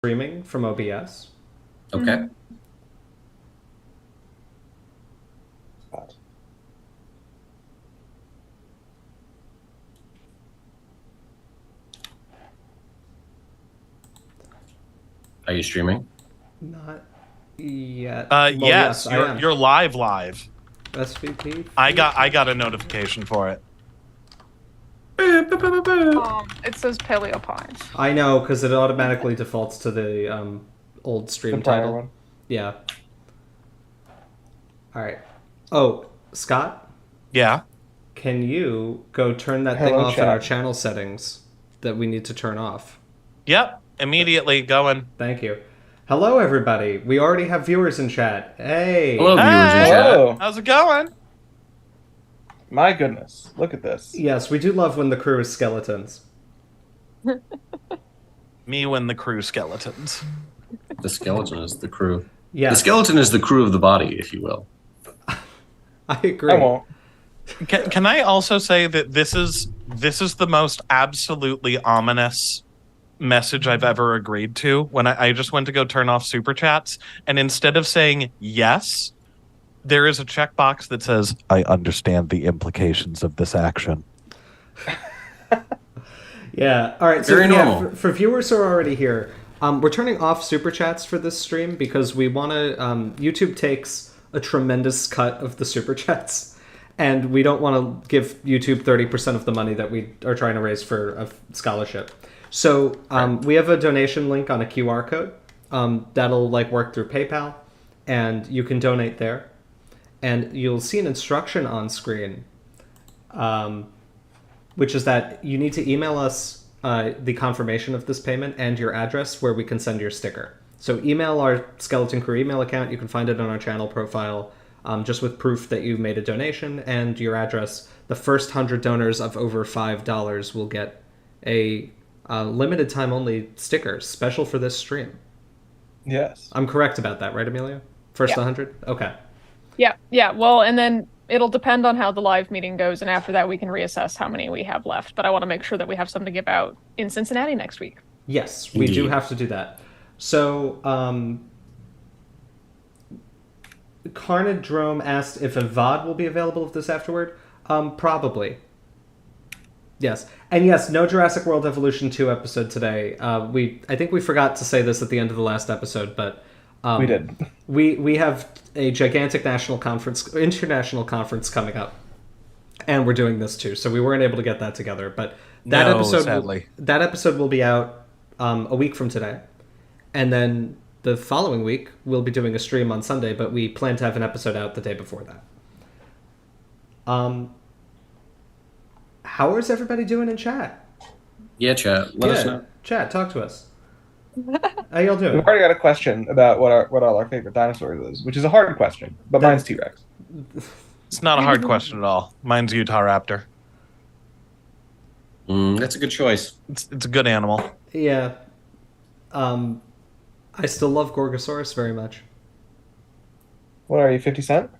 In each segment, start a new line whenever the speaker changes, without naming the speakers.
streaming from OBS.
Okay. Are you streaming?
Not yet.
Yes, you're live.
SVP.
I got a notification for it.
It says Paleo Pines.
I know, because it automatically defaults to the old stream title.
One.
Yeah. All right. Oh, Scott?
Yeah?
Can you go turn that thing off in our channel settings that we need to turn off?
Yep. Immediately going.
Thank you. Hello, everybody. We already have viewers in chat. Hey.
Hello, viewers in chat.
Hello.
How's it going?
My goodness. Look at this.
Yes, we do love when the crew is skeletons.
Me when the crew skeletons.
The skeleton is the crew.
Yeah.
The skeleton is the crew of the body, if you will.
I agree.
I won't.
Can I also say that this is the most absolutely ominous message I've ever agreed to when I just went to go turn off super chats, and instead of saying yes, there is a checkbox that says, I understand the implications of this action.
Yeah. All right. So
Very normal.
for viewers who are already here, we're turning off super chats for this stream because we want to. YouTube takes a tremendous cut of the super chats, and we don't want to give YouTube 30% of the money that we are trying to raise for a scholarship. So we have a donation link on a QR code that'll work through PayPal, and you can donate there. And you'll see an instruction on screen, which is that you need to email us the confirmation of this payment and your address where we can send your sticker. So email our Skeleton Crew email account. You can find it on our channel profile, just with proof that you made a donation and your address. The first 100 donors of over $5 will get a limited time only sticker special for this stream.
Yes.
I'm correct about that, right, Amelia? First 100? Okay.
Yeah. Well, and then it'll depend on how the live meeting goes, and after that we can reassess how many we have left. But I want to make sure that we have something to give out in Cincinnati next week.
Yes, we do have to do that. So, Carnadrome asked if a VOD will be available of this afterward. Probably. Yes. And yes, no Jurassic World Evolution 2 episode today. I think we forgot to say this at the end of the last episode, but
we did.
We have a gigantic international conference coming up, and we're doing this too. So we weren't able to get that together, but that episode will be out a week from today, and then the following week we'll be doing a stream on Sunday. But we plan to have an episode out the day before that. How is everybody doing in chat?
Yeah, chat. Let us know.
Chat, talk to us. How y'all doing?
We've already got a question about what all our favorite dinosaurs is, which is a hard question, but mine's T-Rex.
It's not a hard question at all. Mine's Utah Raptor.
That's a good choice.
It's a good animal.
Yeah. I still love Gorgosaurus very much.
What are you, 50 Cent?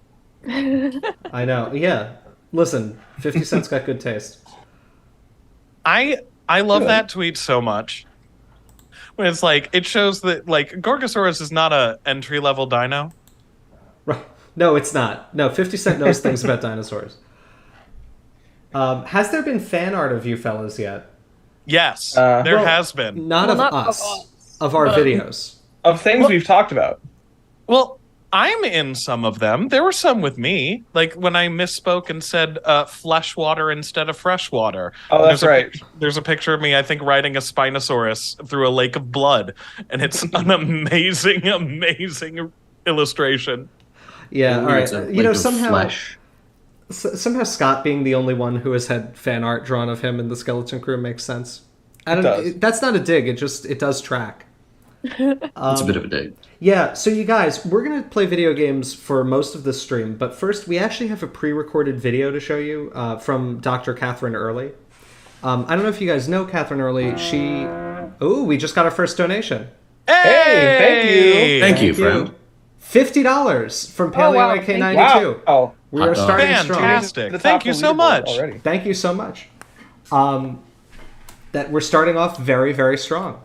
I know. Yeah. Listen, 50 Cent's got good taste.
I love that tweet so much. When it's it shows that Gorgosaurus is not a entry-level dino.
Right. No, it's not. No, 50 Cent knows things about dinosaurs. Has there been fan art of you fellas yet?
Yes, there has been.
Not of us. Of our videos.
Of things we've talked about.
Well, I'm in some of them. There were some with me, like when I misspoke and said flesh water instead of fresh water.
Oh, that's right.
There's a picture of me, I think, riding a Spinosaurus through a lake of blood, and it's an amazing, amazing illustration.
Yeah, all right.
Flesh.
Somehow Scott being the only one who has had fan art drawn of him in the Skeleton Crew makes sense. That's not a dig. It does track.
It's a bit of a dig.
Yeah, so you guys, we're going to play video games for most of this stream, but first we actually have a pre-recorded video to show you from Dr. Catherine Early. I don't know if you guys know Catherine Early. We just got our first donation.
Hey,
thank you.
Thank you, friend.
$50 from Paleo AK92.
Wow.
We are starting
Fantastic.
strong.
Thank you so much.
Already.
Thank you so much. That we're starting off very, very strong.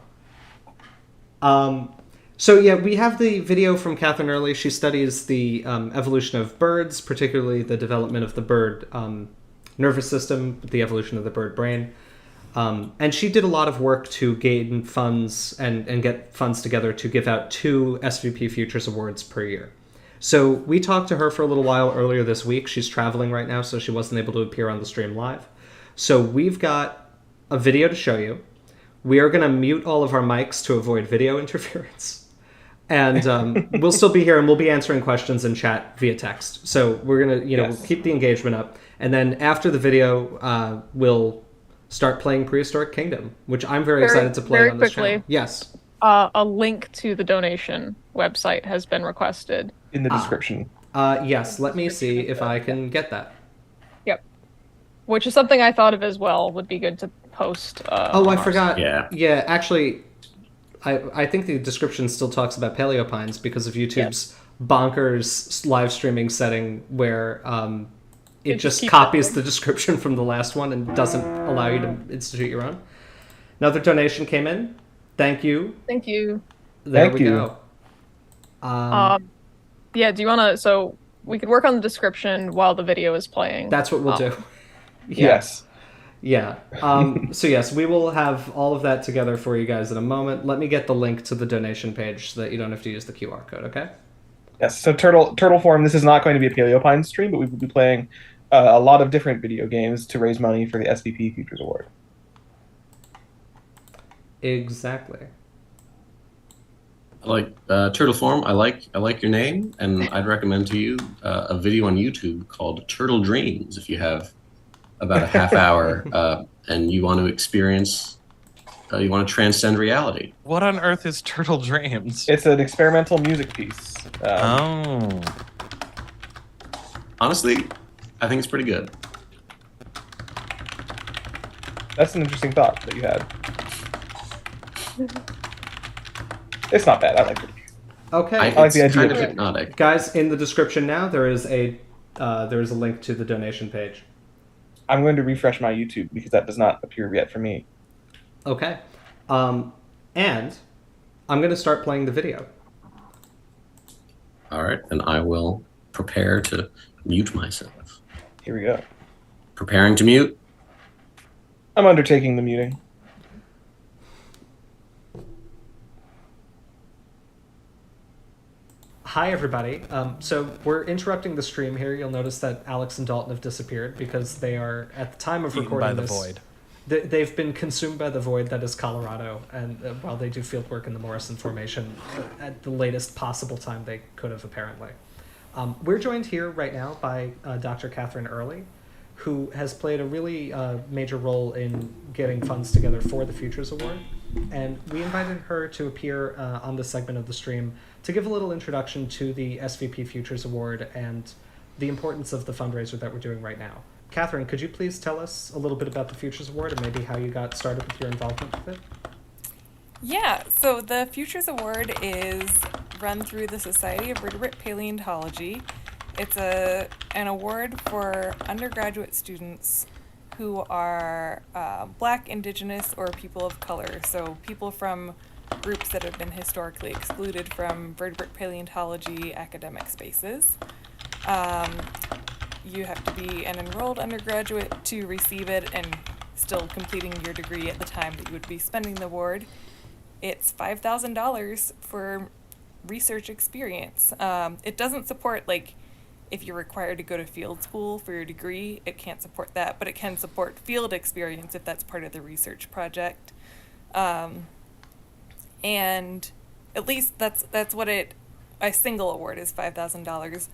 So yeah, we have the video from Catherine Early. She studies the evolution of birds, particularly the development of the bird nervous system, the evolution of the bird brain. And she did a lot of work to gain funds and get funds together to give out 2 SVP Futures Awards per year. So we talked to her for a little while earlier this week. She's traveling right now, so she wasn't able to appear on the stream live. So we've got a video to show you. We are going to mute all of our mics to avoid video interference. And we'll still be here, and we'll be answering questions in chat via text. So we're going to, we'll keep the engagement up. And then after the video, we'll start playing Prehistoric Kingdom, which I'm very excited to play on this channel. Yes.
A link to the donation website has been requested.
In the description.
Yes, let me see if I can get that.
Yep. Which is something I thought of as well, would be good to post.
I forgot.
Yeah.
Yeah, actually, I think the description still talks about paleopines because of YouTube's bonkers live streaming setting where it just copies the description from the last one and doesn't allow you to institute your own. Another donation came in. Thank you.
Thank you.
There we go.
Yeah, do you want to... So we could work on the description while the video is playing.
That's what we'll do.
Yes.
Yeah. So yes, we will have all of that together for you guys in a moment. Let me get the link to the donation page so that you don't have to use the QR code, okay?
Yes, so Turtle Form, this is not going to be a Paleopine stream, but we will be playing a lot of different video games to raise money for the SVP Futures Award.
Exactly.
I like Turtle Form. I like your name, and I'd recommend to you a video on YouTube called Turtle Dreams if you have about a half hour and you want to experience, you want to transcend reality.
What on earth is Turtle Dreams?
It's an experimental music piece.
Honestly, I think it's pretty good.
That's an interesting thought that you had. It's not bad. I like it.
Okay.
I like the idea
kind
of
of
it.
hypnotic.
Guys, in the description now, there is a link to the donation page.
I'm going to refresh my YouTube because that does not appear yet for me.
Okay. And I'm going to start playing the video.
All right, and I will prepare to mute myself.
Here we go.
Preparing to mute.
I'm undertaking the muting.
Hi, everybody. So we're interrupting the stream here. You'll notice that Alex and Dalton have disappeared because they are, at the time of recording
by the
this,
void.
They've been consumed by the void that is Colorado, and while they do field work in the Morrison Formation at the latest possible time they could have, apparently. We're joined here right now by Dr. Catherine Early, who has played a really major role in getting funds together for the Futures Award. And we invited her to appear on this segment of the stream to give a little introduction to the SVP Futures Award and the importance of the fundraiser that we're doing right now. Catherine, could you please tell us a little bit about the Futures Award and maybe how you got started with your involvement with it?
Yeah, so the Futures Award is run through the Society of Vertebrate Paleontology. It's an award for undergraduate students who are Black, Indigenous, or people of color. So people from groups that have been historically excluded from vertebrate paleontology academic spaces. You have to be an enrolled undergraduate to receive it and still completing your degree at the time that you would be spending the award. It's $5,000 for research experience. It doesn't support, like, if you're required to go to field school for your degree, it can't support that, but it can support field experience if that's part of the research project. And at least that's what a single award is, $5,000.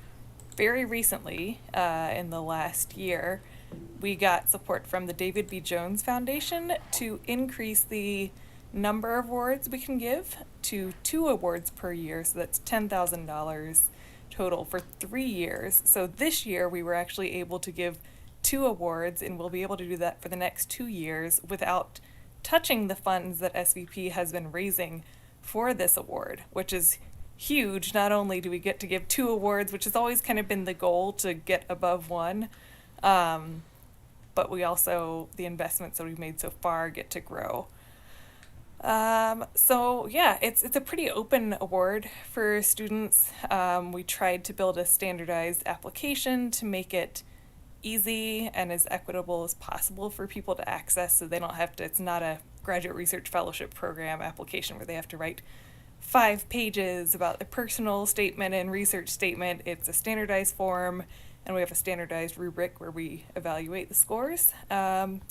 Very recently, in the last year, we got support from the David B. Jones Foundation to increase the number of awards we can give to 2 awards per year, so that's $10,000 total for 3 years. So this year we were actually able to give 2 awards, and we'll be able to do that for the next 2 years without touching the funds that SVP has been raising for this award, which is huge. Not only do we get to give 2 awards, which has always kind of been the goal to get above 1, but we also, the investments that we've made so far get to grow. So yeah, it's a pretty open award for students. We tried to build a standardized application to make it easy and as equitable as possible for people to access, so they don't have to. It's not a graduate research fellowship program application where they have to write 5 pages about their personal statement and research statement. It's a standardized form, and we have a standardized rubric where we evaluate the scores. And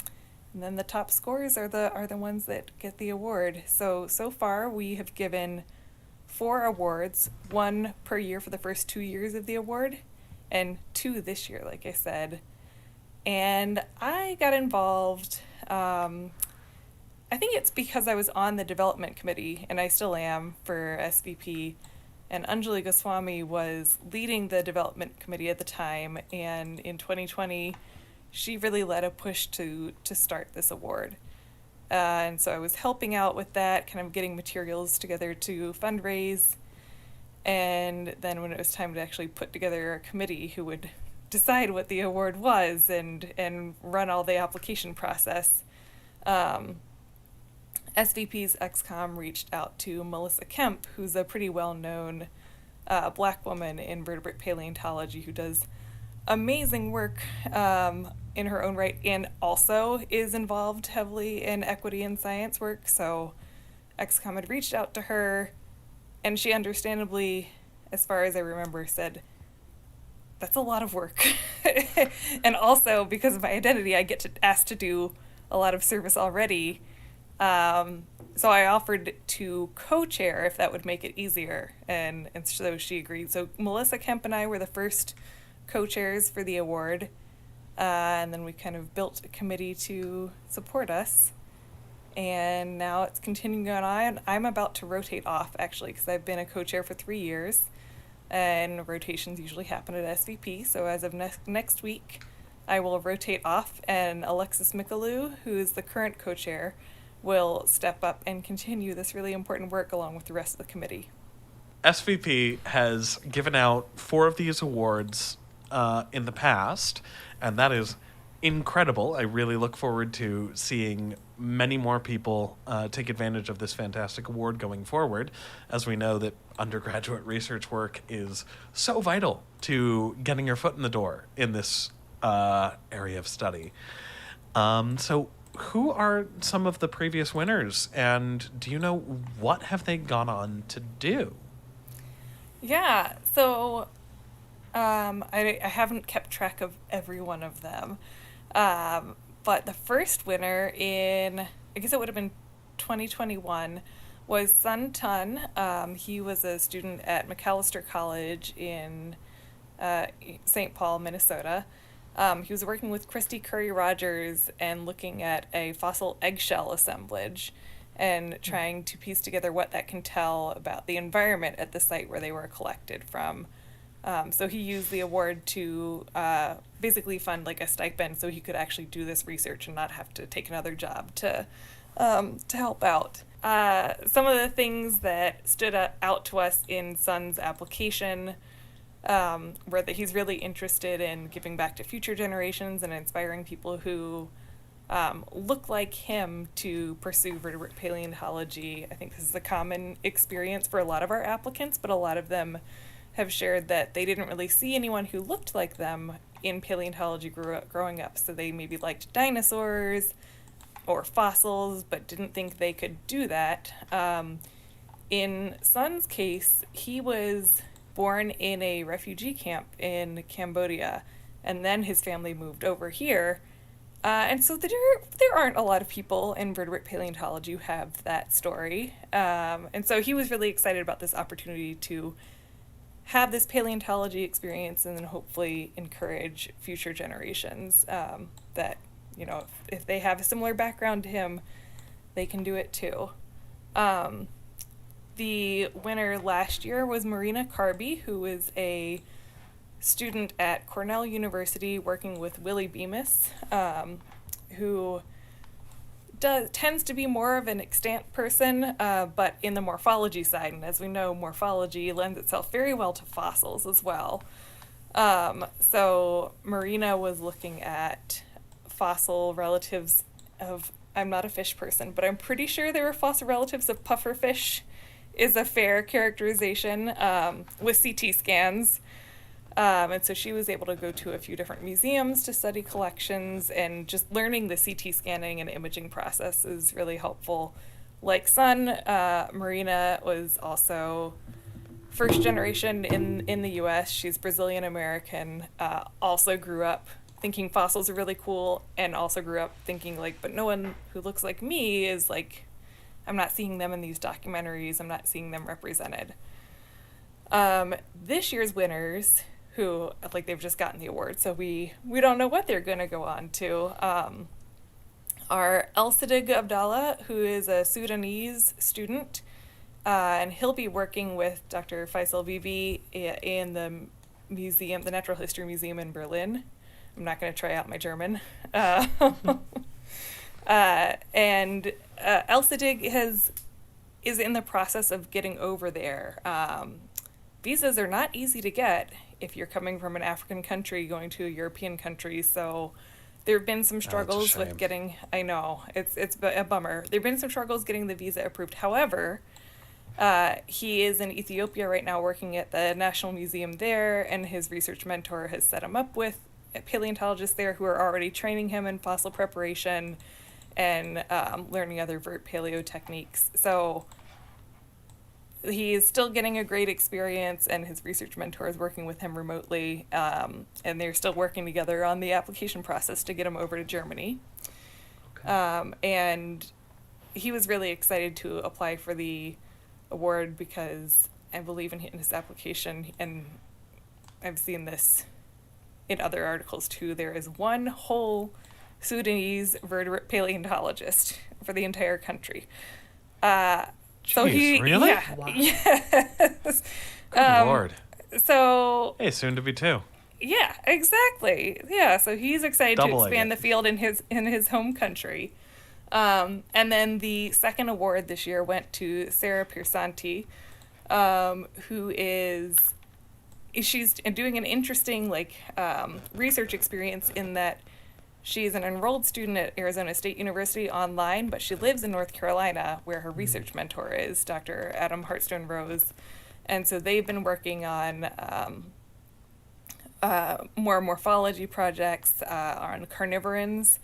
then the top scores are the ones that get the award. So far we have given 4 awards, 1 per year for the first 2 years of the award, and 2 this year, like I said. And I got involved. I think it's because I was on the development committee, and I still am, for SVP. And Anjali Goswami was leading the development committee at the time, and in 2020, she really led a push to start this award. And so I was helping out with that, kind of getting materials together to fundraise. And then when it was time to actually put together a committee who would decide what the award was and run all the application process, SVP's XCOM reached out to Melissa Kemp, who's a pretty well-known Black woman in vertebrate paleontology who does amazing work in her own right, and also is involved heavily in equity and science work. So XCOM had reached out to her, and she understandably, as far as I remember, said, that's a lot of work. And also, because of my identity, I get asked to do a lot of service already. So I offered to co-chair if that would make it easier, and so she agreed. So Melissa Kemp and I were the first co-chairs for the award, and then we kind of built a committee to support us, and now it's continuing on. I'm about to rotate off, actually, because I've been a co-chair for 3 years, and rotations usually happen at SVP, so as of next week, I will rotate off, and Alexis Michalou, who is the current co-chair, will step up and continue this really important work along with the rest of the committee.
SVP has given out 4 of these awards in the past, and that is incredible. I really look forward to seeing many more people take advantage of this fantastic award going forward, as we know that undergraduate research work is so vital to getting your foot in the door in this area of study. So who are some of the previous winners, and do you know what have they gone on to do?
Yeah, so I haven't kept track of every one of them. But the first winner in, I guess it would have been 2021, was Sun Tun. He was a student at McAllister College in St. Paul, Minnesota. He was working with Christy Curry Rogers and looking at a fossil eggshell assemblage and trying to piece together what that can tell about the environment at the site where they were collected from. So he used the award to basically fund like a stipend so he could actually do this research and not have to take another job to help out. Some of the things that stood out to us in Sun's application were that he's really interested in giving back to future generations and inspiring people who look like him to pursue vertebrate paleontology. I think this is a common experience for a lot of our applicants, but a lot of them have shared that they didn't really see anyone who looked like them in paleontology growing up. So they maybe liked dinosaurs or fossils, but didn't think they could do that. In Sun's case, he was born in a refugee camp in Cambodia, and then his family moved over here. And so there aren't a lot of people in vertebrate paleontology who have that story. And so he was really excited about this opportunity to have this paleontology experience and then hopefully encourage future generations that, you know, if they have a similar background to him, they can do it too. The winner last year was Marina Carby, who is a student at Cornell University working with Willie Bemis, who tends to be more of an extant person, but in the morphology side. And as we know, morphology lends itself very well to fossils as well. So Marina was looking at fossil relatives of I'm not a fish person, but I'm pretty sure they were fossil relatives of pufferfish is a fair characterization with CT scans. And so she was able to go to a few different museums to study collections, and just learning the CT scanning and imaging process is really helpful. Like Sun, Marina was also first generation in the US. She's Brazilian American, also grew up thinking fossils are really cool, and also grew up thinking like, but no one who looks like me is like, I'm not seeing them in these documentaries, I'm not seeing them represented. This year's winners, who like they've just gotten the award, so we don't know what they're gonna go on to, are El Sadiq Abdallah, who is a Sudanese student, and he'll be working with Dr. Faisal Bibi in the museum, the Natural History Museum in Berlin. I'm not going to try out my German. And El Sadiq is in the process of getting over there. Visas are not easy to get if you're coming from an African country going to a European country, so there have been some struggles with getting, I know, it's a bummer. There have been some struggles getting the visa approved. However, he is in Ethiopia right now working at the National Museum there, and his research mentor has set him up with paleontologists there who are already training him in fossil preparation and learning other vert paleo techniques. So he is still getting a great experience, and his research mentor is working with him remotely, and they're still working together on the application process to get him over to Germany. Okay. And he was really excited to apply for the award because I believe in his application, and I've seen this in other articles too, there is one whole Sudanese vertebrate paleontologist for the entire country. So he
really?
Yeah.
Wow.
Yes.
Good Lord.
So
hey, soon to be two.
Yeah, exactly. Yeah, so he's excited to
Doubling
expand
it.
the field in his home country. And then the second award this year went to Sarah Piersanti, who she's doing an interesting research experience in that she's an enrolled student at Arizona State University online, but she lives in North Carolina where her research mentor is Dr. Adam Hartstone Rose. And so they've been working on more morphology projects on carnivorans.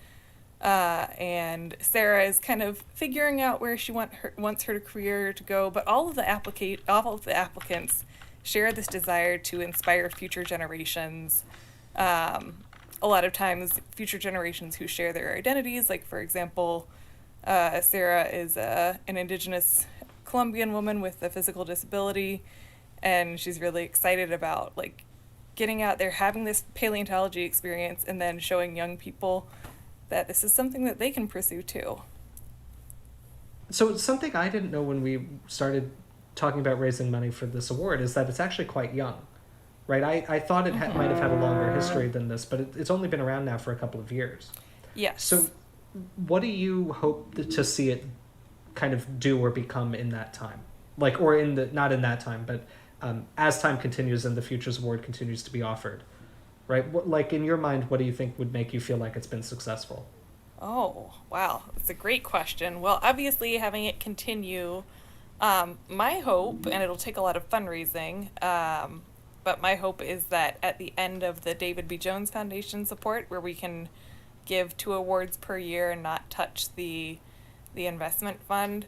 And Sarah is kind of figuring out where she wants her career to go, but all of the applicants share this desire to inspire future generations. A lot of times, future generations who share their identities, like for example, Sarah is an indigenous Colombian woman with a physical disability, and she's really excited about getting out there, having this paleontology experience, and then showing young people that this is something that they can pursue too.
So something I didn't know when we started talking about raising money for this award is that it's actually quite young, right? I thought it might have had a longer history than this, but it's only been around now for a couple of years.
Yes.
So what do you hope to see it kind of do or become in that time? Not in that time, but as time continues and the Futures Award continues to be offered, right? In your mind, what do you think would make you feel like it's been successful?
Oh, wow. That's a great question. Well, obviously having it continue, my hope, and it'll take a lot of fundraising, but my hope is that at the end of the David B. Jones Foundation support, where we can give 2 awards per year and not touch the investment fund,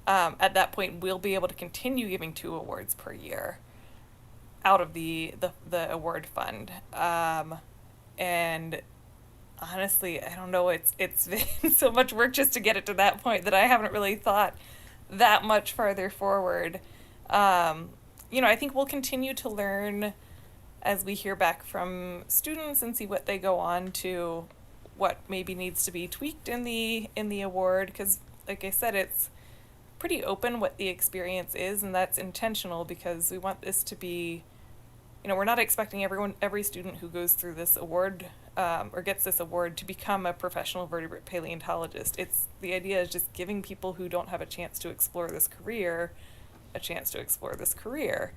at that point we'll be able to continue giving 2 awards per year out of the award fund. And honestly, I don't know, it's been so much work just to get it to that point that I haven't really thought that much farther forward. I think we'll continue to learn as we hear back from students and see what they go on to, what maybe needs to be tweaked in the award, because like I said, it's pretty open what the experience is, and that's intentional because we want this to be, we're not expecting every student who goes through this award or gets this award to become a professional vertebrate paleontologist. The idea is just giving people who don't have a chance to explore this career a chance to explore this career.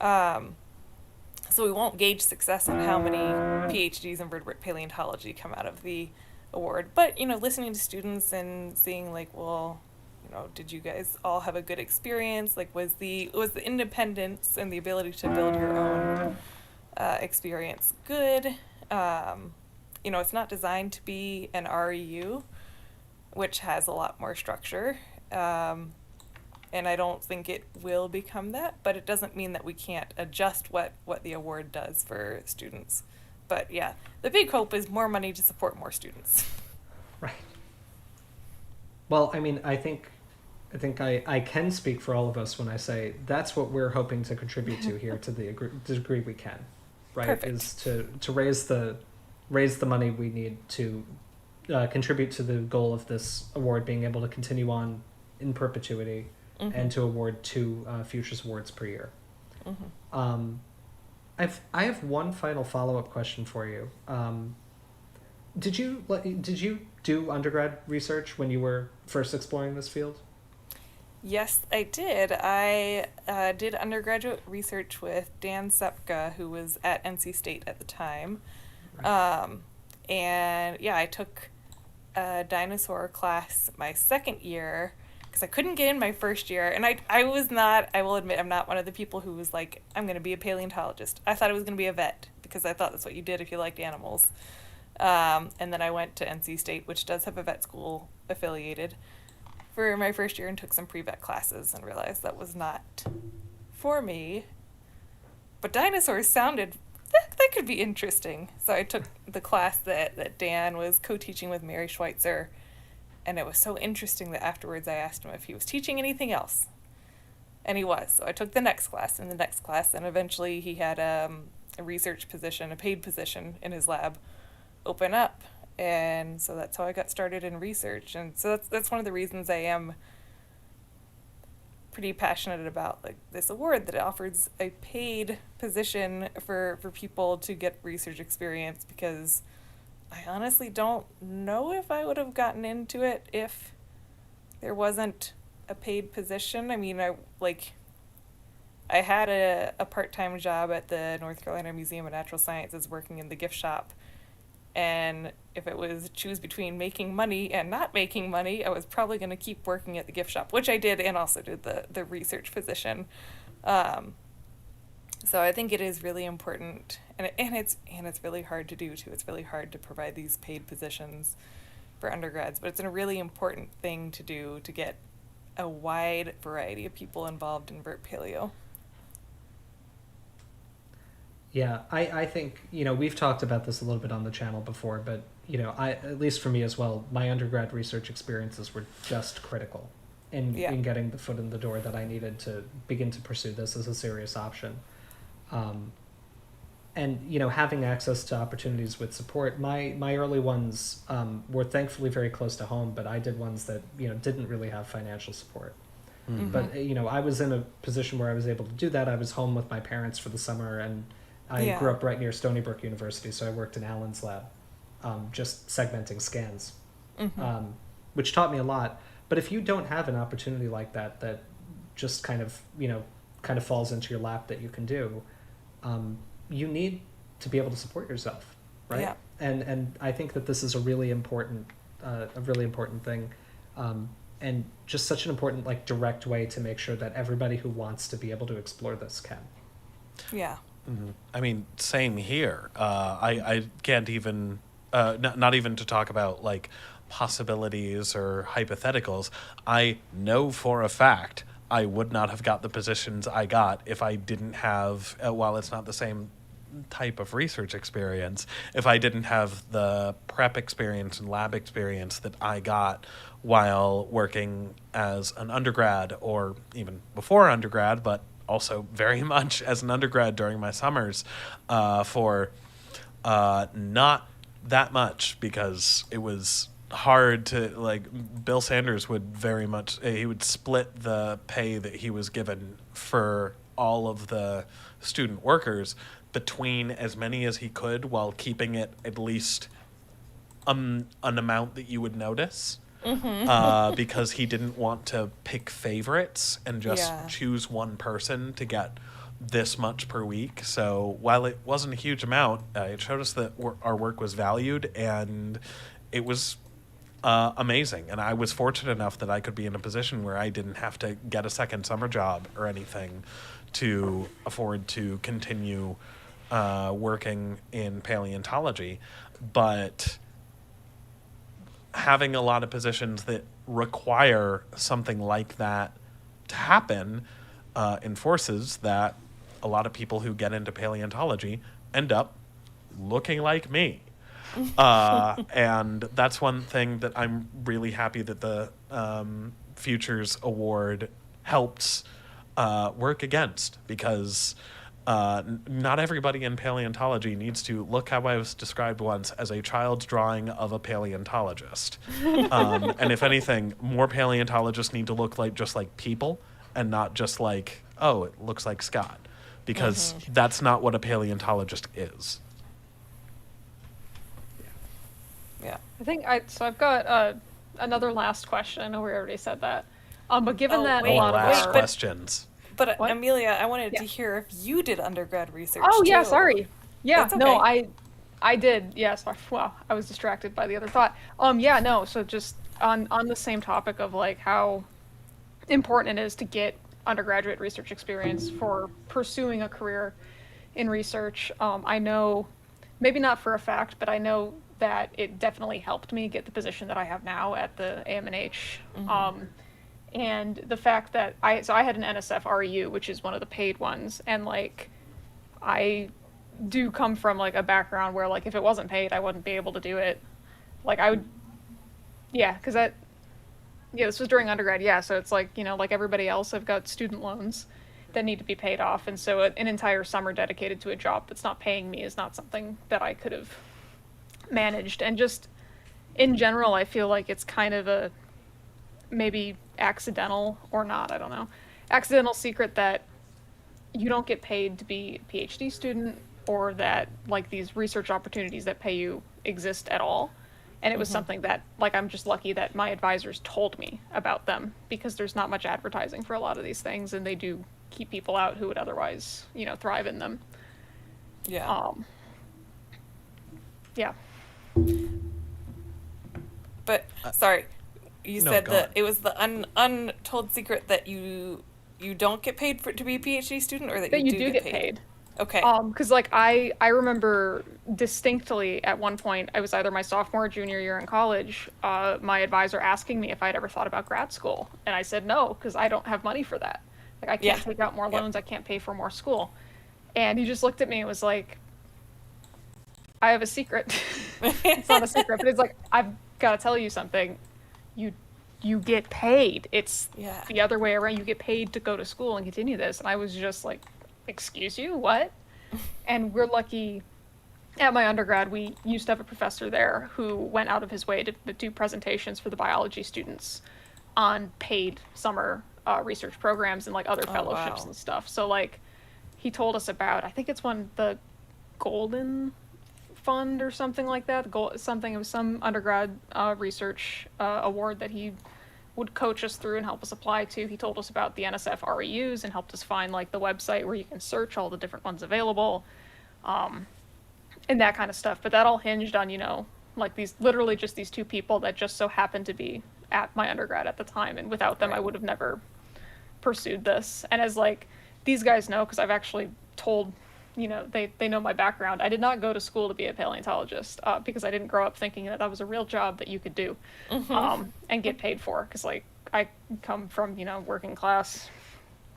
So we won't gauge success on how many PhDs in vertebrate paleontology come out of the award. But, listening to students and seeing like, well, did you guys all have a good experience? Like, was the independence and the ability to build your own experience good? It's not designed to be an REU, which has a lot more structure. And I don't think it will become that, but it doesn't mean that we can't adjust what the award does for students. But yeah, the big hope is more money to support more students.
Right. Well, I mean, I think I can speak for all of us when I say that's what we're hoping to contribute to here to the degree we can, right?
Perfect.
Is to raise the money we need to contribute to the goal of this award being able to continue on in perpetuity, and to award 2 Futures Awards per year. I have one final follow-up question for you. Did you do undergrad research when you were first exploring this field?
Yes, I did. I did undergraduate research with Dan Sepka, who was at NC State at the time. Right. And yeah, I took a dinosaur class my second year because I couldn't get in my first year. And I will admit, I'm not one of the people who was like, I'm going to be a paleontologist. I thought I was going to be a vet because I thought that's what you did if you liked animals. And then I went to NC State, which does have a vet school affiliated, for my first year and took some pre-vet classes and realized that was not for me. But dinosaurs sounded, that could be interesting. So I took the class that Dan was co-teaching with Mary Schweitzer, and it was so interesting that afterwards I asked him if he was teaching anything else. And he was. So I took the next class and the next class, and eventually he had a research position, a paid position in his lab open up. And so that's how I got started in research. And so that's one of the reasons I am pretty passionate about like this award, that it offers a paid position for people to get research experience, because I honestly don't know if I would have gotten into it if there wasn't a paid position. I mean, I had a part-time job at the North Carolina Museum of Natural Sciences working in the gift shop. And if it was choose between making money and not making money, I was probably going to keep working at the gift shop, which I did, and also did the research position. So I think it is really important, and it's really hard to do too. It's really hard to provide these paid positions for undergrads, but it's a really important thing to do to get a wide variety of people involved in vert paleo.
Yeah, I think, we've talked about this a little bit on the channel before, but, at least for me as well, my undergrad research experiences were just critical in getting the foot in the door that I needed to begin to pursue this as a serious option. And, having access to opportunities with support, my early ones were thankfully very close to home, but I did ones that, didn't really have financial support. Mm-hmm. But, I was in a position where I was able to do that. I was home with my parents for the summer, and I grew up right near Stony Brook University, so I worked in Alan's lab, just segmenting scans, which taught me a lot. But if you don't have an opportunity like that just kind of falls into your lap that you can do, you need to be able to support yourself, right? Yeah. And I think that this is a really important thing, and just such an important direct way to make sure that everybody who wants to be able to explore this can.
Yeah.
Mm-hmm. I mean, same here. I can't even, not even to talk about possibilities or hypotheticals. I know for a fact I would not have got the positions I got if I didn't have, while it's not the same type of research experience, if I didn't have the prep experience and lab experience that I got while working as an undergrad, or even before undergrad, but also very much as an undergrad during my summers, for not that much, because it was hard to, Bill Sanders would very much, he would split the pay that he was given for all of the student workers between as many as he could, while keeping it at least an amount that you would notice. Mm-hmm. Because he didn't want to pick favorites and just choose one person to get this much per week. So while it wasn't a huge amount, it showed us that our work was valued, and it was amazing. And I was fortunate enough that I could be in a position where I didn't have to get a second summer job or anything to afford to continue working in paleontology. But having a lot of positions that require something like that to happen enforces that a lot of people who get into paleontology end up looking like me. And that's one thing that I'm really happy that the Futures Award helps work against, because not everybody in paleontology needs to look how I was described once as a child's drawing of a paleontologist. And if anything, more paleontologists need to look like just like people and not just like, oh, it looks like Scott, because that's not what a paleontologist is.
Yeah.
I've got another last question. I know we already said that. But given that
wait,
a lot of
last
our...
questions.
But
What?
Amelia, I wanted to hear if you did undergrad research.
Oh, yeah,
too.
sorry. Yeah,
That's
no,
okay.
I did. Yes. Wow, I was distracted by the other thought. Yeah, no. So just on the same topic of like how important it is to get undergraduate research experience for pursuing a career in research. I know, maybe not for a fact, but I know that it definitely helped me get the position that I have now at the AMNH. And the fact that I had an NSF REU, which is one of the paid ones, and like I do come from like a background where like if it wasn't paid, I wouldn't be able to do it. Like I would, yeah, because this was during undergrad, yeah. So it's like, like everybody else, I've got student loans that need to be paid off, and so an entire summer dedicated to a job that's not paying me is not something that I could have managed. And just in general, I feel like it's kind of a maybe accidental or not, I don't know, accidental secret that you don't get paid to be a PhD student, or that like these research opportunities that pay you exist at all. And it was something that like I'm just lucky that my advisors told me about them, because there's not much advertising for a lot of these things, and they do keep people out who would otherwise thrive in them.
Yeah.
Yeah.
But sorry, you
no,
said
go
that
on.
it was the untold secret that you don't get paid to be a PhD student, or that
That
you
do get paid.
Okay.
Because like I remember distinctly at one point, I was either my sophomore or junior year in college, my advisor asking me if I'd ever thought about grad school, and I said no, because I don't have money for that. Like I can't take out more loans, I can't pay for more school. And he just looked at me and was like, I have a secret. It's not a secret, but it's like, I've got to tell you something. You get paid. It's the other way around. You get paid to go to school and continue this. And I was just like, excuse you, what? And we're lucky at my undergrad, we used to have a professor there who went out of his way to do presentations for the biology students on paid summer research programs and like other fellowships and stuff. So like he told us about, I think it's the Golden Fund or something like that. It was some undergrad research award that he would coach us through and help us apply to. He told us about the NSF REUs and helped us find like the website where you can search all the different ones available, and that kind of stuff. But that all hinged on, like literally just these two people that just so happened to be at my undergrad at the time. And without them, I would have never pursued this. And as like these guys know, because I've actually told, they know my background. I did not go to school to be a paleontologist because I didn't grow up thinking that was a real job that you could do and get paid for. Because like I come from, working class.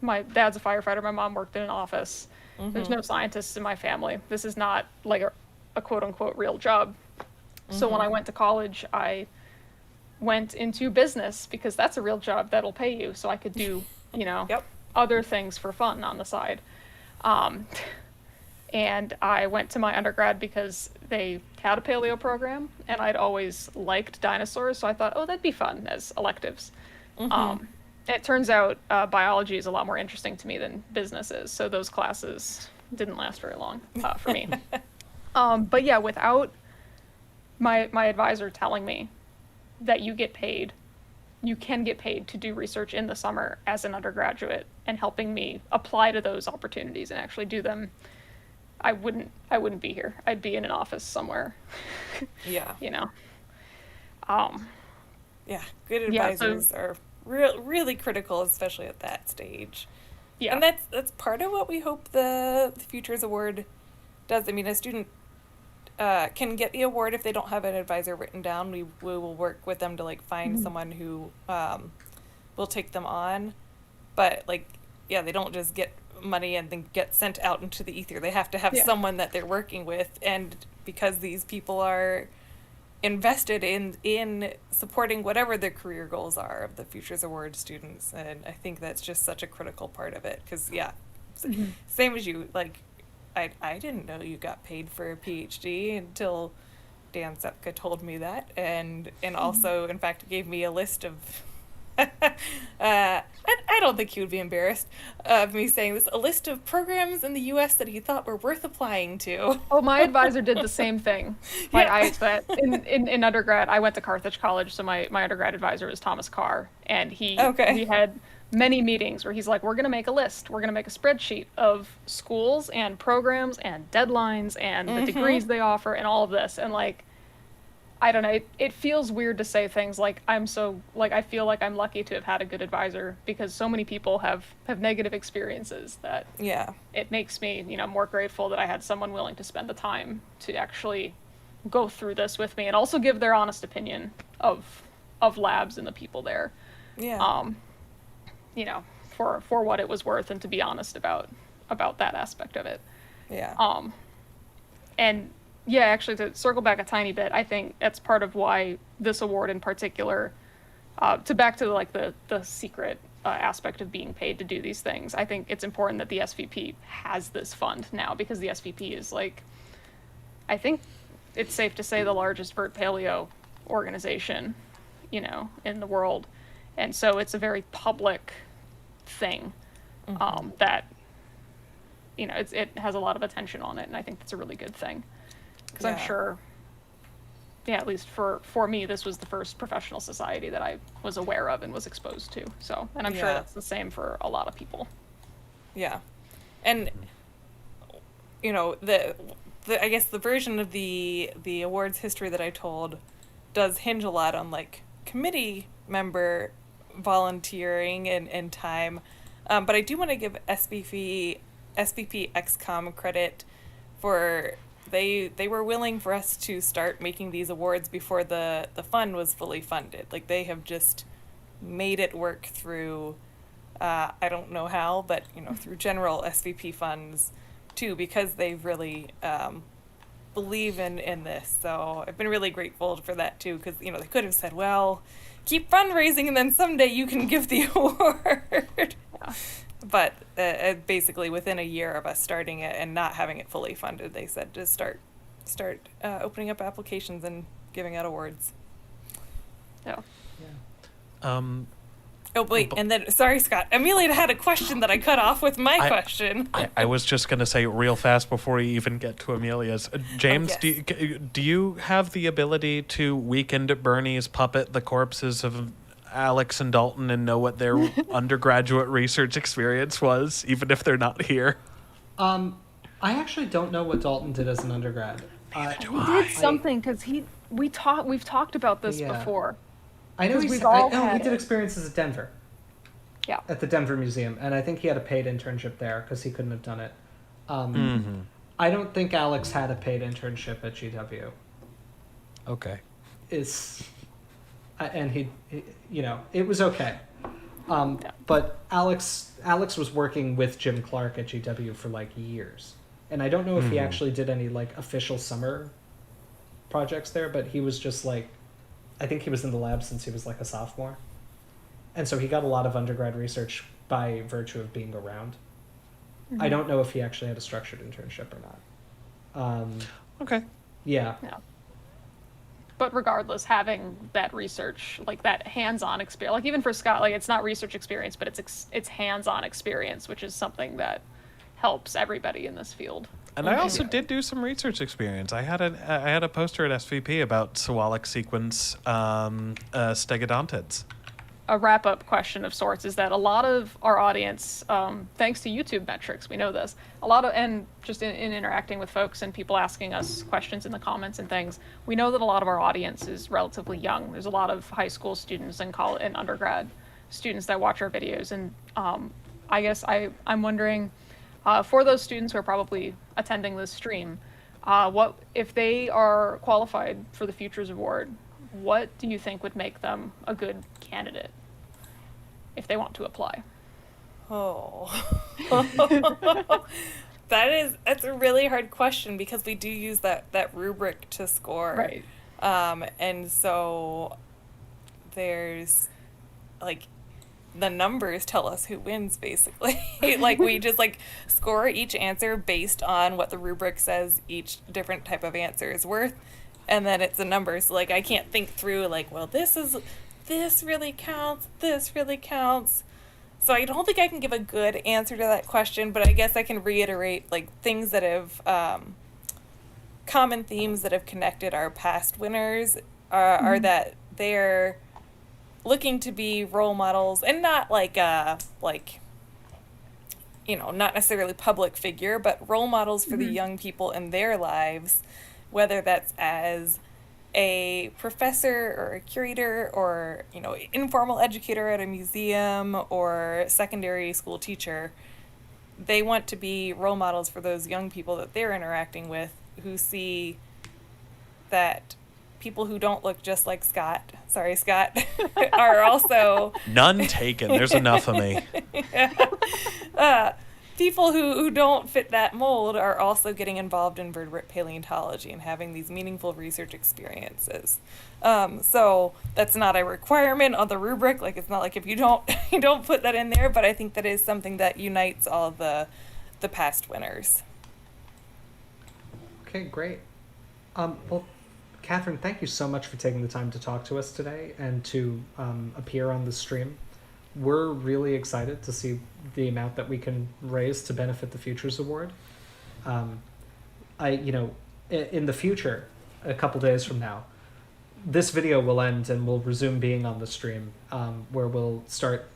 My dad's a firefighter. My mom worked in an office. There's no scientists in my family. This is not like a quote unquote real job. So when I went to college, I went into business because that's a real job that'll pay you. So I could do, other things for fun on the side. And I went to my undergrad because they had a paleo program, and I'd always liked dinosaurs, so I thought, oh, that'd be fun as electives. It turns out biology is a lot more interesting to me than business is, so those classes didn't last very long for me. But yeah, without my advisor telling me that you can get paid to do research in the summer as an undergraduate, and helping me apply to those opportunities and actually do them, I wouldn't be here. I'd be in an office somewhere.
Yeah. Yeah, good
Yeah,
advisors
so-
are really critical, especially at that stage.
Yeah.
And that's part of what we hope the Futures Award does. I mean, a student can get the award if they don't have an advisor written down. We will work with them to like find someone who will take them on. But like, yeah, they don't just get money and then get sent out into the ether. They have to have someone that they're working with, and because these people are invested in supporting whatever their career goals are of the Futures Award students, and I think that's just such a critical part of it. Because same as you, like I didn't know you got paid for a PhD until Dan Sepka told me that, and also in fact gave me a list of I don't think he would be embarrassed of me saying this, a list of programs in the U.S. that he thought were worth applying to.
Oh, my advisor did the same thing. In undergrad, I went to Carthage College, so my undergrad advisor was Thomas Carr, and we had many meetings where he's like, we're going to make a list. We're going to make a spreadsheet of schools and programs and deadlines and the degrees they offer and all of this. And like, I don't know, it feels weird to say things like I feel like I'm lucky to have had a good advisor, because so many people have negative experiences that it makes me, more grateful that I had someone willing to spend the time to actually go through this with me and also give their honest opinion of labs and the people there. Yeah. For what it was worth, and to be honest about that aspect of it. Yeah. And yeah, actually, to circle back a tiny bit, I think that's part of why this award in particular, back to like the secret aspect of being paid to do these things, I think it's important that the SVP has this fund now, because the SVP is like, I think it's safe to say, the largest vert paleo organization, in the world. And so it's a very public thing that, it has a lot of attention on it. And I think that's a really good thing. Because I'm sure, at least for me, this was the first professional society that I was aware of and was exposed to. So, and I'm sure that's the same for a lot of people.
Yeah. And, I guess the version of the awards history that I told does hinge a lot on like committee member volunteering and time. But I do want to give SVP XCOM credit for they were willing for us to start making these awards before the fund was fully funded. Like, they have just made it work through I don't know how, but through general SVP funds too, because they really believe in this. So I've been really grateful for that too, because they could have said, well, keep fundraising and then someday you can give the award. But basically within a year of us starting it and not having it fully funded, they said to start opening up applications and giving out awards. Oh wait, and then sorry, Scott. Amelia had a question that I cut off with my question.
I was just going to say real fast before we even get to Amelia's. James, do you have the ability to Weekend at Bernie's puppet the corpses of Alex and Dalton and know what their undergraduate research experience was, even if they're not here?
I actually don't know what Dalton did as an undergrad.
He did something, because we've talked about this before.
I know he did experiences at Denver.
Yeah.
At the Denver Museum, and I think he had a paid internship there because he couldn't have done it. I don't think Alex had a paid internship at GW.
Okay.
And he it was okay. But Alex was working with Jim Clark at GW for like years, and I don't know if he actually did any like official summer projects there, but he was just like, I think he was in the lab since he was like a sophomore, and so he got a lot of undergrad research by virtue of being around. I don't know if he actually had a structured internship or not.
Okay.
Yeah.
But regardless, having that research, like that hands-on experience, like even for Scott, like it's not research experience, but it's hands-on experience, which is something that helps everybody in this field.
And I also did do some research experience. I had a poster at SVP about Sewalic sequence stegodontids.
a wrap up question of sorts is that a lot of our audience, thanks to YouTube metrics, we know this, and just in interacting with folks and people asking us questions in the comments and things, we know that a lot of our audience is relatively young. There's a lot of high school students and college and undergrad students that watch our videos. And I guess I'm wondering, for those students who are probably attending this stream, what if they are qualified for the Futures Award, what do you think would make them a good candidate if they want to apply?
Oh. That's a really hard question because we do use that rubric to score.
Right.
And so there's like the numbers tell us who wins basically. Like we just like score each answer based on what the rubric says each different type of answer is worth. And then it's a number. So like I can't think through like, well, this really counts, this really counts. So I don't think I can give a good answer to that question, but I guess I can reiterate like things that have common themes that have connected our past winners are that they're looking to be role models, and not like not necessarily public figure, but role models for the young people in their lives, whether that's as a professor or a curator or, informal educator at a museum or secondary school teacher. They want to be role models for those young people that they're interacting with, who see that people who don't look just like Scott, are also...
None taken. There's enough of me.
People who don't fit that mold are also getting involved in vertebrate paleontology and having these meaningful research experiences. So that's not a requirement on the rubric. Like it's not like if you don't put that in there, but I think that is something that unites all the past winners.
Okay, great. Well, Catherine, thank you so much for taking the time to talk to us today and to appear on the stream. We're really excited to see the amount that we can raise to benefit the Futures Award. In the future, a couple days from now, this video will end and we'll resume being on the stream, where we'll start,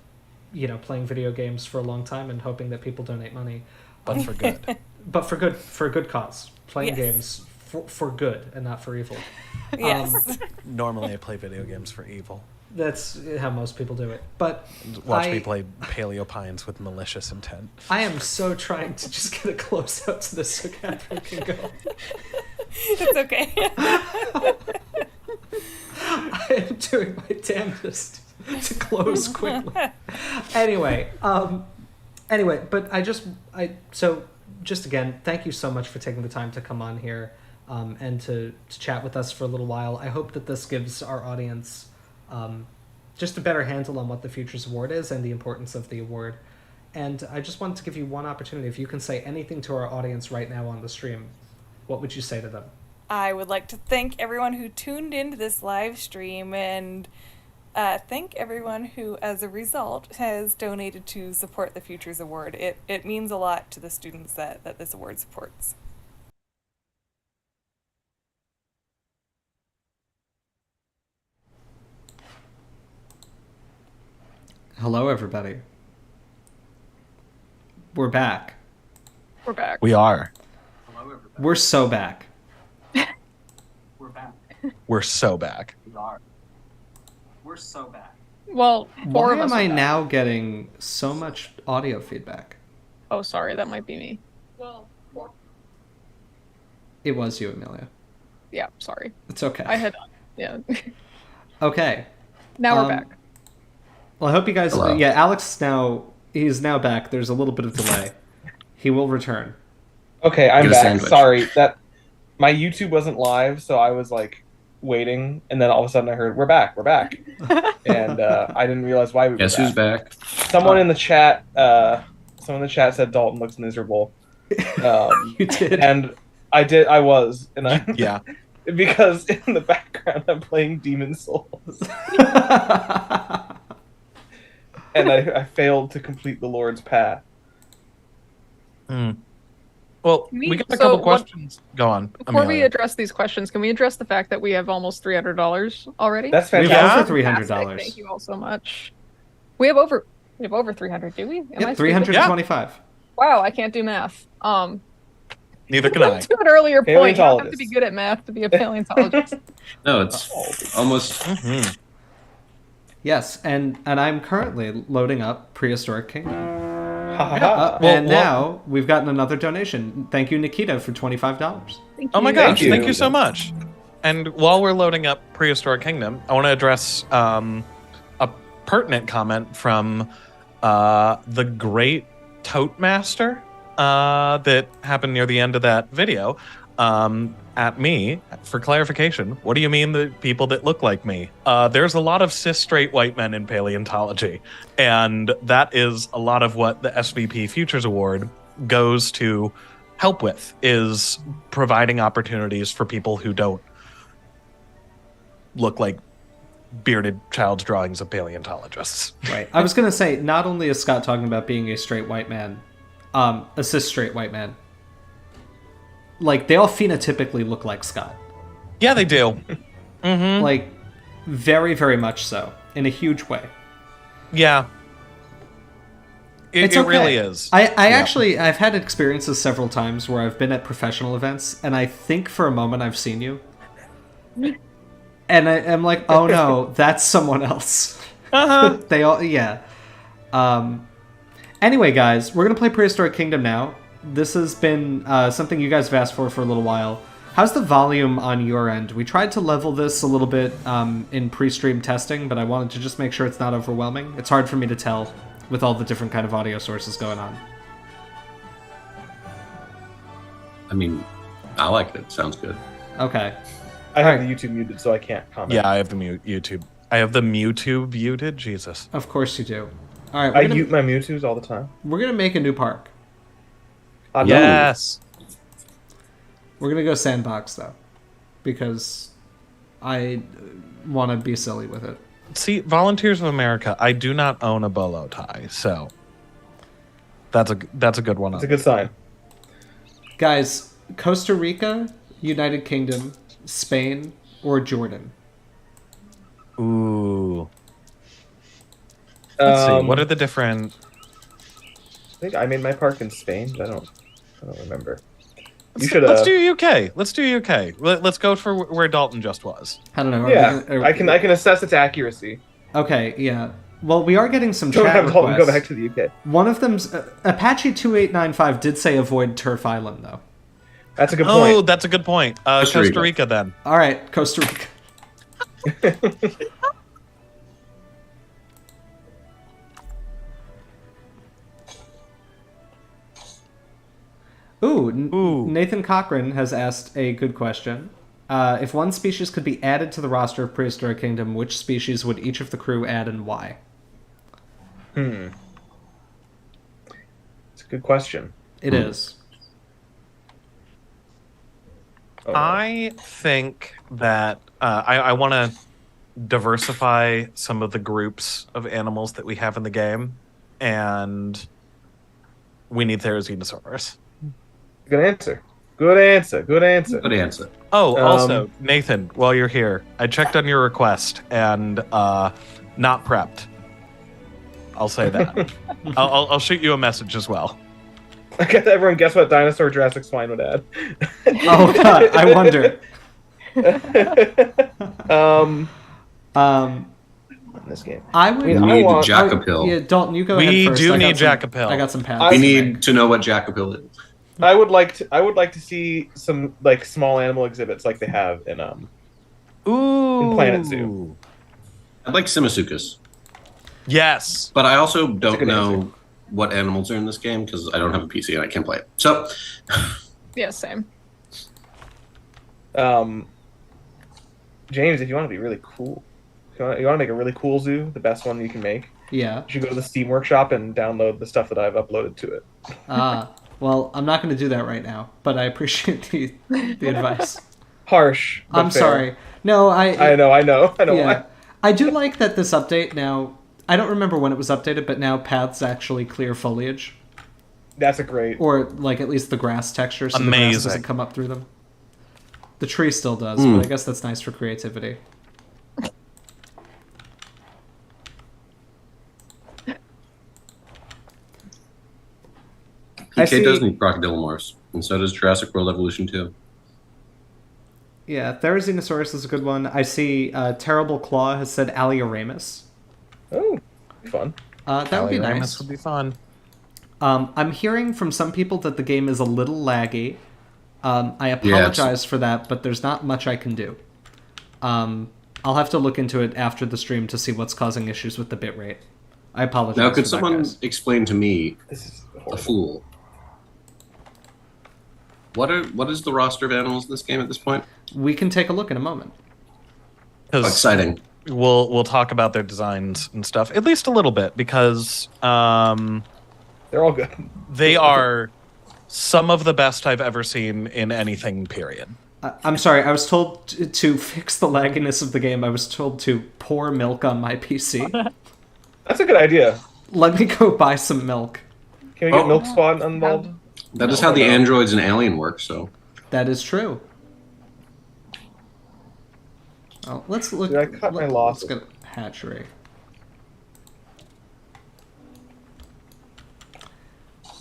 playing video games for a long time and hoping that people donate money.
But for good.
But for a good cause. Playing
Yes.
games for good and not for evil.
Yes.
Normally I play video games for evil.
That's how most people do it. But
Watch me play Paleopines with malicious intent.
I am so trying to just get a close up to this so Catherine can go.
It's okay.
I am doing my damnedest to close quickly. Anyway, but just again, thank you so much for taking the time to come on here and to chat with us for a little while. I hope that this gives our audience just a better handle on what the Futures Award is and the importance of the award. And I just wanted to give you one opportunity. If you can say anything to our audience right now on the stream, what would you say to them?
I would like to thank everyone who tuned into this live stream and thank everyone who, as a result, has donated to support the Futures Award. It means a lot to the students that this award supports.
Hello, everybody. We're back.
We're back.
We are.
We're so back.
We're so back.
We're so bad.
Well, four
Why
of us
am I
are back.
now getting so much audio feedback?
Oh, sorry, that might be me.
It was you, Amelia.
Yeah, sorry.
It's okay.
Yeah.
Okay.
Now we're back.
Well, I hope you guys...
Hello.
Yeah, Alex he's now back. There's a little bit of delay. He will return.
Okay, I'm
Get a
back.
sandwich.
Sorry, that my YouTube wasn't live, so I was like waiting, and then all of a sudden I heard we're back, and I didn't realize why we were
Guess who's back?
Someone in the chat, said Dalton looks miserable.
You did.
And I was, and I
Yeah.
because in the background I'm playing Demon Souls, and I failed to complete the Lord's Path.
Well,
Me-
we got a
so
couple
what-
questions. Go on.
Before we
Amelia.
address these questions, can we address the fact that we have almost $300 already?
That's
We
fantastic.
have
For $300.
Fantastic. Thank you all so much. We have over 300, do we? Am I
Yep,
stupid?
325.
Wow, I can't do math.
Neither can I.
To an earlier point, you don't have to
Paleontologist.
be good at math to be a paleontologist.
No, it's almost.
Mhm.
Yes, and I'm currently loading up Prehistoric Kingdom.
Ha ha ha.
Well,
And now we've gotten another donation. Thank you, Nikita, for $25.
Thank
Oh my
you.
gosh,
you.
thank you so much. And while we're loading up Prehistoric Kingdom, I want to address a pertinent comment from the great Tote Master that happened near the end of that video at me. For clarification, what do you mean the people that look like me? There's a lot of cis straight white men in paleontology, and that is a lot of what the SVP Futures Award goes to help with, is providing opportunities for people who don't look like bearded child's drawings of paleontologists.
Right. I was going to say, not only is Scott talking about being a straight white man, a cis straight white man, like, they all phenotypically look like Scott.
Yeah, they do. Mm-hmm.
Like, very, very much so. In a huge way.
Yeah. It
It's okay.
really is.
I've had experiences several times where I've been at professional events, and I think for a moment I've seen you. And I'm like, oh no, that's someone else.
Uh-huh.
They all, yeah. Anyway, guys, we're going to play Prehistoric Kingdom now. This has been something you guys have asked for a little while. How's the volume on your end? We tried to level this a little bit in pre-stream testing, but I wanted to just make sure it's not overwhelming. It's hard for me to tell with all the different kind of audio sources going on.
I mean, I like it. Sounds good.
Okay.
I have the YouTube muted, so I can't comment.
Yeah, I have the YouTube. I have the Mewtwo muted. Jesus.
Of course you do. All right,
I mute my Mewtwo's all the time.
we're gonna make a new park.
Yes.
We're gonna go sandbox though, because I want to be silly with it.
See, Volunteers of America, I do not own a bolo tie, so that's a good one.
It's a good sign.
Guys, Costa Rica, United Kingdom, Spain, or Jordan?
Ooh. Let's see.
Um,
What are the different?
I think I made my park in Spain, but I don't remember.
Let's do UK. Let's do UK. Let's go for where Dalton just was.
I don't know.
Yeah, I can assess its accuracy.
Okay, yeah. Well, we are getting some
Don't
chat
have Dalton
requests.
go back to the UK.
One of them's Apache 2895 did say avoid Turf Island though.
That's a good
Oh,
point.
that's a good point. Costa Rica then.
All right, Costa Rica. Ooh, Nathan Cochran has asked a good question. If one species could be added to the roster of Prehistoric Kingdom, which species would each of the crew add and why?
It's a good question.
It is.
Oh, no.
I think that I want to diversify some of the groups of animals that we have in the game, and we need Therizinosaurus.
Good answer. Good answer. Good answer.
Good answer.
Oh, also, Nathan, while you're here, I checked on your request and not prepped. I'll say that. I'll shoot you a message as well.
I guess everyone guess what dinosaur Jurassic Swine would add.
Oh god, I wonder.
In this game.
I would.
We
We
I
need
want-
Jackapil.
Yeah, Dalton, you go
We
ahead first.
do
I got
need
some-
Jackapil.
I got some paths.
We
to
need
make.
to know what Jackapil is.
I would like to see some like small animal exhibits like they have in
Ooh.
Planet Zoo.
I'd like Simasuchus,
Yes.
but I also don't
good
know
answer.
what animals are in this game because I don't have a PC and I can't play it. So,
Yeah, same.
James, if you want to be really cool, if you want to make a really cool zoo, the best one you can make,
Yeah.
you should go to the Steam Workshop and download the stuff that I've uploaded to it.
Well, I'm not going to do that right now, but I appreciate the advice.
Harsh. but
I'm
fair.
sorry. No,
I know
Yeah.
why.
I do like that this update now. I don't remember when it was updated, but now paths actually clear foliage,
That's a great.
or like at least the grass texture, so the grass
Amazing.
doesn't come up through them. The tree still does, but I guess that's nice for creativity.
PK does need crocodilomorphs, and so does Jurassic World Evolution 2.
Yeah, Therizinosaurus is a good one. I see Terrible Claw has said Alioramus.
Oh, fun.
That would be
Alioramus
nice.
would be fun.
I'm hearing from some people that the game is a little laggy. I apologize for that, but there's not much I can do. I'll have to look into it after the stream to see what's causing issues with the bitrate. I apologize.
Now, could
for
someone
that, guys.
explain to me,
This is
a
horrible.
fool, what is the roster of animals in this game at this point?
We can take a look in a moment.
Oh, exciting.
We'll talk about their designs and stuff at least a little bit because
They're all good.
they are some of the best I've ever seen in anything. Period.
I'm sorry, I was told to fix the lagginess of the game. I was told to pour milk on my PC.
That's a good idea.
Let me go buy some milk.
Can we get
Oh.
Milk Squad involved?
That is how the androids in Alien work, so.
That is true. Oh, let's look.
Did I cut my loss?
Let's get hatchery.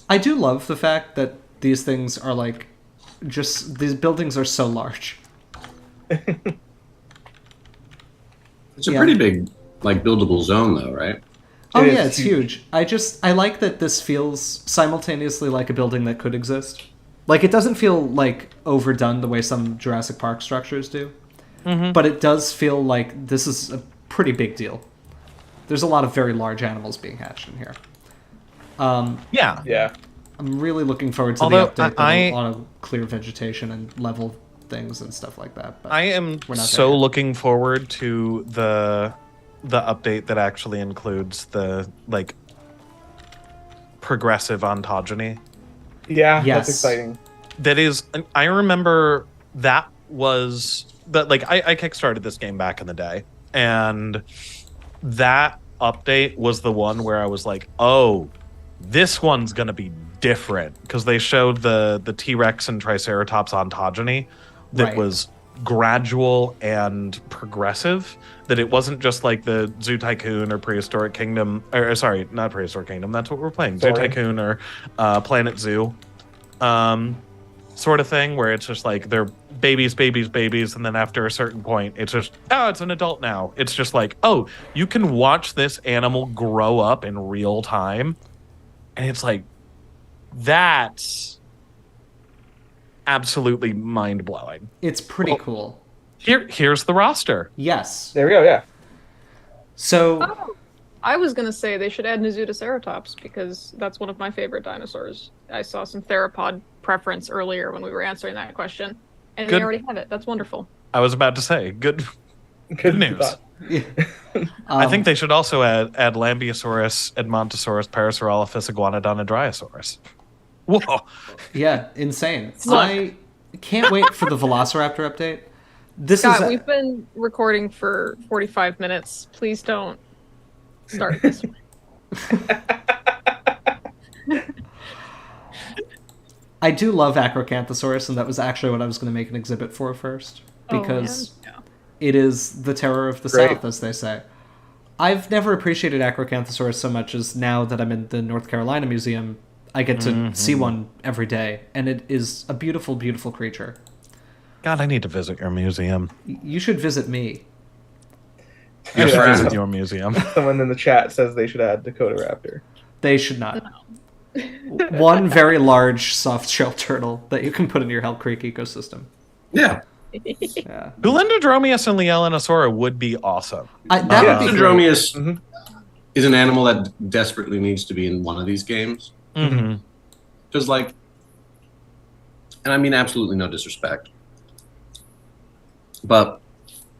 I do love the fact that these things are like, just these buildings are so large.
It's a
Yeah.
pretty big, like, buildable zone, though, right?
Oh
It
yeah,
is
it's
huge.
huge. I like that this feels simultaneously like a building that could exist. Like it doesn't feel like overdone the way some Jurassic Park structures do. But it does feel like this is a pretty big deal. There's a lot of very large animals being hatched in here.
Yeah.
Yeah.
I'm really looking forward to
Although,
the update.
I-
A lot of clear vegetation and level things and stuff like that. But
I am
we're not
so
there yet.
looking forward to the update that actually includes the like progressive ontogeny.
Yeah,
Yes.
that's exciting.
That is, I remember that was that like I kickstarted this game back in the day, and that update was the one where I was like, oh, this one's gonna be different because they showed the T-Rex and Triceratops ontogeny that
Right.
was gradual and progressive, that it wasn't just like the Zoo Tycoon or Prehistoric Kingdom, or sorry, not Prehistoric Kingdom, that's what we're playing, Zoo
Sorry.
Tycoon or Planet Zoo sort of thing, where it's just like they're babies, and then after a certain point it's just, oh, it's an adult now. It's just like, oh, you can watch this animal grow up in real time, and it's like, that's absolutely mind-blowing.
It's pretty
Well-
cool.
Here's the roster.
Yes.
There we go, yeah.
So
Oh, I was gonna say they should add Nizoodoceratops because that's one of my favorite dinosaurs. I saw some theropod preference earlier when we were answering that question, and
Good.
they already have it. That's wonderful.
I was about to say, good news.
thought.
I think they should also add Lambeosaurus, Edmontosaurus, Parasaurolophus, Iguanodon, and Dryosaurus. Whoa.
yeah, insane.
Look.
I can't wait for the Velociraptor update. This
Scott,
is
we've been recording for 45 minutes. Please don't start this way.
I do love Acrocanthosaurus, and that was actually what I was going to make an exhibit for first, because
Oh, man.
it is the terror of the
Great.
South, as they say. I've never appreciated Acrocanthosaurus so much as now that I'm in the North Carolina Museum, I get to see one every day, and it is a beautiful, beautiful creature.
God, I need to visit your museum.
You should visit me.
Your
Yeah.
friends at your museum.
Someone in the chat says they should add Dakota Raptor.
They should not. One very large soft-shell turtle that you can put in your Hell Creek ecosystem.
Yeah.
Yeah.
Bulendrodromius and Leelanosaura would be awesome.
That
Yeah.
would be great.
Dendromius
Mhm.
is an animal that desperately needs to be in one of these games.
Mm-hmm.
Because, like, and I mean absolutely no disrespect, but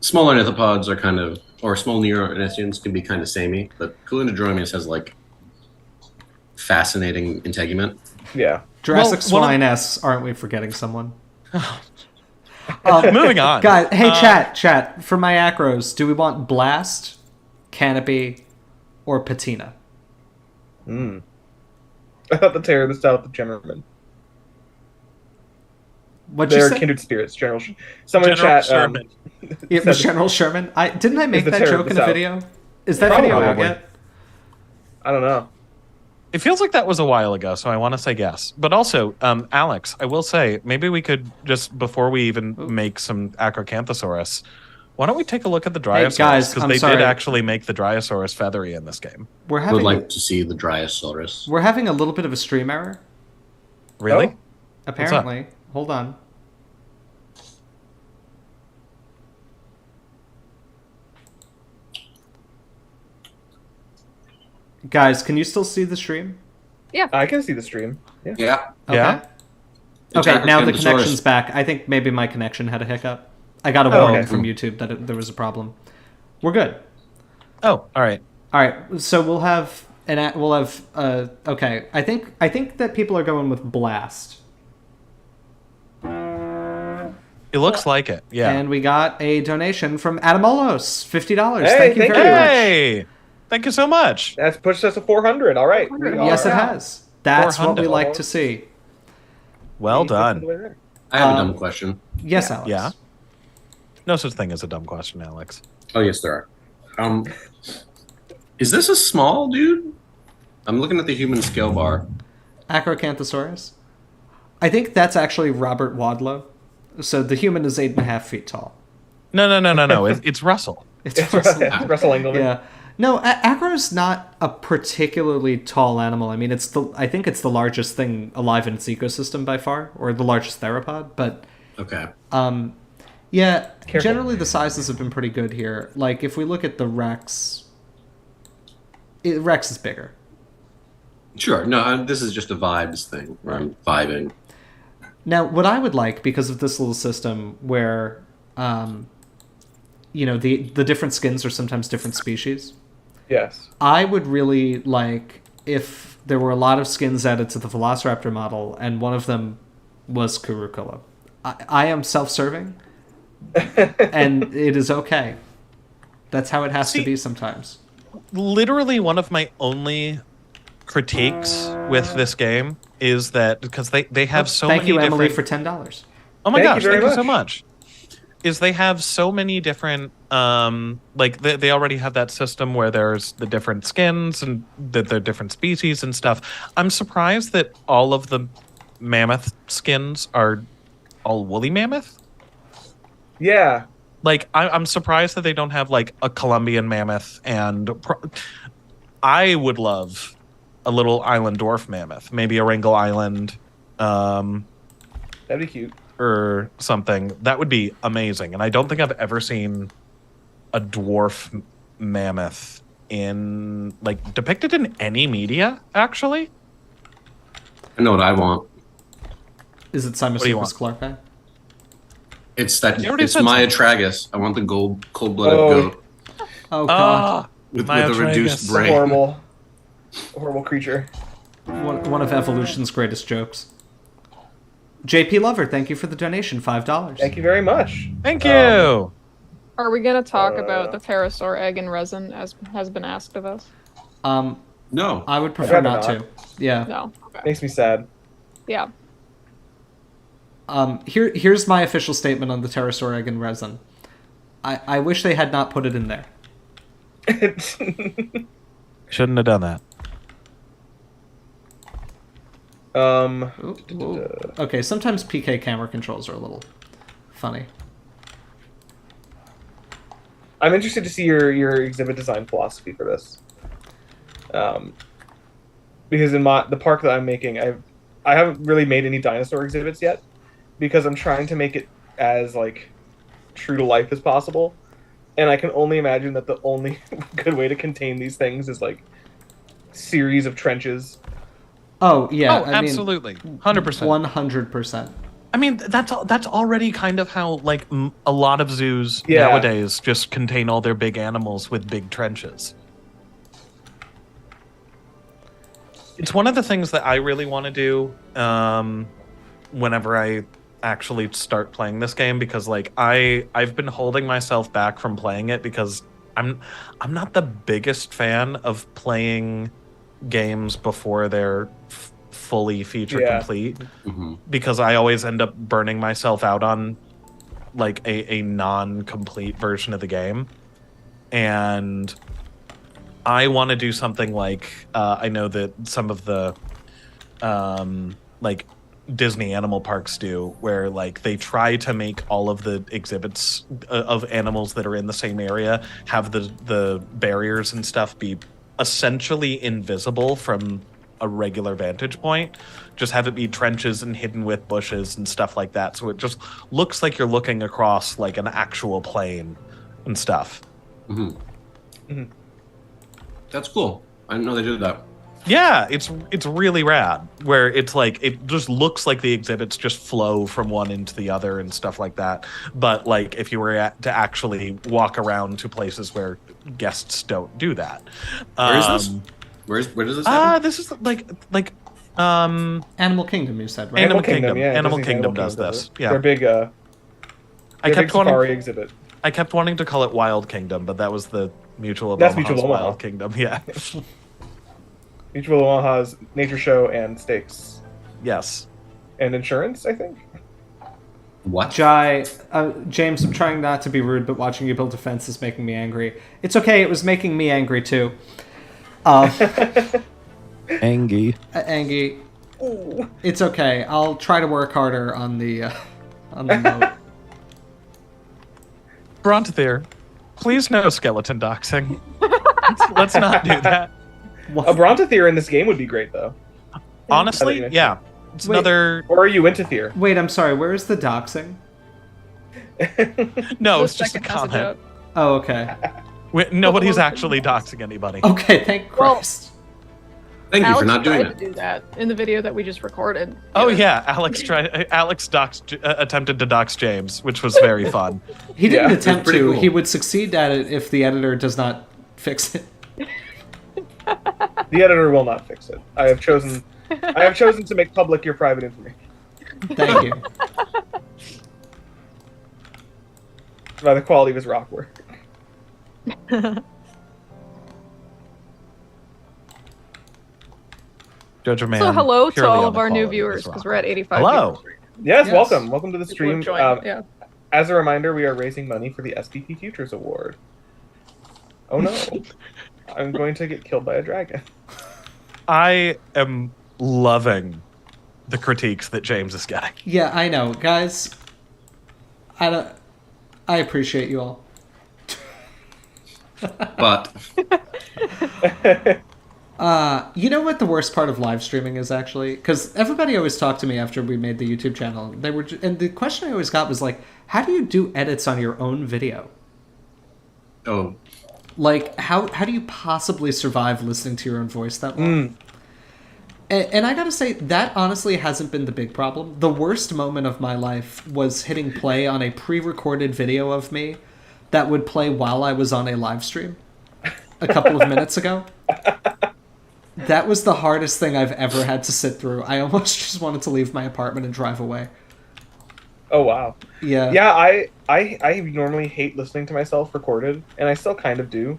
small ornithopods are kind of, or small neornithians can be kind of samey, but Culindrodromius has, like, fascinating integument.
Yeah.
Jurassic
Well, one of-
Swine-esque, aren't we forgetting someone?
Moving on.
Guys, hey, chat, for my acros, do we want Blast, Canopy, or Patina?
Mm. I thought the Terror of the South of Gemmerman.
What'd you
They're
say?
kindred spirits. Someone in
General
chat.
Sherman.
It was General Sherman. Didn't I make
the
that
terror of
joke
the
in a
South.
video? Is that video out
Probably.
yet?
I don't know.
It feels like that was a while ago, so I want to say yes. But also, Alex, I will say, maybe we could just, before we even make some Acrocanthosaurus, why don't we take a look at the Dryosaurus?
guys,
Because
I'm
they
sorry.
did actually make the Dryosaurus feathery in this game.
We're
I would
having
like to see the Dryosaurus.
we're having a little bit of a stream error.
Really?
Oh.
Apparently. Hold on. Guys, can you still see the stream?
I can see the stream. Yeah.
Yeah.
Okay.
Yeah.
It's
Okay, now the
Acrocanthosaurus.
connection's back. I think maybe my connection had a hiccup. I got a
Oh,
warning
okay.
from YouTube that there was a problem. We're good.
Oh, all right.
All right, so we'll have okay. I think that people are going with Blast.
It looks like it. Yeah.
And we got a donation from Adamolos, $50.
Hey,
thank you
thank
very
you.
much.
Hey! Thank you so much.
That's pushed us to 400. All right. We
Yes, it
are-
has. That's what we
400.
like to see.
Well
we pushed
done.
the way there.
I have a dumb question.
Yes, Alex.
Yeah. No such thing as a dumb question, Alex.
Oh yes, there are. Is this a small dude? I'm looking at the human scale bar.
Acrocanthosaurus. I think that's actually Robert Wadlow. So the human is 8.5 feet tall.
No. It's Russell.
It's
It's
Russell.
Russell Engelman.
Yeah. No, Acro's not a particularly tall animal. I mean, I think it's the largest thing alive in its ecosystem by far, or the largest theropod. But
Okay.
yeah,
Careful.
generally the sizes have been pretty good here. Like if we look at the Rex, Rex is bigger.
Sure. No, this is just a vibes thing. Where I'm vibing.
Now, what I would like, because of this little system where, the different skins are sometimes different species,
Yes.
I would really like if there were a lot of skins added to the Velociraptor model, and one of them was Kurukula. I am self-serving, and it is okay. That's how it has to
See-
be sometimes.
Literally one of my only critiques with this game is that because they have so
Thank
many
you, Emily,
different...
for $10.
Oh my
Thank you
gosh,
very
thank you so
much.
much. Is they have so many different like they already have that system where there's the different skins and that they're different species and stuff. I'm surprised that all of the mammoth skins are all woolly mammoth.
Yeah.
Like I'm surprised that they don't have like a Colombian mammoth I would love a little island dwarf mammoth, maybe a Wrangell Island.
That'd be cute.
Or something. That would be amazing. And I don't think I've ever seen a dwarf mammoth in like depicted in any media, actually.
I know what I want.
Is it
do you
Simusippus
want?
clarkae?
It's that.
You already
It's
said
Maya
something.
Tragus. I want the cold-blooded
Oh.
goat
Oh, God.
Ah,
with
Maya
a reduced
Tragus.
brain.
Horrible creature.
One of evolution's greatest jokes. JP Lover, thank you for the donation, $5.
Thank you very much.
thank you.
Are we gonna talk about the pterosaur egg and resin as has been asked of us?
No.
I would prefer
rather
not
not.
to. Yeah.
No. Okay.
Makes me sad.
Yeah.
Here's my official statement on the pterosaur egg and resin. I wish they had not put it in there.
Shouldn't have done that.
Ooh, ooh. Okay, sometimes PK camera controls are a little funny.
I'm interested to see your exhibit design philosophy for this. Because in the park that I'm making, I haven't really made any dinosaur exhibits yet, because I'm trying to make it as like true to life as possible, and I can only imagine that the only good way to contain these things is like series of trenches.
Oh yeah,
Oh,
I mean,
absolutely. 100%.
100%.
I mean, that's already kind of how like a lot of zoos
Yeah.
nowadays just contain all their big animals with big trenches. It's one of the things that I really want to do whenever I actually start playing this game, because like I've been holding myself back from playing it because I'm not the biggest fan of playing games before they're fully feature
Yeah.
complete,
hmm
because I always end up burning myself out on like a non-complete version of the game. And I want to do something like I know that some of the like Disney animal parks do, where like they try to make all of the exhibits of animals that are in the same area have the barriers and stuff be essentially invisible from a regular vantage point. Just have it be trenches and hidden with bushes and stuff like that, so it just looks like you're looking across like an actual plane and stuff.
That's cool. I didn't know they did that.
Yeah, it's really rad, where it's like it just looks like the exhibits just flow from one into the other and stuff like that. But like if you were to actually walk around to places where guests don't do that.
Where is this? Where does this happen?
This is like
Animal Kingdom, you said, right?
Animal Kingdom.
Yeah,
Animal
Disney's
Kingdom does this. Yeah,
Their big
I kept
big safari
wanting
exhibit.
I kept wanting to call it Wild Kingdom, but that was the Mutual of
That's
Omaha's
Mutual of Omaha.
Wild Kingdom. Yeah.
Mutual of Omaha's nature show and stakes
Yes.
and insurance, I think.
What?
James, I'm trying not to be rude, but watching you build a fence is making me angry. It's okay, it was making me angry too.
Angie.
Angie, it's okay. I'll try to work harder on the note.
Brontathir, please no skeleton doxing. Let's not do that.
A Brontathir in this game would be great, though.
Honestly, yeah. It's
Wait.
another...
Or are you into Thir?
Wait, I'm sorry. Where is the doxing?
No,
The
it's just a
second message
comment.
out.
Oh, okay.
Nobody's actually doxing anybody.
Okay, thank
Well,
Christ.
Thank you
Alex
for not doing
tried
it.
to do that in the video that we just recorded.
Oh yeah, Alex attempted to dox James, which was very fun.
He didn't
Yeah, it was
attempt
pretty
to.
cool.
He would succeed at it if the editor does not fix it.
The editor will not fix it. I have chosen to make public your private information
Thank you.
by the quality of his rock work.
Jojo Man.
So hello to
purely
all
on
of
the
our new
quality of his
viewers because
rock.
we're at 85.
Hello.
viewers.
Yes,
Yes.
welcome to the
People have
stream.
joined, yeah.
As a reminder, we are raising money for the SVP Futures Award. Oh no, I'm going to get killed by a dragon.
I am loving the critiques that James is getting.
Yeah, I know, guys. I appreciate you all.
But
You know what the worst part of live streaming is actually? Because everybody always talked to me after we made the YouTube channel. And the question I always got was like, how do you do edits on your own video?
oh,
Like, how do you possibly survive listening to your own voice that long? And I gotta say, that honestly hasn't been the big problem. The worst moment of my life was hitting play on a pre-recorded video of me that would play while I was on a live stream a couple of minutes ago. That was the hardest thing I've ever had to sit through. I almost just wanted to leave my apartment and drive away.
Oh wow.
Yeah.
Yeah, I normally hate listening to myself recorded, and I still kind of do.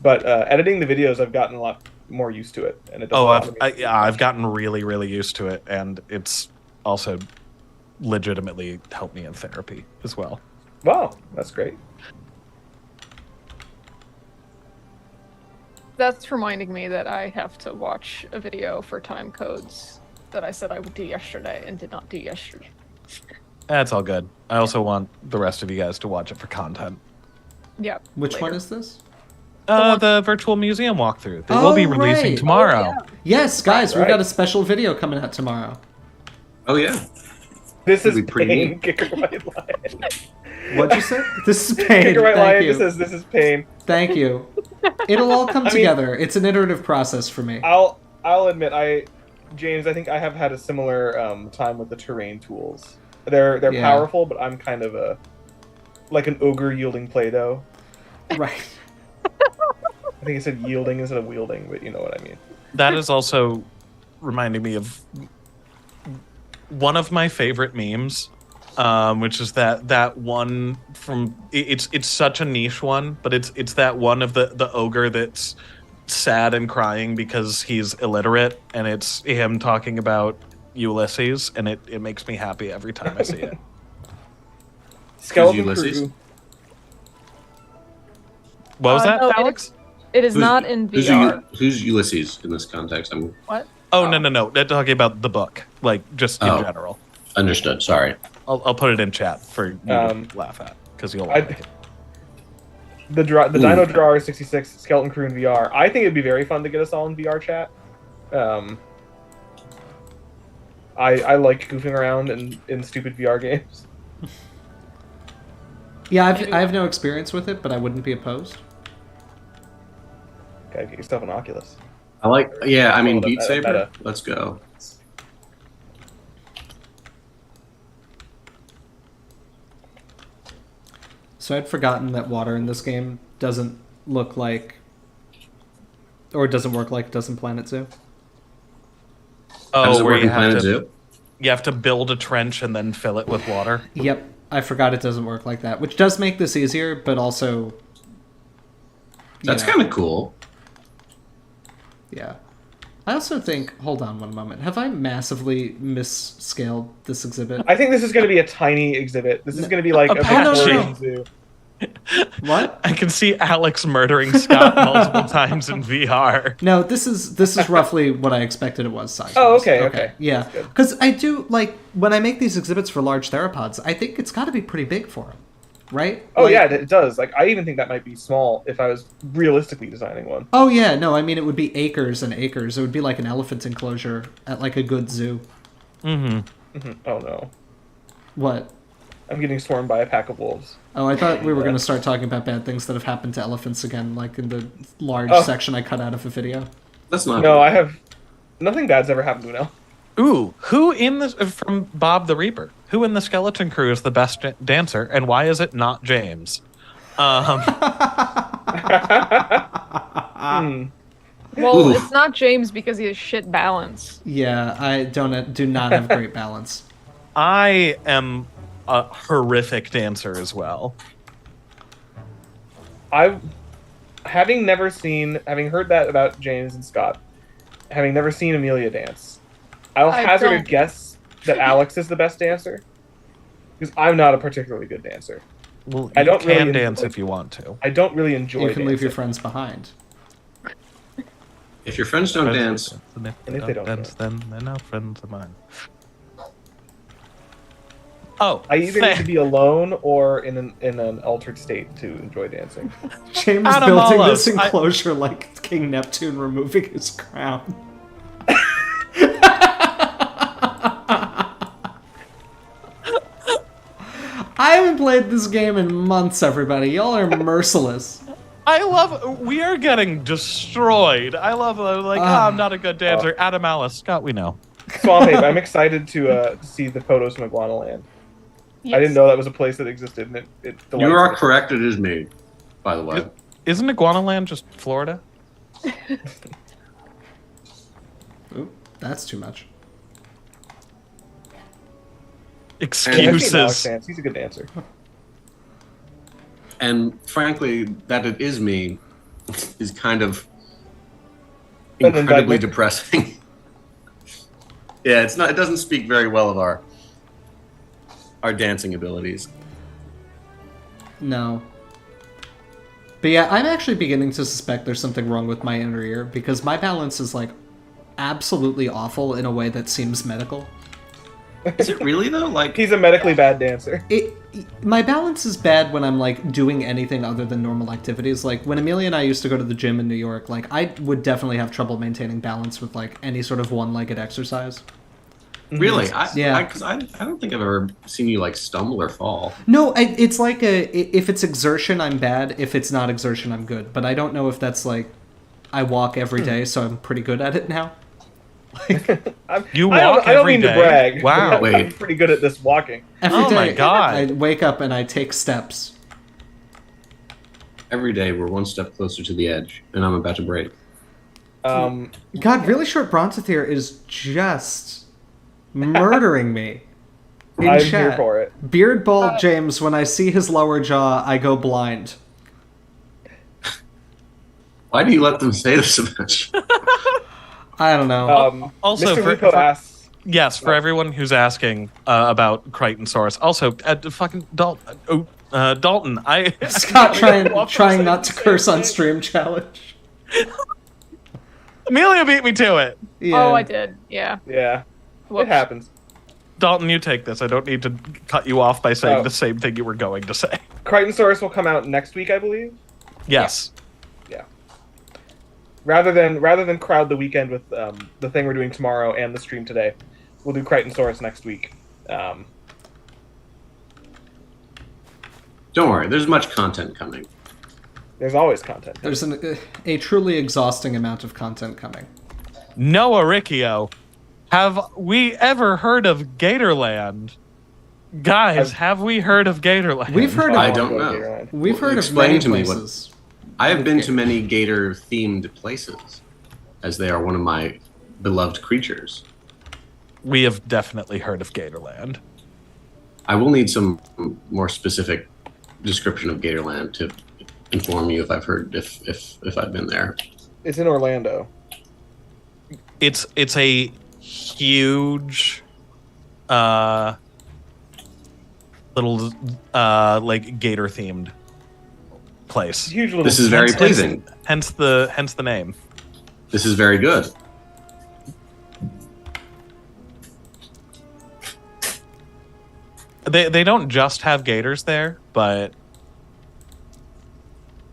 But editing the videos, I've gotten a lot more used to it, and it doesn't bother me.
I've gotten really, really used to it, and it's also legitimately helped me in therapy as well.
Wow, that's great.
That's reminding me that I have to watch a video for time codes that I said I would do yesterday and did not do yesterday.
That's all good. I also want the rest of you guys to watch it for content.
Yeah.
Which
later.
one is this?
The virtual museum walkthrough. They will be
Oh,
releasing
right.
tomorrow.
Oh, yeah.
Yes, guys, we
Right.
got a special video coming out tomorrow.
oh yeah.
This is
That'd be pretty
pain.
neat.
Kicker White Lion.
What'd you say? This is pain.
Kicker White
Thank
Lion
you.
just says this is pain.
Thank you. It'll all come
I mean-
together. It's an iterative process for me.
I'll admit, James, I think I have had a similar time with the terrain tools. They're
Yeah.
powerful, but I'm kind of like an ogre yielding Play-Doh.
Right.
I think I said yielding instead of wielding, but you know what I mean.
That is also reminding me of one of my favorite memes, which is that one from it's such a niche one, but it's that one of the ogre that's sad and crying because he's illiterate, and it's him talking about Ulysses, and it makes me happy every time I see it.
Skeleton
Ulysses?
Crew.
What was that,
no,
Alex?
It is not in
Who's,
VR.
who's Ulysses in this context?
What?
Oh, no. They're talking about the book, like just in general.
Understood. Sorry.
I'll put it in chat for you to laugh at because you'll like it.
The Dino Drawer 66 Skeleton Crew in VR. I think it'd be very fun to get us all in VR chat. I like goofing around in stupid VR games.
Yeah, I have no experience with it, but I wouldn't be opposed.
Gotta get yourself an Oculus.
I like. Yeah, I mean,
Oh,
Beat Saber.
meta.
Let's go.
So I'd forgotten that water in this game doesn't look like, or doesn't work like it does in Planet Zoo.
How does
Oh,
it
where
work in Planet Zoo?
you have to build a trench and then fill it with water.
Yep, I forgot it doesn't work like that, which does make this easier, but also...
That's kind of cool.
Yeah. I also think... Hold on one moment. Have I massively misscaled this exhibit?
I think this is going to be a tiny exhibit. This is going to be like a Victorian zoo.
What?
I can see Alex murdering Scott multiple times in VR.
No, this is roughly what I expected it was size.
Oh, okay.
Yeah,
That's good.
because I do, like, when I make these exhibits for large theropods, I think it's got to be pretty big for them, right?
Oh
Like-
yeah, it does. Like I even think that might be small if I was realistically designing one.
Oh, yeah, no, I mean, it would be acres and acres. It would be like an elephant enclosure at, like, a good zoo.
Mm-hmm.
Oh no,
What?
I'm getting swarmed by a pack of wolves.
Oh, I thought we were going to start talking about bad things that have happened to elephants again, like in the large section I cut out of a video.
That's not.
No, I have nothing bad's ever happened to me now.
Ooh, who in the from Bob the Reaper? Who in the Skeleton Crew is the best dancer, and why is it not James?
Well,
Oof.
it's not James because he has shit balance.
Yeah, I do not have great balance.
I am a horrific dancer as well.
Having heard that about James and Scott, having never seen Amelia dance, I'll
I
hazard a
don't-
guess that Alex is the best dancer, because I'm not a particularly good dancer.
Well,
I
you
don't
can
really
dance
enjoy-
if you want to.
I don't really enjoy.
You can leave your
dancing.
friends behind.
If your friends don't dance,
And
And if they don't
dance, then they're not friends of mine. Oh,
I either need to be alone or in an altered state to enjoy dancing.
James
Adam
building
Olives,
this enclosure like King Neptune removing his crown. I haven't played this game in months, everybody. Y'all are merciless.
I love. We are getting destroyed. I love I'm not a good dancer. Adam Alice, Scott, we know.
Swamp Ape, I'm excited to see the photos from Iguana Land. I didn't know that was a place that existed, and it
you
delights
are
me.
correct. It is me, by the way.
Isn't Iguanaland just Florida?
Ooh, that's too much.
I've seen Alex
Excuses.
dance. He's a good dancer.
And frankly, that it is me is kind of
An
incredibly
indictment.
depressing. Yeah, it's not. It doesn't speak very well of our dancing abilities.
No. But yeah, I'm actually beginning to suspect there's something wrong with my inner ear because my balance is like absolutely awful in a way that seems medical.
Is it really though? Like,
He's a medically bad dancer.
My balance is bad when I'm like doing anything other than normal activities. Like when Amelia and I used to go to the gym in New York, like I would definitely have trouble maintaining balance with like any sort of one-legged exercise.
really?
Yeah.
Because I don't think I've ever seen you like stumble or fall.
No, it's like if it's exertion, I'm bad. If it's not exertion, I'm good. But I don't know if that's like I walk every day, so I'm pretty good at it now.
You
I
walk
don't
every
mean
day?
to brag.
Wow.
but I'm pretty good at this walking.
Every
Oh my
day,
God.
I wake up and I take steps.
Every day we're one step closer to the edge, and I'm about to break.
Um,
God, really short Bronzethir is just murdering me. In
I'm
chat.
here for it.
Beard bald James, when I see his lower jaw, I go blind.
Why do you let them say this about you?
I don't know.
Also,
Mr.
for-
Lupo
for-
asks,
Yes, for everyone who's asking about Crichtonsaurus. Also, fucking Dalton, I
Scott
Welcome
trying
to
not to
say the
curse
same
on
thing.
stream challenge.
Amelia beat me to it.
Yeah.
Oh, I did. Yeah.
Yeah,
Whoops.
it happens.
Dalton, you take this. I don't need to cut you off by saying
Oh.
the same thing you were going to say.
Crichtonsaurus will come out next week, I believe.
Yes.
Rather than crowd the weekend with the thing we're doing tomorrow and the stream today, we'll do Crichtonsaurus next week.
Don't worry, there's much content coming.
There's always content.
There's a truly exhausting amount of content coming.
Noah Riccio, have we ever heard of Gatorland? Guys, have we heard of Gatorland?
We've heard
I
of
don't know.
we've heard of
Explain
many
to me
places.
I have been to many gator-themed places, as they are one of my beloved creatures.
We have definitely heard of Gatorland.
I will need some more specific description of Gatorland to inform you if I've heard if I've been there.
It's in Orlando.
It's a huge little like gator themed place.
Huge little.
This is very
Hence-
pleasing.
Hence the name.
This is very good.
They don't just have gators there, but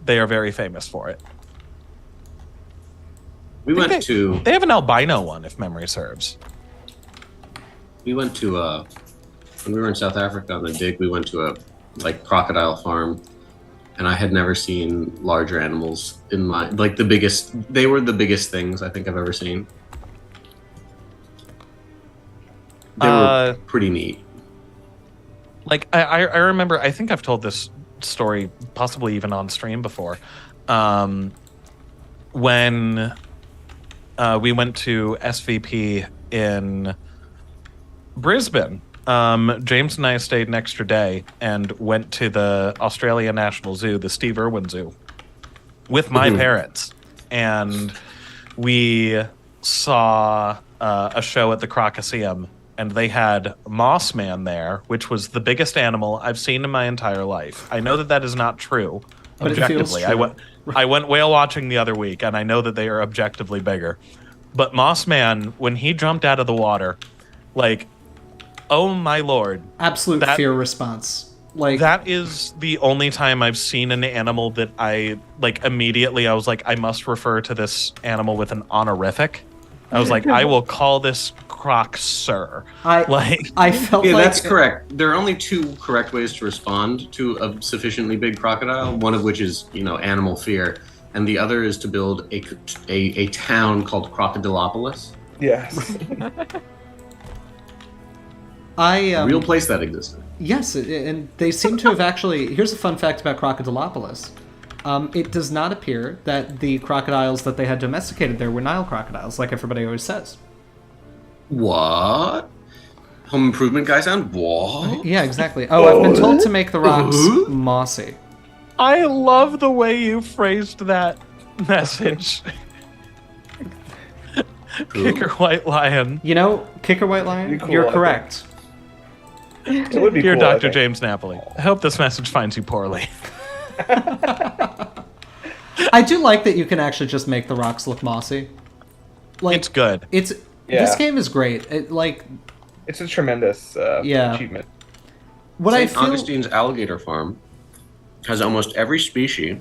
they are very famous for it.
We
think
went to
They have an albino one, if memory serves.
when we were in South Africa on the dig. We went to a crocodile farm, and I had never seen larger animals in my the biggest. They were the biggest things I think I've ever seen. They were pretty neat.
Like I remember, I think I've told this story possibly even on stream before. When we went to SVP in Brisbane, James and I stayed an extra day and went to the Australia National Zoo, the Steve Irwin Zoo, with my parents, and we saw a show at the Crocoseum. And they had Moss Man there, which was the biggest animal I've seen in my entire life. I know that is not true,
But it feels
objectively.
true.
I went whale watching the other week, and I know that they are objectively bigger. But Moss Man, when he jumped out of the water, oh my lord.
Absolute fear response.
That is the only time I've seen an animal that I, immediately I was like, I must refer to this animal with an honorific. I was like, I will call this croc sir.
I felt
Yeah,
like
that's correct. There are only two correct ways to respond to a sufficiently big crocodile. One of which is, animal fear, and the other is to build a town called Crocodilopolis.
Yes.
A real place that existed.
Yes, and they seem to have actually. Here's a fun fact about Crocodilopolis. It does not appear that the crocodiles that they had domesticated there were Nile crocodiles, like everybody always says.
What? Home Improvement guy sound? What?
Yeah, exactly. Oh, I've been told to make the rocks mossy.
I love the way you phrased that message. Kicker White Lion.
Kicker White Lion,
Be cool,
you're
I
correct.
It would be
Dear
cool, I
Dr.
think.
James Napoli, I hope this message finds you poorly.
I do like that you can actually just make the rocks look mossy.
It's good.
This game is great.
It's a tremendous achievement.
What I
St.
feel.
Augustine's alligator farm has almost every species.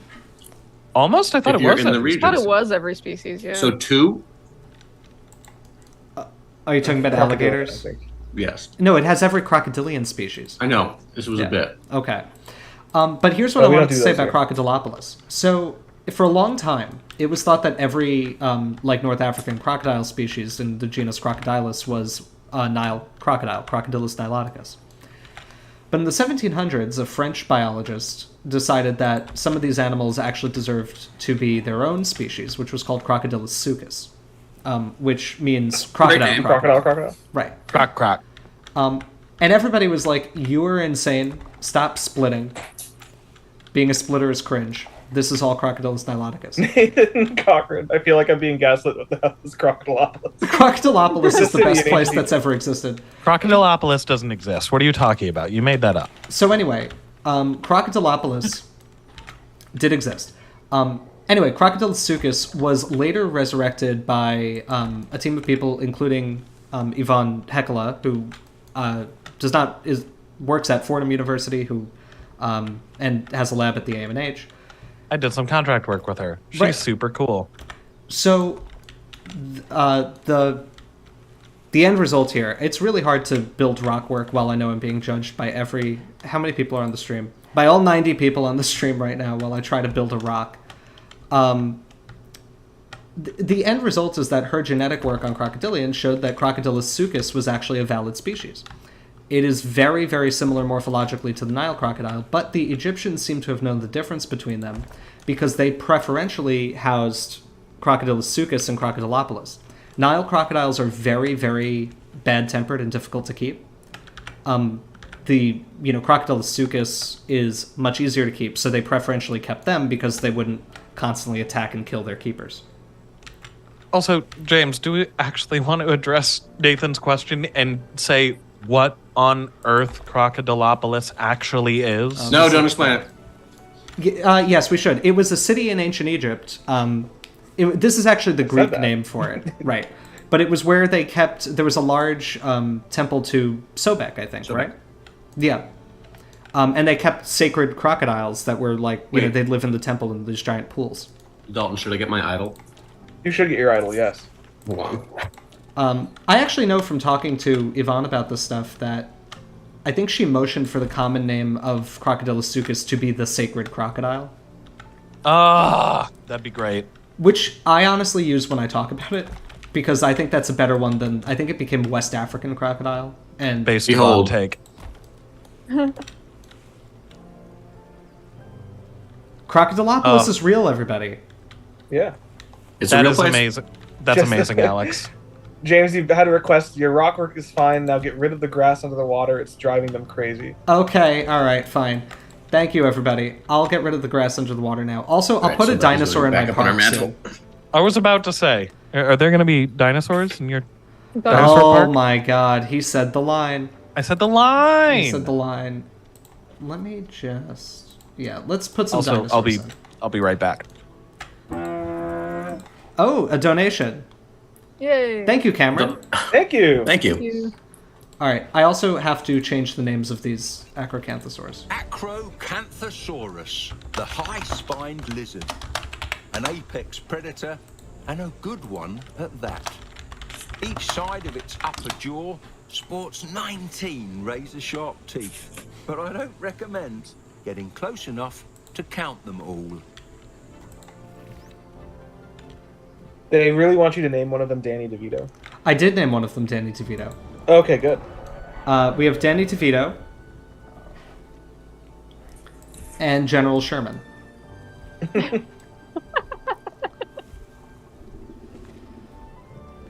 Almost? I thought
If
it
you're
was.
in the
every-
I thought
region.
it was every species, yeah.
So 2?
Are you talking about alligators?
I think.
Yes.
No, it has every crocodilian species.
I know. This was a bit.
Okay. But here's what I
we
wanted
don't
to
do
say
those
about Crocodilopolis. So, for a long time, it was thought that every, North African crocodile species in the genus Crocodilus was a Nile crocodile, Crocodilus niloticus. But in the 1700s, a French biologist decided that some of these animals actually deserved to be their own species, which was called Crocodilus sucus, which means crocodile.
name.
Crocodile.
Right.
Croc, croc.
And everybody was like, you are insane. Stop splitting. Being a splitter is cringe. This is all Crocodilus niloticus.
Nathan Cochran. I feel like I'm being gaslit with this Crocodilopolis.
Crocodilopolis is the
City
best
in
place
18.
that's ever existed.
Crocodilopolis doesn't exist. What are you talking about? You made that up.
So anyway, Crocodilopolis did exist. And Anyway, Crocodylus was later resurrected by a team of people, including Yvonne Hekela, who works at Fordham University, who and has a lab at the AMNH.
I did some contract work with her. She's
Right.
super cool.
So, the end result here, it's really hard to build rock work while I know I'm being judged by how many people are on the stream? By all 90 people on the stream right now while I try to build a rock. The end result is that her genetic work on crocodilians showed that Crocodylus sucus was actually a valid species. It is very, very similar morphologically to the Nile crocodile, but the Egyptians seem to have known the difference between them because they preferentially housed Crocodylus sucus and Crocodilopolis. Nile crocodiles are very, very bad-tempered and difficult to keep. Crocodylus sucus is much easier to keep, so they preferentially kept them because they wouldn't constantly attack and kill their keepers.
Also, James, do we actually want to address Nathan's question and say what on earth Crocodilopolis actually is?
No, don't explain it.
Yes, we should. It was a city in ancient Egypt. This is actually the Greek name for it, right? But it was where they kept. There was a large temple to Sobek, I think, right? Yeah. And they kept sacred crocodiles that were they'd live in the temple in these giant pools.
Dalton, should I get my idol?
You should get your idol, yes.
Hold on.
I actually know from talking to Yvonne about this stuff that I think she motioned for the common name of Crocodylus sucus to be the sacred crocodile.
That'd be great.
Which I honestly use when I talk about it, because I think that's a better one than... I think it became West African crocodile. And
Based
Behold.
on take.
Crocodilopolis is real, everybody.
Yeah.
It's
That
a real
is
place.
amazing. That's
Just-
amazing, Alex.
James, you've had a request. Your rock work is fine. Now get rid of the grass under the water. It's driving them crazy.
Okay, alright, fine. Thank you, everybody. I'll get rid of the grass under the water now. Also, I'll
Alright,
put
so
a
that was
dinosaur in
back
my
up on our
park
mantle.
soon.
I was about to say, are there going to be dinosaurs in your...
But
Dinosaur
Oh
park?
my god, he said the line.
I said the line!
He said the line. Let me just... Yeah, let's put some
Also,
dinosaurs in.
I'll be right back.
Oh, a donation.
yay!
Thank you, Cameron.
Thank you.
Thank you.
you.
Alright, I also have to change the names of these acrocanthosaurs.
Acrocanthosaurus, the high-spined lizard. An apex predator, and a good one at that. Each side of its upper jaw sports 19 razor-sharp teeth, but I don't recommend getting close enough to count them all.
They really want you to name one of them Danny DeVito.
I did name one of them Danny DeVito.
Okay, good.
We have Danny DeVito and General Sherman.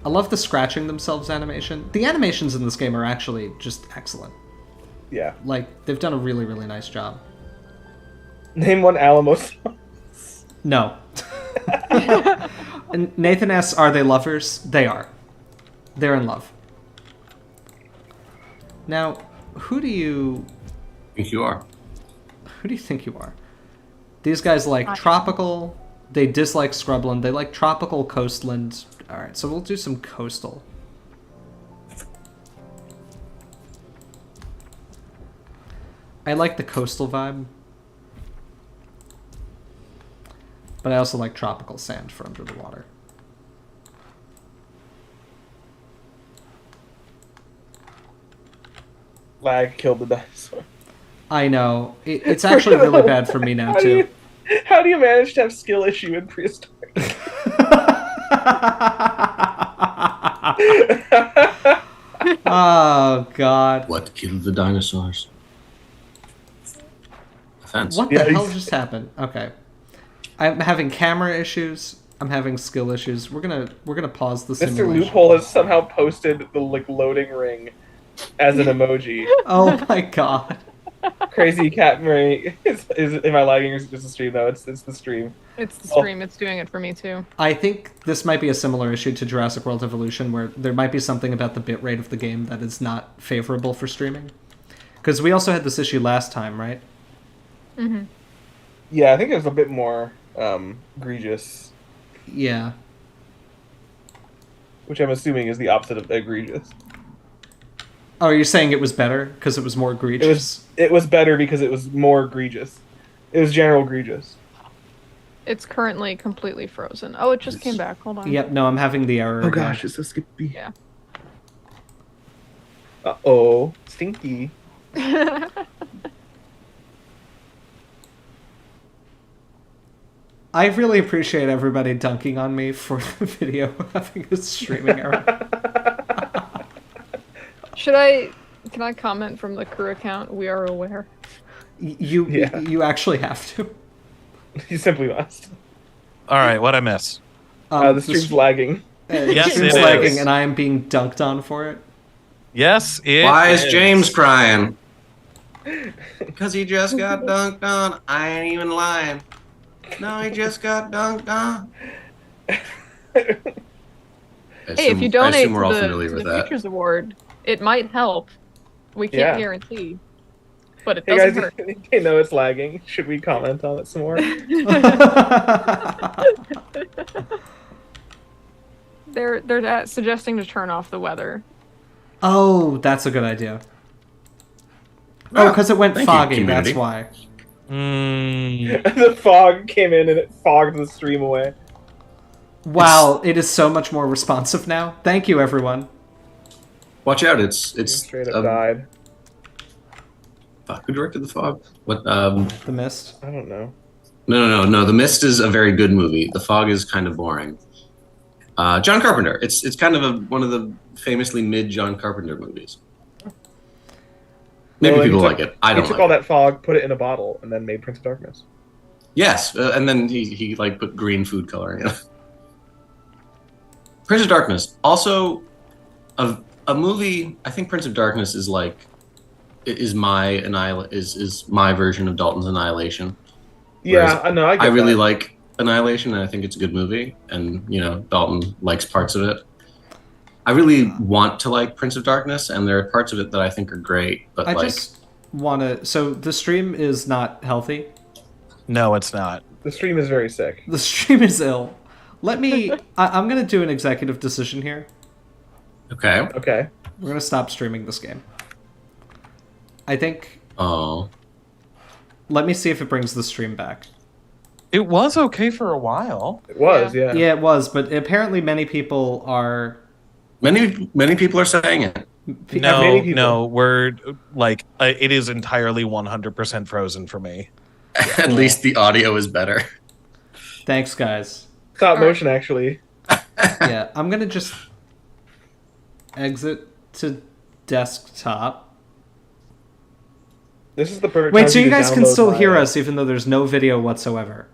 I love the scratching themselves animation. The animations in this game are actually just excellent.
Yeah.
Like, they've done a really, really nice job.
Name one Alamo.
No. And Nathan asks, are they lovers? They are. They're in love. Now, who do you
I think you are.
think you are? These guys like tropical. They dislike scrubland. They like tropical coastland. All right, so we'll do some coastal. I like the coastal vibe. But I also like tropical sand for under the water.
Lag killed the dinosaur.
I know. It's actually really bad for me now, too.
How do you manage to have skill issue in prehistoric?
Oh, God.
What killed the dinosaurs? Offense.
What
Yeah,
the hell
he's-
just happened? Okay. I'm having camera issues. I'm having skill issues. We're gonna pause the
Mr.
simulation.
Loophole has somehow posted the loading ring as an emoji.
Oh my god.
Crazy cat Murray is am I lagging or is it just the stream though? It's the stream.
It's the stream. It's doing it for me too.
I think this might be a similar issue to Jurassic World Evolution, where there might be something about the bitrate of the game that is not favorable for streaming. Because we also had this issue last time, right?
Mm-hmm.
Yeah, I think it was a bit more egregious,
Yeah.
which I'm assuming is the opposite of egregious.
Oh, you're saying it was better because it was more egregious?
It was better because it was more egregious. It was general egregious.
It's currently completely frozen. Oh, it just came back. Hold on.
Yep, no, I'm having the error.
Oh
again.
gosh, it's so skippy.
Yeah.
Uh-oh. Stinky.
I really appreciate everybody dunking on me for the video having a streaming error.
Can I comment from the crew account? We are aware.
You actually have to.
You simply must.
All right, what I miss?
The stream's lagging.
Yes,
the stream's
it
lagging,
is.
and I am being dunked on for it.
Yes, it
Why is James crying? Because he just got dunked on. I ain't even lying. No, he just got dunked on.
Hey, if you
I
donate
assume we're all
to
familiar
the
with that.
Futures Award, it might help. We can't
Yeah.
guarantee, but it
Hey
doesn't
guys,
hurt.
you know it's lagging. Should we comment on it some more?
They're suggesting to turn off the weather.
Oh, that's a good idea. Oh, because it went
Thank you,
foggy, that's
community.
why.
The fog came in and it fogged the stream away.
Wow, it is so much more responsive now. Thank you, everyone.
Watch out! It's
Straight up died.
Fuck, who directed the fog? What?
The Mist.
I don't know.
No. The Mist is a very good movie. The Fog is kind of boring. John Carpenter. It's kind of one of the famously mid John Carpenter movies. Maybe
Well, he
people
took-
like it. I don't
He took
like
all
it.
that fog, put it in a bottle, and then made Prince of Darkness.
Yes, and then he like put green food coloring in it. Prince of Darkness. Also, a movie. I think Prince of Darkness is like is my version of Dalton's Annihilation.
Yeah, I know. I get
I really
that.
like Annihilation, and I think it's a good movie. And Dalton likes parts of it. I really want to like Prince of Darkness, and there are parts of it that I think are great. But
I just want to... So the stream is not healthy.
No, it's not.
The stream is very sick.
The stream is ill. Let me... I'm going to do an executive decision here.
okay.
Okay.
We're going to stop streaming this game. I think...
Oh,
Let me see if it brings the stream back.
It was okay for a while.
It was, yeah.
Yeah, it was, but apparently many people are...
many people are saying it.
many people.
No, we're like it is entirely 100% frozen for me.
At least the audio is better.
Thanks, guys.
Stop motion, actually.
Yeah, I'm going to just exit to desktop.
This is the perfect
Wait,
time
so
for
you
to
guys can
download
still
my,
hear us even though there's no video whatsoever.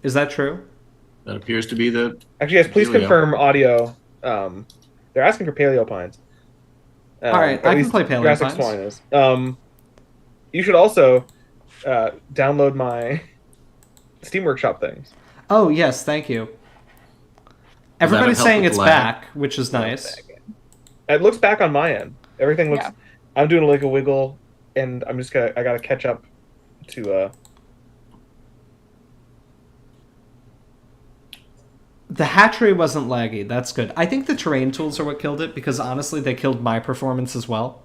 Is that true?
That appears to be the.
Actually, yes, please
Here we
confirm audio. They're asking for Paleopines.
All right,
at
I can
least
play
Jurassic
Paleopines.
Swine is. You should also download my Steam Workshop things.
Oh, yes, thank you.
that
Everybody's
help
saying
with
it's
lag?
back, which is nice.
It looks back on my end. Everything looks.
Yeah.
I'm doing like a wiggle, and I gotta catch up to.
The hatchery wasn't laggy. That's good. I think the terrain tools are what killed it because honestly, they killed my performance as well.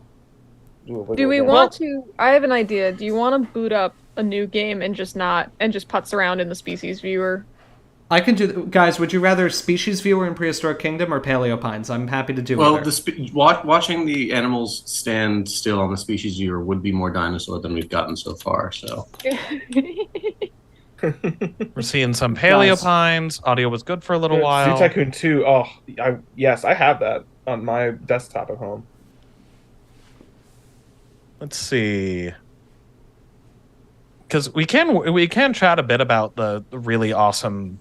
Do a wiggle
Do we
again.
want to? I have an idea. Do you want to boot up a new game and just putz around in the species viewer?
I can do... Guys, would you rather Species Viewer in Prehistoric Kingdom or Paleopines? I'm happy to do
Well,
either.
watching the animals stand still on the species viewer would be more dinosaur than we've gotten so far. So
We're seeing some Paleopines. Audio was good for a little while.
Zoo Tycoon 2. Oh, yes, I have that on my desktop at home.
Let's see. Because we can chat a bit about the really awesome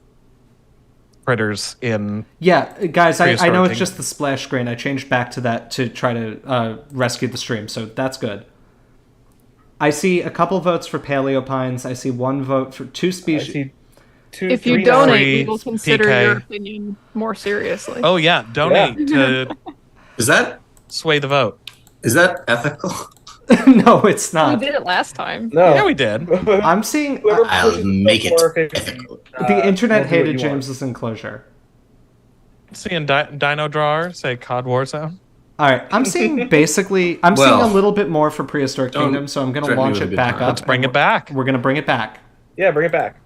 critters in.
Yeah, guys, I know
Prehistoric
it's
Kingdom.
just the splash screen. I changed back to that to try to rescue the stream, so that's good. I see a couple votes for Paleopines. I see one vote for two
I
species.
see two.
If you
three
donate,
now.
Free
we will consider
PK.
your opinion more seriously.
Oh yeah, donate to
is that
sway the vote.
ethical?
No, it's
We
not.
did it last time.
No.
Yeah, we did.
I'm seeing
Whoever
I'll
pushes
make it
450,
ethical.
the internet
will do what
hated
you want.
James's enclosure.
Seeing Dino Drawer say COD Warzone.
All right, I'm seeing basically. I'm seeing a
Well,
little bit more for Prehistoric
don't
Kingdom, so I'm going to
threaten me
launch
with a
it
good
back
time.
up.
Let's bring
and
it back.
We're going to bring it back.
Yeah, bring it back.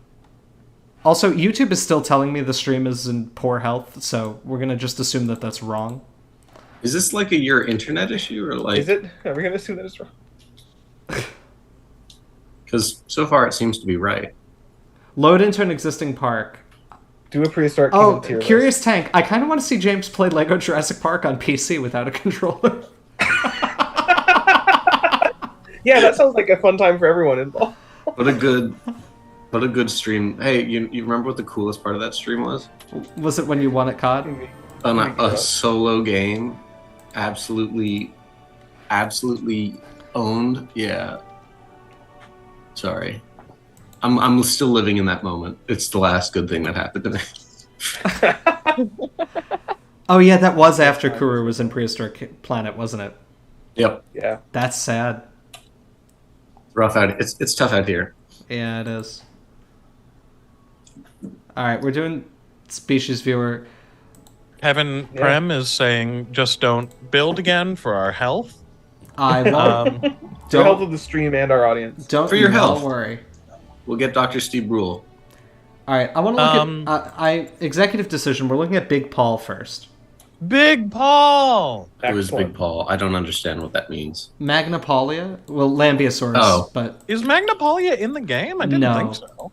Also, YouTube is still telling me the stream is in poor health, so we're going to just assume that that's wrong.
Is this like your internet issue or like?
Is it? Are we gonna assume that it's wrong?
Because so far it seems to be right.
Load into an existing park.
Do a prehistoric
Oh,
kingdom tier list.
Curious Tank. I kind of want to see James play Lego Jurassic Park on PC without a controller.
Yeah, that sounds like a fun time for everyone involved.
What a good stream. Hey, you remember what the coolest part of that stream was?
Was it when you won at COD?
A solo game, absolutely owned. Yeah. Sorry, I'm still living in that moment. It's the last good thing that happened to me.
Oh yeah, that was after Kuru was in Prehistoric Planet, wasn't it?
Yep.
Yeah.
That's sad.
Rough out. It's tough out here.
Yeah, it is. All right, we're doing species viewer.
Kevin
Yeah.
Prem is saying, just don't build again for our health.
I won't.
For the health
don't
of the stream and our audience.
don't
For your
don't
health.
worry.
We'll get Dr. Steve Brule.
All right, I want to look at executive decision. We're looking at Big Paul first.
Big Paul!
Who is
Excellent.
Big Paul? I don't understand what that means.
Magna Paulia, well, Lambeosaurus,
Oh.
but
Is Magnapolia in the game? I didn't
No.
think so.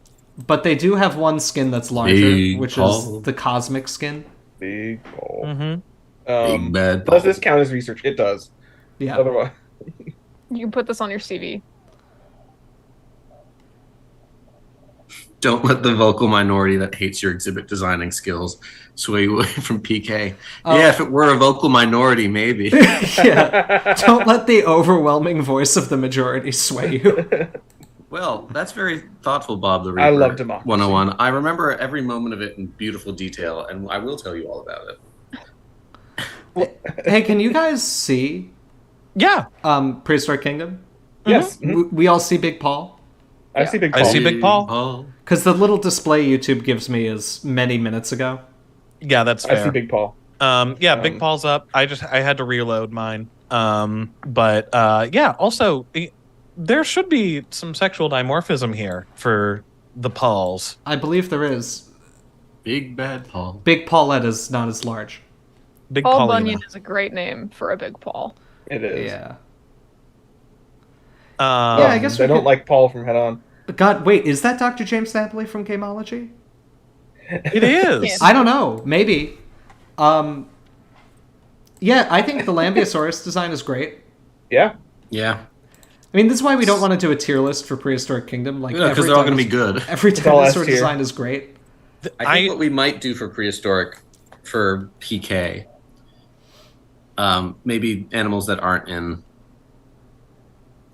they do have one skin that's larger,
Big
which
Paul.
is the cosmic skin.
Big Paul.
Mm-hmm.
Big bad
Does
Paul.
this count as research? It does.
Yeah.
Otherwise,
You can put this on your CV.
Don't let the vocal minority that hates your exhibit designing skills sway you away from PK.
Oh.
Yeah, if it were a vocal minority, maybe.
Yeah. Don't let the overwhelming voice of the majority sway you.
Well, that's very thoughtful, Bob the Reaper.
I love democracy.
101. I remember every moment of it in beautiful detail, and I will tell you all about it.
Hey, can you guys see
Yeah,
Prehistoric Kingdom?
yes.
We all see Big Paul?
I see Big
I
Paul.
see Big Paul.
Because the little display YouTube gives me is many minutes ago.
yeah, that's
I
fair.
see Big Paul.
Big Paul's up. I had to reload mine. Also, there should be some sexual dimorphism here for the Pauls.
I believe there is.
Big bad Paul.
Big Paulette is not as large.
Big
Paul
Paulina.
Bunyan is a great name for a big Paul.
It is.
Yeah.
Yeah,
I guess
they
we
don't
could-
like Paul from Head On.
God, wait, is that Dr. James Napoli from Gameology?
it is.
Yeah.
I don't know. Maybe. Yeah, I think the Lambeosaurus design is great.
Yeah.
Yeah.
I mean, this is why we don't want to do a tier list for Prehistoric Kingdom. Like,
Because
every
they're all going to be
dinosaur-
good.
Every
all S
dinosaur
tier.
design is great.
I think what we might do for prehistoric, for PK, maybe animals that aren't in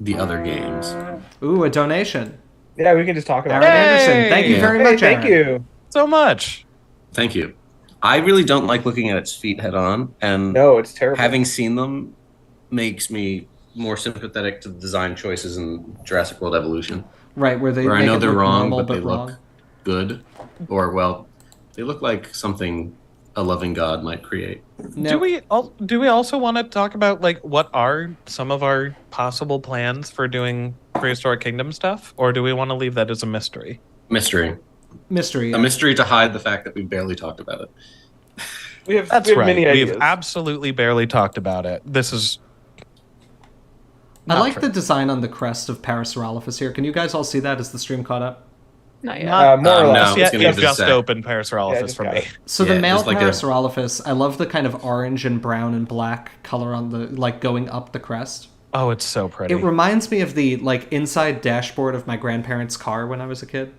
the other games.
Ooh, a donation.
Yeah, we can just talk about
Aaron
it.
Anderson, thank you
Yeah.
very
Hey,
much,
thank
Aaron.
you.
so much.
Thank you. I really don't like looking at its feet head on, and
No, it's terrible.
having seen them makes me more sympathetic to the design choices in Jurassic World Evolution,
Right, where they
where I
make
know
it
they're
look
wrong,
normal,
but they
wrong.
look good, or well, they look like something a loving God might create.
No,
Do we also want to talk about like what are some of our possible plans for doing Prehistoric Kingdom stuff, or do we want to leave that as a mystery?
Mystery.
mystery.
A mystery to hide the fact that we barely talked about it.
we have,
That's
we have
right.
many ideas.
We've absolutely barely talked about it. This is.
I
not
like
true.
the design on the crest of Parasaurolophus here. Can you guys all see that as the stream caught up?
Not yet.
More or
no.
less.
it's
Yeah,
gonna
you
give us a
just
sec.
opened
Yeah,
Parasaurolophus
just
for
got
me.
it.
So
Yeah,
the male
there's like a-
Parasaurolophus, I love the kind of orange and brown and black color on the, like, going up the crest.
Oh, it's so pretty.
It reminds me of the, like, inside dashboard of my grandparents' car when I was a kid.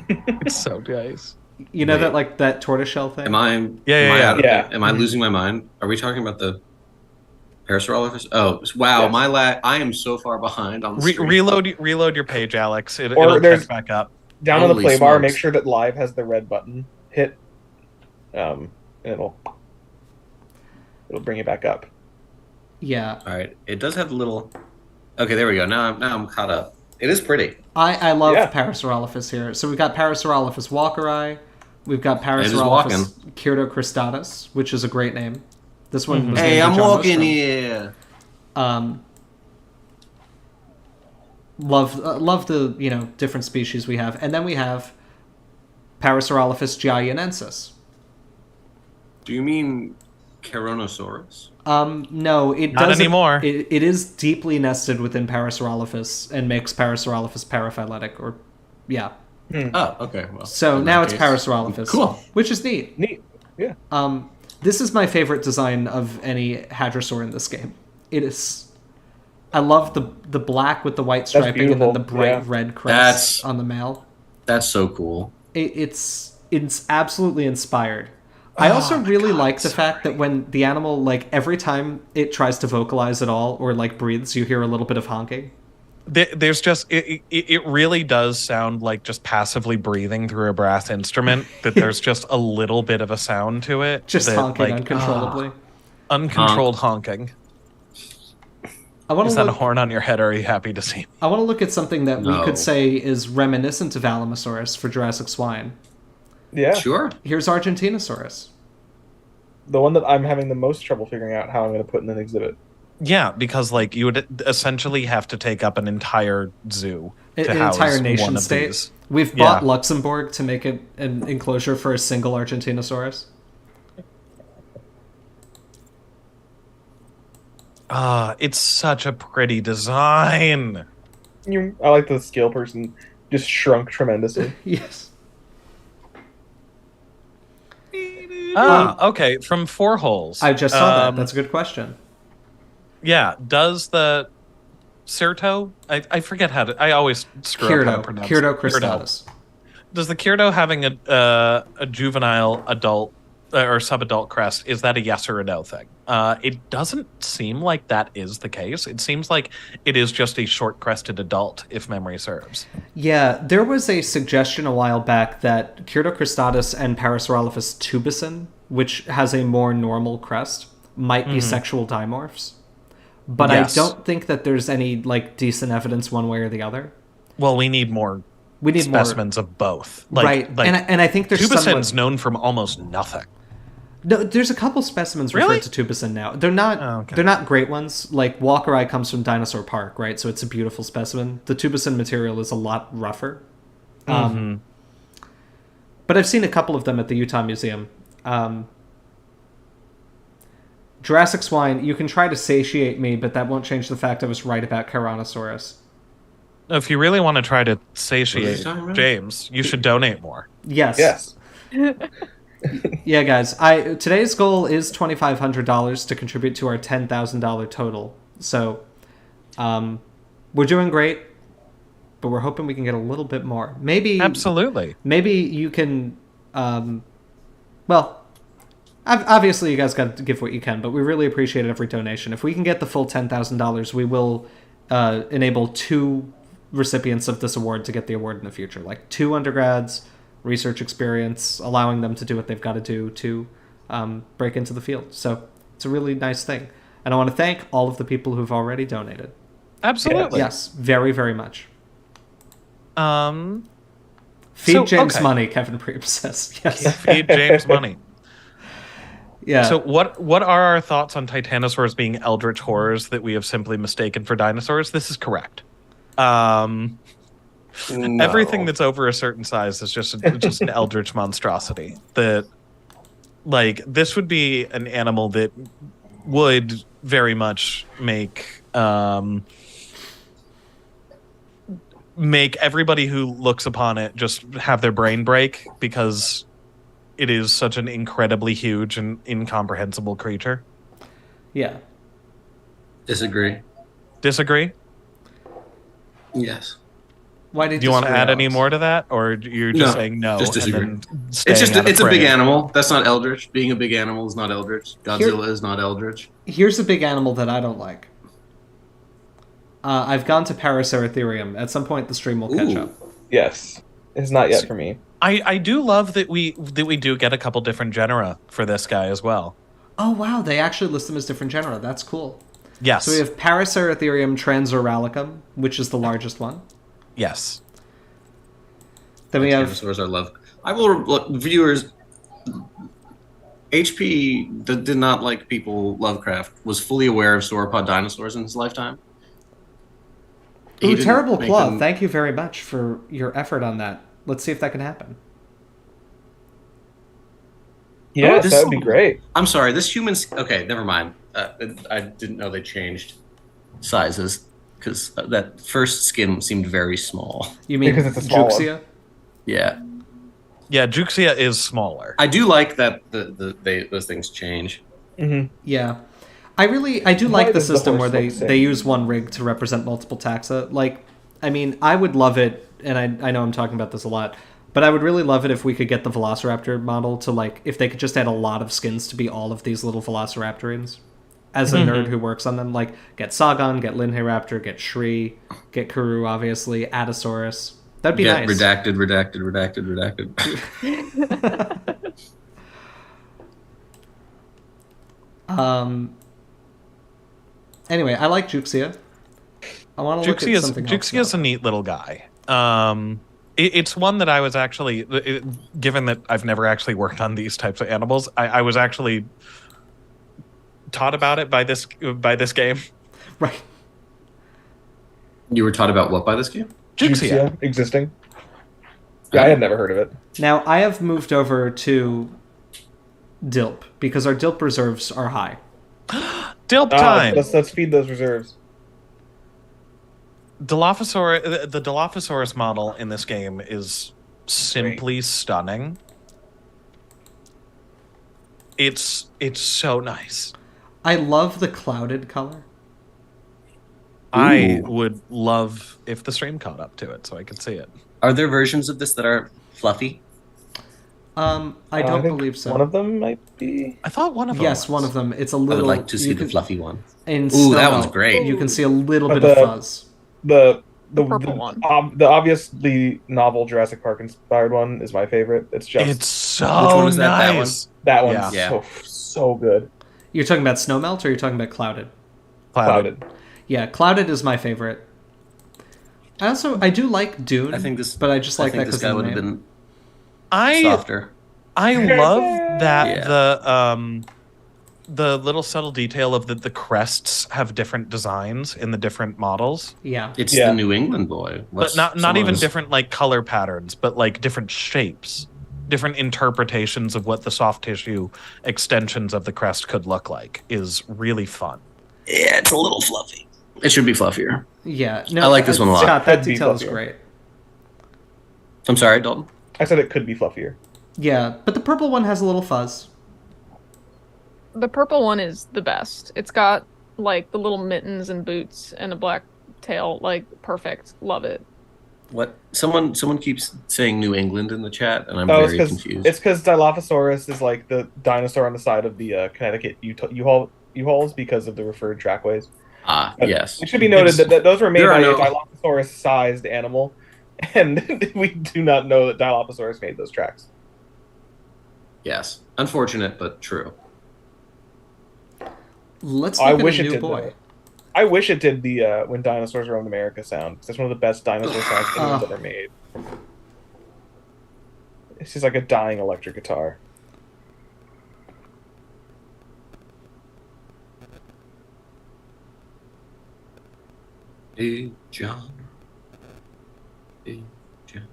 It's so nice.
You know
Wait.
that, like, that tortoiseshell thing?
Am I?
Yeah,
am
yeah,
I
yeah.
out of
Yeah.
it? Am I losing my mind? Are we talking about the Parasaurolophus? Oh, wow!
Yes.
My I am so far behind on the stream.
Reload your page, Alex.
Or
It'll
there's-
catch back up.
Down on the
Holy
play bar,
smokes.
make sure that live has the red button. Hit. And it'll bring it back up.
Yeah.
All right, it does have the little Okay, there we go. Now I'm caught up. It is pretty.
I love
Yeah.
Parasaurolophus here. So we've got Parasaurolophus walkeri, we've got
is walking.
Parasaurolophus Kyrtocristatus, which is a great name. This one was
Hey,
named
I'm
for John
walking
Ostrom.
here.
Love the different species we have, and then we have Parasaurolophus gianensis.
Do you mean Caronosaurus?
No, it
Not
doesn't
anymore.
It is deeply nested within Parasaurolophus and makes Parasaurolophus paraphyletic, or yeah.
Oh, okay. Well,
So
in
now
that
it's
case-
Parasaurolophus,
Cool.
which is neat.
Neat. Yeah.
This is my favorite design of any Hadrosaur in this game. It is. I love the black with the white striping and then the
beautiful,
bright
yeah.
red crest
That's-
on the male.
That's so cool.
It's absolutely inspired. I also really like the fact that when the animal, like, every time it tries to vocalize at all or like breathes, you hear a little bit of honking.
There's just it really does sound like just passively breathing through a brass instrument. That there's just a little bit of a sound to it.
Just
that,
honking
like,
uncontrollably.
uncontrolled honking.
I want
Is
to
that a
look.
horn on your head? Or are you happy to see me?
I want to look at something that we
No.
could say is reminiscent of Alamosaurus for Jurassic Swine.
Yeah.
Sure.
Here's Argentinosaurus.
The one that I'm having the most trouble figuring out how I'm going to put in an exhibit.
Yeah, because like you would essentially have to take up an entire zoo to
An
house
entire
one
nation
of
state.
these.
We've
Yeah.
bought Luxembourg to make it an enclosure for a single Argentinosaurus.
It's such a pretty design.
I like the scale person just shrunk tremendously.
Yes.
Okay, from Four Holes.
I just saw that.
Um,
That's a good question.
Yeah, does the Certo? I forget how to. I always screw up how to pronounce it.
Kyrtocristatus.
Does the Kyrto having a juvenile adult or subadult crest, is that a yes or a no thing? It doesn't seem like that is the case. It seems like it is just a short crested adult, if memory serves.
Yeah, there was a suggestion a while back that Kyrtocristatus and Parasaurolophus tubicin, which has a more normal crest, might be sexual dimorphs. But
Yes.
I don't think that there's any like decent evidence one way or the other.
Well, we need more
We need
specimens of both.
right? And I think there's
Tubicin's
somewhat...
known from almost nothing.
No, there's a couple specimens
Really?
referred to tubicin now. They're not.
Oh, okay.
They're not great ones. Like Walkeri comes from Dinosaur Park, right? So it's a beautiful specimen. The tubicin material is a lot rougher. But I've seen a couple of them at the Utah Museum. Jurassic Swine, you can try to satiate me, but that won't change the fact I was right about Caranosaurus.
If you really want to try to
What are
satiate
you talking about?
James, you should donate more.
Yes.
Yes.
Yeah, guys. Today's goal is $2,500 to contribute to our $10,000 total. So, we're doing great, but we're hoping we can get a little bit more. Maybe
Absolutely.
Maybe you can. Well, obviously you guys got to give what you can, but we really appreciate every donation. If we can get the full $10,000, we will enable 2 recipients of this award to get the award in the future, like 2 undergrads. Research experience, allowing them to do what they've got to do to break into the field. So it's a really nice thing. And I want to thank all of the people who've already donated.
Absolutely.
Yes, very, very much.
Um,
Feed
So,
James
okay.
money, Kevin Preem says. Yes.
feed James money.
Yeah.
So what are our thoughts on titanosaurs being eldritch horrors that we have simply mistaken for dinosaurs? This is correct.
No.
Everything that's over a certain size is just an eldritch monstrosity. That, like, this would be an animal that would very much make everybody who looks upon it just have their brain break, because it is such an incredibly huge and incomprehensible creature.
Yeah.
Disagree.
Disagree?
Yes.
Why did
Do you want to add any more to that, or you're just
No,
saying no?
just disagree.
And then
It's
staying
just
out of
it's a big
frame?
animal. That's not eldritch. Being a big animal is not eldritch. Godzilla is not eldritch.
Here's a big animal that I don't like. I've gone to Paraceratherium. At some point, the stream will catch
Ooh.
up.
Yes. It's not yet for me.
I do love that we do get a couple different genera for this guy as well.
Oh, wow. They actually list them as different genera. That's cool.
Yes.
So we have Paraceratherium transoralicum, which is the largest one.
Yes.
Then we have
Dinosaurs are love. I will look, viewers. HP that did not like people Lovecraft was fully aware of sauropod dinosaurs in his lifetime. He
Ooh,
didn't
Terrible
make
Claw.
them-
Thank you very much for your effort on that. Let's see if that can happen.
Yes,
this-
that would be great.
I'm sorry, this human's okay. Never mind. I didn't know they changed sizes because that first skin seemed very small.
You mean
Because it's a small one.
Juxia?
Yeah,
Yeah, Juxia is smaller.
I do like that those things change.
Yeah. I do
Why
like the
does the
system where
horse
they,
look same?
they use one rig to represent multiple taxa. Like, I mean, I would love it, and I know I'm talking about this a lot, but I would really love it if we could get the Velociraptor model to, like, if they could just add a lot of skins to be all of these little Velociraptorians. As a nerd who works on them, like, get Sagon, get Linhairaptor, get Shri, get Kuru, obviously, Adasaurus. That'd be
Get
nice.
redacted.
Anyway, I like Juxia. I want to look at something else.
Juxia's a neat little guy. It's one that I was actually, given that I've never actually worked on these types of animals, I was actually taught about it by this game.
Right.
You were taught about what by this game?
Juxia.
Juxia existing. Yeah, I had never heard of it.
Now, I have moved over to Dilp because our Dilp reserves are high.
Dilp time.
Let's feed those reserves.
The Dilophosaurus model in this game is simply stunning. It's so nice.
I love the clouded color.
I would love if the stream caught up to it so I could see it.
Are there versions of this that are fluffy?
I don't
think
believe so.
One of them might be.
I thought one of them
Yes,
was.
one of them. It's a
I
little.
would like to see
you
the
can-
fluffy one.
In
Ooh, that
Snow
one's
Melt,
great.
You can see a little
But
bit of fuzz.
The
purple one.
The obviously novel Jurassic Park inspired one is my favorite. It's just
It's so
Which one was that? That
nice.
that one's
Yeah.
so good.
You're talking about Snowmelt or you're talking about Clouded?
Clouded.
Yeah, Clouded is my favorite. I do like Dune.
I think this,
but I just like
think
that
this
because
guy
of
would
the
have
name.
been
I
softer.
love that
Yeah.
the little subtle detail of the crests have different designs in the different models.
Yeah.
It's
Yeah.
the New England boy.
But not even different like color patterns, but like different shapes, different interpretations of what the soft tissue extensions of the crest could look like is really fun.
Yeah, it's a little fluffy. It should be fluffier.
Yeah. No,
I like this one a lot.
Scott, that
Could be
detail is
fluffier.
great.
I'm sorry, Dalton.
I said it could be fluffier.
Yeah, but the purple one has a little fuzz.
The purple one is the best. It's got like the little mittens and boots and a black tail. Like perfect. Love it.
What? Someone keeps saying New England in the chat, and I'm
Oh,
very confused.
it's because Dilophosaurus is like the dinosaur on the side of the Connecticut U-Hauls because of the referred trackways.
Yes.
It should be noted that those were made
There
by
are
a Dilophosaurus-sized animal, and we do not know that Dilophosaurus made those tracks.
Yes. Unfortunate, but true.
Let's
I
look at
wish
a
it
new
did.
boy.
Though. I wish it did the "When Dinosaurs Roamed America" sound. 'Cause that's one of the best dinosaur sounds anyone's ever made. It's just like a dying electric guitar.
Hey, John. Hey, John.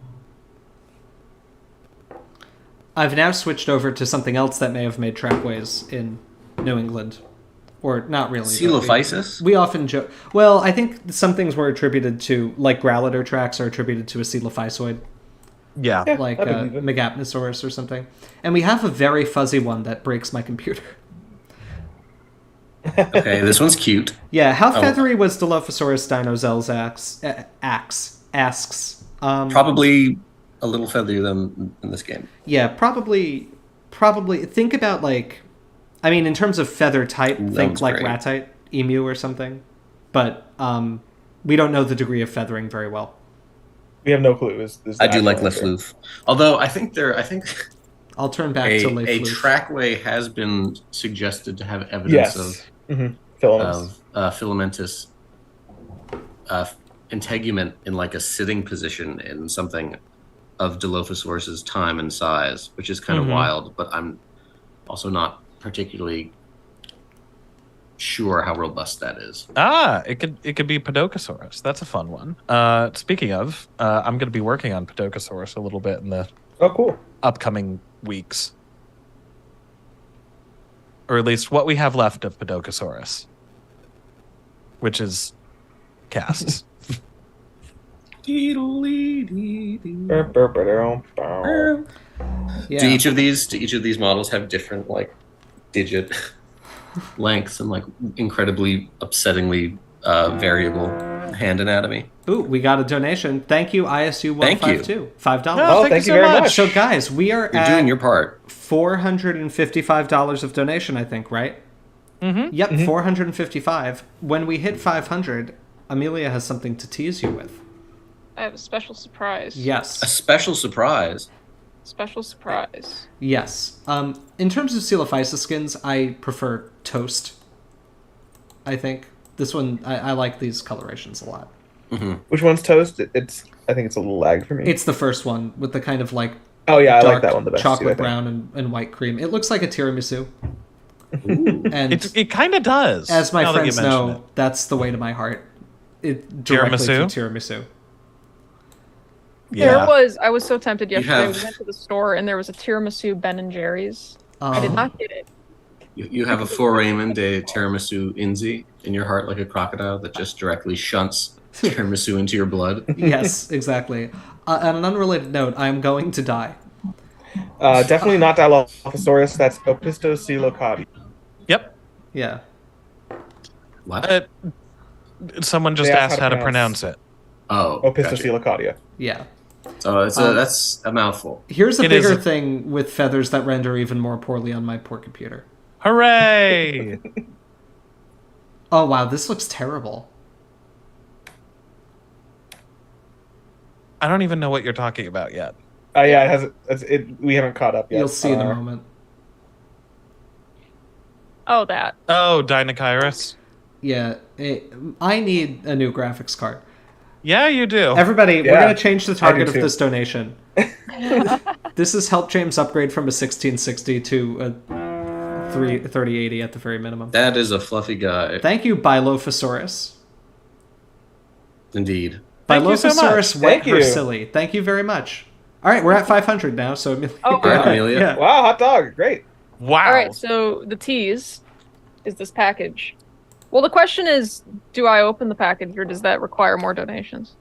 I've now switched over to something else that may have made trackways in New England. Or not really.
Coelophysis?
We often joke. Well, I think some things were attributed to, like Growlithe tracks are attributed to a coelophysoid,
Yeah.
like
I believe it.
Megapnosaurus or something. And we have a very fuzzy one that breaks my computer.
Okay, this one's cute.
Yeah, how
Oh.
feathery was Dilophosaurus Dinozel's axe? Asks.
Probably a little featherier than in this game.
Yeah, probably. Think about like, I mean, in terms of feather type,
That
think
one's
like
great.
ratite, emu or something. But we don't know the degree of feathering very well.
We have no clue. Is
I do like
Lefloof.
Lefloof. Although I think
I'll turn back
a
to Leif Loof.
trackway has been suggested to have evidence
Yes.
of
Mm-hmm. Filaments.
of filamentous integument in like a sitting position in something of Dilophosaurus's time and size, which is kind of wild, but I'm also not particularly sure how robust that is.
It could be Podokesaurus. That's a fun one. Speaking of, I'm going to be working on Podokesaurus a little bit in the
Cool.
upcoming weeks, or at least what we have left of Podokesaurus, which is casts.
Yeah.
Do each of these models have different like digit lengths and like incredibly upsettingly variable hand anatomy?
Ooh, we got a donation. Thank you, ISU 152. $5.
Oh,
thank you very much.
So guys, we are
You're
at
doing your part.
$455 of donation, I think, right?
Mm-hmm.
Yep, 455. When we hit 500, Amelia has something to tease you with.
I have a special surprise.
A
Yes.
special surprise.
Special surprise.
Yes. In terms of Coelophysis skins, I prefer Toast. I think. This one, I like these colorations a lot.
Which one's Toast? I think it's a little lag for me.
It's the first one with the kind of like
Oh yeah, I
dark
like that one the best.
chocolate
too, I think.
brown and white cream. It looks like a tiramisu. And
It kind of does.
as my
now that you
friends
mention
know,
it.
that's the way to my heart. It directly to tiramisu.
Yeah.
I was so tempted yesterday.
have-
We went to the store and there was a tiramisu Ben and Jerry's. I did not get it.
You have a foramen de tiramisu inzi in your heart like a crocodile that just directly shunts tiramisu into your blood.
Yes, exactly. On an unrelated note, I am going to die.
Definitely not Dilophosaurus. That's Opisthocoelocati.
Yep.
Yeah.
What?
Someone just
They
asked how to pronounce it.
Oh, gotcha.
Opisthocoelocadia.
Yeah.
So that's a mouthful.
Here's a
It
bigger
is-
thing with feathers that render even more poorly on my poor computer.
Hooray!
Oh wow, this looks terrible.
I don't even know what you're talking about yet.
Yeah, we haven't caught up yet.
You'll see in a moment.
Oh, that.
Oh, Dinocyrus.
Yeah, I need a new graphics card.
Yeah, you do.
Everybody, we're
Yeah,
going to change the target of
too.
this donation. This is help James upgrade from a 1660 to a 3080 at the very minimum.
That is a fluffy guy.
Thank you, Bilophosaurus.
Indeed.
Thank you so much.
Bilophosaurus
Thank you.
Silly. Thank you very much. All right, we're at 500 now, so Amelia.
Oh,
All right, Amelia.
Yeah.
Wow, hot dog, great.
Wow.
All right, so the tease is this package. Well, the question is, do I open the package or does that require more donations?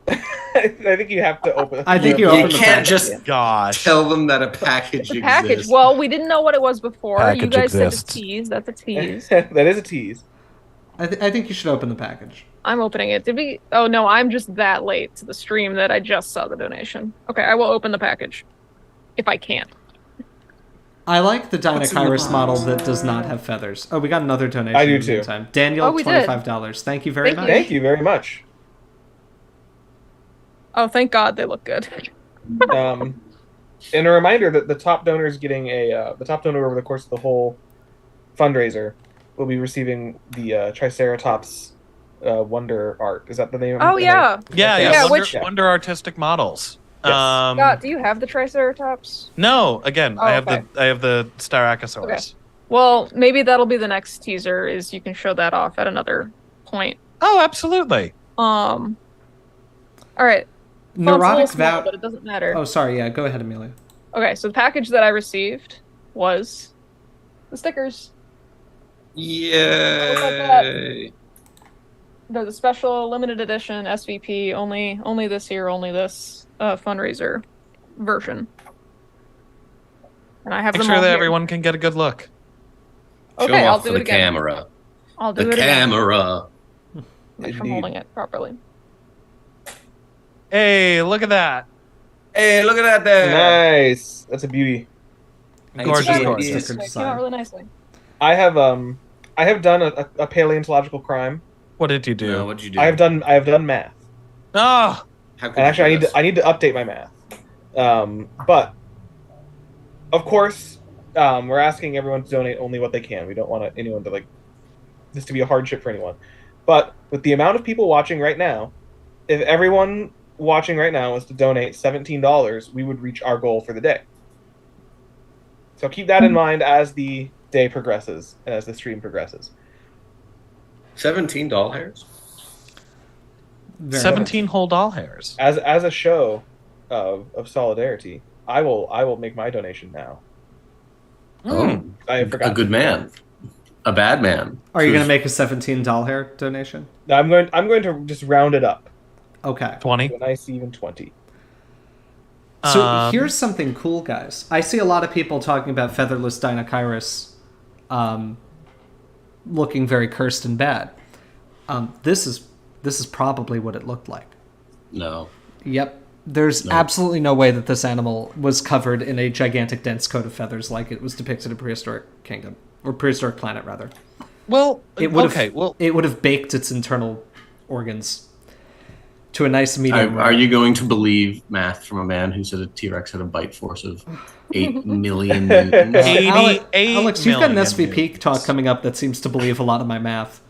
I think you have to open.
I think you
You
open the
can't
package.
just
Gosh.
tell them that a package
The
exists.
package. Well, we didn't know what it was before. You
Package
guys
exists.
said a tease. That's a tease.
That is a tease.
I think you should open the package.
I'm opening it. Did we? Oh no, I'm just that late to the stream that I just saw the donation. Okay, I will open the package, if I can.
I like the
What's in the
Dinocyrus
box?
model that does not have feathers. Oh, we got another donation.
I do
in the
too.
meantime. Daniel,
Oh, we did.
$25. Thank you very
Thank
much.
Thank you very much.
Oh, thank God they look good.
And a reminder that the top donor is getting the top donor over the course of the whole fundraiser will be receiving the Triceratops Wonder Art. Is that the name?
Oh yeah.
Yeah,
Yeah,
yeah.
which-
Wonder Artistic Models.
Yes.
Scott, do you have the Triceratops?
No, again,
Oh,
I have
okay.
the Styracosaurus.
Okay. Well, maybe that'll be the next teaser. Is you can show that off at another point.
Oh, absolutely.
All right. Font's a little
Neurotic
small,
Vow.
but it doesn't matter.
Oh, sorry. Yeah, go ahead, Amelia.
Okay, so the package that I received was the stickers.
Yay!
They're the special limited edition SVP, only this year, only this fundraiser version. And I have
Make
them
sure
all
that
here.
everyone can get a good look.
Show
Okay, I'll
off
do
for
it
the
again.
camera.
I'll do
The
it again.
camera.
Make sure I'm holding it properly.
Hey, look at that.
Hey, look at that there.
Nice. That's a beauty.
Gorgeous,
It's
gorgeous.
sticker
It came
design.
out really nicely.
I have done a paleontological crime.
What did you do?
No, what'd you do?
I have done math.
Oh,
How could
And actually,
you do this?
I need to update my math. But of course, we're asking everyone to donate only what they can. We don't want anyone to this to be a hardship for anyone. But with the amount of people watching right now, if everyone watching right now was to donate $17, we would reach our goal for the day. So keep that in mind as the day progresses and as the stream progresses.
$17.
17 whole doll hairs.
As a show of solidarity, I will make my donation now.
Oh,
I forgot.
a good man, a bad man.
Are you going to make a $17 hair donation?
No, I'm going to just round it up.
Okay.
20.
To a nice even 20.
So here's something cool, guys. I see a lot of people talking about featherless Dinokairos looking very cursed and bad. This is probably what it looked like.
No.
Yep. There's absolutely no way that this animal was covered in a gigantic dense coat of feathers like it was depicted in Prehistoric Kingdom. Or Prehistoric Planet, rather.
Well,
it would have baked its internal organs to a nice medium.
Are you going to believe math from a man who said a T-Rex had a bite force of 8 million newtons?
Alex, you've got an SVP talk coming up that seems to believe a lot of my math.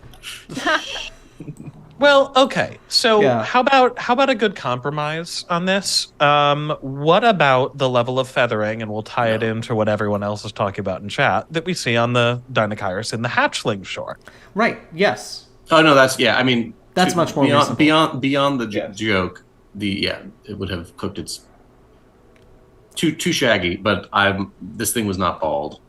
Well, okay. So how about a good compromise on this? What about the level of feathering, and we'll tie it into what everyone else is talking about in chat, that we see on the Dinokairos in the hatchling shore?
Right, yes.
Oh, no, I mean...
That's much more
beyond the joke. It would have cooked its too shaggy, but this thing was not bald.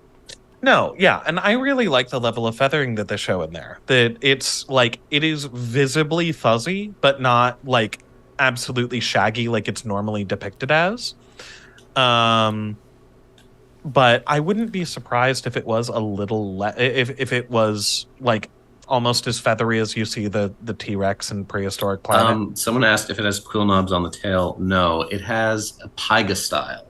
No, yeah, and I really like the level of feathering that they show in there. That it's like it is visibly fuzzy, but not like absolutely shaggy like it's normally depicted as. But I wouldn't be surprised if it was a little if it was like almost as feathery as you see the T-Rex in Prehistoric Planet.
Someone asked if it has quill knobs on the tail. No, it has a pygostyle,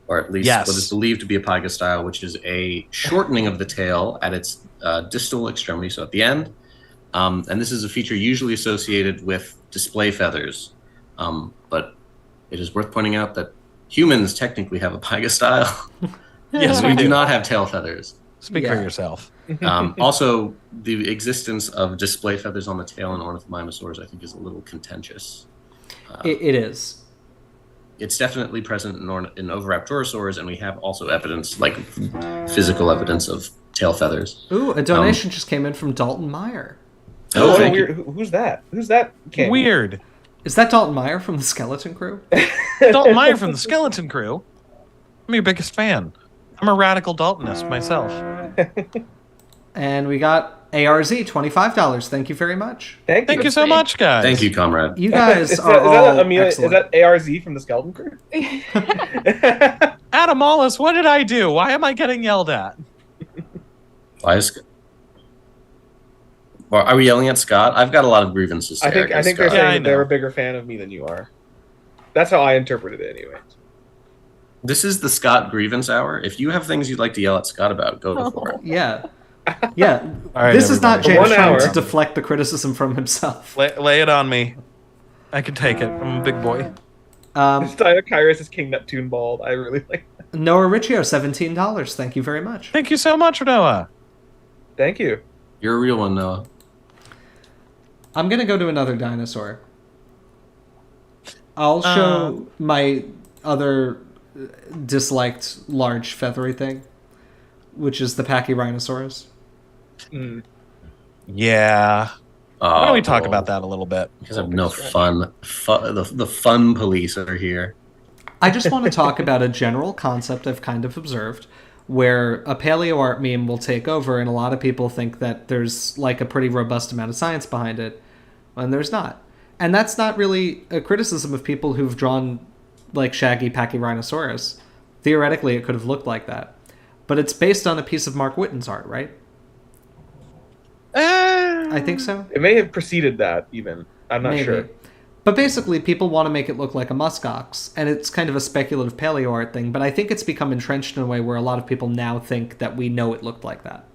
or at least what is believed to be a pygostyle, which is a shortening of the tail at its distal extremity, so at the end. And this is a feature usually associated with display feathers. But it is worth pointing out that humans technically have a pygostyle.
Yes,
we do not have tail feathers.
Speak for yourself.
Also, the existence of display feathers on the tail in ornithomimosaurs, I think, is a little contentious.
It is.
It's definitely present in oviraptorosaurs, and we have also evidence, like physical evidence of tail feathers.
Ooh, a donation just came in from Dalton Meyer.
Oh, thank
weird.
you.
Who's that? Who's that?
Weird.
Is that Dalton Meyer from the Skeleton Crew?
Dalton Meyer from the Skeleton Crew? I'm your biggest fan. I'm a radical Daltonist myself.
And we got ARZ, $25. Thank you very much.
Thank you so much, guys.
Thank you, comrade.
You guys
is
are
that
all
Amelia,
excellent.
Is that ARZ from the Skeleton Crew?
Adam Wallace, what did I do? Why am I getting yelled at?
Why is... Are we yelling at Scott? I've got a lot of grievances.
I think they're
Scott.
saying they're a bigger fan of me than you are. That's how I interpreted it, anyway.
This is the Scott grievance hour. If you have things you'd like to yell at Scott about, go for it.
Yeah.
All right,
this is not James
1
trying
hour.
to deflect the criticism from himself.
Lay it on me. I can take it. I'm a big boy.
This Dinokairos is King Neptune bald. I really like that.
Noah Riccio, $17. Thank you very much.
Thank you so much, Noah.
Thank you.
You're a real one, Noah.
I'm going to go to another dinosaur. I'll show my other disliked large feathery thing, which is the Pachyrhinosaurus.
Yeah. Why don't we talk about that a little bit?
Because I have no fun. The fun police are here.
I just want to talk about a general concept I've kind of observed, where a paleo art meme will take over, and a lot of people think that there's like a pretty robust amount of science behind it, when there's not. And that's not really a criticism of people who've drawn like shaggy Pachyrhinosaurus. Theoretically, it could have looked like that. But it's based on a piece of Mark Whitten's art, right? I think so.
It may have preceded that, even. I'm not
Maybe.
sure.
But basically, people want to make it look like a muskox, and it's kind of a speculative paleo art thing, but I think it's become entrenched in a way where a lot of people now think that we know it looked like that.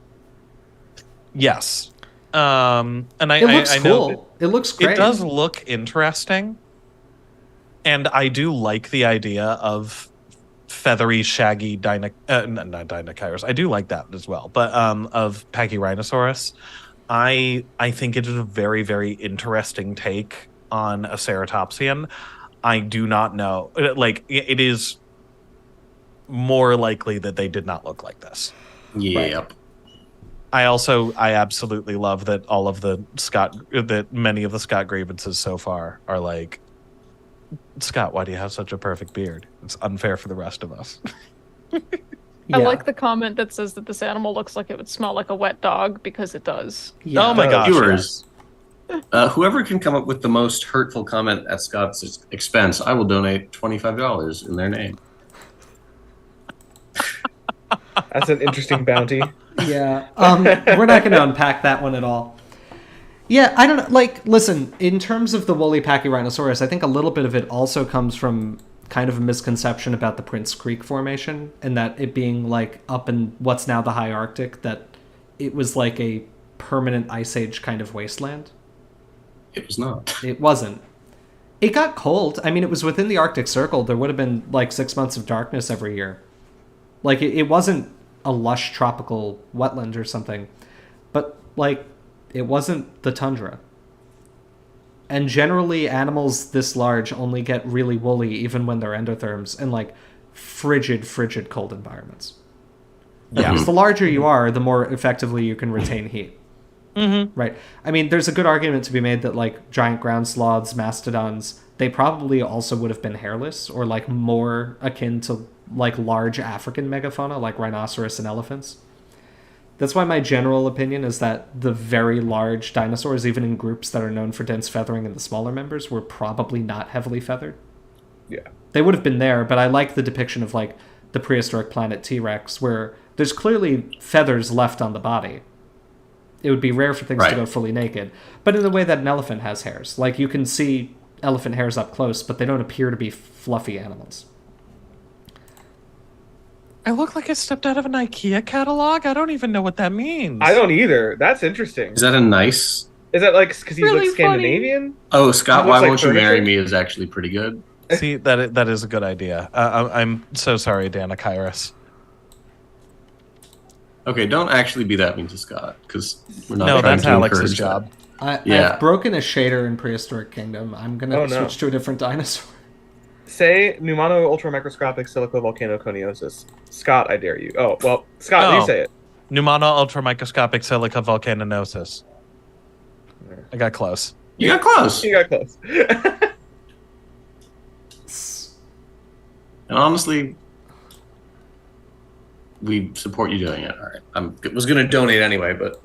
Yes. And
It looks cool. It looks great.
It does look interesting. And I do like the idea of feathery, shaggy not Dinokairos. I do like that as well, but of Pachyrhinosaurus. I think it is a very, very interesting take on a ceratopsian. I do not know. Like, it is more likely that they did not look like this.
Yep.
I absolutely love that many of the Scott grievances so far are like, Scott, why do you have such a perfect beard? It's unfair for the rest of us.
I like the comment that says that this animal looks like it would smell like a wet dog, because it does.
Yeah.
Oh my gosh.
Viewers, whoever can come up with the most hurtful comment at Scott's expense, I will donate $25 in their name.
That's an interesting bounty.
Yeah. We're not going to unpack that one at all. Yeah, I don't know. Like, listen, in terms of the woolly Pachyrhinosaurus, I think a little bit of it also comes from kind of a misconception about the Prince Creek Formation, and that it being like up in what's now the high Arctic, that it was like a permanent ice age kind of wasteland.
It was not.
It wasn't. It got cold. I mean, it was within the Arctic Circle. There would have been like 6 months of darkness every year. Like, it wasn't a lush tropical wetland or something, but like, it wasn't the tundra. And generally, animals this large only get really woolly even when they're endotherms in like frigid cold environments.
Yeah.
Because the larger you are, the more effectively you can retain heat.
Mm-hmm.
Right. I mean, there's a good argument to be made that like giant ground sloths, mastodons, they probably also would have been hairless, or like more akin to like large African megafauna like rhinoceros and elephants. That's why my general opinion is that the very large dinosaurs, even in groups that are known for dense feathering in the smaller members, were probably not heavily feathered.
Yeah.
They would have been there, but I like the depiction of like the prehistoric planet T-Rex, where there's clearly feathers left on the body. It would be rare for things to go fully naked, but in the way that an elephant has hairs. Like, you can see elephant hairs up close, but they don't appear to be fluffy animals.
I look like I stepped out of an IKEA catalog. I don't even know what that means.
I don't either. That's interesting.
Is that a nice?
Is that like because he's
Really
like Scandinavian?
Oh, Scott,
He
Why
looks like
Won't You Marry
furniture?
Me is actually pretty good.
See, that is a good idea. I'm so sorry, Dana Kairos.
Okay, don't actually be that mean to Scott, because we're not
No,
trying
that's
to
Alex's
encourage
job.
Yeah.
I've broken a shader in Prehistoric Kingdom. I'm going to switch to a different dinosaur.
Say pneumano ultramicroscopic silicovolcanoconiosis. Scott, I dare you. Oh, well, Scott,
Oh.
you say it.
Pneumano ultramicroscopic silica volcanosis. I got close.
You got close.
You got close.
And honestly, we support you doing it. All right. I was going to donate anyway, but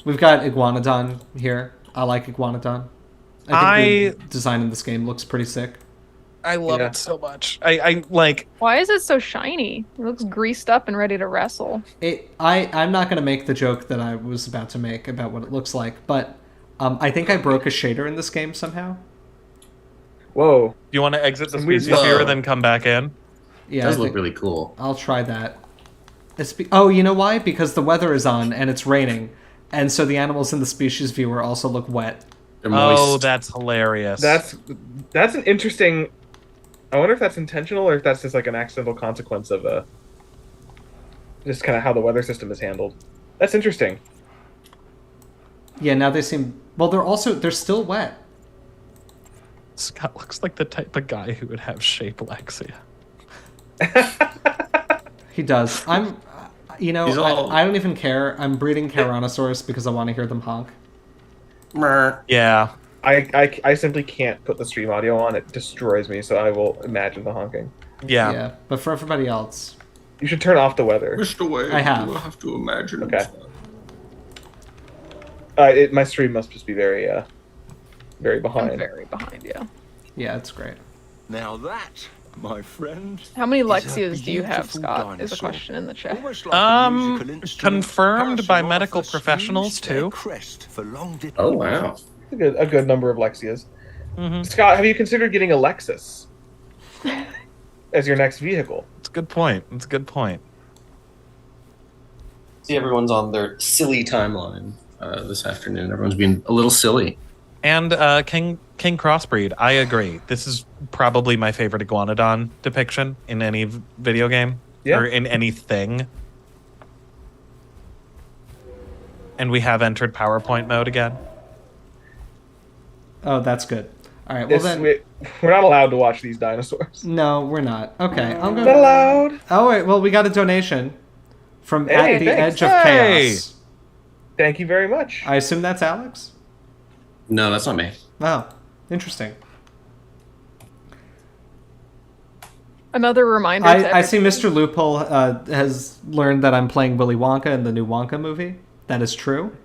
We've got Iguanodon here. I like Iguanodon. I think the design in this game looks pretty sick.
I love it so much. I like.
Why is it so shiny? It looks greased up and ready to wrestle.
I'm not going to make the joke that I was about to make about what it looks like, but I think I broke a shader in this game somehow.
Whoa.
Do you want to exit the
Some weird
species
stuff.
viewer, then come back in?
it
Yeah,
does
I
look
think
really cool.
I'll try that. Oh, you know why? Because the weather is on and it's raining, and so the animals in the species viewer also look wet.
They're moist.
Oh, that's hilarious.
That's an interesting. I wonder if that's intentional or if that's just like an accidental consequence of just kind of how the weather system is handled. That's interesting.
Yeah, now they seem... Well, they're still wet.
Scott looks like the type of guy who would have shapelexia.
He does. I don't even care. I'm breeding Tyrannosaurus because I want to hear them honk.
Mer.
Yeah.
I simply can't put the stream audio on. It destroys me, so I will imagine the honking.
Yeah.
Yeah, but for everybody else...
You should turn off the weather.
Mr. Wade,
I have.
you will have to imagine.
Okay. My stream must just be very behind.
I'm very behind, yeah.
Yeah, it's great.
Now that, my friend.
How many
is a
Lexias do you have,
beautiful
Scott? Is a
dinosaur.
question in the chat.
Almost like a musical instrument,
confirmed by
Parasaurolophus
medical professionals,
used their
too.
crest for long
Oh, wow.
A good number of Lexias.
Mm-hmm.
Scott, have you considered getting a Lexus as your next vehicle?
It's a good point. It's a good point.
See, everyone's on their silly timeline this afternoon. Everyone's being a little silly.
And King Crossbreed, I agree. This is probably my favorite Iguanodon depiction in any video game.
Yeah.
Or in anything. And we have entered PowerPoint mode again.
Oh, that's good. All right. Well, then.
We're not allowed to watch these dinosaurs.
No, we're not. Okay. I'm
Not
going to.
allowed.
Oh, wait. Well, we got a donation from
Hey,
At the
thanks.
Edge of
Hey!
Chaos.
Thank you very much.
I assume that's Alex?
No, that's not me.
Oh, interesting.
Another reminder.
I see Mr. Loophole has learned that I'm playing Willy Wonka in the new Wonka movie. That is true.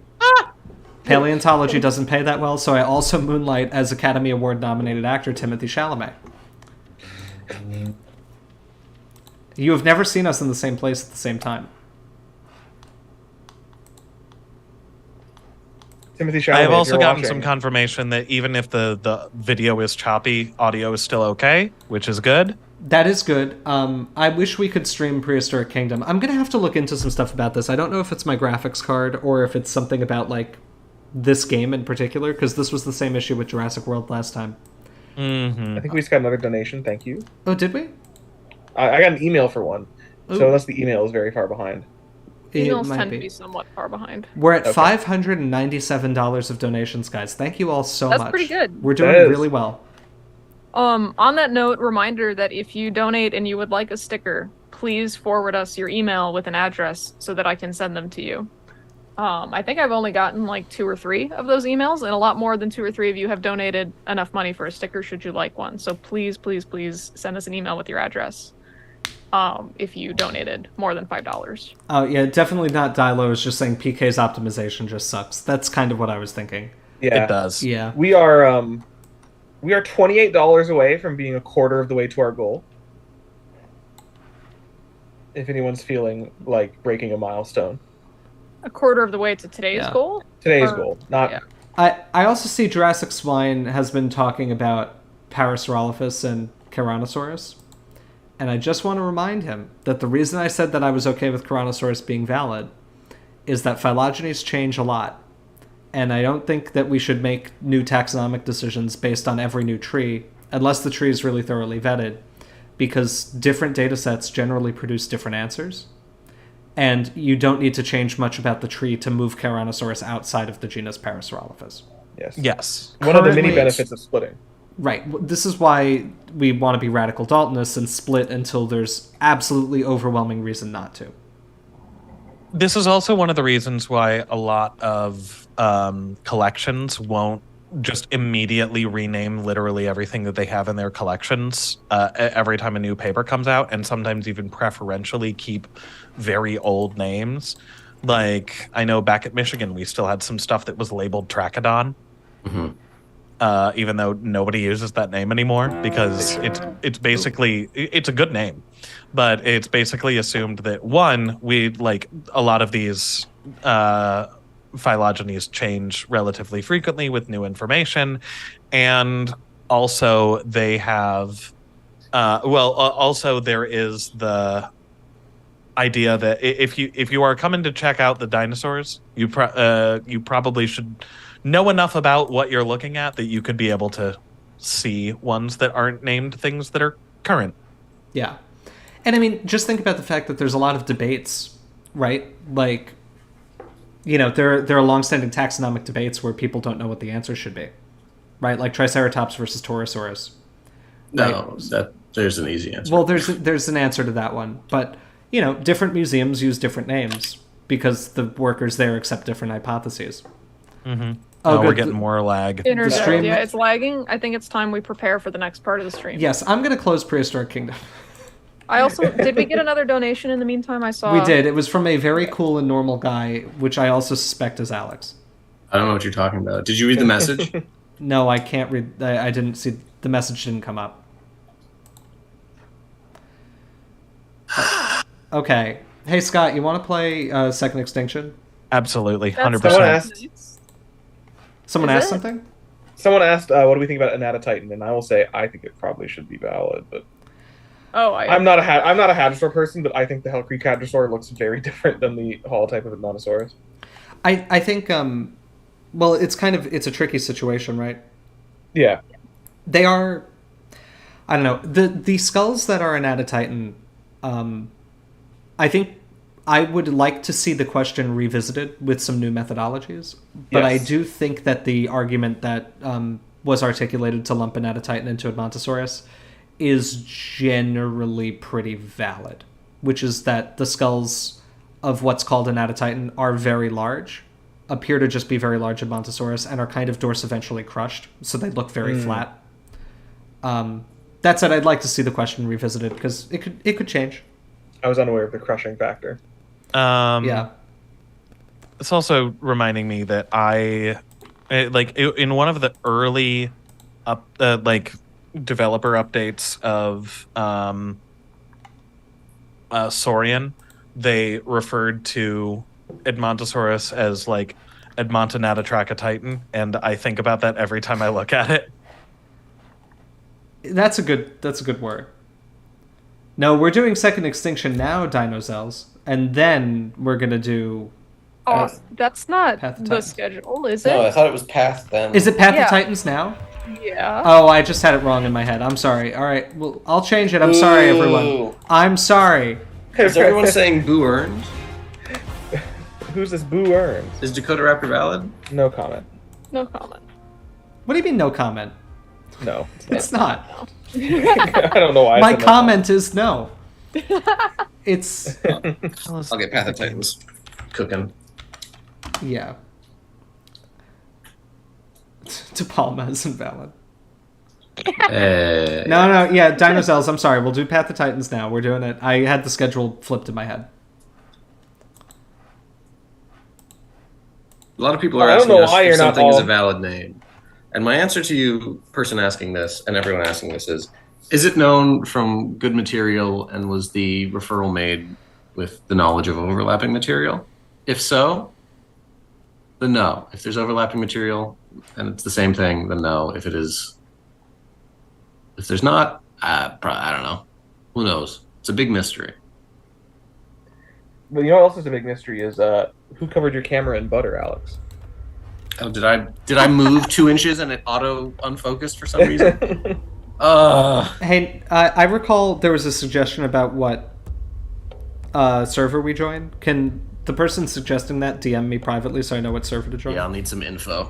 Paleontology doesn't pay that well, so I also moonlight as Academy Award nominated actor Timothée Chalamet. You have never seen us in the same place at the same time.
Timothy Chalamet.
I have
if
also
you're
gotten
watching.
some confirmation that even if the video is choppy, audio is still okay, which is good.
That is good. I wish we could stream Prehistoric Kingdom. I'm going to have to look into some stuff about this. I don't know if it's my graphics card or if it's something about, like, this game in particular, because this was the same issue with Jurassic World last time.
Mm-hmm.
I think we just got another donation. Thank you.
Oh, did we?
I got an email for one.
Ooh.
So unless the email is very far behind.
It
Emails
might
tend
be.
to be somewhat far behind.
We're at
Okay.
$597 of donations, guys. Thank you all so much.
That's pretty good.
We're
That
doing
is.
really well.
On that note, reminder that if you donate and you would like a sticker, please forward us your email with an address so that I can send them to you. I think I've only gotten like 2 or 3 of those emails, and a lot more than 2 or 3 of you have donated enough money for a sticker should you like one. So please, please, please send us an email with your address if you donated more than $5.
Oh, yeah, definitely not Dilo is just saying PK's optimization just sucks. That's kind of what I was thinking.
Yeah.
It does.
Yeah.
We are $28 away from being a quarter of the way to our goal. If anyone's feeling like breaking a milestone.
A quarter of the way to today's
Yeah.
goal?
Today's
Or-
goal. Not
yeah.
I also see Jurassic Swine has been talking about Parasaurolophus and Tyrannosaurus. And I just want to remind him that the reason I said that I was okay with Tyrannosaurus being valid is that phylogenies change a lot. And I don't think that we should make new taxonomic decisions based on every new tree, unless the tree is really thoroughly vetted, because different data sets generally produce different answers. And you don't need to change much about the tree to move Tyrannosaurus outside of the genus Parasaurolophus.
yes.
Yes.
One of the many
Currently-
benefits of splitting.
Right. This is why we want to be radical Daltonists and split until there's absolutely overwhelming reason not to.
This is also one of the reasons why a lot of collections won't just immediately rename literally everything that they have in their collections every time a new paper comes out, and sometimes even preferentially keep very old names. Like, I know back at Michigan, we still had some stuff that was labeled Trachodon, even though nobody uses that name anymore because it's basically it's a good name, but it's basically assumed that one, we like a lot of these phylogenies change relatively frequently with new information, and also they have also there is the idea that if you are coming to check out the dinosaurs, you probably should know enough about what you're looking at that you could be able to see ones that aren't named things that are current.
Yeah. And I mean, just think about the fact that there's a lot of debates, right? Like, you know, there are longstanding taxonomic debates where people don't know what the answer should be, right? Like Triceratops versus Torosaurus.
No, there's an easy answer.
Well, there's an answer to that one, but you know, different museums use different names because the workers there accept different hypotheses.
Mm-hmm.
Oh,
We're
good.
getting more lag.
Internet,
stream-
yeah, it's lagging. I think it's time we prepare for the next part of the stream.
Yes, I'm going to close Prehistoric Kingdom.
I also did we get another donation in the meantime? I saw
We did. It was from a very cool and normal guy, which I also suspect is Alex.
I don't know what you're talking about. Did you read the message?
No, I can't read. I didn't see. The message didn't come up. Okay. Hey, Scott, you want to play Second Extinction?
Absolutely,
That's
100%.
Someone
Is
asked
it?
something?
Someone asked, "What do we think about Anatotitan?" And I will say, I think it probably should be valid, but
Oh,
I'm not a hadrosaur person, but I think the Hell Creek hadrosaur looks very different than the holotype of Admontosaurus.
I think, well, it's a tricky situation, right?
Yeah,
They are, I don't know, the skulls that are in Adatitan, I think I would like to see the question revisited with some new methodologies, but I
Yes.
do think that the argument that was articulated to lump an Attititan into Edmontosaurus is generally pretty valid, which is that the skulls of what's called an Attititan are very large, appear to just be very large Edmontosaurus, and are kind of dorsiventrally crushed, so they look very flat. That said, I'd like to see the question revisited, because it could change.
I was unaware of the crushing factor.
Yeah.
It's also reminding me that in one of the early developer updates of Saurian, they referred to Edmontosaurus as like Edmontonatatrachotitan, and I think about that every time I look at it.
That's a good word. No, we're doing second extinction now, Dinozells, and then we're gonna do.
Oh, that's not
Path of
the
Titans.
schedule, is it?
No, I thought it was Path then.
Is it Path
Yeah.
of Titans now?
Yeah.
Oh, I just had it wrong in my head. I'm sorry. All right, well, I'll change it. I'm sorry, everyone.
Ooh.
I'm sorry.
Is everyone saying Boo earned?
Who's this Boo Earns?
Is Dakota Raptor valid?
No comment.
No comment.
What do you mean, no comment?
No.
It's not.
I don't know why. I
My
said no
comment is no. It's
I'll get Path of Titans cooking.
yeah. De Palma is invalid. No, yeah, Dinozells, I'm sorry. We'll do Path of Titans now. We're doing it. I had the schedule flipped in my head.
A lot of people are
I don't
asking
know
us
why
if
you're not
something is
all-
a valid name. And my answer to you, person asking this, and everyone asking this is it known from good material and was the referral made with the knowledge of overlapping material? If so, then no. If there's overlapping material and it's the same thing, then no. If there's not, I don't know. Who knows? It's a big mystery.
But you know what else is a big mystery is who covered your camera in butter, Alex?
Oh, did I move 2 inches and it auto unfocused for some reason?
Hey, I recall there was a suggestion about what server we join. Can the person suggesting that DM me privately so I know what server to join?
Yeah, I'll need some info.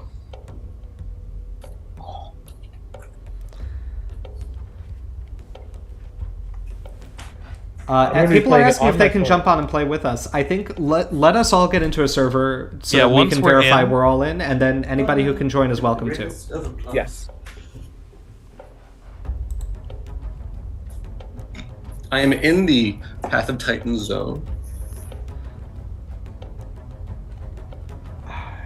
And
gonna be
people are
playing it
asking if
on
they
my
can
phone.
jump on and play with us. I think let us all get into a server so
Yeah,
that we
once
can
we're
verify
in-
we're all in, and then anybody who can join is welcome to.
Yes.
I am in the Path of Titans zone.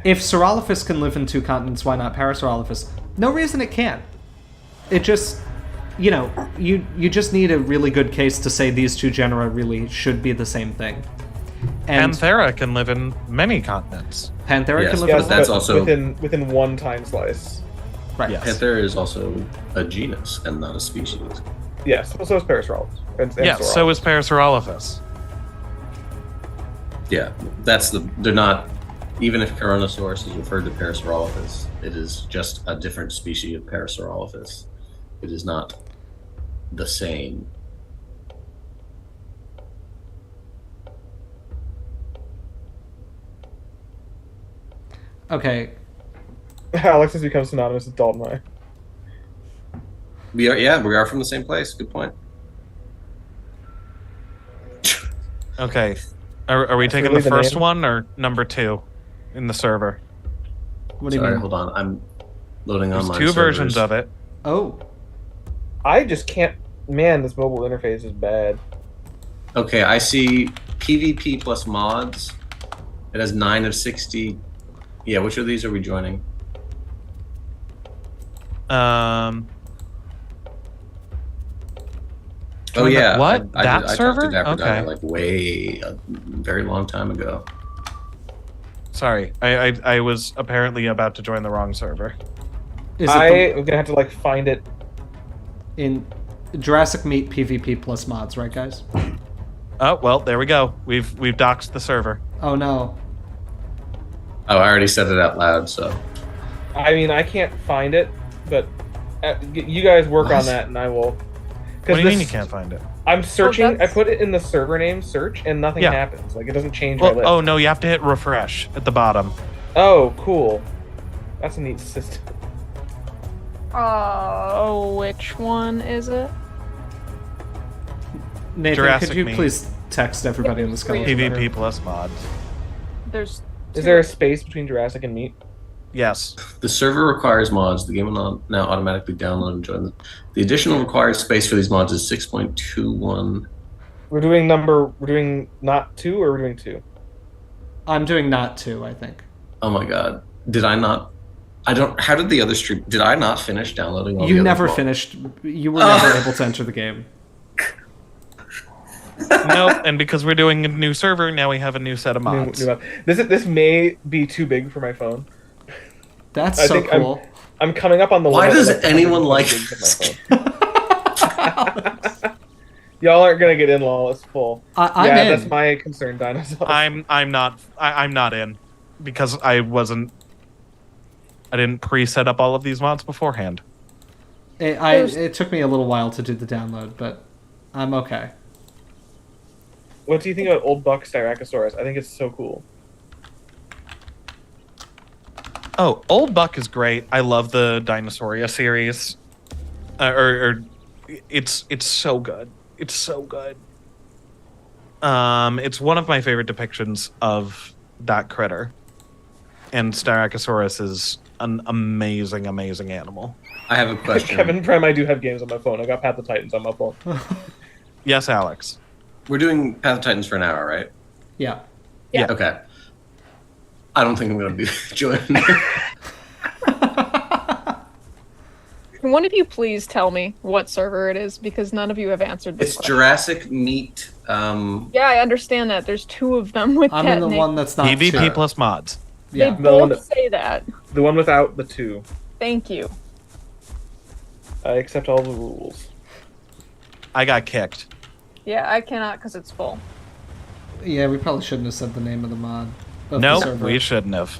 If Saurolophus can live in 2 continents, why not Parasaurolophus? No reason it can't. It just, you just need a really good case to say these 2 genera really should be the same thing. And
Panthera can live in many continents.
Panthera
Yes,
can live
yeah,
in
Yes,
that's
but
also-
within one time slice.
right.
Yes.
Panthera is also a genus and not a species.
Yes. So is Parasaurolophus. And
Yeah, so is Parasaurolophus.
Yeah, they're not, even if Coronosaurus is referred to Parasaurolophus, it is just a different species of Parasaurolophus. It is not the same.
Okay.
Alex has become synonymous with Dalton and I.
We are from the same place. Good point.
Okay. Are we
That's
taking
really
the
the
first
name?
one or number 2 in the server?
What do you
Sorry,
mean?
hold on. I'm loading
There's
online
2 versions
servers.
of it.
Oh.
I just can't. Man, this mobile interface is bad.
Okay, I see PvP plus mods. It has 9 of 60. Yeah, which of these are we joining? Oh
Join the-
yeah,
what? That
I
server?
talked to Dapper
Okay.
Dino, like a very long time ago.
Sorry, I was apparently about to join the wrong server.
Is
I
it
am gonna have to find it.
in Jurassic Meat PvP plus mods, right, guys?
Oh well, there we go. We've doxed the server.
Oh no.
Oh, I already said it out loud, so
I mean, I can't find it, but you guys work
What?
on that, and I will.
What do you mean you can't find it?
I'm searching.
that's-
I put it in the server name search, and nothing
Yeah.
happens. Like it doesn't change my list.
Oh no, you have to hit refresh at the bottom.
Oh, cool. That's a neat system.
Which one is it?
Nathan,
Jurassic
could you
Me.
please text everybody in the skeleton?
PvP plus mods.
There's.
Is there a space between Jurassic and Meat?
Yes.
The server requires mods. The game will now automatically download and join them. The additional required space for these mods is 6.21.
We're doing not 2, or we're doing 2?
I'm doing not 2, I think.
Oh my god. Did I not? I don't. How did the other stream? Did I not finish downloading all the
You
other
never
mods?
finished. You were never able to enter the game.
Nope. And because we're doing a new server, now we have a new set of mods.
This may be too big for my phone.
That's
I
so
think
cool.
I'm coming up on the
Why
limit
does
of, like,
anyone
120
like
gigs of my phone. Y'all aren't gonna get in while it's full.
I'm
yeah,
in.
that's my concern, Dinosaur.
I'm not in because I didn't pre-set up all of these mods beforehand.
It took me a little while to do the download, but I'm okay.
What do you think about Old Buck Styracosaurus? I think it's so cool.
Oh, Old Buck is great. I love the Dinosauria series. It's so good. It's so good. It's one of my favorite depictions of that critter. And Styracosaurus is an amazing, amazing animal.
I have a question.
Kevin Prem, I do have games on my phone. I got Path of the Titans on my phone.
Yes, Alex.
We're doing Path of Titans for an hour, right?
Yeah.
Yeah.
Okay. I don't think I'm going to be joining.
Can one of you please tell me what server it is? Because none of you have answered this
It's
question.
Jurassic Meat.
Yeah, I understand that. There's 2 of them with
I'm
that
in the
name.
one that's not
PvP
2.
plus mods.
Yeah.
They
The one
both
that-
say that.
The one without the 2.
Thank you.
I accept all the rules.
I got kicked.
Yeah, I cannot because it's full.
Yeah, we probably shouldn't have said the name of the mod. Of the
No,
server.
we shouldn't have.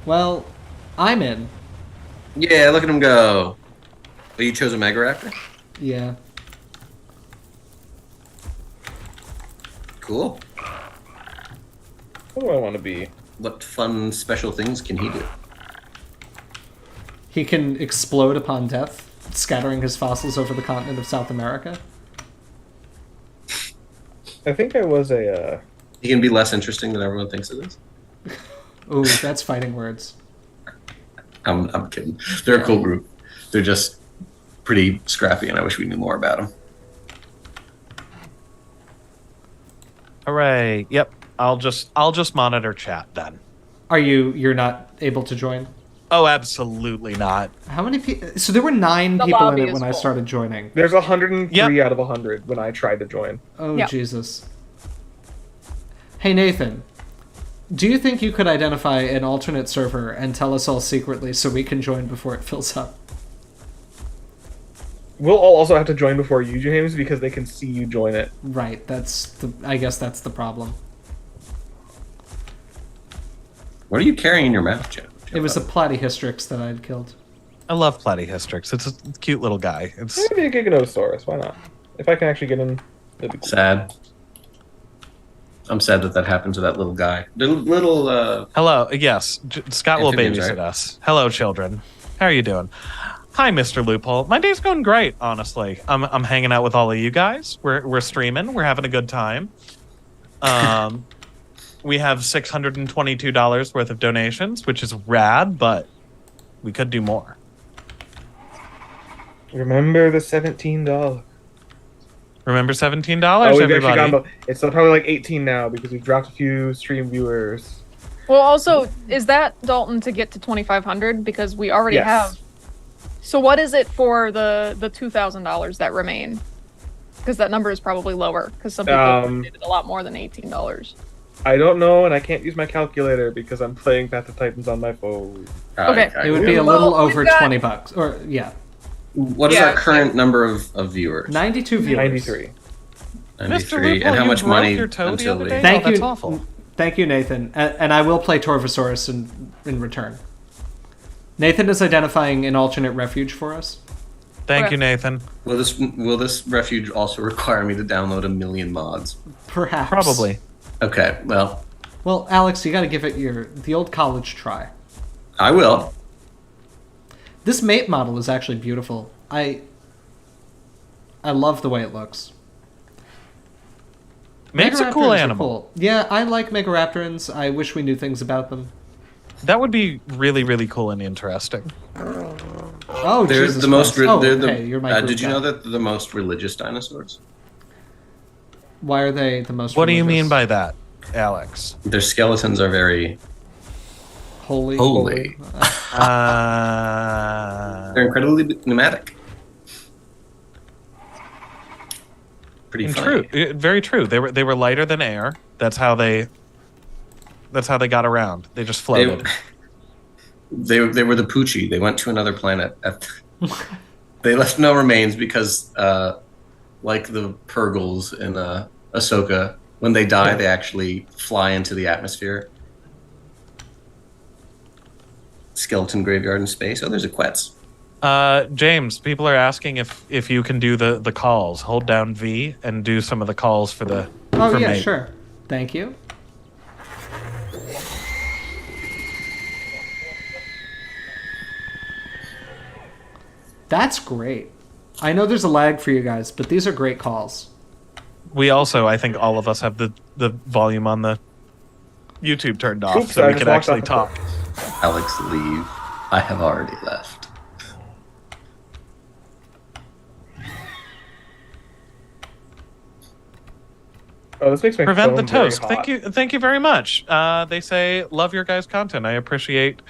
Well, I'm in.
Yeah, look at him go. Oh, you chose a Mega Raptor?
Yeah.
Cool.
What do I want to be?
What fun special things can he do?
He can explode upon death, scattering his fossils over the continent of South America.
I think I was a...
He can be less interesting than everyone thinks it is.
Ooh, that's fighting words.
I'm kidding. They're a cool group. They're just pretty scrappy, and I wish we knew more about them.
Hooray. Yep. I'll just monitor chat then.
You're not able to join?
Oh, absolutely not.
How many people? So there were 9
The
people in
lobby
it
is
when I
full.
started joining.
There's 103
Yep.
out of 100 when I tried to join.
Oh,
Yep.
Jesus. Hey, Nathan. Do you think you could identify an alternate server and tell us all secretly so we can join before it fills up?
We'll all also have to join before you, James, because they can see you join it.
Right, I guess that's the problem.
What are you carrying in your mouth, Joe?
It was a Platyhystrix that I had killed.
I love Platyhystrix. It's a cute little guy. It's
Maybe a Giganotosaurus. Why not? If I can actually get in, that'd be cool.
sad. I'm sad that happened to that little guy. Little
hello. Yes, Scott will
Amphibians,
babysit
right?
us. Hello, children. How are you doing? Hi, Mr. Loophole. My day's going great, honestly. I'm hanging out with all of you guys. We're streaming. We're having a good time. We have $622 worth of donations, which is rad, but we could do more.
Remember the $17.
Remember $17,
Oh, we've
everybody?
actually gone. It's probably like 18 now because we've dropped a few stream viewers.
Well, also, is that, Dalton, to get to 2,500? Because we already
Yes.
have. So what is it for the $2,000 that remain? Because that number is probably lower. Because some people did a lot more than $18.
I don't know, and I can't use my calculator because I'm playing Path of Titans on my phone.
Okay.
It would be a little
Well,
over
we've got-
$20. Or, yeah.
What is
Yeah.
our current number of viewers?
92 viewers.
93.
93.
Loophole,
And how
you
much
broke
money
your toe the
until
other
we...
day?
Thank
Oh, that's
you.
awful.
Thank you, Nathan. And I will play Torvosaurus in return. Nathan is identifying an alternate refuge for us.
Thank
Okay.
you, Nathan.
Will this refuge also require me to download 1,000,000 mods?
Perhaps.
Probably.
Okay, well,
Well, Alex, you got to give it the old college try.
I will.
This mate model is actually beautiful. I love the way it looks.
Mate's a cool
Megaraptorans are
animal.
cool. Yeah, I like Megaraptorans. I wish we knew things about them.
That would be really, really cool and interesting.
Oh,
They're
Jesus
the most.
Christ. Oh,
They're
okay, you're my
the.
group
Did you
guy.
know that they're the most religious dinosaurs?
Why are they the most
What do you
religious?
mean by that, Alex?
Their skeletons are very
Holy?
holy. They're incredibly pneumatic. Pretty funny.
True, very true. They were lighter than air. That's how they got around. They just floated.
They were the Poochie. They went to another planet. They left no remains because, like the Purgles in Ahsoka, when they die, they actually fly into the atmosphere. Skeleton graveyard in space. Oh, there's a Quetz.
James, people are asking if you can do the calls. Hold down V and do some of the calls for the.
Oh,
for
yeah,
Mate.
sure. Thank you. That's great. I know there's a lag for you guys, but these are great calls.
We also, I think, all of us have the volume on the YouTube turned off,
Oops,
so
I
we
just
can
walked
actually
off the
talk.
Alex, leave. I have already left.
Oh, this makes my
Prevent the
phone very
toast.
hot.
Thank you very much. They say love your guys' content. I appreciate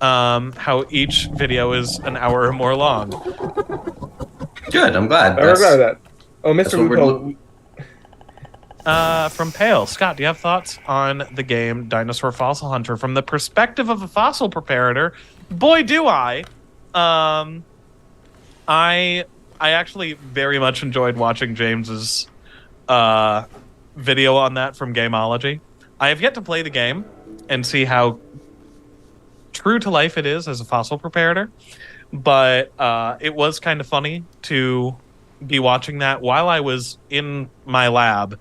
how each video is an hour or more long.
Good. I'm glad.
I regret that. Oh,
that's
Mr.
what we're
Loophole.
From Pale, Scott, do you have thoughts on the game Dinosaur Fossil Hunter from the perspective of a fossil preparator? Boy, do I! I actually very much enjoyed watching James's video on that from Gameology. I have yet to play the game and see how true to life it is as a fossil preparator, but it was kind of funny to be watching that while I was in my lab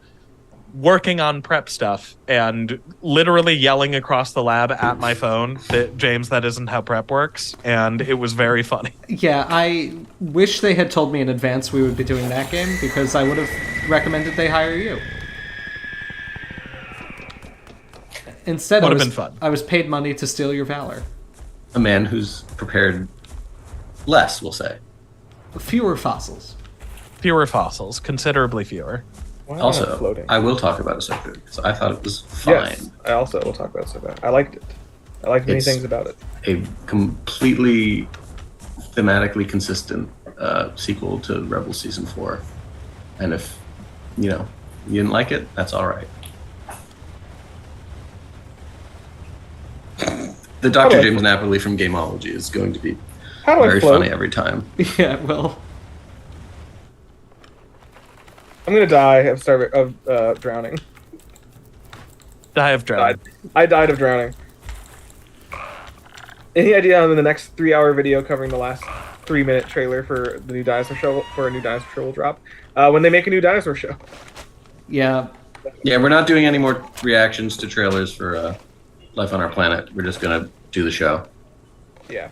working on prep stuff and literally yelling across the lab at my phone that James, that isn't how prep works, and it was very funny.
Yeah, I wish they had told me in advance we would be doing that game, because I would have recommended they hire you. Instead,
Would have been fun.
I was paid money to steal your valor.
A man who's prepared less, we'll say.
Fewer fossils.
Fewer fossils, considerably fewer.
Why am I not
Also,
floating?
I will talk about Ahsoka because I thought it was fine.
Yes, I also will talk about Ahsoka. I liked it. I liked many
It's-
things about it.
A completely thematically consistent sequel to Rebels Season 4. And if, you didn't like it, that's all right. The Dr.
I-
James Napoli from Gameology is going to be
How do I
very
float?
funny every time.
Yeah, well,
I'm gonna die of drowning.
Die of drowning.
I died of drowning. Any idea on the next 3-hour video covering the last 3-minute trailer for the new dinosaur show? For a new dinosaur show will drop when they make a new dinosaur show.
yeah.
Yeah, we're not doing any more reactions to trailers for Life on Our Planet. We're just going to do the show.
Yeah.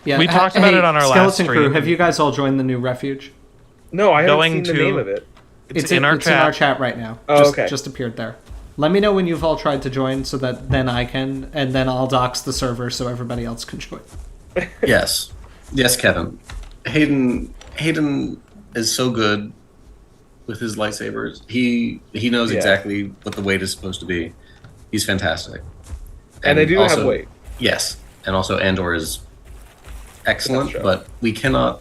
Yeah,
We talked about it on our last
Skeleton Crew,
stream.
have you guys all joined the new refuge?
No, I haven't
Going
seen the
to-
name of it.
It's in our chat.
in our chat right now.
Oh,
just,
okay.
Just appeared there. Let me know when you've all tried to join so that then I can, and then I'll dox the server so everybody else can join.
Yes. Yes, Kevin. Hayden is so good with his lightsabers. He knows
Yeah.
exactly what the weight is supposed to be. He's fantastic.
And they do
also,
have weight.
Yes. And also Andor is excellent,
That's true.
but we cannot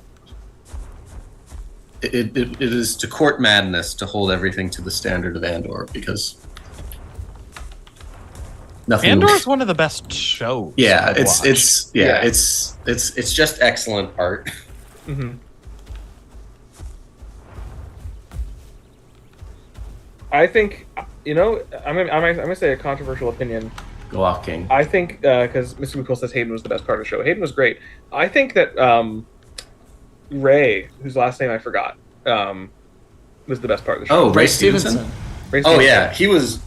it is to court madness to hold everything to the standard of Andor because nothing
Andor is one of the best shows.
Yeah,
I've
it's
watched.
Yeah.
it's just excellent art.
Mm-hmm. I think I'm gonna say a controversial opinion.
Go off, King.
I think because Mr. McCool says Hayden was the best part of the show. Hayden was great. I think that Ray, whose last name I forgot, was the best part of the show.
Oh, Ray Stevenson.
Ray
Oh
Stevenson.
yeah, he was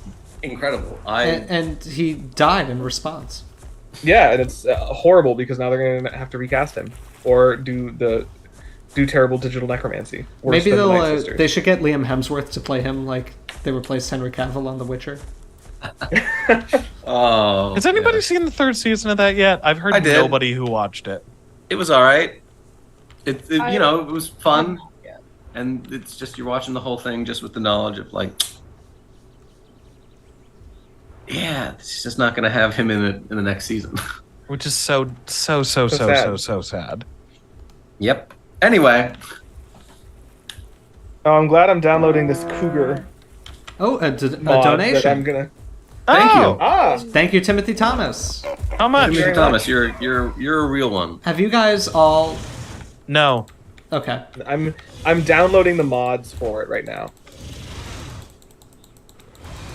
incredible.
And he died in response.
Yeah, and it's horrible because now they're gonna have to recast him or do terrible digital necromancy. Worse
Maybe
than the Night
they'll
Sisters.
they should get Liam Hemsworth to play him like they replaced Henry Cavill on The Witcher.
Oh,
Has anybody
yeah.
seen the 3rd season of that yet? I've heard
I did.
nobody who watched it.
It was all right. It
I-
it was fun, and it's just you're watching the whole thing just with the knowledge of like, yeah, it's just not going to have him in the next season.
Which is so sad.
Yep. Anyway,
Oh, I'm glad I'm downloading this Cougar
Oh, a
mod that I'm
donation.
gonna.
thank
Oh!
you,
Ah,
Thank you, Timothy Thomas.
How much?
Timothy
very
Thomas.
much.
You're a real one.
Have you guys all?
No.
Okay.
I'm downloading the mods for it right now.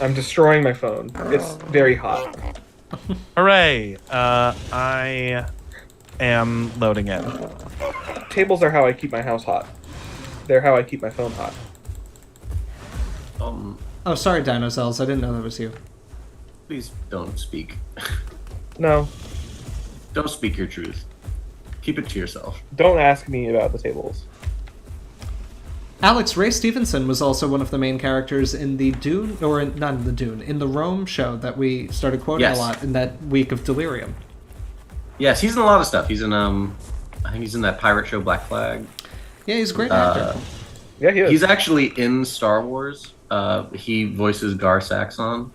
I'm destroying my phone. It's very hot.
Hooray. I am loading it.
Tables are how I keep my house hot. They're how I keep my phone hot.
Oh, sorry, Dinosaurs. I didn't know that was you.
Please don't speak.
No,
Don't speak your truth. Keep it to yourself.
don't ask me about the tables.
Alex, Ray Stevenson was also one of the main characters in the Dune, or not in the Dune, in the Rome show that we started quoting
Yes.
a lot in that week of Delirium.
Yes, he's in a lot of stuff. He's in I think he's in that pirate show Black Flag.
Yeah, he's a great actor.
Yeah, he is.
He's actually in Star Wars. He voices Gar Saxon,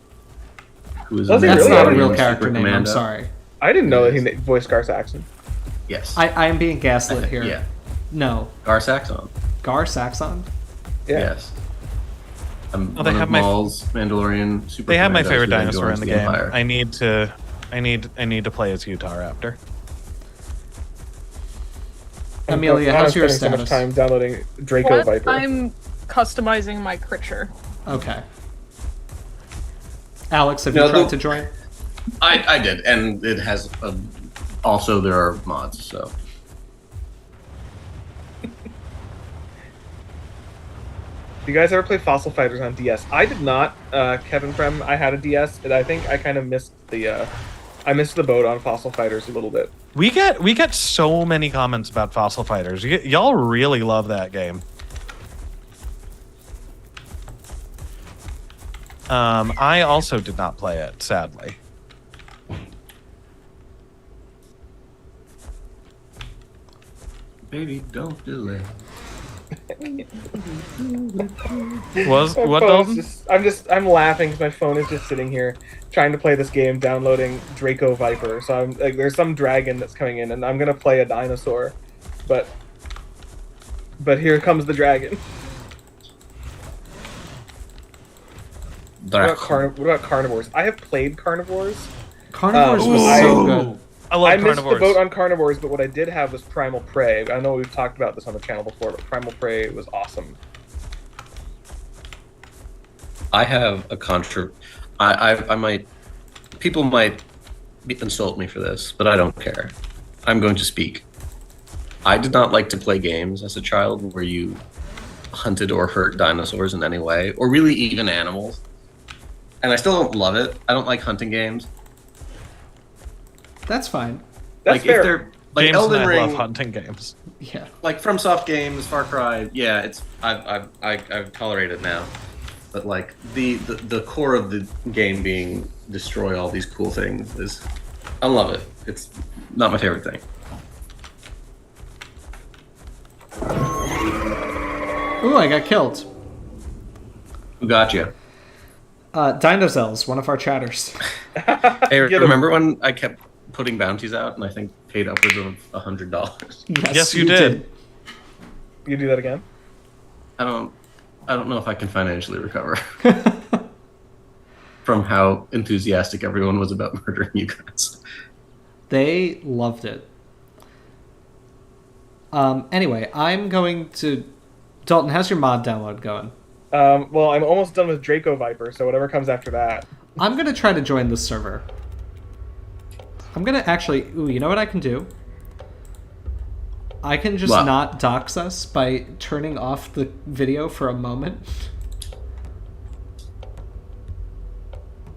who is
Does he
That's
really?
not a
Super
real character name, I'm
Commando.
sorry.
I didn't know that he voiced Gar Saxon.
Yes.
I am being gaslit here.
Yeah.
No.
Gar Saxon.
Gar Saxon?
Yeah.
Yes. I'm
Oh, they
one
have
of
my-
Maul's Mandalorian super
They have my
commandos
favorite
who then
dinosaur in
joins
the game.
Empire.
I need to play as Utah Raptor.
Amelia,
I'm
how's your
spending so
status?
much time downloading Draco
What?
Viper.
I'm customizing my creature.
Okay. Alex, have
No,
you tried
the-
to join?
I did, and it has also there are mods. So
Do you guys ever play Fossil Fighters on DS? I did not. Kevin Frem, I had a DS, and I think I kind of missed the. I missed the boat on Fossil Fighters a little bit.
We get so many comments about Fossil Fighters. Y'all really love that game. I also did not play it, sadly.
baby, don't delay.
Was
My
what
phone's
Dalton?
I'm laughing because my phone is just sitting here trying to play this game, downloading Draco Viper. So I'm like, there's some dragon that's coming in, and I'm gonna play a dinosaur, but here comes the dragon. What about carnivores? I have played carnivores.
Carnivores was
I-
so good.
I love
I missed
carnivores.
the boat on carnivores, but what I did have was Primal Prey. I know we've talked about this on the channel before, but Primal Prey was awesome.
I have a I might. People might insult me for this, but I don't care. I'm going to speak. I did not like to play games as a child where you hunted or hurt dinosaurs in any way, or really even animals. And I still don't love it. I don't like hunting games.
That's fine.
That's
like
fair.
if they're like
James
Elden
and I
Ring,
love hunting games.
Yeah.
like FromSoft games, Far Cry. Yeah, it's I tolerate it now. But like the core of the game being destroy all these cool things is, I love it. It's not my favorite thing.
Ooh, I got killed.
Who got you?
Dinozells, one of our chatters.
Hey,
Get 'em.
remember when I kept putting bounties out and I think paid upwards of $100?
Yes, you did.
You do that again?
I don't know if I can financially recover from how enthusiastic everyone was about murdering you guys.
They loved it. Anyway, I'm going to... Dalton, how's your mod download going?
Well, I'm almost done with Draco Viper, so whatever comes after that.
I'm going to try to join this server. I'm going to actually... Ooh, you know what I can do? I can just
What?
not dox us by turning off the video for a moment.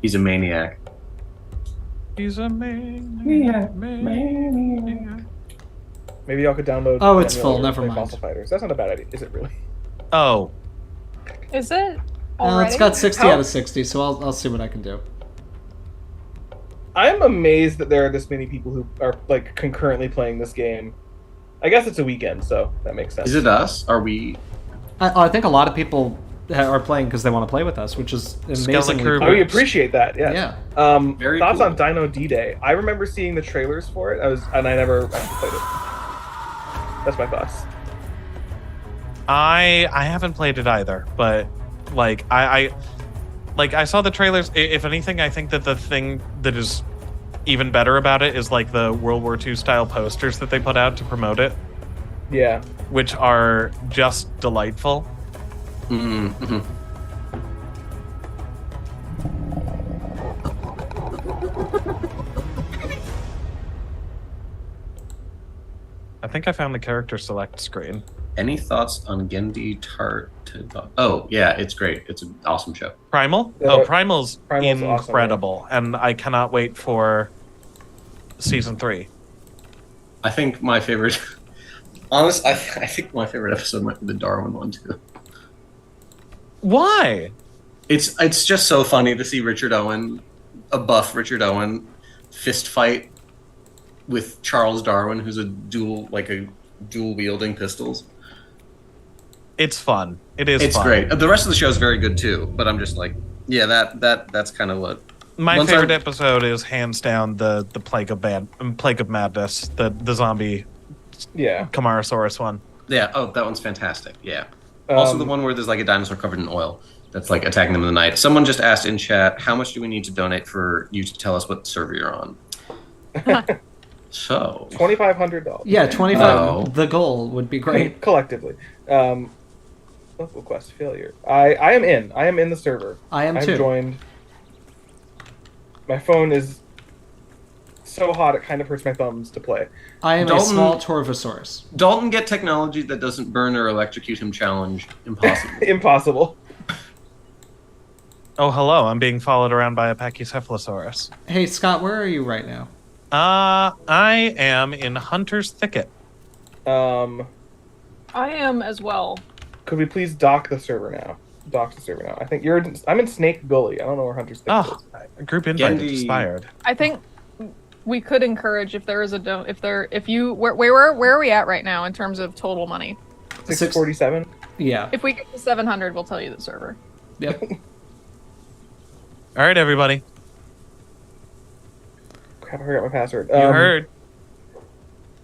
He's a maniac.
He's a maniac.
Maybe y'all could download.
Oh, it's
the
full,
emulator
never
to play
mind.
Fossil Fighters. That's not a bad idea, is it really?
Oh,
Is it
Well,
already?
it's got 60
How-
out of 60, so I'll see what I can do.
I am amazed that there are this many people who are like concurrently playing this game. I guess it's a weekend, so that makes sense.
Is it us? Are we?
I think a lot of people are playing because they want to play with us, which is amazingly
Crew.
Oh, we appreciate that. Yes.
Yeah.
Very
Thoughts
cool.
on Dino D-Day? I remember seeing the trailers for it. I never actually played it. That's my thoughts.
I haven't played it either, but like I saw the trailers. If anything, I think that the thing that is even better about it is like the World War II style posters that they put out to promote it,
Yeah.
which are just delightful.
Mm-hmm.
I think I found the character select screen.
Any thoughts on Gendy Tartakovsky? Oh, yeah, it's great. It's an awesome show.
Primal?
Yeah,
Primal's
Primal's awesome,
incredible, and I cannot wait for season 3.
I think my favorite. I think my favorite episode might be the Darwin one too.
Why?
It's just so funny to see Richard Owen, a buff Richard Owen, fist fight with Charles Darwin, who's a dual wielding pistols.
It's fun. It is.
It's
fun.
great. The rest of the show is very good too, but I'm just like, yeah, that's kind of what.
My
Once
favorite
I-
episode is hands down the Plague of Madness, the zombie
Yeah.
Camarasaurus one.
Yeah. Oh, that one's fantastic. Yeah. Also, the one where there's like a dinosaur covered in oil that's like attacking them in the night. Someone just asked in chat, how much do we need to donate for you to tell us what server you're on? So
$2,500.
Yeah, 25.
Oh.
The goal would be great.
Collectively. Local quest failure. I am in. I am in the server.
I am
I've
too.
joined. My phone is so hot it kind of hurts my thumbs to play.
I am a
Dalton-
small Torvosaurus.
Dalton, get technology that doesn't burn or electrocute him challenge. Impossible.
Impossible.
Oh, hello! I'm being followed around by a Pachycephalosaurus.
Hey, Scott, where are you right now?
I am in Hunter's Thicket.
Um,
I am as well.
could we please dock the server now? Dock the server now. I think I'm in Snake Gully. I don't know where Hunter's Thicket
Oh,
is.
group invite
Gendy-
expired.
I think we could encourage if there is a where are we at right now in terms of total money?
647.
Yeah.
If we get to 700, we'll tell you the server.
Yep.
All right, everybody.
Crap, I forgot my password.
You heard.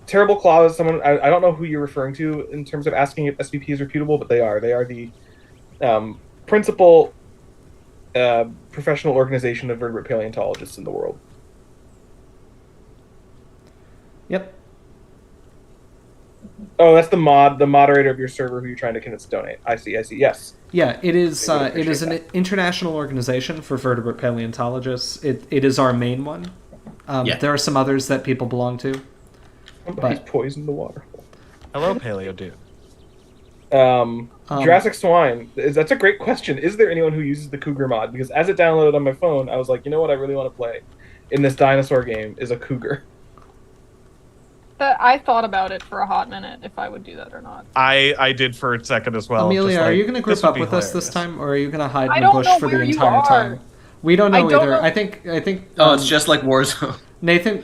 Terrible Claw is someone I don't know who you're referring to in terms of asking if SVP is reputable, but they are. They are the principal professional organization of vertebrate paleontologists in the world.
Yep.
Oh, that's the moderator of your server who you're trying to convince to donate. I see. Yes.
Yeah, it is.
I would
It is an
appreciate
international organization for vertebrate paleontologists. It is our main one.
Yeah.
There are some others that people belong to.
Somebody's poisoned the water.
Hello, Paleo Dude.
Jurassic Swine. That's a great question. Is there anyone who uses the Cougar mod? Because as it downloaded on my phone, I was like, you know what I really want to play in this dinosaur game is a cougar.
I thought about it for a hot minute if I would do that or not.
I did for a second as well.
Amelia,
just
are
like,
you going to
this
group
would
up
be
with us this
hilarious.
time, or are you going to hide
I
in the
don't
bush
know
for the
where you
entire
are.
time? We don't know
I don't
either.
know.
I think.
Oh, it's just like Warzone.
Nathan.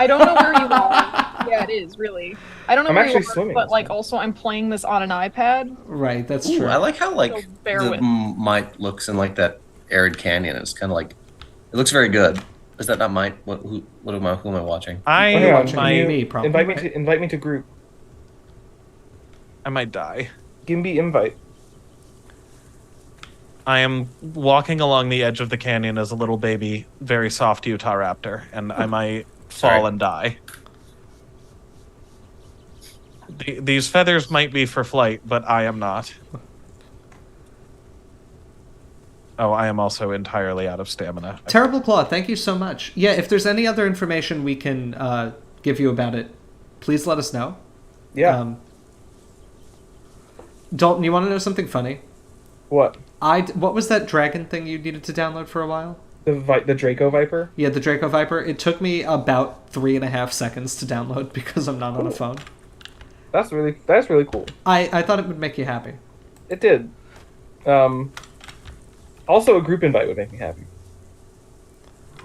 I don't know where you are. Yeah, it is really. I don't know
I'm
where
actually
you are,
swimming
but
this
like
time.
also I'm playing this on an iPad.
Right, that's
Ooh,
true.
I like how like
So bear
the
with.
mite looks in like that arid canyon. It's kind of like it looks very good. Is that not mite? Who am I watching?
I
Hang on,
watching
can
might,
you
me, probably.
invite me to group.
I might die.
Gimby invite.
I am walking along the edge of the canyon as a little baby, very soft Utah raptor, and I might fall
Sorry.
and die. These feathers might be for flight, but I am not. Oh, I am also entirely out of stamina.
Terrible Claw, thank you so much. Yeah, if there's any other information we can give you about it, please let us know.
Yeah.
Dalton, you want to know something funny?
What?
What was that dragon thing you needed to download for a while?
The Draco Viper?
Yeah, the Draco Viper. It took me about 3.5 seconds to download because I'm not on a phone.
That's really cool.
I thought it would make you happy.
It did. Also, a group invite would make me happy.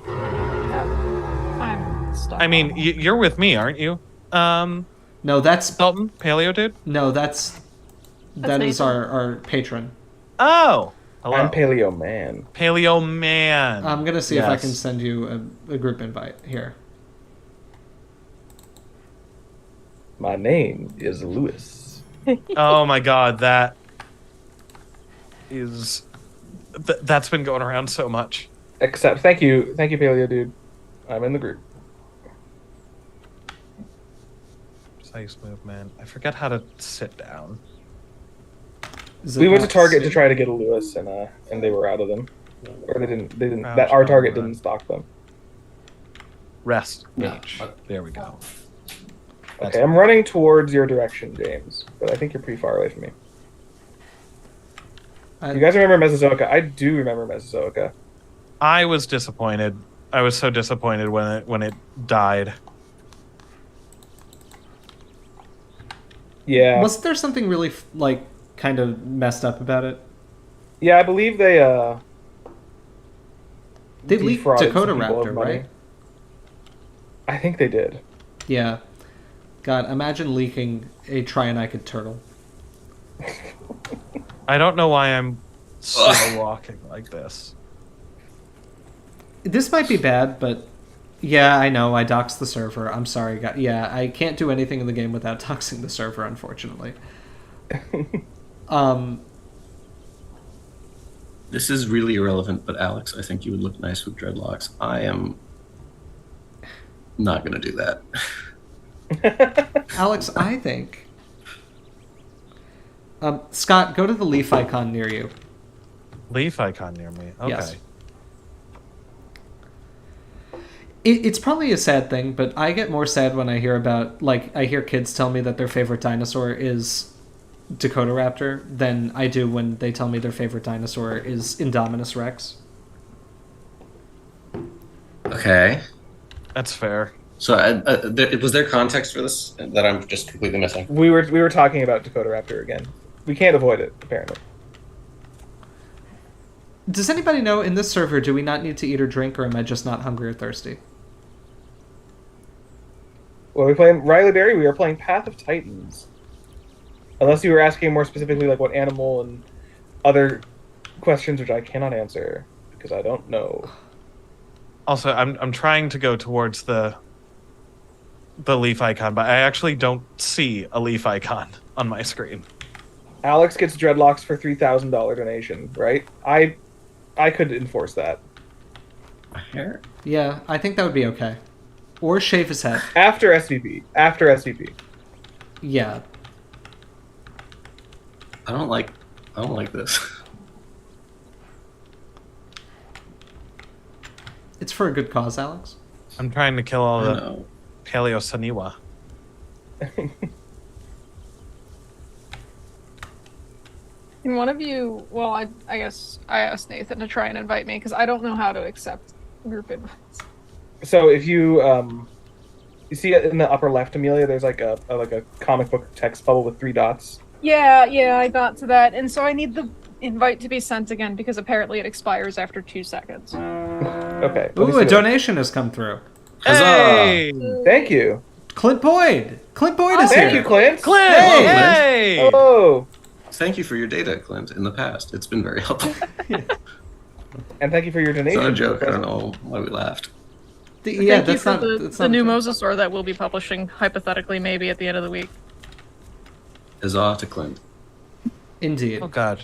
I'm stuck.
I mean, you're with me, aren't you?
No, that's
Dalton, Paleo dude.
no, that is
Nathan.
our patron.
Oh, hello.
I'm Paleo Man.
Paleo Man.
I'm gonna see if I
Yes.
can send you a group invite here.
My name is Lewis.
Oh my god, that is that's been going around so much.
Except, thank you, Paleo Dude. I'm in the group.
Precise movement. I forget how to sit down.
Is it
We went to
not
Target to
saved?
try to get a Lewis, and they were out of them, or they didn't.
Crouch,
That our Target
overrun.
didn't stock them.
Rest.
Yeah.
H. There we go.
Okay, I'm running towards your direction, James, but I think you're pretty far away from me. You guys remember Mesozoica? I do remember Mesozoica.
I was disappointed. I was so disappointed when it died.
Yeah,
Wasn't there something really kind of messed up about it?
yeah, I believe they
Leaked
defrauded
Dakota
some people of
Raptor,
money.
right?
I think they did.
Yeah. God, imagine leaking a Trionicid turtle.
I don't know why I'm slow walking like this.
This might be bad, but yeah, I know. I doxed the server. I'm sorry, guys. Yeah, I can't do anything in the game without doxing the server, unfortunately.
This is really irrelevant, but Alex, I think you would look nice with dreadlocks. I am not going to do that.
Alex, I think. Scott, go to the leaf icon near you.
Leaf icon near me. Okay.
Yes. It's probably a sad thing, but I get more sad when I hear about, I hear kids tell me that their favorite dinosaur is Dakota Raptor than I do when they tell me their favorite dinosaur is Indominus Rex.
Okay.
That's fair.
So was there context for this that I'm just completely missing?
We were talking about Dakota Raptor again. We can't avoid it, apparently.
Does anybody know, in this server, do we not need to eat or drink, or am I just not hungry or thirsty?
Well, we playing Riley Berry. We are playing Path of Titans. Unless you were asking more specifically, like what animal and other questions, which I cannot answer because I don't know.
Also, I'm trying to go towards the leaf icon, but I actually don't see a leaf icon on my screen.
Alex gets dreadlocks for $3,000 donation, right? I could enforce that.
My hair?
Yeah, I think that would be okay. Or shave his head.
After SVP. After SVP.
Yeah.
I don't like this.
It's for a good cause, Alex.
I'm trying to kill all
I
the
know.
Paleo Saniwa.
Can one of you? Well, I guess I asked Nathan to try and invite me because I don't know how to accept group invites.
So if you you see in the upper left, Amelia, there's like a comic book text bubble with 3 dots.
Yeah, I got to that, and so I need the invite to be sent again because apparently it expires after 2 seconds.
Okay. let me
Ooh,
see
a
that.
donation has come through.
Hey!
Thank you.
Clint Boyd! Clint Boyd is
Thank
here!
you, Clint.
Clint!
Hey!
Hey!
Oh,
Thank you for your data, Clint, in the past. It's been very helpful.
and thank you for your
It's
donation.
not a joke. I don't know why we laughed.
Yeah,
Thank you
that's
for
not
the
not
new
fair.
Mosasaur that we'll be publishing hypothetically maybe at the end of the week.
Huzzah to Clint.
Indeed.
Oh god.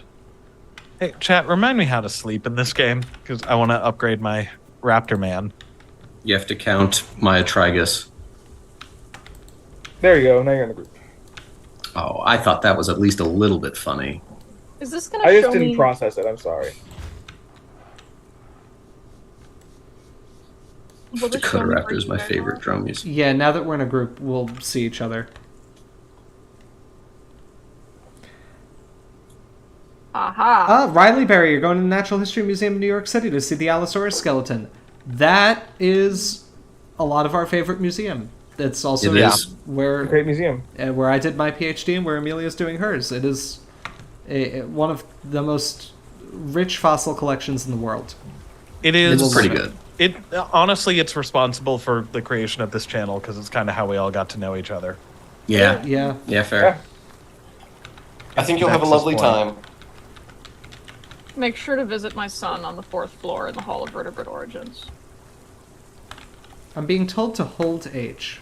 Hey, chat, remind me how to sleep in this game, because I want to upgrade my Raptor Man.
You have to count my Atrigus.
There you go. Now you're in the group.
Oh, I thought that was at least a little bit funny.
Is this gonna
I just
show
didn't
me?
process it. I'm sorry.
will this show
Dakota
me
Raptor
where
is
you
my
guys
favorite
are?
drum music.
Yeah, now that we're in a group, we'll see each other.
Aha.
Riley Berry, you're going to the Natural History Museum in New York City to see the Allosaurus skeleton. That is a lot of our favorite museum. It's also
It is.
where
Great museum.
where I did my PhD and where Amelia's doing hers. It is one of the most rich fossil collections in the world.
It is
It's pretty good.
It honestly, it's responsible for the creation of this channel because it's kind of how we all got to know each other.
Yeah.
Yeah.
Yeah, fair.
Yeah.
I think you'll have a
That's his
lovely
point.
time.
Make sure to visit my son on the 4th floor in the Hall of Vertebrate Origins.
I'm being told to hold H.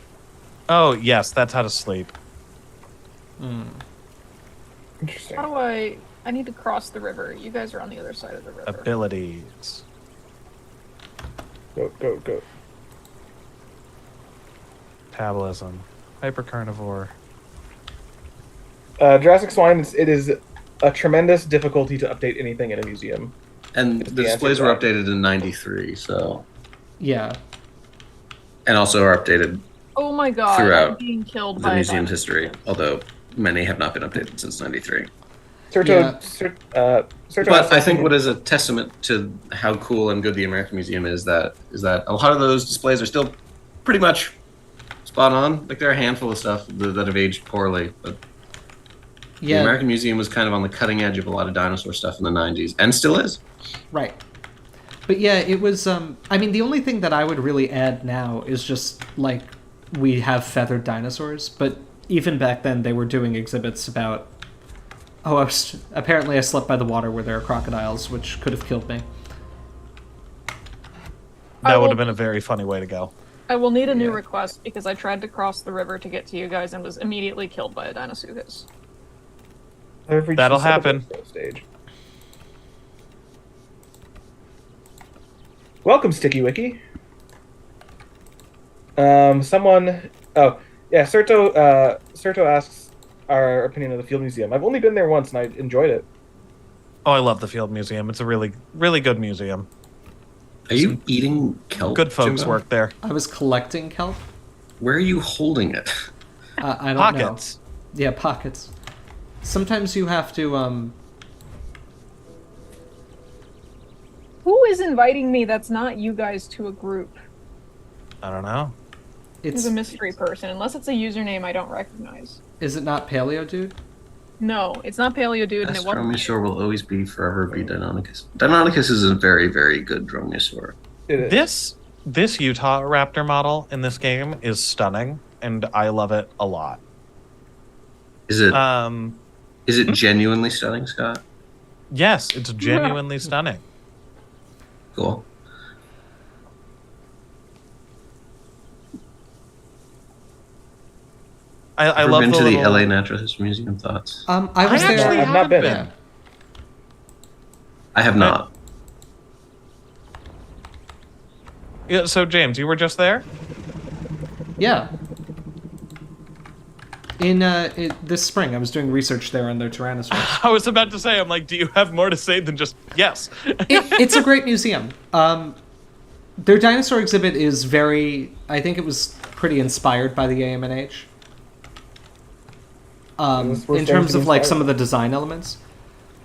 Oh yes, that's how to sleep.
Interesting.
How do I need to cross the river. You guys are on the other side of the river.
Abilities.
Go.
Metabolism. Hypercarnivore.
Jurassic Swine, it is a tremendous difficulty to update anything in a museum.
And
It's
the
the
displays were
anti-drag.
updated in '93, so
Yeah.
and also are updated
Oh my god,
Throughout
I'm being killed
the
by a
museum's
dinosaur.
history, although many have not been updated since '93.
Serto
But I think what is a testament to how cool and good the American Museum is that a lot of those displays are still pretty much spot on. Like there are a handful of stuff that have aged poorly, but the
Yeah.
American Museum was kind of on the cutting edge of a lot of dinosaur stuff in the '90s, and still is.
Right. But yeah, it was, I mean, the only thing that I would really add now is just, like, we have feathered dinosaurs, but even back then they were doing exhibits about, apparently I slept by the water where there are crocodiles, which could have killed me.
I
That would
will-
have been a very funny way to go.
I will need a new request because I tried to cross the river to get to you guys and was immediately killed by a Dinosuchus.
I've reached
That'll
the summit
happen.
of the stage. Welcome, Sticky Wiki. Someone. Oh, yeah. Serto asks our opinion of the Field Museum. I've only been there once, and I enjoyed it.
Oh, I love the Field Museum. It's a really, really good museum.
Are you eating kelp?
Good folks
Jimbo?
work there.
I was collecting kelp.
Where are you holding it?
I don't
Pockets.
know. Yeah, pockets. Sometimes you have to,
Who is inviting me that's not you guys to a group?
I don't know.
Who's
it's,
a mystery person, unless it's a username I don't recognize.
is it not Paleo Dude?
No, it's not Paleo Dude, and it wasn't.
Dromaeosaur will always be forever be Deinonychus. Deinonychus is a very, very good Dromaeosaur.
It is.
This Utah Raptor model in this game is stunning, and I love it a lot.
Is it genuinely stunning, Scott?
Yes, it's genuinely stunning.
Cool.
I
Ever
love
been
the
to the
little-
LA Natural History Museum? Thoughts?
I was
I
there.
actually
I've not
haven't
been.
been.
I have not.
Yeah, so James, you were just there?
Yeah. This spring, I was doing research there on their Tyrannosaurus.
I was about to say, I'm like, do you have more to say than just yes?
It's a great museum. Their dinosaur exhibit is I think it was pretty inspired by the AMNH.
We're
In
starting
terms
to
of
be
like
inspired.
some of the design elements.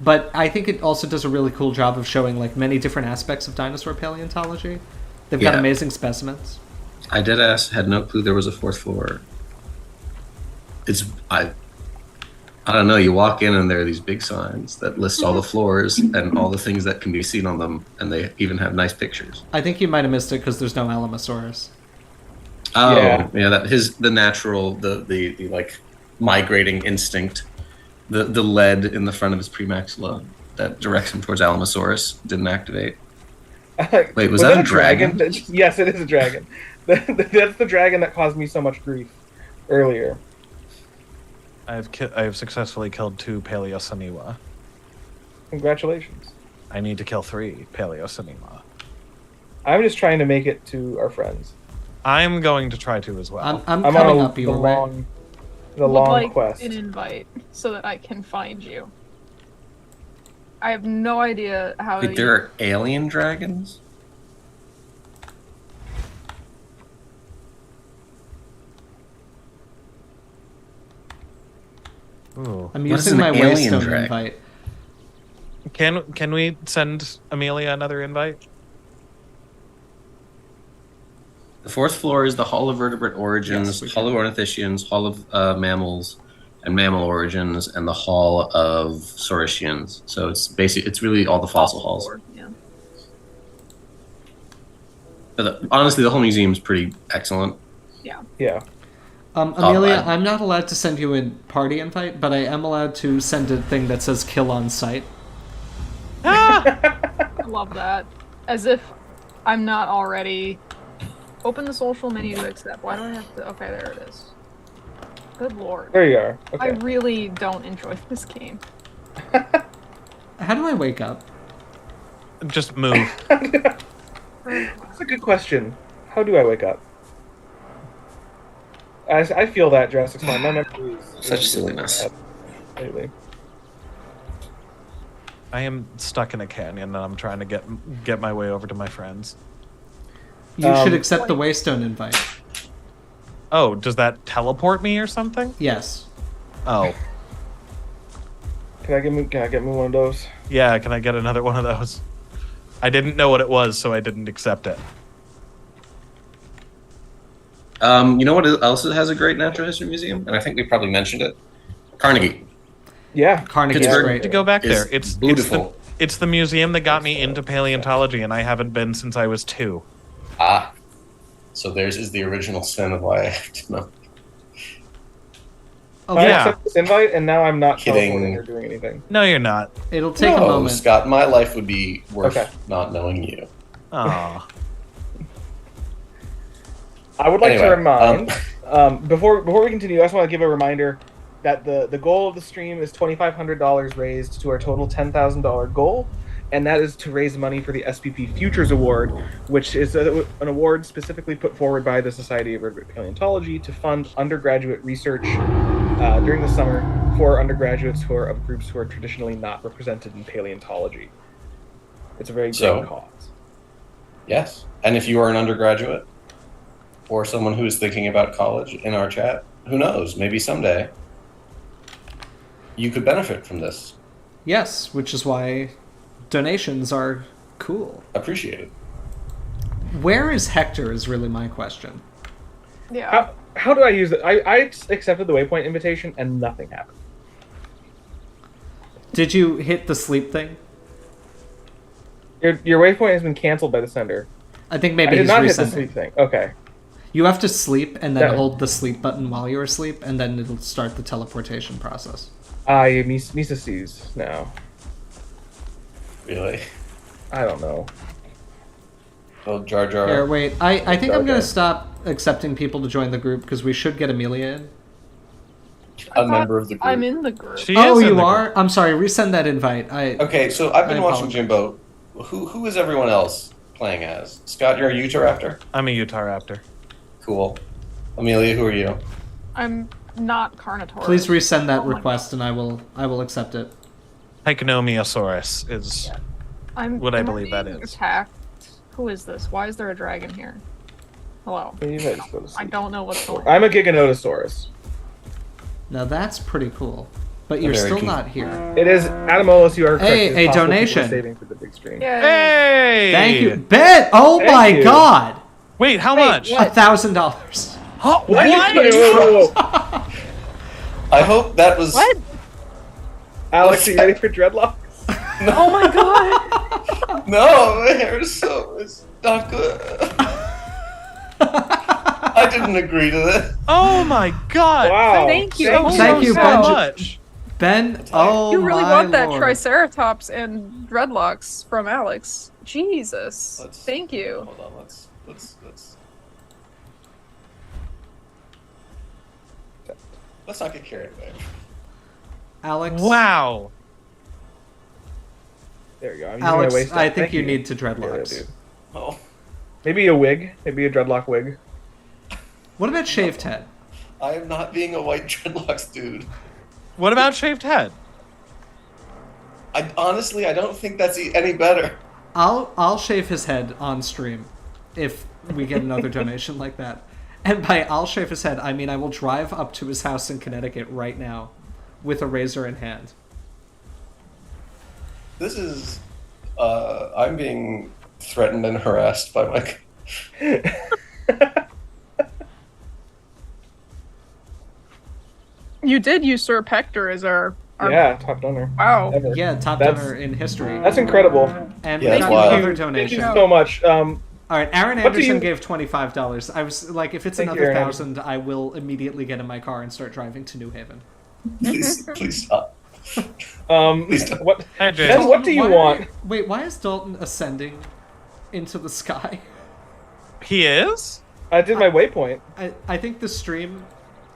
But I think it also does a really cool job of showing like many different aspects of dinosaur paleontology. They've got
Yeah.
amazing specimens.
I had no clue there was a fourth floor. I don't know. You walk in and there are these big signs that list all the floors and all the things that can be seen on them, and they even have nice pictures.
I think you might have missed it because there's no Alamosaurus.
Oh,
Yeah.
yeah. That the natural the like migrating instinct, the lead in the front of his premaxilla that directs him towards Alamosaurus didn't activate. Wait, was that a dragon?
Yes, it is a dragon. That's the dragon that caused me so much grief earlier.
I have successfully killed 2 Paleosaniwa.
Congratulations.
I need to kill 3 Paleosaniwa.
I'm just trying to make it to our friends.
I'm going to try to as well.
I'm
I'm
coming
on
up
the
your way.
long
Would like
quest.
an invite so that I can find you. I have no idea how.
Wait, there are alien dragons?
Ooh.
I'm
What is
using
an
my
alien
Waystone
dragon?
invite.
Can we send Amelia another invite?
The fourth floor is the Hall of Vertebrate Origins,
Yes,
Hall of Ornithischians, Hall of Mammals and Mammal Origins, and the Hall of Saurischians. So it's really all the fossil halls.
Yeah.
But honestly, the whole museum is pretty excellent.
Yeah.
Amelia, I'm not allowed to send you a party invite, but I am allowed to send a thing that says kill on site.
I love that. As if I'm not already... Open the social menu to accept. Why do I have to... Okay, there it is. Good lord.
There you are.
I
Okay.
really don't enjoy this game.
How do I wake up?
Just move.
That's a good question. How do I wake up? I feel that, Jurassic Swan. My memory is
Such silliness.
Lately.
I am stuck in a canyon and I'm trying to get my way over to my friends.
You should accept the Waystone invite.
Oh, does that teleport me or something?
Yes.
Oh.
Can I get me one of those?
Yeah, can I get another one of those? I didn't know what it was, so I didn't accept it.
You know what else has a great natural history museum? And I think we probably mentioned it. Carnegie.
Yeah.
Carnegie's
Pittsburgh.
great.
To go back
It's
there, it's
beautiful.
It's the museum that got me into paleontology, and I haven't been since I was 2.
Ah. So theirs is the original sin of why I have to know.
Oh,
I
yeah.
accept this invite, and now I'm not
Kidding.
teleporting or doing anything.
No, you're not.
It'll take a
No,
moment.
Scott, my life would be worth
Okay.
not knowing you.
Aw.
I would like
Anyway,
to remind, before we continue, I just want to give a reminder that the goal of the stream is $2,500 raised to our total $10,000 goal, and that is to raise money for the SVP Futures Award, which is an award specifically put forward by the Society of Vertebrate Paleontology to fund undergraduate research during the summer for undergraduates who are of groups who are traditionally not represented in paleontology. It's a very great cause.
Yes. And if you are an undergraduate or someone who is thinking about college in our chat, who knows? Maybe someday you could benefit from this.
Yes, which is why donations are cool.
Appreciate it.
Where is Hector is really my question.
Yeah.
How do I use it? I accepted the Waypoint invitation and nothing happened.
Did you hit the sleep thing?
Your Waypoint has been canceled by the sender.
I think maybe
I did
he's
not hit the
resending.
sleep thing. Okay.
You have to sleep and then
No.
hold the sleep button while you're asleep, and then it'll start the teleportation process.
Misa sees now.
Really?
I don't know.
Oh, Jar Jar.
Here, wait. I think I'm
Okay.
going to stop accepting people to join the group because we should get Amelia in.
A member of the group.
I'm in the group.
She
Oh,
is in
you
the
are?
group.
I'm sorry. Resend that invite.
Okay, so I've been
I
watching
apologize.
Jimbo. Who is everyone else playing as? Scott, you're a Utahraptor?
I'm a Utah Raptor.
Cool. Amelia, who are you?
I'm not Carnotaurus.
Please resend that
Oh my
request and I will accept it.
Pyconomiosaurus is
I'm
what I
am
believe that
being
is.
Attacked. Who is this? Why is there a dragon here? Hello.
You guys go to
I
sleep.
don't know what's going on.
I'm a Giganotosaurus.
Now that's pretty cool. But you're
Very
still
con-
not here.
It is Adamolus. You are correct.
Hey,
It's
a
possible people are
donation.
Saving for the big stream.
Yay.
Hey!
Thank you. Bet! Oh
Thank
my
you.
god!
Wait, how
Wait,
much?
what?
$1,000.
Huh?
What?
What?
I hope that was.
What?
Alex, are you ready for dreadlocks?
Oh my god.
No, my hair is it's not good. I didn't agree to this.
Oh my god!
Wow.
Thank you.
Thank you,
so
Benji.
much.
Ben, oh
You really
my
want that
lord.
Triceratops and dreadlocks from Alex. Jesus.
Let's-
Thank you.
Hold on, let's. Let's not get carried away.
Alex,
Wow.
There you go. I'm using
Alex,
my waist
I
up.
think
Thank
you need to dreadlocks.
Yeah, dude.
Oh,
Maybe a wig. Maybe a dreadlock wig.
What about shaved head?
I am not being a white dreadlocks dude.
What about shaved head?
I honestly, I don't think that's any better.
I'll shave his head on stream if we get another donation like that. And by I'll shave his head, I mean I will drive up to his house in Connecticut right now with a razor in hand.
This is. I'm being threatened and harassed by my.
You did usurp Hector as our
Yeah, top donor.
wow.
Ever.
Yeah, top
That's-
donor in history.
That's incredible.
And
Yeah,
we
that's
got
wild.
another
Thank
donation.
you so much.
All right, Aaron
What do
Anderson
you-
gave $25. I was like, if it's
Thank you,
another
Aaron
1,000, I will immediately get in my car and start driving to New Haven.
Please stop. Please don't.
What?
Hi, James.
Ben, what do you want?
Wait, why is Dalton ascending into the sky?
He is?
I did my waypoint.
I think the stream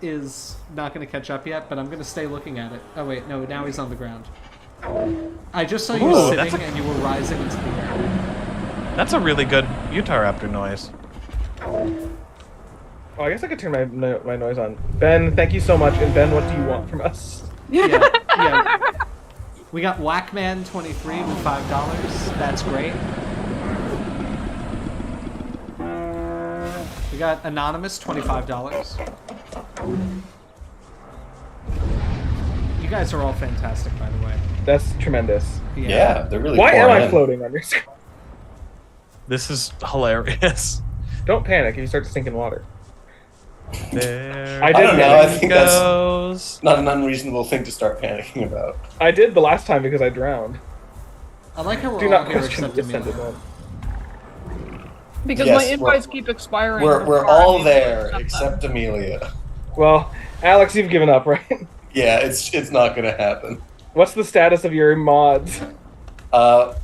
is not going to catch up yet, but I'm going to stay looking at it. Oh wait, no, now he's on the ground. I just saw you
Ooh, that's
sitting and you were rising into the air.
That's a really good Utah Raptor noise.
Oh, I guess I could turn my noise on. Ben, thank you so much. And Ben, what do you want from us?
Yeah. We got Whackman23 with $5. That's great. We got Anonymous, $25. You guys are all fantastic, by the way.
That's tremendous.
Yeah, they're really.
Why am
pouring
I
in.
floating on your screen?
This is hilarious.
Don't panic if you start to sink in water.
There
I
I don't know. I
he
think that's
goes.
not an unreasonable thing to start panicking about.
I did the last time because I drowned.
I like how we're
Do
all
not
here
question the
except
descended
Amelia.
one.
Because
Yes,
my
we're-
invites keep expiring.
We're
before
all
I'm able to
there
accept them.
except Amelia.
Well, Alex, you've given up, right?
Yeah, it's not gonna happen.
What's the status of your mods?
I'm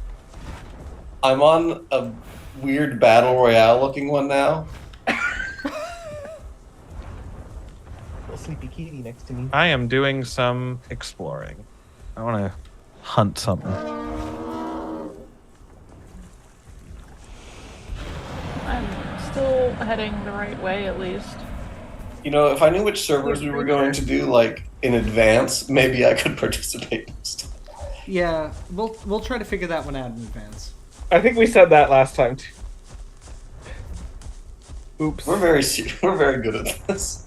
on a weird battle royale looking one now.
Little sleepy kitty next to me.
I am doing some exploring. I want to hunt something.
I'm still heading the right way, at least.
You know, if I knew which servers we were going to do like in advance, maybe I could participate.
Yeah, we'll try to figure that one out in advance.
I think we said that last time too. Oops.
We're very good at this.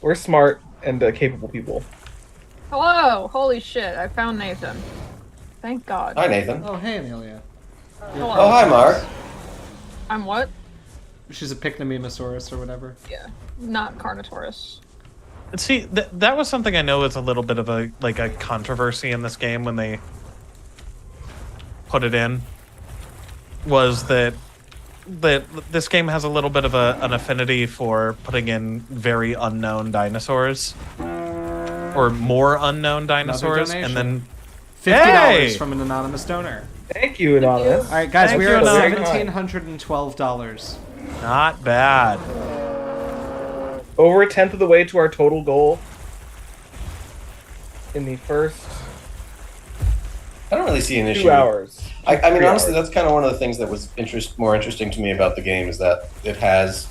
We're smart and capable people.
Hello! Holy shit, I found Nathan. Thank God.
Hi, Nathan.
Oh, hey, Amelia.
Hello.
Oh, hi, Mark.
I'm what?
She's a Picnomemosaurus or whatever.
Yeah. Not Carnotaurus.
See, that was something I know is a little bit of a controversy in this game when they put it in. Was that this game has a little bit of an affinity for putting in very unknown dinosaurs, or more unknown dinosaurs,
donation.
and then
$50
Hey!
from an anonymous donor.
Thank you, Anonymous.
All right, guys,
Thank
we
you,
are at
Anonymous.
$1,712.
not bad.
Over a tenth of the way to our total goal. In the first
I don't really see an issue.
2 hours.
I mean,
3
honestly,
hours.
that's kind of one of the things that was more interesting to me about the game is that it has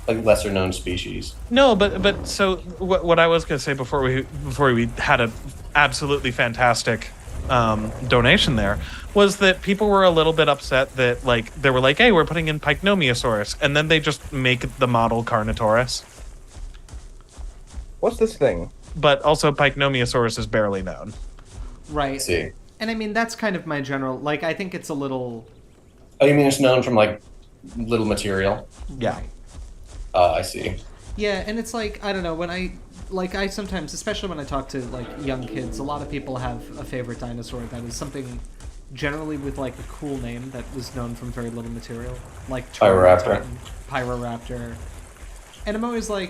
like lesser known species.
No, but so what I was gonna say before we had a absolutely fantastic donation there was that people were a little bit upset that they were like, hey, we're putting in Picnomeosaurus, and then they just make the model Carnotaurus.
What's this thing?
But also Picnomeosaurus is barely known.
Right.
Let's see.
And I mean, that's kind of my general... I think it's a little...
Oh, you mean it's known from like little material?
Yeah.
Right.
I see.
Yeah, and it's I don't know, when I sometimes, especially when I talk to, young kids, a lot of people have a favorite dinosaur that is something generally with, a cool name that was known from very little material. Like
Pyroraptor.
Pyroraptor. And I'm always the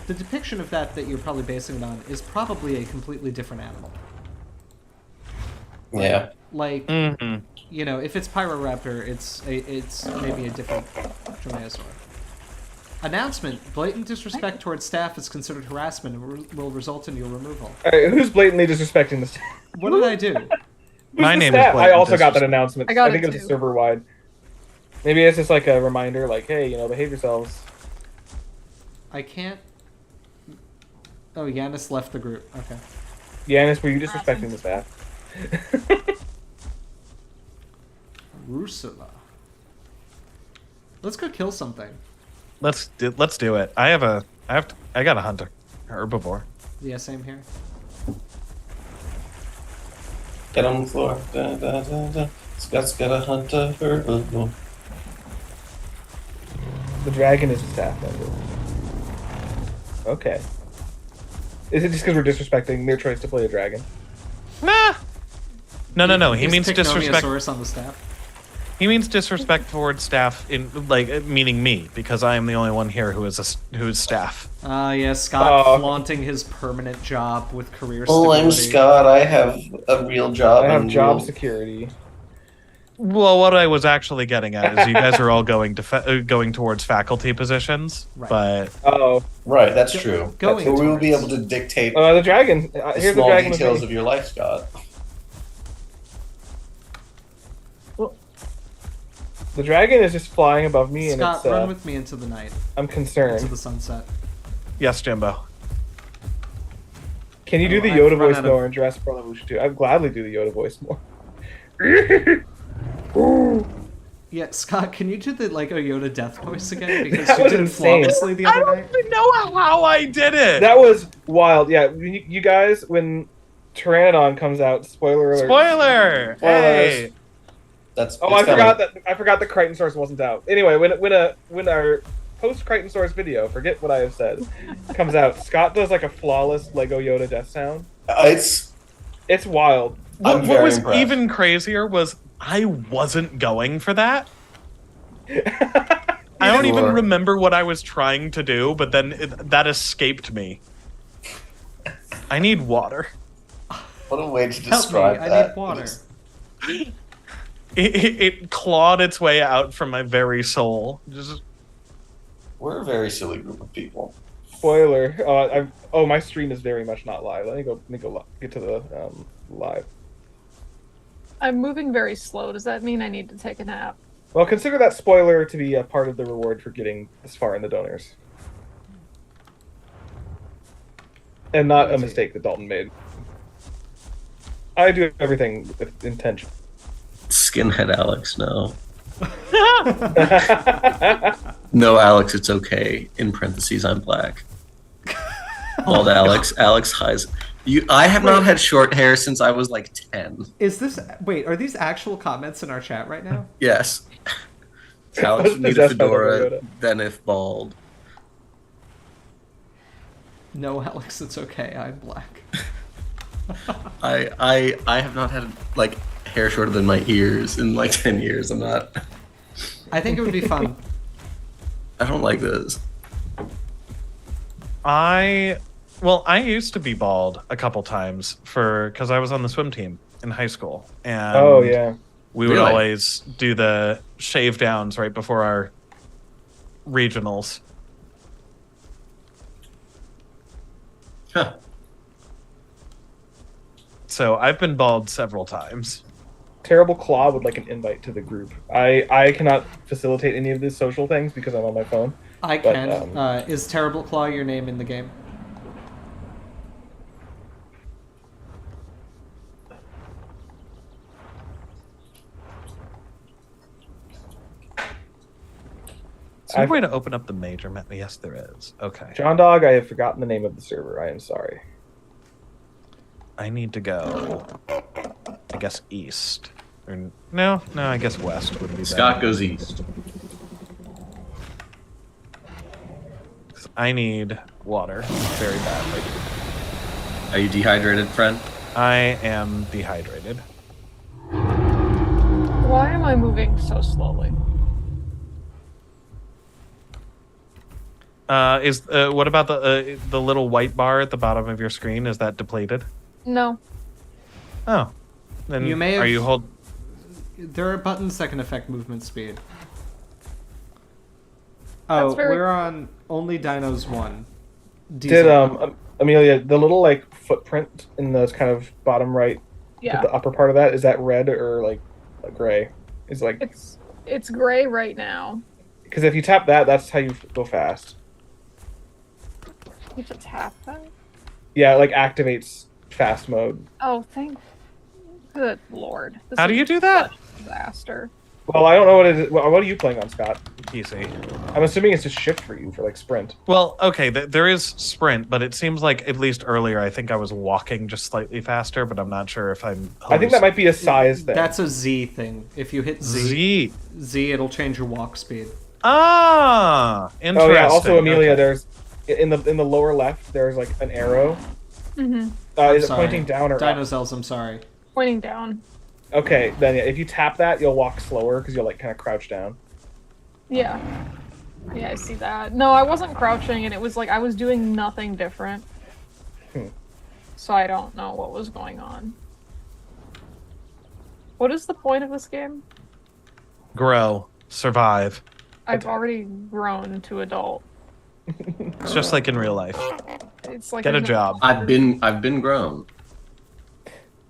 depiction of that you're probably basing it on is probably a completely different animal.
Yeah.
Mm-hmm.
If it's Pyroraptor, it's maybe a different dromaeosaur. Announcement: blatant disrespect towards staff is considered harassment and will result in your removal.
Alright, who's blatantly disrespecting this?
What did I do?
My name is
I
blatant
also got that
disrespect.
announcement.
I got
think
it
it was
too.
server wide. Maybe it's just a reminder, hey, behave yourselves.
I can't. Oh, Yanis left the group. Okay.
Yanis, were you disrespecting the staff?
Rusula. Let's go kill something.
Let's do it. I gotta hunt a herbivore.
Yeah, same here.
Get on the floor. Da, da, da, da. Scott's got a hunter for
The dragon is a staff member. Okay. Is it just because we're disrespecting their choice to play a dragon?
Nah. No. He
Is
means disrespect.
Technomiosaurus on the staff.
He means disrespect towards staff, in like meaning me, because I am the only one here who is staff.
Yeah, Scott flaunting his permanent job with career stability.
Oh, I'm Scott. I have a real job.
I have
and
job
real-
security.
Well, what I was actually getting at is you guys are all going to going towards faculty positions,
Right.
but
Oh,
Right, that's true.
going
So we will be
towards.
able to dictate
the dragon.
the
Here's the
small
dragon. with
details
me.
of your life, Scott.
The dragon is just flying above me, and
Scott,
it's.
run with me into the night,
I'm
into
concerned.
the sunset.
yes, Jimbo.
Can you do the
I've
Yoda
run
voice
out of-
more in Jurassic World Evolution 2? I'd gladly do the Yoda voice more.
Yeah, Scott, can you do the like a Yoda death voice again? Because
That
you
was
did
insane.
flawlessly the
I
other
don't
night.
even know how I did it.
That was wild. Yeah, you guys, when Pteranodon comes out, spoiler alert.
Spoiler! Hey,
That's
Oh,
it's
I forgot that Crichton Source wasn't out. Anyway, when our post Crichton Source video, forget what I have said, comes out, Scott does like a flawless Lego Yoda death sound. It's wild.
I'm
what
very
was
impressed.
even crazier was I wasn't going for that. I don't even
Sure.
remember what I was trying to do, but then that escaped me. I need water.
What a way to
Help me,
describe
I
that.
need water.
It clawed its way out from my very soul. Just
We're a very silly group of people.
Spoiler. My stream is very much not live. Let me go get to the live.
I'm moving very slow. Does that mean I need to take a nap?
Well, consider that spoiler to be a part of the reward for getting this far in the donors. And not a mistake that Dalton made. I do everything with intention.
Skinhead Alex, no. No, Alex, it's okay. In parentheses, I'm black. Bald Alex. Alex Heis. I have not had short hair since I was like 10.
Is this wait? Are these actual comments in our chat right now?
Yes. Alex would need a
Possessed by the
fedora,
Toyota.
then if bald.
No, Alex, it's okay. I'm black.
I have not had like hair shorter than my ears in like 10 years. I'm not.
I think it would be fun.
I don't like this.
I used to be bald a couple times because I was on the swim team in high school, and
Oh yeah.
we would
Really?
always do the shave downs right before our regionals.
Huh.
So I've been bald several times.
Terrible Claw would like an invite to the group. I cannot facilitate any of these social things because I'm on my phone.
I
But,
can. Is Terrible Claw your name in the game?
Is there a way to open up the major map? Yes, there is. Okay.
John Dog, I have forgotten the name of the server. I am sorry.
I need to go, I guess, east. Or, no, I guess west would be better.
Scott goes east.
'Cause I need water very badly.
Are you dehydrated, friend?
I am dehydrated.
Why am I moving so slowly?
What about the little white bar at the bottom of your screen? Is that depleted?
No.
Oh, then
You may
are
have-
you hold?
There are buttons that can affect movement speed.
That's
Oh,
very-
we're on only Dinos 1.
Did Amelia, the little like footprint in the kind of bottom right,
Yeah.
the upper part of that, is that red or like gray? Is like
It's gray right now.
because if you tap that, that's how you go fast.
You have to tap that?
Yeah, it like activates fast mode.
Oh, thank. Good lord. This
How do
is
you do that?
such a disaster.
Well, I don't know what it is. What are you playing on, Scott?
PC.
I'm assuming it's just shift for you for like sprint.
Well, okay, there is sprint, but it seems like at least earlier I think I was walking just slightly faster, but I'm not sure if I'm.
I think that might be a size thing.
That's a Z thing. If you hit Z, it'll change your walk speed.
Ah, interesting.
Oh yeah. Also, Amelia,
Okay.
there's in the lower left. There's like an arrow.
Mm-hmm.
Is it
Sorry.
pointing down or up?
Dinozells, I'm sorry.
Pointing down.
Okay, then yeah, if you tap that, you'll walk slower because you'll like kind of crouch down.
Yeah. Yeah, I see that. No, I wasn't crouching, and it was like I was doing nothing different. So I don't know what was going on. What is the point of this game?
Grow, survive.
I've already grown to adult.
It's just like in real life.
It's like
Get a
there's
job.
I've been grown.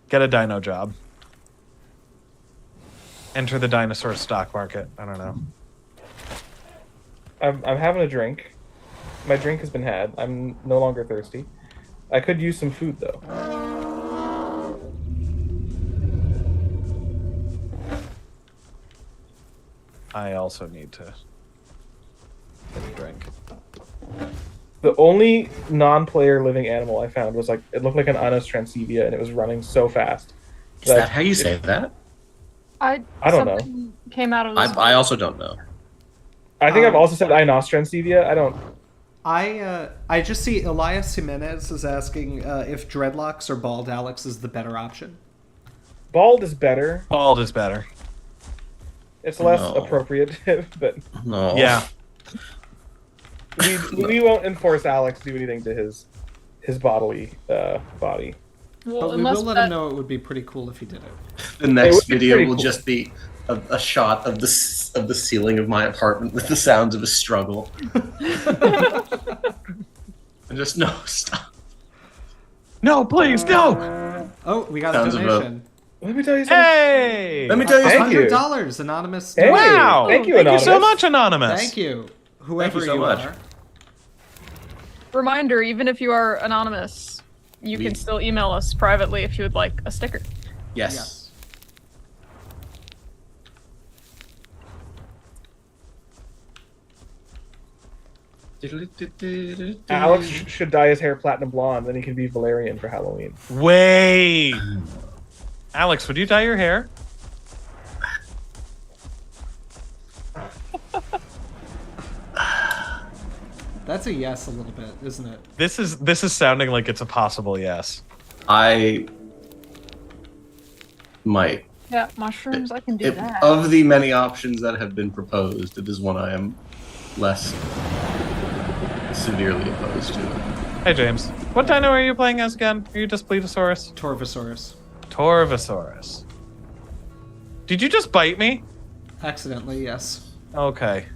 Get a dino job. Enter the dinosaur stock market. I don't know.
I'm having a drink. My drink has been had. I'm no longer thirsty. I could use some food though.
I also need to get a drink.
The only non-player living animal I found was like it looked like an Anos transevia and it was running so fast.
Is that how you say that?
I don't know.
something came out of this.
I also don't know.
I think I've also said Inos transevia. I don't.
I just see Elias Jimenez is asking if dreadlocks or bald Alex is the better option.
Bald is better.
Bald is better.
It's less
No.
appropriative, but
No.
Yeah.
we won't enforce Alex to do anything to his bodily body.
Well,
But we
unless
will let
that-
him know it would be pretty cool if he did it.
The next
would be
video
pretty
will
cool.
just be a shot of the ceiling of my apartment with the sounds of a struggle. And just no stop.
No, please, no!
Oh, we got
Sounds
a
of a-
donation.
Let me tell you something.
Hey!
Let me tell you
Thank you.
$100 anonymous.
Hey.
Wow!
Thank you,
so
Anonymous.
much, Anonymous.
Thank you, whoever
so
you
much.
are.
Reminder, even if you are anonymous, you can still email us privately if you would like a sticker.
Yes.
Yes.
Alex should dye his hair platinum blonde, then he can be Valerian for Halloween.
Wait! Alex, would you dye your hair?
That's a yes a little bit, isn't it?
This is sounding like it's a possible yes.
I might.
Yeah, mushrooms, I can do that.
Of the many options that have been proposed, it is one I am less severely opposed to.
Hey, James. What dino are you playing as again? Are you just Plesiosaurus?
Torvosaurus.
Torvosaurus. Did you just bite me?
Accidentally, yes.
Okay.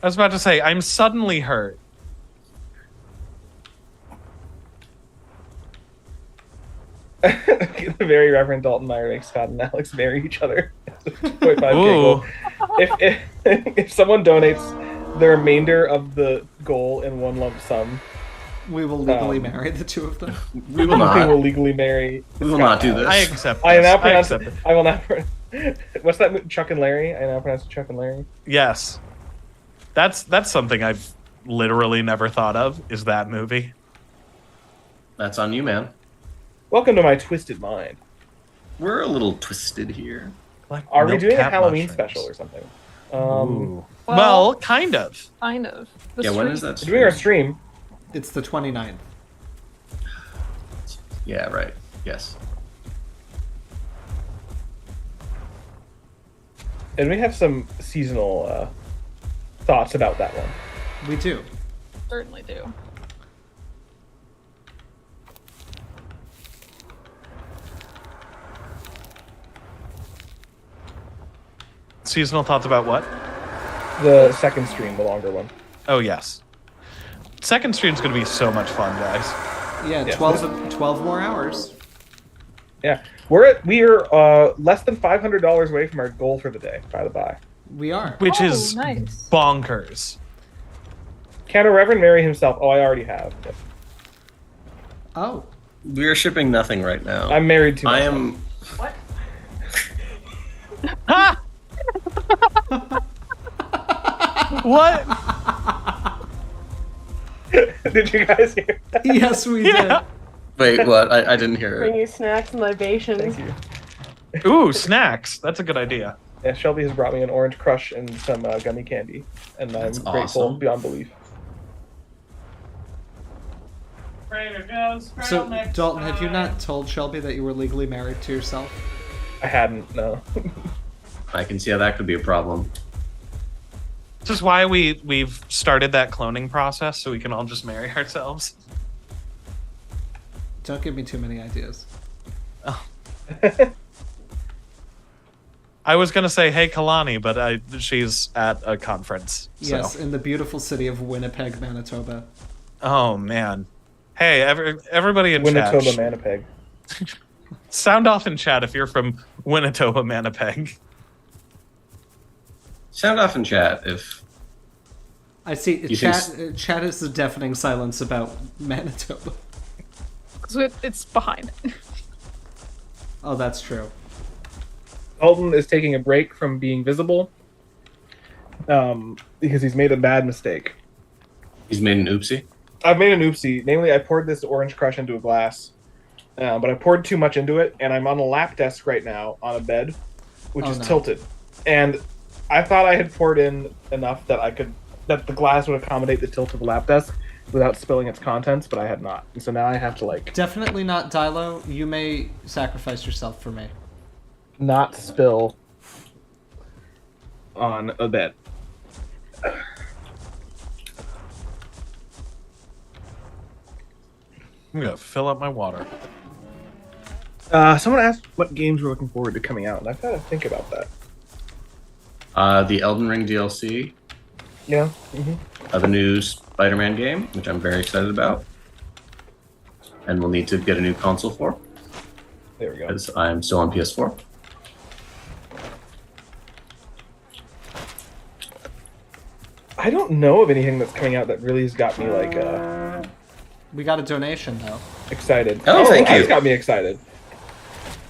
I was about to say, I'm suddenly hurt.
The very Reverend Dalton Meyer makes Scott and Alex marry each other. 2.5K
Ooh.
goal. If someone donates the remainder of the goal in one lump sum,
We will legally marry the two of them.
We will
we
not.
will legally marry.
We will
Scott
not do
and
this.
Alex.
I accept
I
this.
now pronounce
accept
it.
it.
I will now. What's that? Chuck and Larry. I now pronounce it Chuck and Larry.
Yes. That's something I've literally never thought of, is that movie.
That's on you, man.
Welcome to my twisted mind.
We're a little twisted here.
Like
Are we
milk
doing a
cat
Halloween
mushrooms.
special or something?
Ooh.
Well-
Well, kind of.
Kind of. The
Yeah, when is
street-
that?
We're doing our stream.
It's the 29th.
Yeah, right. Yes.
And we have some seasonal thoughts about that one.
We do.
Certainly do.
Seasonal thoughts about what?
The second stream, the longer one.
Oh, yes. Second stream's going to be so much fun, guys.
Yeah,
Yeah.
12 more hours.
Yeah, we are less than $500 away from our goal for the day. By the by,
We are.
Which
Oh,
is
nice.
bonkers.
can a Reverend marry himself? Oh, I already have. Yep.
Oh.
We are shipping nothing right now.
I'm married to.
I
myself.
am.
What?
Ha! What?
Did you guys hear that?
Yes, we
Yeah.
Wait, what? I didn't hear
Bring
it.
you snacks and libations.
Thank you.
Ooh, snacks. That's a good idea.
Yeah, Shelby has brought me an orange crush and some gummy candy, and
That's
I'm grateful
awesome.
beyond belief.
So, Dalton, have you not told Shelby that you were legally married to yourself?
I hadn't, no.
I can see how that could be a problem.
This is why we've started that cloning process, so we can all just marry ourselves.
Don't give me too many ideas.
I was gonna say, hey, Kalani, but she's at a conference. So.
Yes, in the beautiful city of Winnipeg, Manitoba.
Oh man. Hey, everybody in
Winnetoba,
chat.
Manipeg.
Sound off in chat if you're from Winnetoba, Manipeg.
Sound off in chat if
I see.
You
Chat is the deafening silence about Manitoba.
So it's behind.
Oh, that's true.
Dalton is taking a break from being visible because he's made a bad mistake.
he's made an oopsie.
I've made an oopsie. Namely, I poured this orange crush into a glass, but I poured too much into it, and I'm on a lap desk right now on a bed, which is tilted. And I thought I had poured in enough that the glass would accommodate the tilt of the lap desk without spilling its contents, but I had not. And so now I have to
Definitely not Dilo. You may sacrifice yourself for me.
not spill on a bed.
I'm gonna fill up my water.
Someone asked what games we're looking forward to coming out, and I've got to think about that.
The Elden Ring DLC,
Yeah.
the new Spider-Man game, which I'm very excited about, and we'll need to get a new console for
There we go.
because I'm still on PS4.
I don't know of anything that's coming out that really has got me
We got a donation though.
excited.
Oh, thank you.
That's got me excited.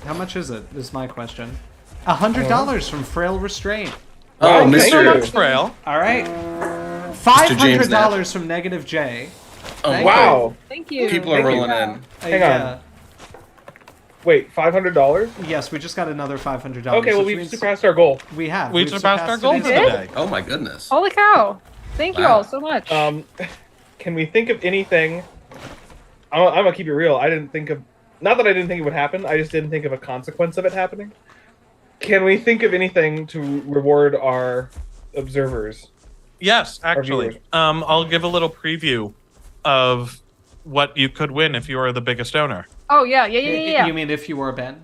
How much is it? Is my question. $100 from Frail Restraint.
Oh,
Wow,
Thank you so
Mr.
much, Frail.
All right.
James
$500 from Negative J.
Oh,
Thank
Wow.
Thank you.
People are
Thank you.
rolling in.
Hang on. Wait, $500?
Yes, we just got another $500.
Okay, well,
which
we've
means
surpassed our goal.
We have.
We
We've
surpassed our goal for
today's
the
goal.
day.
Oh my goodness.
Holy cow! Thank you
Wow.
all so much.
Can we think of anything? I'm gonna keep it real. I didn't think of, not that I didn't think it would happen. I just didn't think of a consequence of it happening. Can we think of anything to reward our observers?
Yes,
viewers.
actually. I'll give a little preview of what you could win if you are the biggest owner.
Oh yeah.
You mean if you were Ben?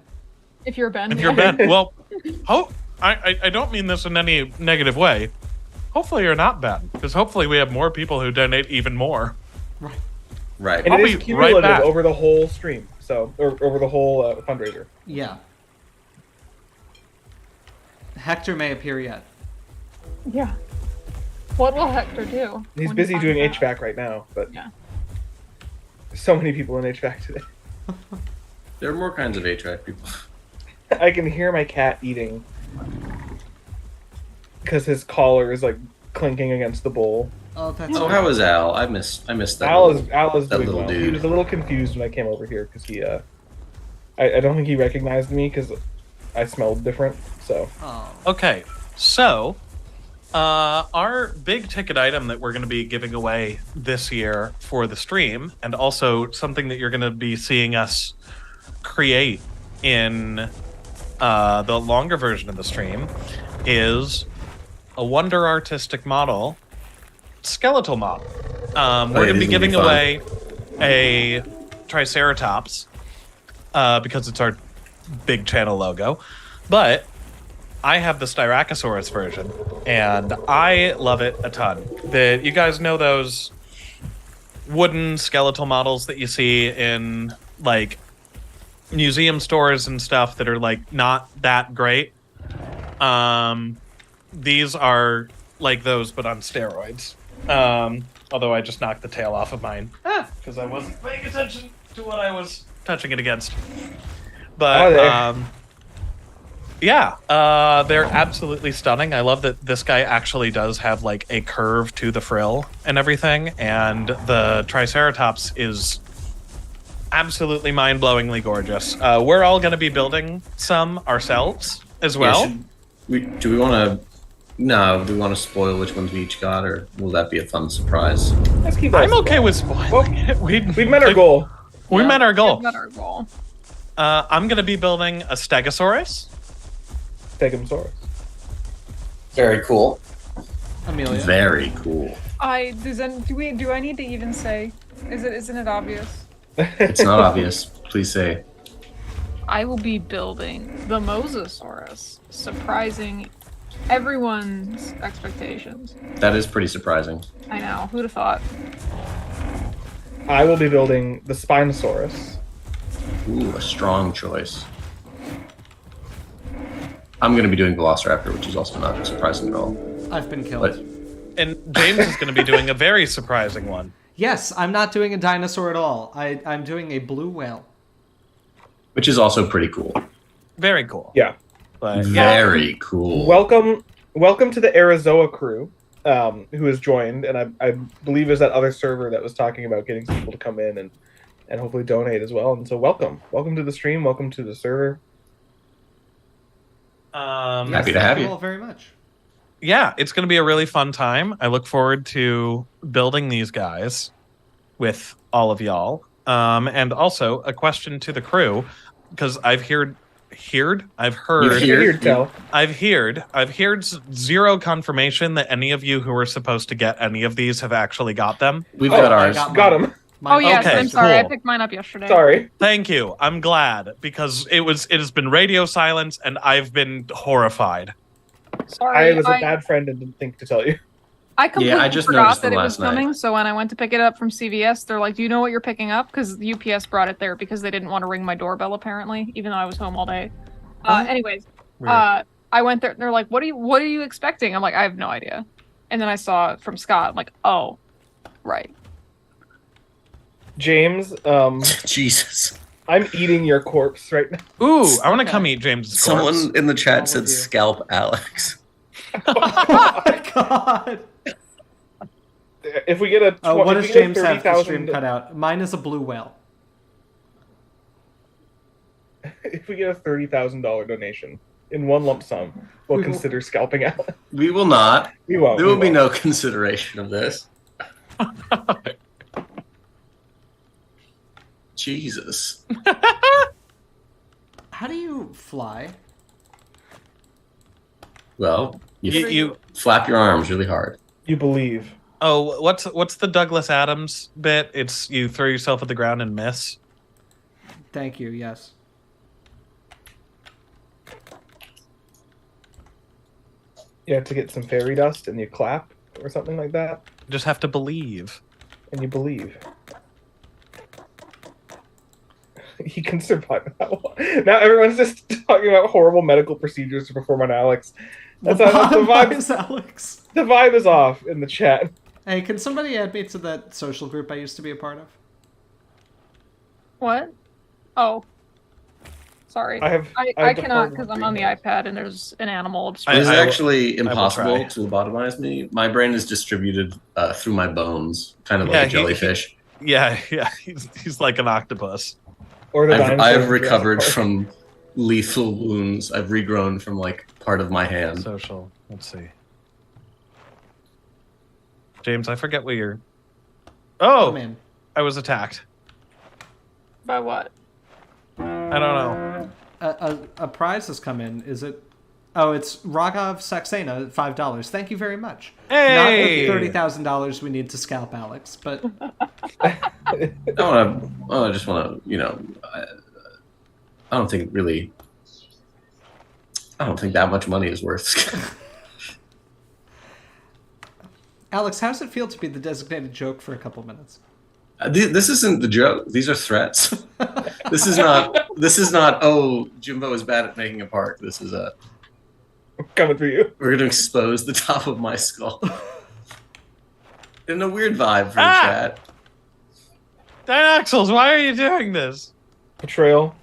If you're Ben.
If you're Ben, well, I don't mean this in any negative way. Hopefully you're not Ben, because hopefully we have more people who donate even more.
Right.
And
I'll
it
be
is
right
cumulative
back.
over the whole stream, or over the whole fundraiser.
Yeah. Hector may appear yet.
Yeah. What will Hector do?
He's
when
busy
he
doing
finds out?
HVAC right now, but
Yeah.
so many people in HVAC today.
There are more kinds of HVAC people.
I can hear my cat eating because his collar is clinking against the bowl.
Oh, that's
Oh, how is Al? I missed that.
Al
little-
is
that
doing
little
well. He
dude.
was a little confused when I came over here because he I don't think he recognized me because I smelled different. So
Oh.
Okay, so our big ticket item that we're going to be giving away this year for the stream, and also something that you're going to be seeing us create in the longer version of the stream, is a Wonder Artistic model, skeletal model. We're going to be
these will be
giving
fun.
away a Triceratops because it's our big channel logo, but I have the Styracosaurus version, and I love it a ton. You guys know those wooden skeletal models that you see in museum stores and stuff that are not that great? These are like those, but on steroids. Although I just knocked the tail off of mine because I wasn't paying attention to what I was touching it against. But Yeah, they're absolutely stunning. I love that this guy actually does have like a curve to the frill and everything, and the Triceratops is absolutely mind-blowingly gorgeous. We're all going to be building some ourselves as well.
Do we want to? No, do we want to spoil which ones we each got, or will that be a fun surprise?
Let's keep that
I'm okay with spoiling it.
We've met our goal.
We met our goal.
Met our goal.
I'm going to be building a Stegosaurus.
Stegosaurus.
Very cool.
Amelia.
Very cool.
Do I need to even say? Isn't it obvious?
It's not obvious. Please say.
I will be building the Mosasaurus, surprising everyone's expectations.
That is pretty surprising.
I know. Who'd have thought?
I will be building the Spinosaurus.
Ooh, a strong choice. I'm going to be doing Velociraptor, which is also not surprising at all.
I've been killed.
But
And James is going to be doing a very surprising one.
Yes, I'm not doing a dinosaur at all. I'm doing a blue whale.
which is also pretty cool.
Very cool.
Yeah.
But,
Very cool.
Welcome to the Arizoa crew, who has joined, and I believe is that other server that was talking about getting some people to come in and hopefully donate as well. And so welcome to the stream, welcome to the server.
Happy to have you
all very much.
Yeah, it's going to be a really fun time. I look forward to building these guys with all of y'all. And also a question to the crew, because I've heard zero confirmation that any of you who were supposed to get any of these have actually got them.
We've got ours.
Got them.
Oh yes,
Okay,
I'm sorry. I
cool.
picked mine up yesterday.
Sorry.
Thank you. I'm glad, because it has been radio silence and I've been horrified.
Sorry,
I was a bad friend and didn't think to tell you.
I completely
I just
forgot
noticed
that
them
it was
last night.
coming. So when I went to pick it up from CVS, they're like, "Do you know what you're picking up?" Because UPS brought it there because they didn't want to ring my doorbell. Apparently, even though I was home all day. Anyways, I went there. And they're like, "What are you expecting?" I'm like, "I have no idea." And then I saw it from Scott. I'm like, "Oh, right."
James,
Jesus.
I'm eating your corpse right now.
Ooh, I want to come eat James's corpse.
Someone in the chat said
with you.
scalp Alex.
Oh my god!
If we get a
What
if
does
we get a
James have the
30,000
stream cut out? Mine is a blue whale.
If we get a $30,000 donation in one lump sum, we'll
We will-
consider scalping out.
We will not.
We won't.
There
we
will be
won't.
no consideration of this. Jesus.
How do you fly?
Well,
You
flap your arms really hard.
You believe.
oh, what's the Douglas Adams bit? It's you throw yourself at the ground and miss.
Thank you, yes.
You have to get some fairy dust and you clap or something like that,
You just have to believe.
and you believe. He can survive that one. Now everyone's just talking about horrible medical procedures to perform on Alex. That's the vibe.
Is Alex.
The vibe is off in the chat.
Hey, can somebody add me to that social group I used to be a part of?
What? Oh, sorry.
I have
I
the
cannot
hard
because
one
I'm on the
right
iPad and there's an animal.
It is
I-
actually
will
impossible
try.
to lobotomize me. My brain is distributed through my bones, kind of
Yeah,
like a jellyfish.
Yeah, he's like an octopus.
now. Or the
I've
dinosaur in Jurassic
recovered
Park.
from lethal wounds. I've regrown from like part of my hand.
Social. Let's see. James, I forget what you're. Oh,
Oh man.
I was attacked.
By what?
I don't know.
A prize has come in. Is it? Oh, it's Raghav Saxena, $5. Thank you very much.
Hey!
Not the $30,000 we need to scalp Alex, but
I just want to, I don't think really. I don't think that much money is worth.
Alex, how does it feel to be the designated joke for a couple minutes?
This isn't the joke. These are threats. This is not. Oh, Jimbo is bad at making a park. This is a.
Coming for you.
We're gonna expose the top of my skull. In a weird vibe for the
Ah!
chat.
Dinaxles, why are you doing this?
Betrayal.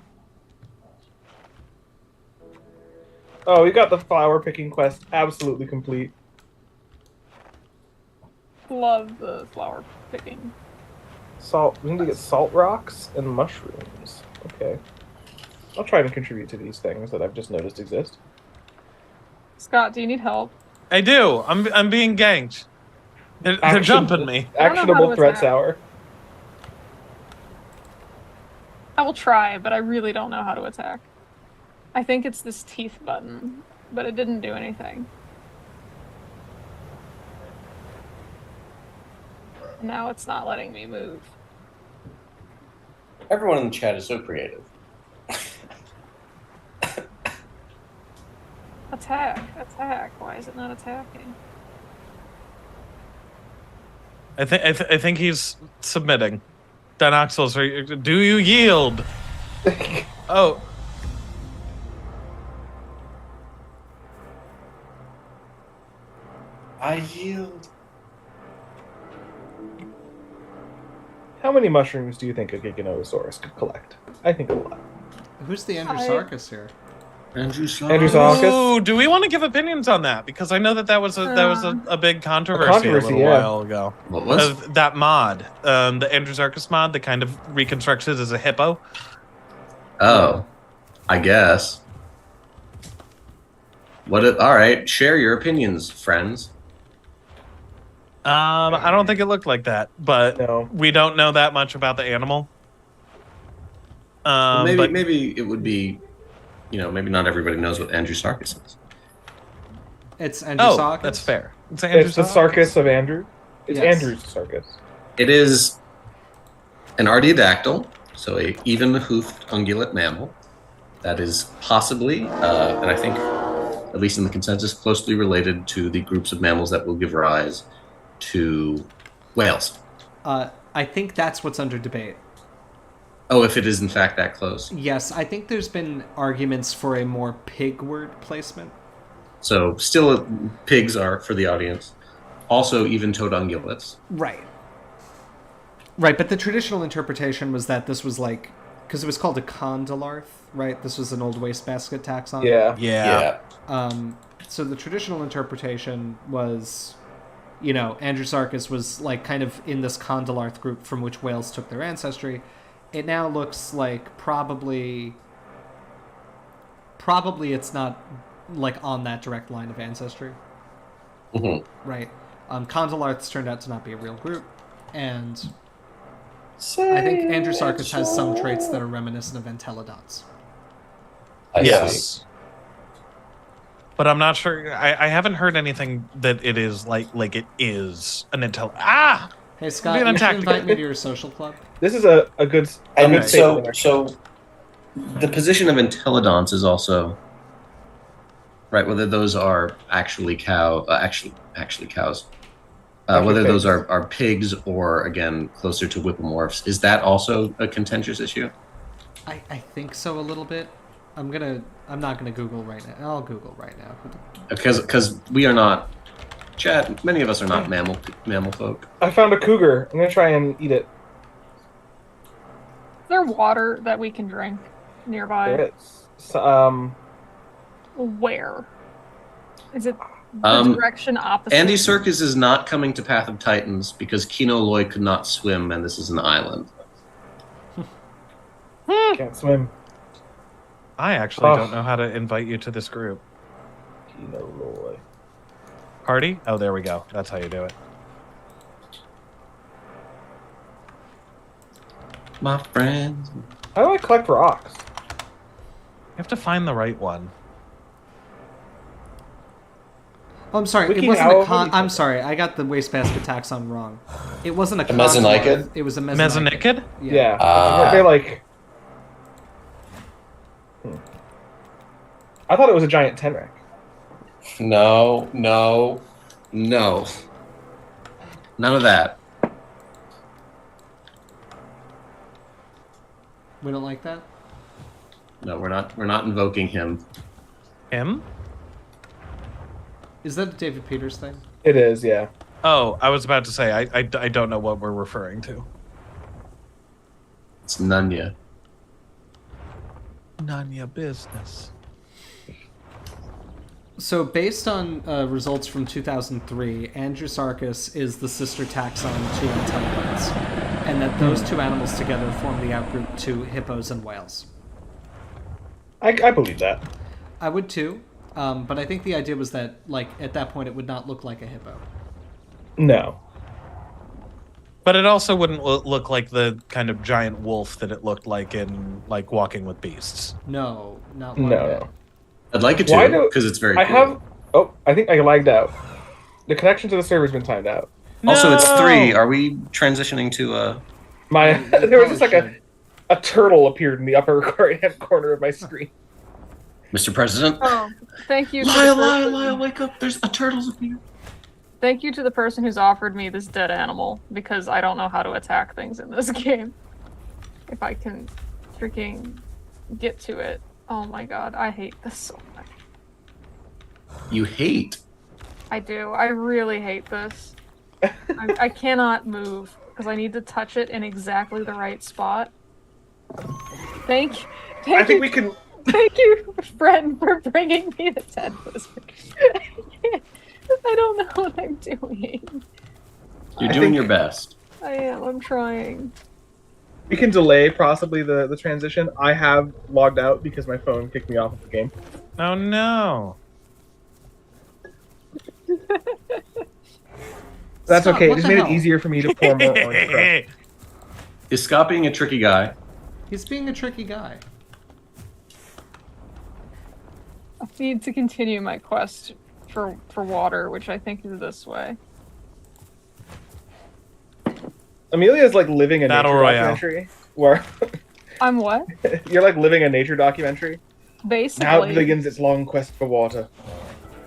Oh, we got the flower picking quest absolutely complete.
Love the flower picking.
Salt. We need to get salt rocks and mushrooms. Okay. I'll try to contribute to these things that I've just noticed exist.
Scott, do you need help?
I do. I'm being ganked. They're jumping me.
I don't know how
Actionable
to
threats
attack.
hour.
I will try, but I really don't know how to attack. I think it's this teeth button, but it didn't do anything. Now it's not letting me move.
Everyone in the chat is so creative.
Attack, attack. Why is it not attacking?
I think he's submitting. Dinoxels, do you yield? Oh.
I yield.
How many mushrooms do you think a Giganotosaurus could collect? I think a lot.
Who's the Androsarchus here?
Androsarchus?
Ooh, do we want to give opinions on that? Because I know that was a big controversy a little while ago.
What was?
That mod, the Androsarchus mod, that kind of reconstructs it as a hippo.
Oh, I guess. All right, share your opinions, friends.
I don't think it looked like that, but
No.
we don't know that much about the animal.
Well,
But
maybe it would be, maybe not everybody knows what Androsarchus is.
It's Androsarchus.
oh, that's fair. It's
It's the
Androsarchus.
Sarcus of Andrew. It's
Yes.
Andrew's Sarcus.
It is an artiodactyl, so a even-hoofed ungulate mammal that is possibly, and I think, at least in the consensus, closely related to the groups of mammals that will give rise to whales.
I think that's what's under debate.
Oh, if it is in fact that close.
Yes, I think there's been arguments for a more pig word placement.
So still pigs are, for the audience, also even-toed ungulates.
Right. Right, but the traditional interpretation was that this was like, because it was called a condylarth, right? This was an old wastebasket taxon.
Yeah.
Yeah.
So the traditional interpretation was, Androsarchus was like kind of in this condylarth group from which whales took their ancestry. It now looks like probably it's not like on that direct line of ancestry.
Mm-hmm.
Right. Condylarths turned out to not be a real group, and I think Androsarchus has some traits that are reminiscent of Entelodonts.
Yes. But I'm not sure. I haven't heard anything that it is like it is an intel. Ah!
Hey Scott,
Being
you should
attacked
invite
again.
me to your social club.
This is a good
And
statement.
so
The position of Entelodonts is also right. Whether those are actually cows, whether those
pigs.
are pigs or again closer to whippomorphs, is that also a contentious issue?
I think so a little bit. I'm not gonna Google right now. I'll Google right now.
Because we are not, Chad. Many of us are not mammal folk.
I found a cougar. I'm gonna try and eat it.
Is there water that we can drink nearby?
There is. So,
Where? Is it the direction opposite?
Andy Serkis is not coming to Path of Titans because Kino Loy could not swim, and this is an island.
can't swim.
I actually don't know how to invite you to this group.
Kino Loy.
Party? Oh, there we go. That's how you do it.
My friends.
How do I collect rocks?
You have to find the right one.
Oh, I'm sorry.
Wiki
It wasn't
how
a con.
many-
I'm sorry. I got the wastebasket taxon wrong. It wasn't a
mesonicid?
condylarth, It was a mesonicid.
Mesonicid?
Yeah.
They're like. I thought it was a giant tenrec.
no.
No. None of that.
We don't like that.
No, we're not invoking him.
Him?
Is that a David Peters thing?
It is, yeah.
Oh, I was about to say, I don't know what we're referring to.
It's Nunya.
None your business.
So based on results from 2003, Andrewsarchus is the sister taxon to antelids, and that those two animals together form the outgroup to hippos and whales.
I believe that.
I would too, but I think the idea was that, like, at that point, it would not look like a hippo.
No.
But it also wouldn't look like the kind of giant wolf that it looked like in like Walking with Beasts.
No, not one
No.
bit.
I'd like it
Why
to,
do-
because it's very
I
cool.
have. Oh, I think I lagged out. The connection to the server's been timed out.
Also, it's
No!
3. Are we transitioning to
My
You
there was just like
probably
a turtle appeared in the upper right-hand corner of my screen.
Mr. President?
Oh, thank you. To
Lyle,
the person,
Lyle, wake up. There's a turtle's up here.
Thank you to the person who's offered me this dead animal, because I don't know how to attack things in this game. If I can freaking get to it. Oh my god, I hate this so much.
You hate.
I do. I really hate this. I cannot move because I need to touch it in exactly the right spot. Thank
I think
you.
we can.
Thank you, friend, for bringing me the dead lizard. I don't know what I'm doing.
You're
I
doing
think-
your best.
I am. I'm trying.
We can delay possibly the transition. I have logged out because my phone kicked me off of the game.
Oh no.
That's
Scott,
okay. It
what
just
the
made
hell?
it easier for me to pour more orange crush.
Is Scott being a tricky guy?
He's being a tricky guy.
I need to continue my quest for water, which I think is this way.
Amelia's like living a
Battle
nature
Royale.
documentary. Where
I'm what?
you're like living a nature documentary.
Basically.
Now begins its long quest for water.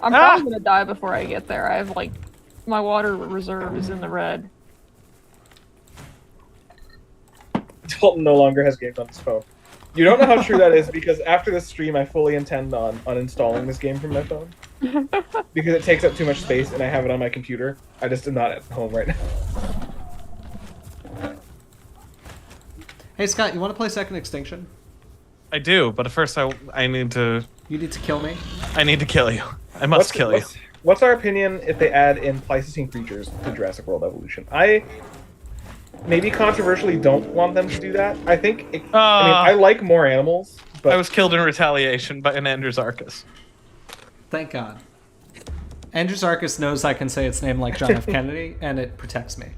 I'm probably gonna die before I get there. I have like my water reserve is in the red.
Dalton no longer has games on his phone. You don't know how true that is because after this stream, I fully intend on uninstalling this game from my phone because it takes up too much space, and I have it on my computer. I just am not at home right now.
Hey Scott, you want to play Second Extinction?
I do, but first I need to
You need to kill me.
I need to kill you. I must kill you.
What's our opinion if they add in Pleistocene creatures to Jurassic World Evolution? I maybe controversially don't want them to do that. I think. I like more animals, but
I was killed in retaliation by an Andrewsarchus.
Thank God. Andrewsarchus knows I can say its name like John F. Kennedy, and it protects me.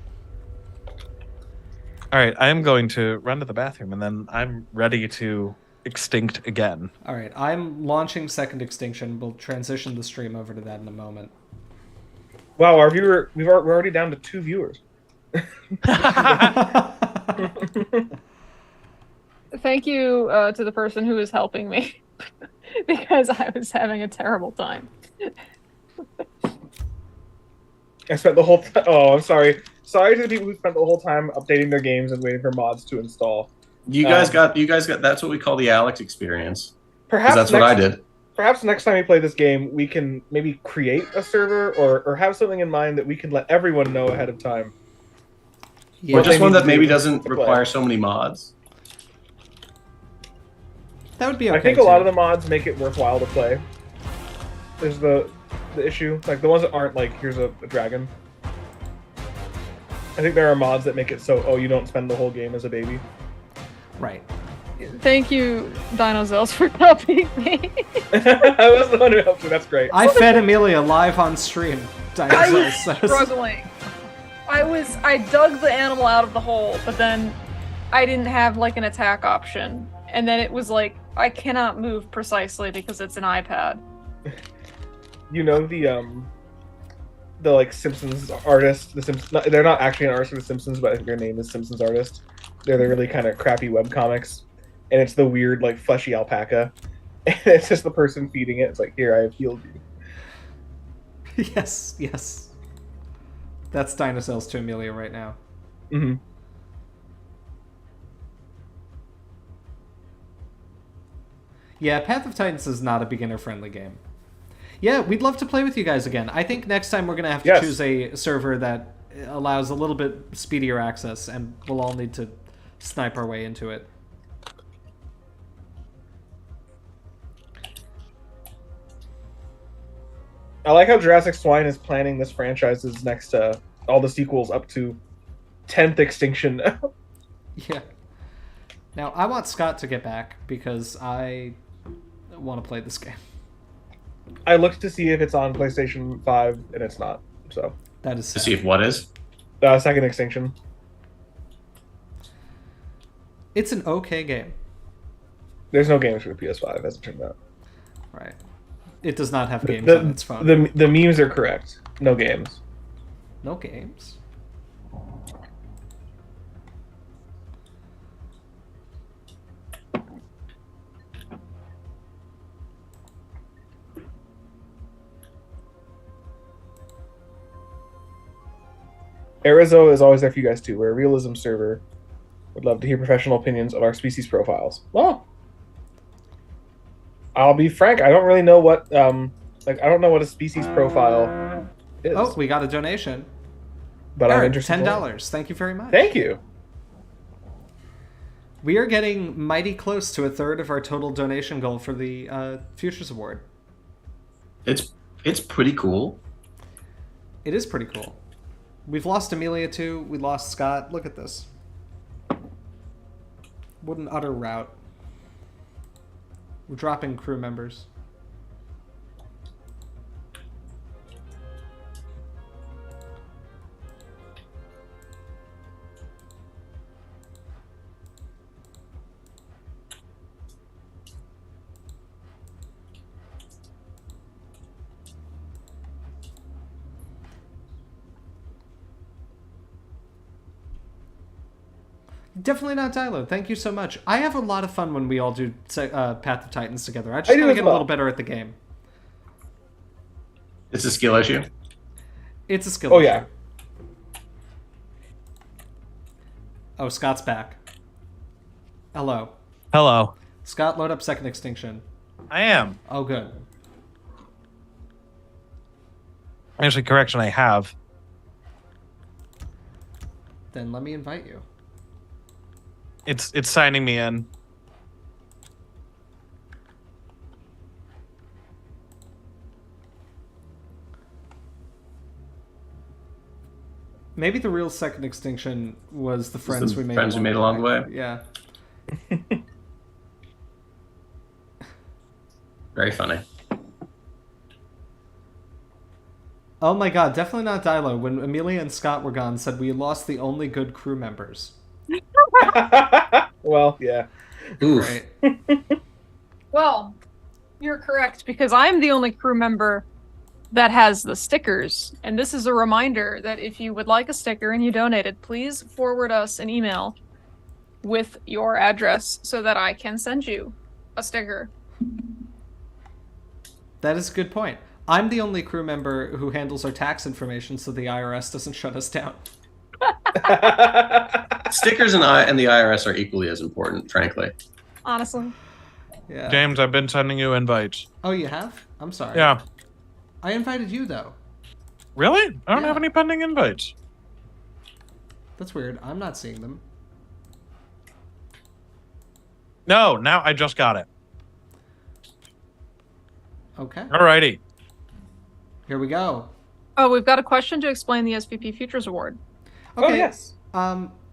All right, I am going to run to the bathroom, and then I'm ready to extinct again.
All right, I'm launching Second Extinction. We'll transition the stream over to that in a moment.
wow, we're already down to 2 viewers.
Thank you to the person who is helping me because I was having a terrible time.
I spent the whole time. Oh, I'm sorry. Sorry to the people who spent the whole time updating their games and waiting for mods to install.
You guys got. That's what we call the Alex experience. 'Cause
Perhaps
that's what I did.
Perhaps next time we play this game, we can maybe create a server or have something in mind that we can let everyone know ahead of time.
Yeah,
Or just
they
one
need
that
to
maybe
do
doesn't
to play.
require so many mods.
that would be okay.
I think a lot of the mods make it worthwhile to play. There's the issue, like the ones that aren't like here's a dragon. I think there are mods that make it so you don't spend the whole game as a baby.
Right.
Thank you, Dinozels, for helping me.
I was the one who helped you. That's great.
I fed Amelia live on stream.
I was
Dinosaurs.
struggling. I dug the animal out of the hole, but then I didn't have like an attack option. And then it was like, I cannot move precisely because it's an iPad.
You know the like Simpsons artist, they're not actually an artist for the Simpsons, but I think their name is Simpsons artist. They're the really kind of crappy webcomics, and it's the weird like fleshy alpaca, and it's just the person feeding it. It's like, here, I have healed you.
Yes, yes. That's Dinosaurs to Amelia right now.
Mm-hmm.
Yeah, Path of Titans is not a beginner-friendly game. Yeah, we'd love to play with you guys again. I think next time we're going to have to choose a server that allows a little bit speedier access, and we'll all need to snipe our way into it.
I like how Jurassic Swine is planning this franchise's next all the sequels up to 10th Extinction.
Yeah. Now, I want Scott to get back because I want to play this game.
I looked to see if it's on PlayStation 5, and it's not. So
That is
To
sad.
see if what is.
second Extinction.
It's an okay game.
There's no games for the PS5, as it turned out.
Right. It does not have games on its phone.
The memes are correct. No games.
No games?
Arizo is always there for you guys too. We're a realism server. Would love to hear professional opinions on our species profiles. Well, I'll be frank. I don't really know what I don't know what a species profile is.
Oh, we got a donation.
but I'm
Eric,
interested.
$10. Thank you very much.
Thank you.
We are getting mighty close to a third of our total donation goal for the Futures Award.
It's pretty cool.
It is pretty cool. We've lost Amelia too. We lost Scott. Look at this. What an utter rout. We're dropping crew members. Definitely not Dilo. Thank you so much. I have a lot of fun when we all do Path of Titans together. I just want to get a little better at the game.
It's a skill issue.
It's a skill issue.
Yeah.
Oh, Scott's back. Hello.
Hello.
Scott, load up Second Extinction.
I am.
Oh, good.
Actually, correction, I have.
Then let me invite you.
It's signing me in.
Maybe the real Second Extinction was the friends we made.
Friends we made along the way.
Yeah.
Very funny.
Oh my god, definitely not Dilo. When Amelia and Scott were gone, said we lost the only good crew members.
Well, yeah.
Oof.
Right.
Well, you're correct, because I'm the only crew member that has the stickers. And this is a reminder that if you would like a sticker and you donated, please forward us an email with your address so that I can send you a sticker.
That is a good point. I'm the only crew member who handles our tax information so the IRS doesn't shut us down.
Stickers and the IRS are equally as important, frankly.
Honestly.
Yeah.
James, I've been sending you invites.
Oh, you have? I'm sorry.
Yeah.
I invited you, though.
Really? I don't
Yeah.
have any pending invites.
That's weird. I'm not seeing them.
No, now I just got it.
Okay.
Alrighty.
Here we go.
Oh, we've got a question to explain the SVP Futures Award.
Okay.
Oh, yes.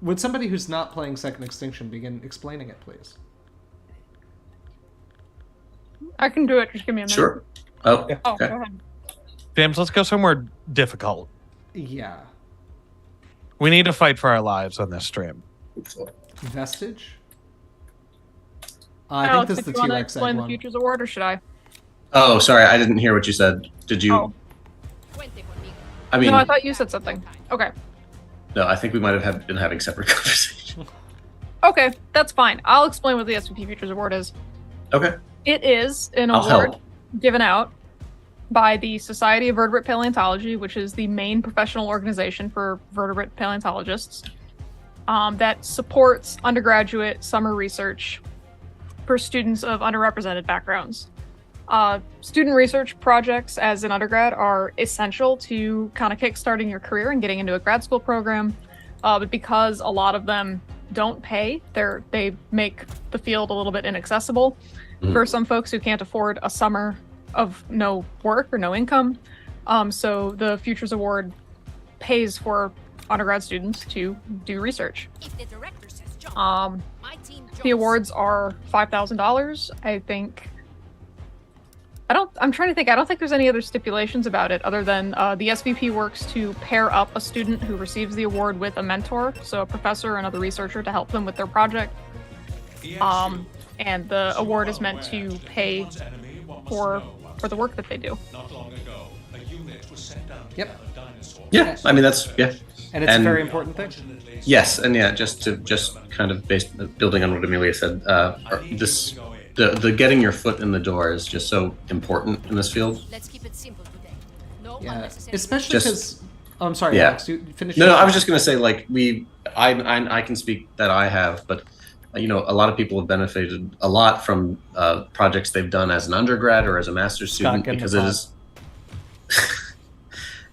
Would somebody who's not playing Second Extinction begin explaining it, please?
I can do it. Just give me a minute.
Sure. Oh,
Oh,
okay.
go ahead.
James, let's go somewhere difficult.
Yeah.
We need to fight for our lives on this stream.
Vestige? I
Alex,
think this is
if
the
you want to
T-Rex
explain
egg
the
one.
Futures Award, or should I?
Oh, sorry, I didn't hear what you said. Did you?
Oh.
I mean,
No, I thought you said something. Okay.
no, I think we might have been having separate conversations.
Okay, that's fine. I'll explain what the SVP Futures Award is.
Okay.
It is an
I'll
award
help.
given out by the Society of Vertebrate Paleontology, which is the main professional organization for vertebrate paleontologists, that supports undergraduate summer research for students of underrepresented backgrounds. Student research projects as an undergrad are essential to kind of kickstarting your career and getting into a grad school program, but because a lot of them don't pay, they make the field a little bit inaccessible for some folks who can't afford a summer of no work or no income. So the Futures Award pays for undergrad students to do research.
If the director says jump, my team jumps.
The awards are $5,000. I'm trying to think. I don't think there's any other stipulations about it other than the SVP works to pair up a student who receives the award with a mentor, so a professor or another researcher to help them with their project. And the award is meant to pay for the work that they do.
Yep.
Yeah, I mean that's
And it's a very important thing.
Yes, and yeah, just kind of building on what Amelia said, the getting your foot in the door is just so important in this field.
Let's keep it simple today. No
Yeah,
unnecessary
especially because. Oh, I'm sorry,
Yeah.
Alex. You finish.
No, I was just going to say, like, I can speak that I have, but a lot of people have benefited a lot from projects they've done as an undergrad or as a master's student because it is.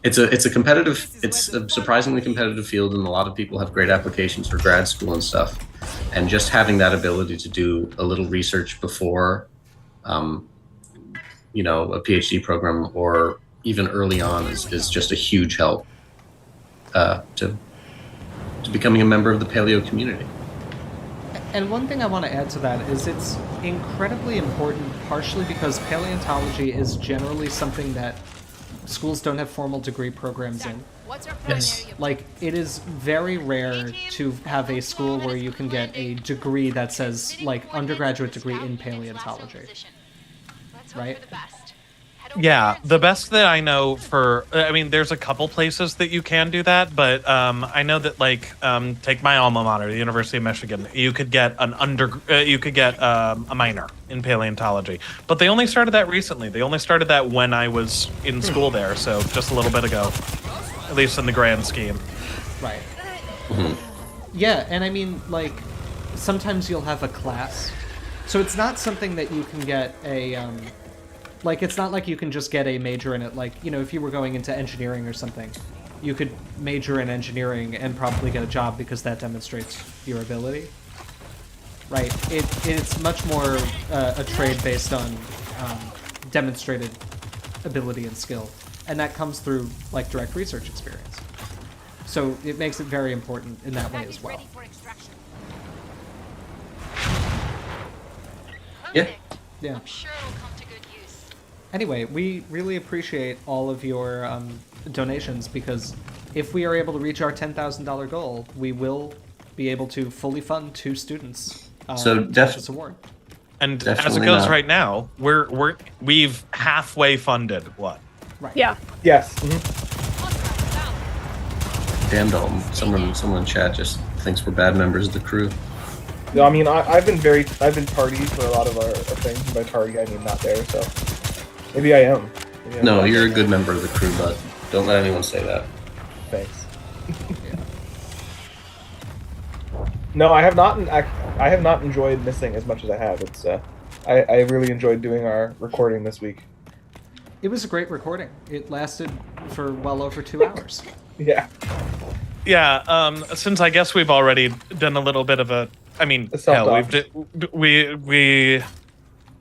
It's a surprisingly competitive field, and a lot of people have great applications for grad school and stuff. And just having that ability to do a little research before, a PhD program or even early on is just a huge help to becoming a member of the paleo community.
And one thing I want to add to that is it's incredibly important, partially because paleontology is generally something that schools don't have formal degree programs in.
What's our
Yes.
Like, it is very rare to have a school where you can get a degree that says, like, undergraduate degree in paleontology. Right?
Yeah, the best that I know there's a couple places that you can do that, but I know that take my alma mater, the University of Michigan, you could get a minor in paleontology, but they only started that recently. They only started that when I was in school there, so just a little bit ago, at least in the grand scheme.
Right. Yeah, and I mean, like, sometimes you'll have a class, so it's not something that you can get a it's not like you can just get a major in it. Like, if you were going into engineering or something, you could major in engineering and probably get a job because that demonstrates your ability. Right? It's much more a trade based on demonstrated ability and skill, and that comes through like direct research experience. So it makes it very important in that way as well.
Yeah.
Yeah.
I'm sure it'll come to good use.
Anyway, we really appreciate all of your donations, because if we are able to reach our $10,000 goal, we will be able to fully fund 2 students
So
to get this award.
And as it
Definitely
goes
not.
right now, we've halfway funded what?
Right.
Yeah.
Yes.
Damn, Dalton. Someone in chat just thinks we're bad members of the crew.
No, I mean, I've been tardy for a lot of our things. And by tardy, I mean not there. So maybe I am. Maybe I'm
No,
not.
you're a good member of the crew, but don't let anyone say that.
Thanks. No, I have not. I have not enjoyed missing as much as I have. It's I really enjoyed doing our recording this week.
It was a great recording. It lasted for well over 2 hours.
Yeah.
Yeah, since I guess we've already done a little bit of a, we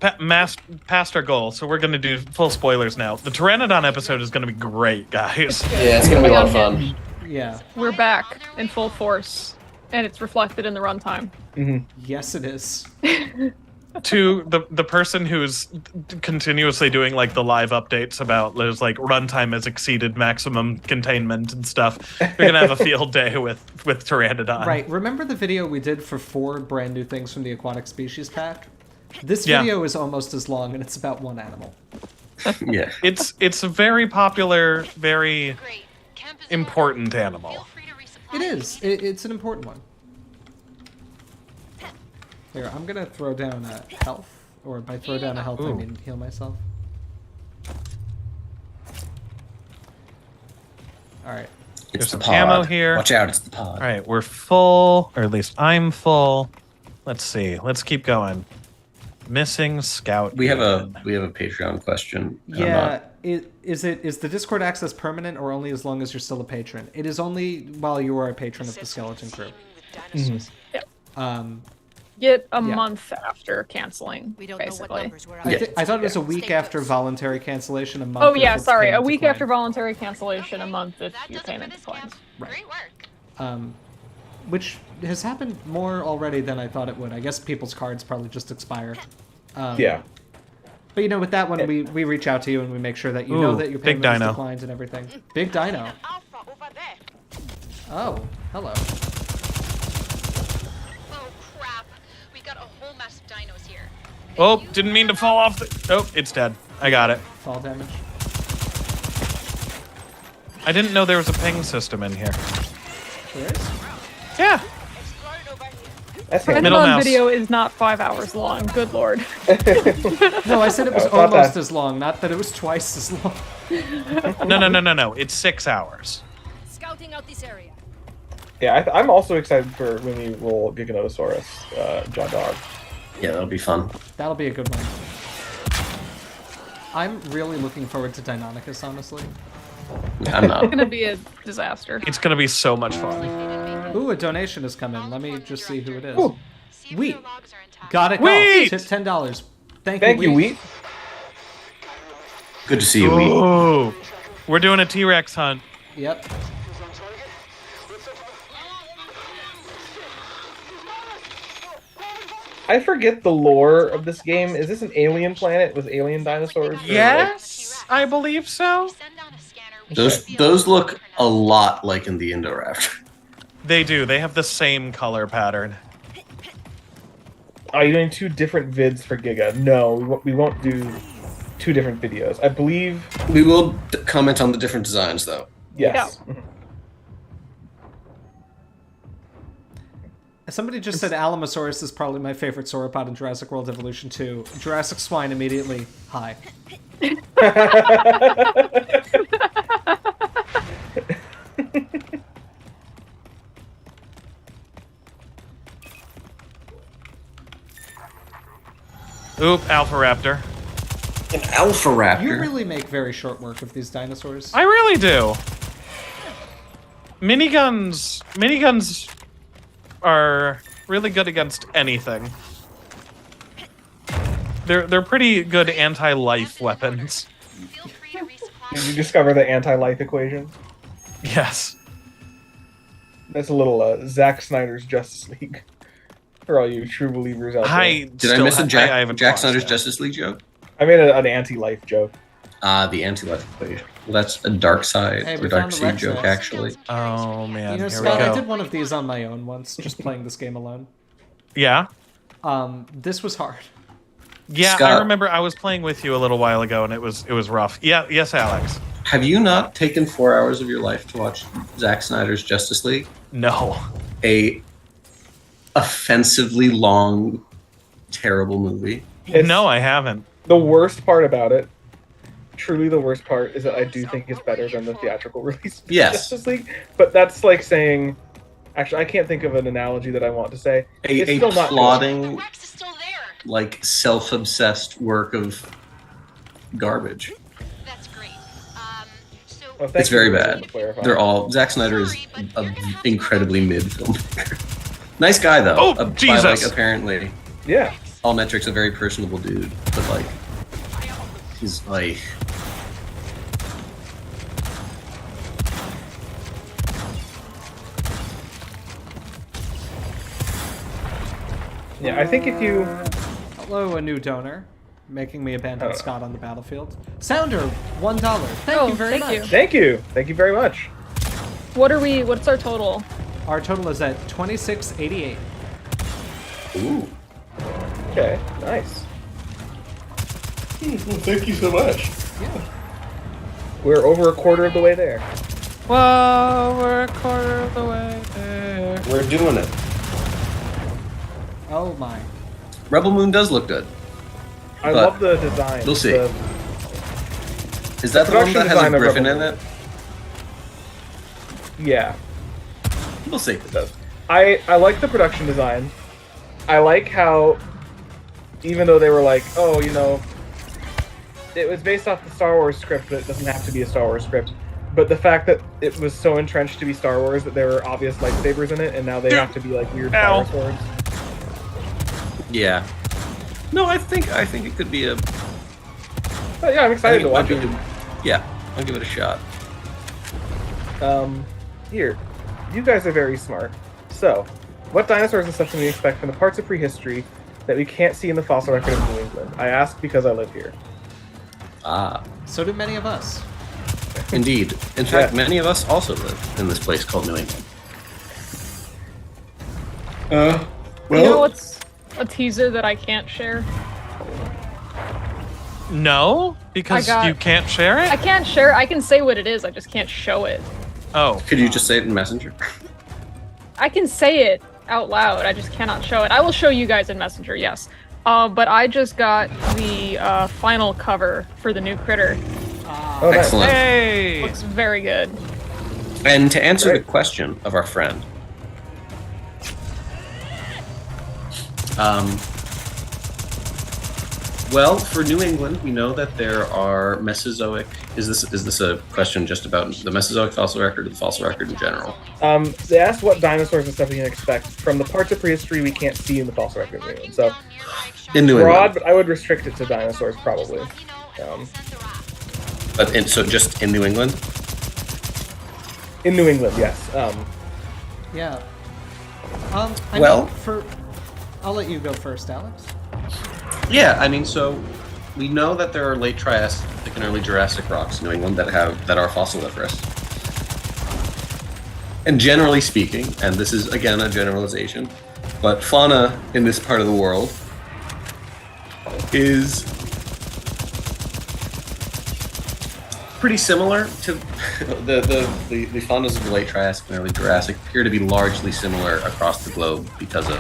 passed our goal, so we're going to do full spoilers now. The Pteranodon episode is going to be great, guys.
Yeah, it's gonna be a lot of fun.
Yeah.
We're back in full force, and it's reflected in the runtime.
Mm-hmm.
Yes, it is.
To the person who's continuously doing like the live updates about there's like runtime has exceeded maximum containment and stuff, you're gonna have a field day with Pteranodon.
Right. Remember the video we did for 4 brand new things from the aquatic species pack? This video is almost as long, and it's about 1 animal.
Yeah.
It's a very popular, very important animal.
It is. It's an important one. Here, I'm gonna throw down a health, or by throw down a health, I mean heal myself. All right.
It's
There's
the
some
pod.
camo here.
Watch out, it's the pod.
All right, we're full, or at least I'm full. Let's see. Let's keep going. Missing scout.
We have a Patreon question.
Yeah. Is the Discord access permanent, or only as long as you're still a patron? It is only while you are a patron of the Skeleton Crew.
Yep. get a
Yeah.
month after canceling.
We don't know what
Basically.
numbers we're up
I,
against.
I thought it was a
Stay
week after
close.
voluntary cancellation, a month.
Oh
if
yeah,
it's
sorry. A
payment
week
decline.
after voluntary cancellation, a month if your payment declines.
Great work.
Which has happened more already than I thought it would. I guess people's cards probably just expire.
Yeah.
But you know, with that one, we reach out to you and we make sure that you know
Ooh,
that your
big
payment is
dino.
declined and everything. Big dino.
Alpha over there.
Oh, hello.
Oh crap. We got a whole mess of dinos here.
Oh, didn't mean to fall off the... Oh, it's dead. I got it.
Fall damage.
I didn't know there was a ping system in here.
There is?
Yeah.
That's handy.
Middle
Pokemon
mouse.
video is not 5 hours long. Good lord.
No, I said it was
It's not
almost
that.
as long, not that it was twice as long.
No. It's 6 hours.
Scouting out this area.
Yeah, I'm also excited for when we roll Giganotosaurus, John Dog.
Yeah, that'll be fun.
That'll be a good one. I'm really looking forward to Deinonychus, honestly.
I'm not.
It's gonna be a disaster.
It's gonna be so much fun.
Ooh, a donation has come in. Let me just see who it is.
Ooh.
Wheat. Got it.
Wheat!
Tip $10. Thank
you, Wheat.
Good to see you, Wheat.
Ooh. We're doing a T-Rex hunt.
Yep.
I forget the lore of this game. Is this an alien planet with alien dinosaurs?
Yes, I believe so.
Those look a lot like in the Indoraptor.
They do. They have the same color pattern.
Are you doing 2 different vids for Giga? No, we won't do 2 different videos. I believe.
We will comment on the different designs, though.
Yes.
Somebody just said Alamosaurus is probably my favorite sauropod in Jurassic World Evolution 2. Jurassic Swine immediately. Hi.
Oop, Alpha Raptor.
An Alpha Raptor.
You really make very short work of these dinosaurs.
I really do. Miniguns are really good against anything. They're pretty good anti-life weapons.
Feel free to resupply.
Did you discover the anti-life equation?
Yes.
That's a little Zack Snyder's Justice League for all you true believers out there.
Did I miss a Jack
haven't
Jack
watched
Snyder's
that.
Justice League joke?
I made an anti-life joke.
The anti-life equation. Well, that's a dark side
Hey,
or
we
dark
found the
seed
Rex
joke,
Rex.
actually.
Oh man,
You know,
here
Scott,
we
I
go.
did one of these on my own once, just playing this game alone.
Yeah.
This was hard.
Yeah, I
Scott.
remember I was playing with you a little while ago, and it was rough. Yeah, yes, Alex.
Have you not taken 4 hours of your life to watch Zack Snyder's Justice League?
No.
A offensively long, terrible movie.
It's-
No, I haven't.
The worst part about it, truly the worst part, is that I do think it's better than the theatrical release of
Yes.
Justice League. But that's like saying, actually, I can't think of an analogy that I want to say. It's
A
still not good.
plodding,
Rex is still there.
like self-obsessed work of garbage.
That's great. So
Well, thank
It's very
you for
bad.
clarifying.
They're all. Zack Snyder is an incredibly mid filmmaker. Nice guy though.
Oh,
by,
Jesus.
like, apparently,
Yeah.
all metrics, a very personable dude. But like, he's like.
Yeah, I think if you...
Hello, a new donor, making me abandon
Oh.
Scott on the battlefield. Sounder, $1. Thank
Oh,
you very
thank
much.
you.
Thank you. Thank you very much.
What's our total?
Our total is at 2688.
Ooh.
Okay, nice.
Well, thank you so much.
We're over a quarter of the way there.
Whoa, we're a quarter of the way there.
We're doing it.
Oh my.
Rebel Moon does look good.
I
But
love the design.
we'll see.
The-
Is that the one
production
that has
design
a
of
griffin
Rebel
in it?
yeah,
We'll see.
it does. I like the production design. I like how, even though they were like, oh, you know, it was based off the Star Wars script, but it doesn't have to be a Star Wars script. But the fact that it was so entrenched to be Star Wars that there were obvious lightsabers in it, and now they have to be like weird
Ow.
fire swords.
Yeah. No, I think it could be a.
But yeah, I'm excited to watch it.
Yeah, I'll give it a shot.
Here, you guys are very smart. So, what dinosaurs and stuff can we expect from the parts of prehistory that we can't see in the fossil record of New England? I ask because I live here.
Ah.
So do many of us.
Indeed. In fact, many of us also live in this place called New England.
Well,
You know what's a teaser that I can't share?
No, because you can't share it.
I can't share it. I can say what it is. I just can't show it.
Oh.
Could you just say it in Messenger?
I can say it out loud. I just cannot show it. I will show you guys in Messenger, yes. But I just got the final cover for the new critter.
Oh, nice.
Excellent.
Hey.
Looks very good.
And to answer the question of our friend, well, for New England, we know that there are Mesozoic. Is this a question just about the Mesozoic fossil record or the fossil record in general?
They asked what dinosaurs and stuff we can expect from the parts of prehistory we can't see in the fossil record of New England. So,
In New
broad,
England.
but I would restrict it to dinosaurs probably.
So just in New England?
In New England, yes.
Yeah. I'll let you go first, Alex.
Yeah, I mean, so we know that there are late Triassic and early Jurassic rocks in New England that are fossiliferous. And generally speaking, and this is again a generalization, but fauna in this part of the world is pretty similar to the faunas of the late Triassic and early Jurassic appear to be largely similar across the globe because of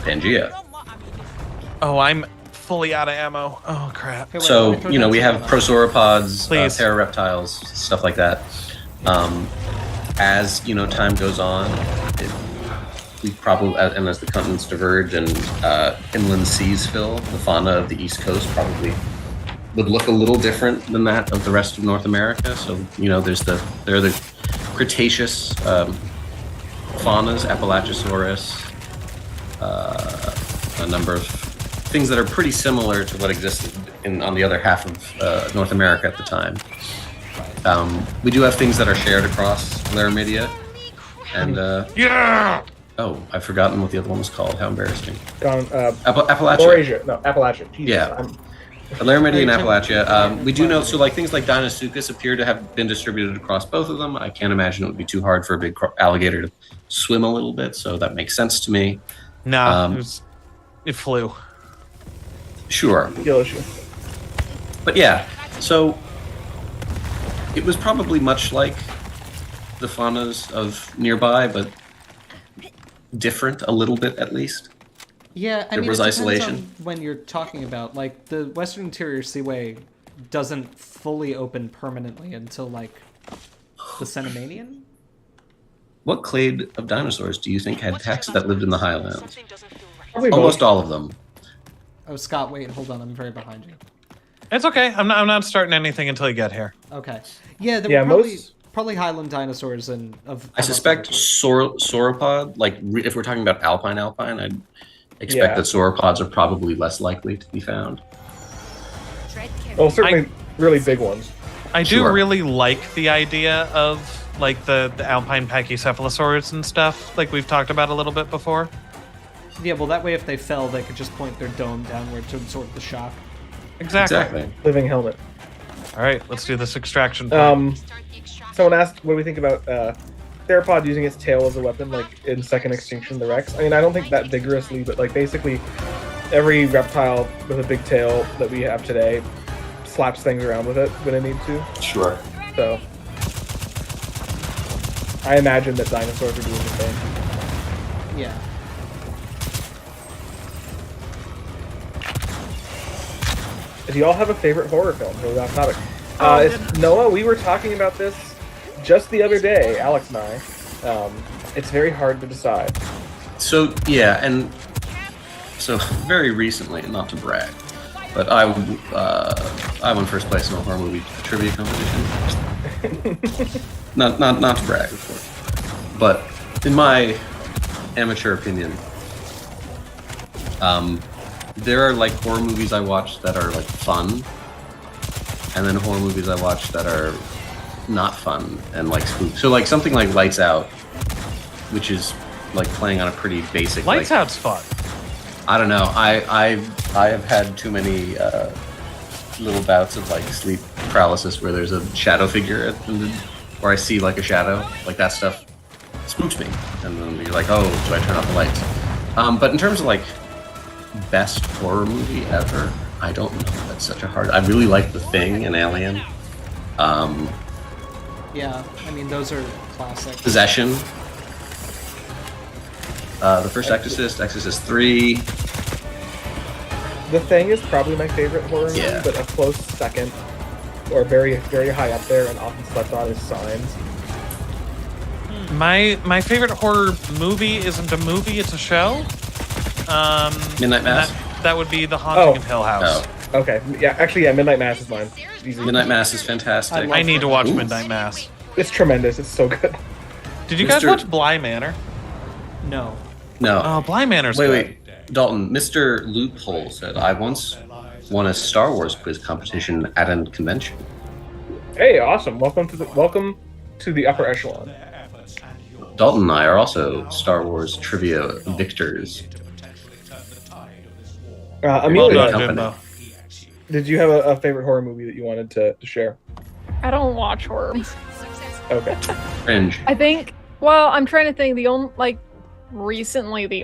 Pangea.
Oh, I'm fully out of ammo. Oh crap.
Hey, wait,
So,
let me throw
you know,
down
we
some
have
ammo.
prosauropods,
Please.
parareptiles, stuff like that. As, you know, time goes on, we probably, and as the continents diverge and inland seas fill, the fauna of the East Coast probably would look a little different than that of the rest of North America. So, you know, there are the Cretaceous faunas, Appalachiosaurus, a number of things that are pretty similar to what existed on the other half of North America at the time. We do have things that are shared across Laramidia, and
Yeah.
oh, I've forgotten what the other one was called. How embarrassing!
Appalachia.
Appalachia.
No, Appalachia. Jesus,
Yeah. Laramidia and Appalachia. We do know, so like things like Deinosuchus appear to have been distributed across both of them. I can't imagine it would be too hard for a big alligator to swim a little bit, so that makes sense to me.
No, it flew.
Sure.
Skill issue.
But yeah, so it was probably much like the faunas of nearby, but different a little bit at least.
Yeah, I
There
mean,
was
it depends
isolation.
on when you're talking about, like, the Western Interior Seaway doesn't fully open permanently until, like, the Cenomanian?
What clade of dinosaurs do you think had packs that lived in the highlands?
Probably
Almost
most.
all of them.
Oh, Scott, wait, hold on, I'm very behind you.
It's okay. I'm not starting anything until you get here.
Okay. Yeah, there
Yeah,
were probably,
most-
probably Highland dinosaurs and of.
I suspect sauropod, like if we're talking about alpine, I'd expect
Yeah.
that sauropods are probably less likely to be found.
Well, certainly really big ones.
I do
Sure.
really like the idea of like the alpine pachycephalosaurs and stuff, like we've talked about a little bit before.
Yeah, well, that way if they fell, they could just point their dome downward to absorb the shock.
Exactly.
Living helmet.
All right, let's do this extraction.
Someone asked what do we think about theropod using its tail as a weapon, like in Second Extinction, the Rex. I mean, I don't think that vigorously, but like basically every reptile with a big tail that we have today slaps things around with it when it needs to.
Sure.
So I imagine that dinosaurs are doing the same.
Yeah.
Do y'all have a favorite horror film? Totally off topic. Noah, we were talking about this just the other day, Alex and I. It's very hard to decide.
So yeah, and so very recently, not to brag, but I won first place in a horror movie trivia competition. not to brag, of course, but in my amateur opinion, there are like horror movies I watch that are like fun, and then horror movies I watch that are not fun and like spook. So like something like Lights Out, which is like playing on a pretty basic.
Lights
like,
Out's fun.
I don't know. I have had too many little bouts of like sleep paralysis where there's a shadow figure or I see like a shadow, like that stuff spooks me, and then you're like, oh, do I turn off the lights? But in terms of like best horror movie ever, I don't know. That's such a hard. I really like The Thing and Alien.
Yeah, I mean those are classic.
Possession. The first Exorcist, Exorcist 3.
The Thing is probably my favorite horror movie,
Yeah.
but a close second, or very, very high up there and often slept on, is Signs.
My favorite horror movie isn't a movie; it's a show.
Midnight Mass.
That would be The Haunting
Oh.
of Hill House.
Oh,
Okay, yeah, actually, yeah, Midnight Mass is mine. Easy.
Midnight Mass is fantastic.
I need to watch
Ooh.
Midnight Mass.
It's tremendous. It's so good.
Did you guys
Mr.
watch Bly Manor?
No.
No.
Oh, Bly Manor's
Wait,
good.
wait. Dalton, Mr. Loophole said, I once won a Star Wars quiz competition at a convention.
Hey, awesome! Welcome to the upper echelon.
Dalton and I are also Star Wars trivia victors.
Well
Amelia,
done,
company.
Jimbo.
did you have a favorite horror movie that you wanted to share?
I don't watch horror.
Okay.
Cringe.
I think. Well, I'm trying to think. Recently, the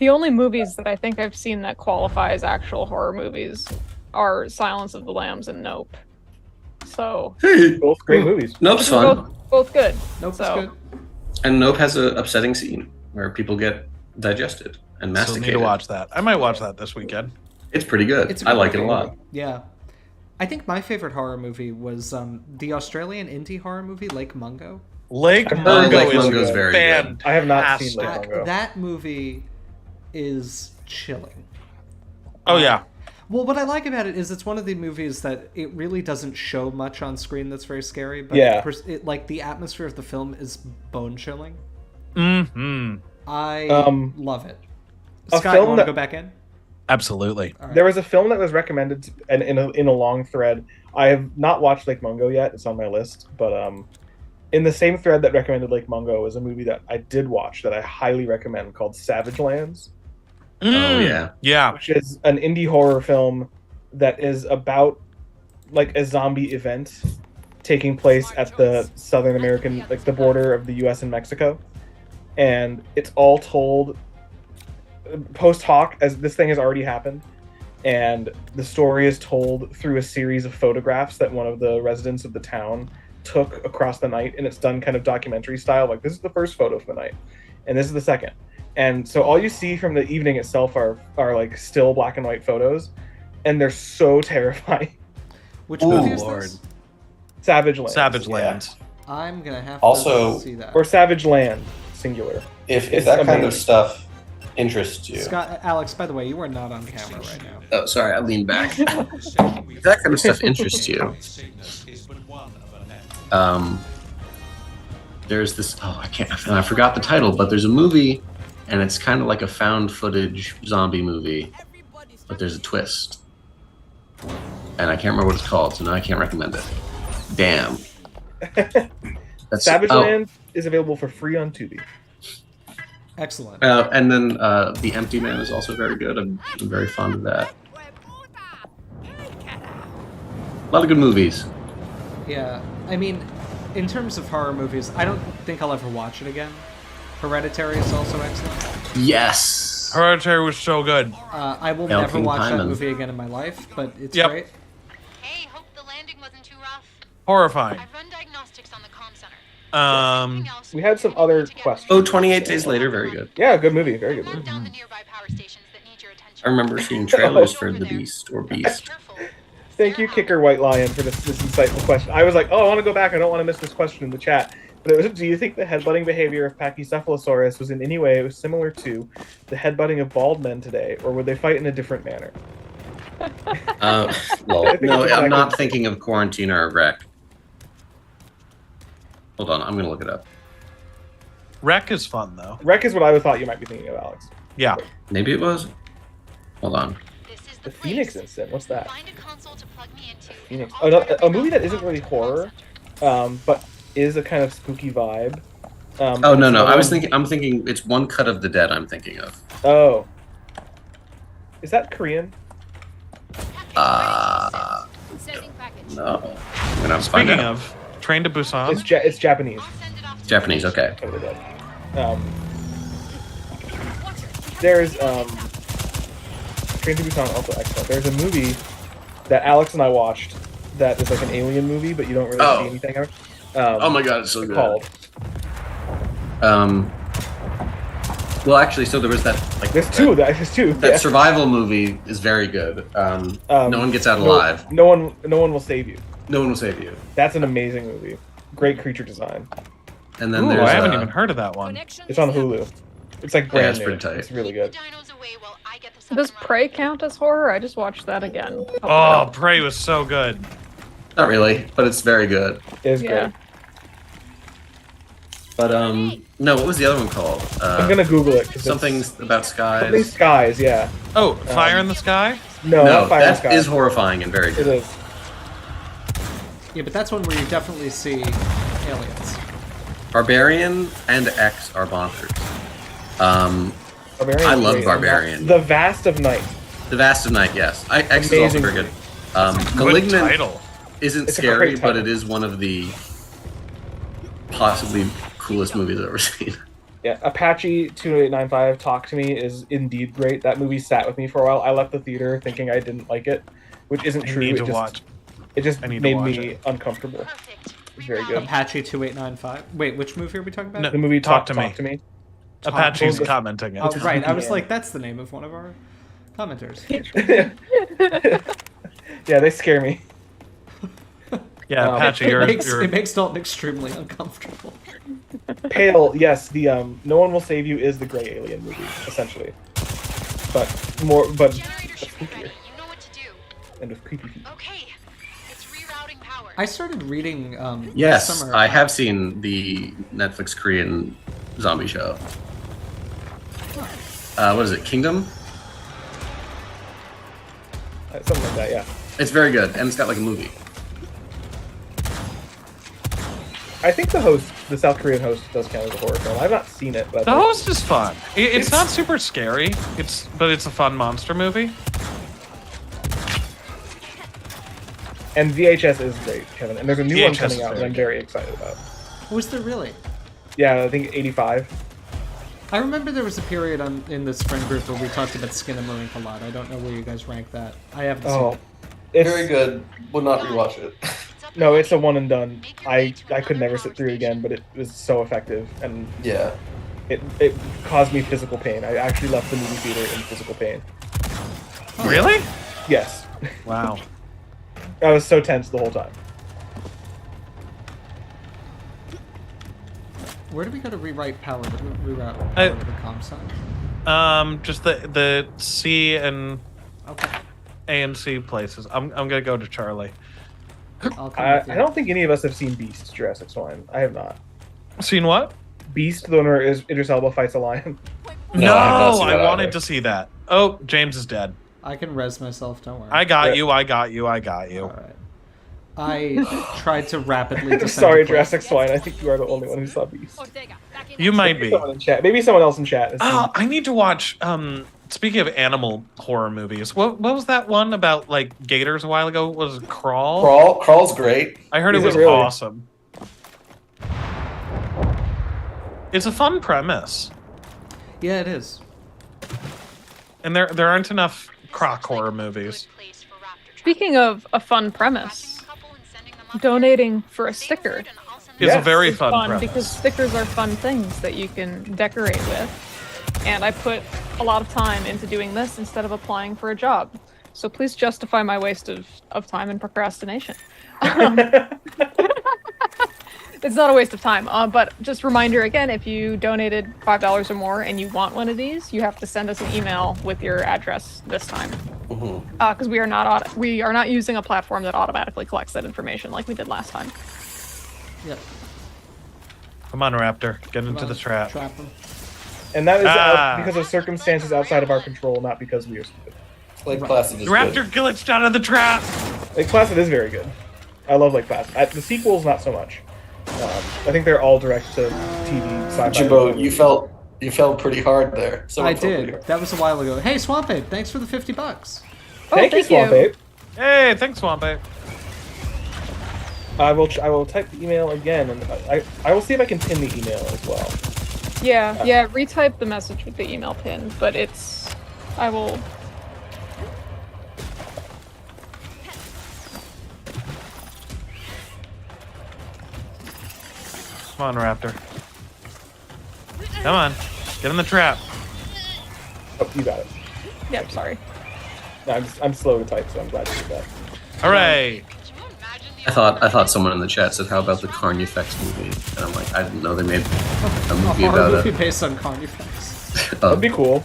only movies that I think I've seen that qualify as actual horror movies are Silence of the Lambs and Nope. So
Hey,
Both great movies.
Nope's fun.
both good.
Nope,
So-
it's good.
And Nope has an upsetting scene where people get digested and
Still
masticated.
need to watch that. I might watch that this weekend.
It's pretty good.
It's a
I
good
like it a
movie.
lot.
Yeah. I think my favorite horror movie was the Australian indie horror movie Lake Mungo.
Lake
I've heard
Mungo
Lake
is
Mungo's very good.
fantastic.
I have not seen Lake Mungo.
That movie is chilling.
Oh yeah.
Well, what I like about it is it's one of the movies that it really doesn't show much on screen that's very scary, but
Yeah.
like the atmosphere of the film is bone chilling.
Mm-hmm.
I love it.
a
Scott, you
film
want to
that-
go back in?
Absolutely.
All right.
There was a film that was recommended and in a long thread. I have not watched Lake Mungo yet. It's on my list, but in the same thread that recommended Lake Mungo is a movie that I did watch that I highly recommend called Savage Lands,
Oh, yeah.
Yeah.
which is an indie horror film that is about like a zombie event taking place at the Southern American, like the border of the U.S. and Mexico, and it's all told post hoc, as this thing has already happened, and the story is told through a series of photographs that one of the residents of the town took across the night, and it's done kind of documentary style, like this is the first photo of the night and this is the second, and so all you see from the evening itself are like still black and white photos, and they're so terrifying.
Which
Ooh,
movie is
Lord.
this?
Savage Lands.
Savage Lands.
I'm gonna have
Also-
to see that.
Or Savage Land, singular.
If
It's
that kind of
amazing.
stuff interests you,
Scott, Alex, by the way, you are not on camera right now.
Oh, sorry, I leaned back. If that kind of stuff interests you, there's this. Oh, I forgot the title, but there's a movie, and it's kind of like a found footage zombie movie, but there's a twist, and I can't remember what it's called, so now I can't recommend it. Damn. That's,
Savage
oh,
Land is available for free on Tubi.
Excellent.
and then The Empty Man is also very good. I'm very fond of that. A lot of good movies.
Yeah, I mean, in terms of horror movies, I don't think I'll ever watch it again. Hereditary is also excellent.
Yes.
Hereditary was so good.
I will
El
never
King
watch that
Hyman.
movie again in my life, but it's
Yep.
great.
Hey, hope the landing wasn't too rough.
Horrifying.
I've run diagnostics on the comm center.
Um,
We had some other questions.
Oh, 28 Days Later, very good.
Yeah, good movie, very good movie.
Hunt down the nearby power stations that need your attention.
I remember seeing trailers for The Beast or Beast.
Careful.
Thank you, Kicker White Lion, for this insightful question. I was like, oh, I want to go back. I don't want to miss this question in the chat. But it was, do you think the headbutting behavior of Pachycephalosaurus was in any way similar to the headbutting of bald men today, or would they fight in a different manner?
Well,
I think
no,
it's
I'm not
exactly-
thinking of Quarantine or Wreck. Hold on, I'm gonna look it up.
Wreck is fun though.
Wreck is what I thought you might be thinking of, Alex.
Yeah.
Maybe it was. Hold on.
This is
The
the
Phoenix
place.
Incident. What's that?
Find a console to plug me into.
Phoenix.
and I'll
A movie that isn't really horror, but is a kind of spooky vibe.
Oh no,
it's
no.
the
I'm
one-
thinking it's One Cut of the Dead. I'm thinking of.
Oh. Is that Korean?
Sending package.
No. I'm gonna find
Speaking
out.
of, Train to Busan.
It's Japanese.
I'll send it off to
Japanese. Okay.
Cut of the Dead. There's Train to Busan also excellent. There's a movie that Alex and I watched that is like an alien movie, but you don't really
Oh.
see anything of.
Oh my god, it's so good.
Called.
Well, actually, so there was that like
There's two. There's two.
that
yeah.
survival movie is very good. No one gets out alive.
No one will save you.
No one will save you.
That's an amazing movie. Great creature design.
And then
Ooh,
there's
I haven't even heard of that one.
It's on Hulu. It's like
Yeah,
brand
it's
new.
pretty tight.
It's really
Keep
good.
the dinos away while I get this
Does
up and
Prey count as horror? I just watched that again.
Oh, Prey was so good.
Not really, but it's very good.
It is
Yeah.
great.
But no, what was the other one called?
I'm gonna Google it. 'cause it's-
Something about
Something
skies.
skies. Yeah.
Oh, Fire in the Sky?
No,
No,
not Fire in the
that
Sky.
is horrifying and very
It
good.
is.
Yeah, but that's one where you definitely see aliens.
Barbarian and X are bonkers.
Barbarian
I
is
love
great.
Barbarian.
The Vast of Night.
The Vast of Night, yes. X is also
Amazing.
very good.
Good
Malignant
title.
isn't
It's a
scary,
great
but
title.
it is one of the possibly coolest movies I've ever seen.
Yeah, Apache 2895 Talk to Me is indeed great. That movie sat with me for a while. I left the theater thinking I didn't like it, which isn't
I
true.
need
It
to
just,
watch.
It just
I need to
made
watch
me
it.
uncomfortable.
perfect.
It's very good.
Apache 2895. Wait, which movie are we talking about?
No.
The movie
Talk
Talk,
to Me.
Talk to Me.
Apache's
Talk-
commenting it.
Oh, right. I was
Yeah.
like, that's the name of one of our commenters.
Yeah, they scare me.
Yeah, Apache, you're,
It makes Dalton extremely uncomfortable.
Pale, yes, the No One Will Save You is the Grey Alien movie, essentially. But
Generator should be ready. You know what to do.
and with creepy feet.
Okay. It's rerouting power.
I started reading this
Yes,
summer.
I have seen the Netflix Korean zombie show. What is it, Kingdom?
Something like that, yeah.
It's very good, and it's got like a movie.
I think the host, the South Korean host, does count as a horror film. I've not seen it, but
The Host is fun. It's not super scary. But it's a fun monster movie.
and VHS is great, Kevin. And there's a new one
VHS
coming
is
out that
very
I'm very excited about.
Was there really?
Yeah, I think 85.
I remember there was a period in this friend group where we talked about Skinamarink a lot. I don't know where you guys rank that. I haven't seen
Oh,
it.
it's
Very good. Would not rewatch it.
no, it's a one and done. I could never sit through it again, but it was so effective, and
Yeah.
it caused me physical pain. I actually left the movie theater in physical pain.
Really?
Yes,
Wow.
I was so tense the whole time.
Where do we go to reroute power to the comp sign?
Just the C and
Okay.
A and C places. I'm gonna go to Charlie.
I'll come
I
with you.
don't think any of us have seen Beast, Jurassic Swine. I have not.
Seen what?
Beast, the one where Idris Elba fights a lion.
No,
I have not seen that
I wanted
either.
to see that. Oh, James is dead.
I can res myself, don't worry.
I got
Yeah.
you. I got you. I got you.
Alright. I tried to rapidly descend
Sorry,
the cliff.
Jurassic Swine. I think you are the only one who saw Beast.
You might
Maybe
be.
someone in chat. Maybe someone else in chat. Has
Oh,
seen-
I need to watch. Speaking of animal horror movies, what was that one about like gators a while ago? Was it Crawl?
Crawl's great.
I heard it
Is it
was
really?
awesome. It's a fun premise,
Yeah, it is.
and there aren't enough croc horror movies.
Speaking of a fun premise, donating for a sticker
It's
Yes.
a very
is
fun
fun
premise.
because stickers are fun things that you can decorate with. And I put a lot of time into doing this instead of applying for a job. So please justify my waste of time and procrastination. It's not a waste of time, but just reminder again, if you donated $5 or more and you want one of these, you have to send us an email with your address this time. Because we are not using a platform that automatically collects that information like we did last time.
Yep.
Come on, Raptor, get into
Come
the
on,
trap.
Trap 'em.
And that is because of circumstances outside of our control, not because we are stupid.
Lake Placid is
Raptor
good.
glitched out of the trap.
Lake Placid is very good. I love Lake Placid. The sequels, not so much. I think they're all direct to TV sci-fi.
Jimbo, you fell pretty hard there.
I did. That was a while ago. Hey, Swamp Ape, thanks for the $50.
Thank you, Swamp Ape.
Hey, thanks, Swamp Ape.
I will type the email again, and I will see if I can pin the email as well.
Yeah, retype the message with the email pin, but I will.
Come on, Raptor. Come on, get in the trap.
Oh, you got it.
Yep, sorry.
No, I'm slow to type, so I'm glad you did that.
Hooray!
I thought someone in the chat said, "How about the Carnifex movie?" And I'm like, I didn't know they made a movie about
movie based on Carnifex.
That'd be cool.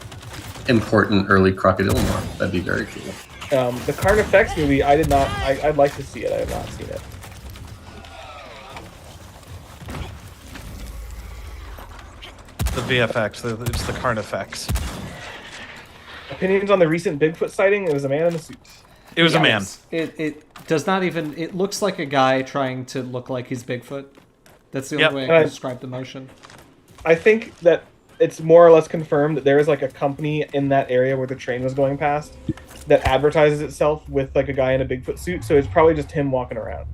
Important early crocodile lore. That'd be very cool.
The Carnifex movie, I did not. I'd like to see it. I have not seen it.
The VFX, it's the Carnifex.
Opinions on the recent Bigfoot sighting? It was a man in a suit.
It was a man.
It does not even. It looks like a guy trying to look like he's Bigfoot. That's the only way I can describe the motion.
I think that it's more or less confirmed that there is like a company in that area where the train was going past that advertises itself with like a guy in a Bigfoot suit. So it's probably just him walking around.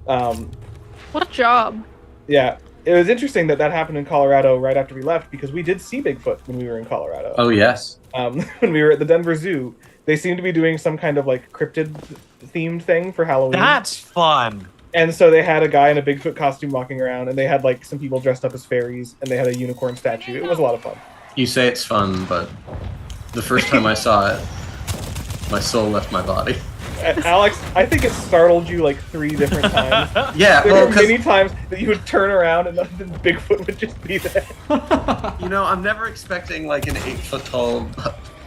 What a job.
Yeah. It was interesting that happened in Colorado right after we left because we did see Bigfoot when we were in Colorado.
Oh, yes.
When we were at the Denver Zoo, they seemed to be doing some kind of like cryptid-themed thing for Halloween.
That's fun.
And so they had a guy in a Bigfoot costume walking around, and they had like some people dressed up as fairies, and they had a unicorn statue. It was a lot of fun.
You say it's fun, but the first time I saw it, my soul left my body.
Alex, I think it startled you like 3 different times.
Yeah,
there
well,
were many times that you would turn around and then Bigfoot would just be there.
You know, I'm never expecting like an 8-foot tall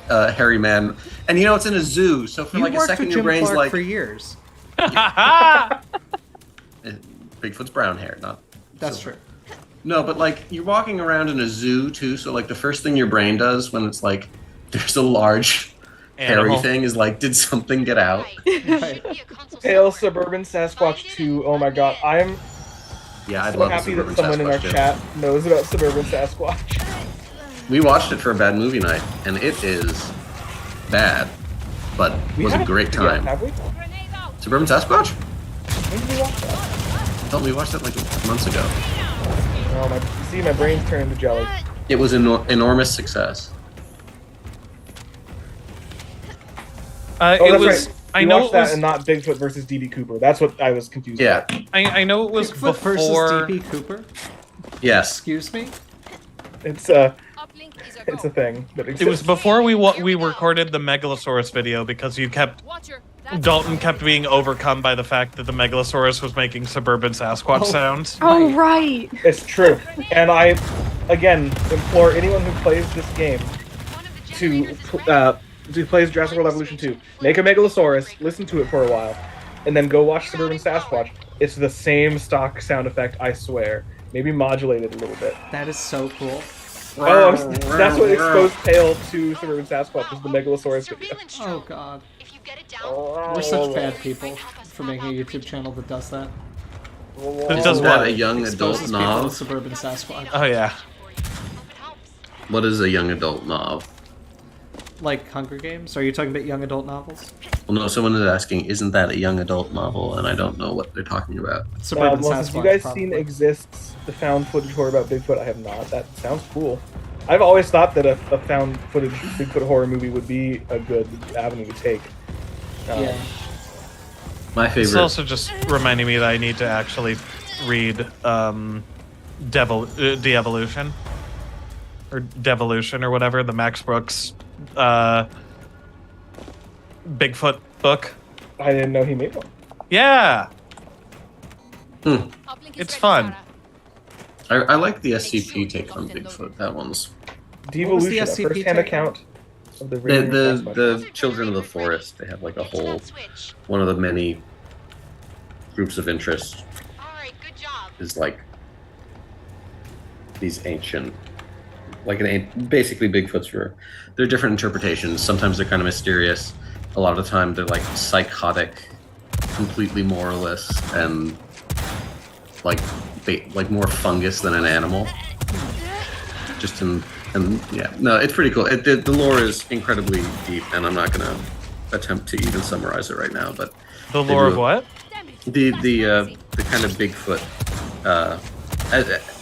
hairy man, and you know it's in a zoo, so for like a second your brain's
Clark
like
for years.
Bigfoot's brown hair, not.
That's
silver.
true.
No, but like you're walking around in a zoo too, so like the first thing your brain does when it's like there's a large hairy thing is like, did something get out?
Hail Suburban Sasquatch 2. Oh my god, I'm
I'd
so
love
happy
Suburban
that someone in our
Sasquatch too.
chat knows about Suburban Sasquatch.
We watched it for a bad movie night, and it is bad, but was a great time.
Have we?
Suburban Sasquatch?
When did we watch that?
I thought we watched that like months ago.
Oh, my brain's turning to jelly.
It was an enormous success.
That's right.
I
We
know
watched
it
that
was.
and not Bigfoot versus DB Cooper. That's what I was confused
Yeah.
about.
I know it was
Bigfoot versus
before.
DP Cooper.
Yes.
Excuse me.
It's a thing that exists.
It was before we recorded the Megalosaurus video because Dalton kept being overcome by the fact that the Megalosaurus was making Suburban Sasquatch sounds.
Oh, right.
It's true. And I, again, implore anyone who plays this game who plays Jurassic World Evolution 2, make a Megalosaurus, listen to it for a while, and then go watch Suburban Sasquatch. It's the same stock sound effect, I swear. Maybe modulated a little bit.
That is so cool.
Oh, that's what exposed Pale to Suburban Sasquatch, was the Megalosaurus video.
Oh god. We're such bad people for making a YouTube channel that does that.
That does
Isn't that
what?
a young adult
Exposes people to
nov?
Suburban Sasquatch.
Oh yeah.
What is a young adult nov?
Like Hunger Games? Are you talking about young adult novels?
Well, no, someone is asking, isn't that a young adult novel? And I don't know what they're talking about.
Suburban
Well,
Sasquatch.
since you guys
probably.
seen Exists, the found footage horror about Bigfoot, I have not. That sounds cool. I've always thought that a found footage Bigfoot horror movie would be a good avenue to take.
Yeah.
My
It's
favorite.
also just reminding me that I need to actually read De-Evolution. Or Devolution or whatever, the Max Brooks Bigfoot book.
I didn't know he made one.
Yeah. It's fun.
I like the SCP take on Bigfoot. That one's
Devolution, a
SCP
first-hand
take?
account of the Ring of Sasquatch.
the Children of the Forest. They have like a whole one of the many groups of interest is like these ancient basically Bigfoot's roar. There are different interpretations. Sometimes they're kind of mysterious. A lot of the time they're like psychotic, completely moralist, and like more fungus than an animal. It's pretty cool. The lore is incredibly deep, and I'm not gonna attempt to even summarize it right now. But
The lore of what?
the kind of Bigfoot.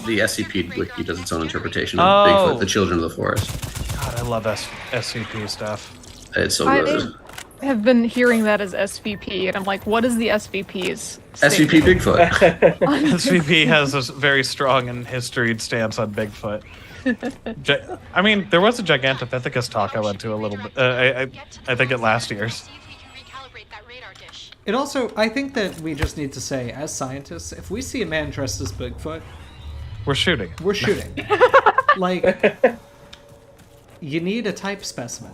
The SCP wiki does its own interpretation of Bigfoot, the children of the forest.
God, I love SCP stuff.
It's so good.
I have been hearing that as SVP, and I'm like, what is the SVP's
SVP Bigfoot.
SVP has a very strong and historied stance on Bigfoot. I mean, there was a Gigantopithecus talk I went to a little bit. I think at last year's.
It also, I think that we just need to say, as scientists, if we see a man dressed as Bigfoot,
we're shooting.
We're shooting. Like, you need a type specimen.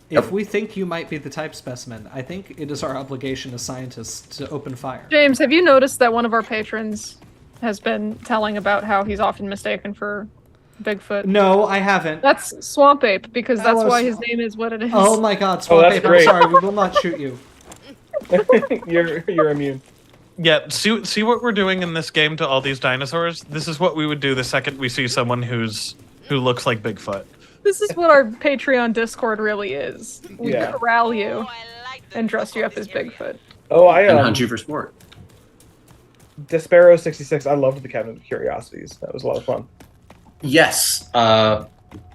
If we think you might be the type specimen, I think it is our obligation as scientists to open fire.
James, have you noticed that one of our patrons has been telling about how he's often mistaken for Bigfoot?
No, I haven't.
That's Swamp Ape, because that's why his name is what it is.
Oh my god, Swamp Ape, I'm sorry, we will not shoot you.
You're immune.
Yeah, see what we're doing in this game to all these dinosaurs? This is what we would do the second we see someone who looks like Bigfoot.
This is what our Patreon Discord really is. We corral you and dress you up as Bigfoot.
Oh,
and hunt you for sport.
Despero 66. I loved the Cabinet of Curiosities. That was a lot of fun.
Yes.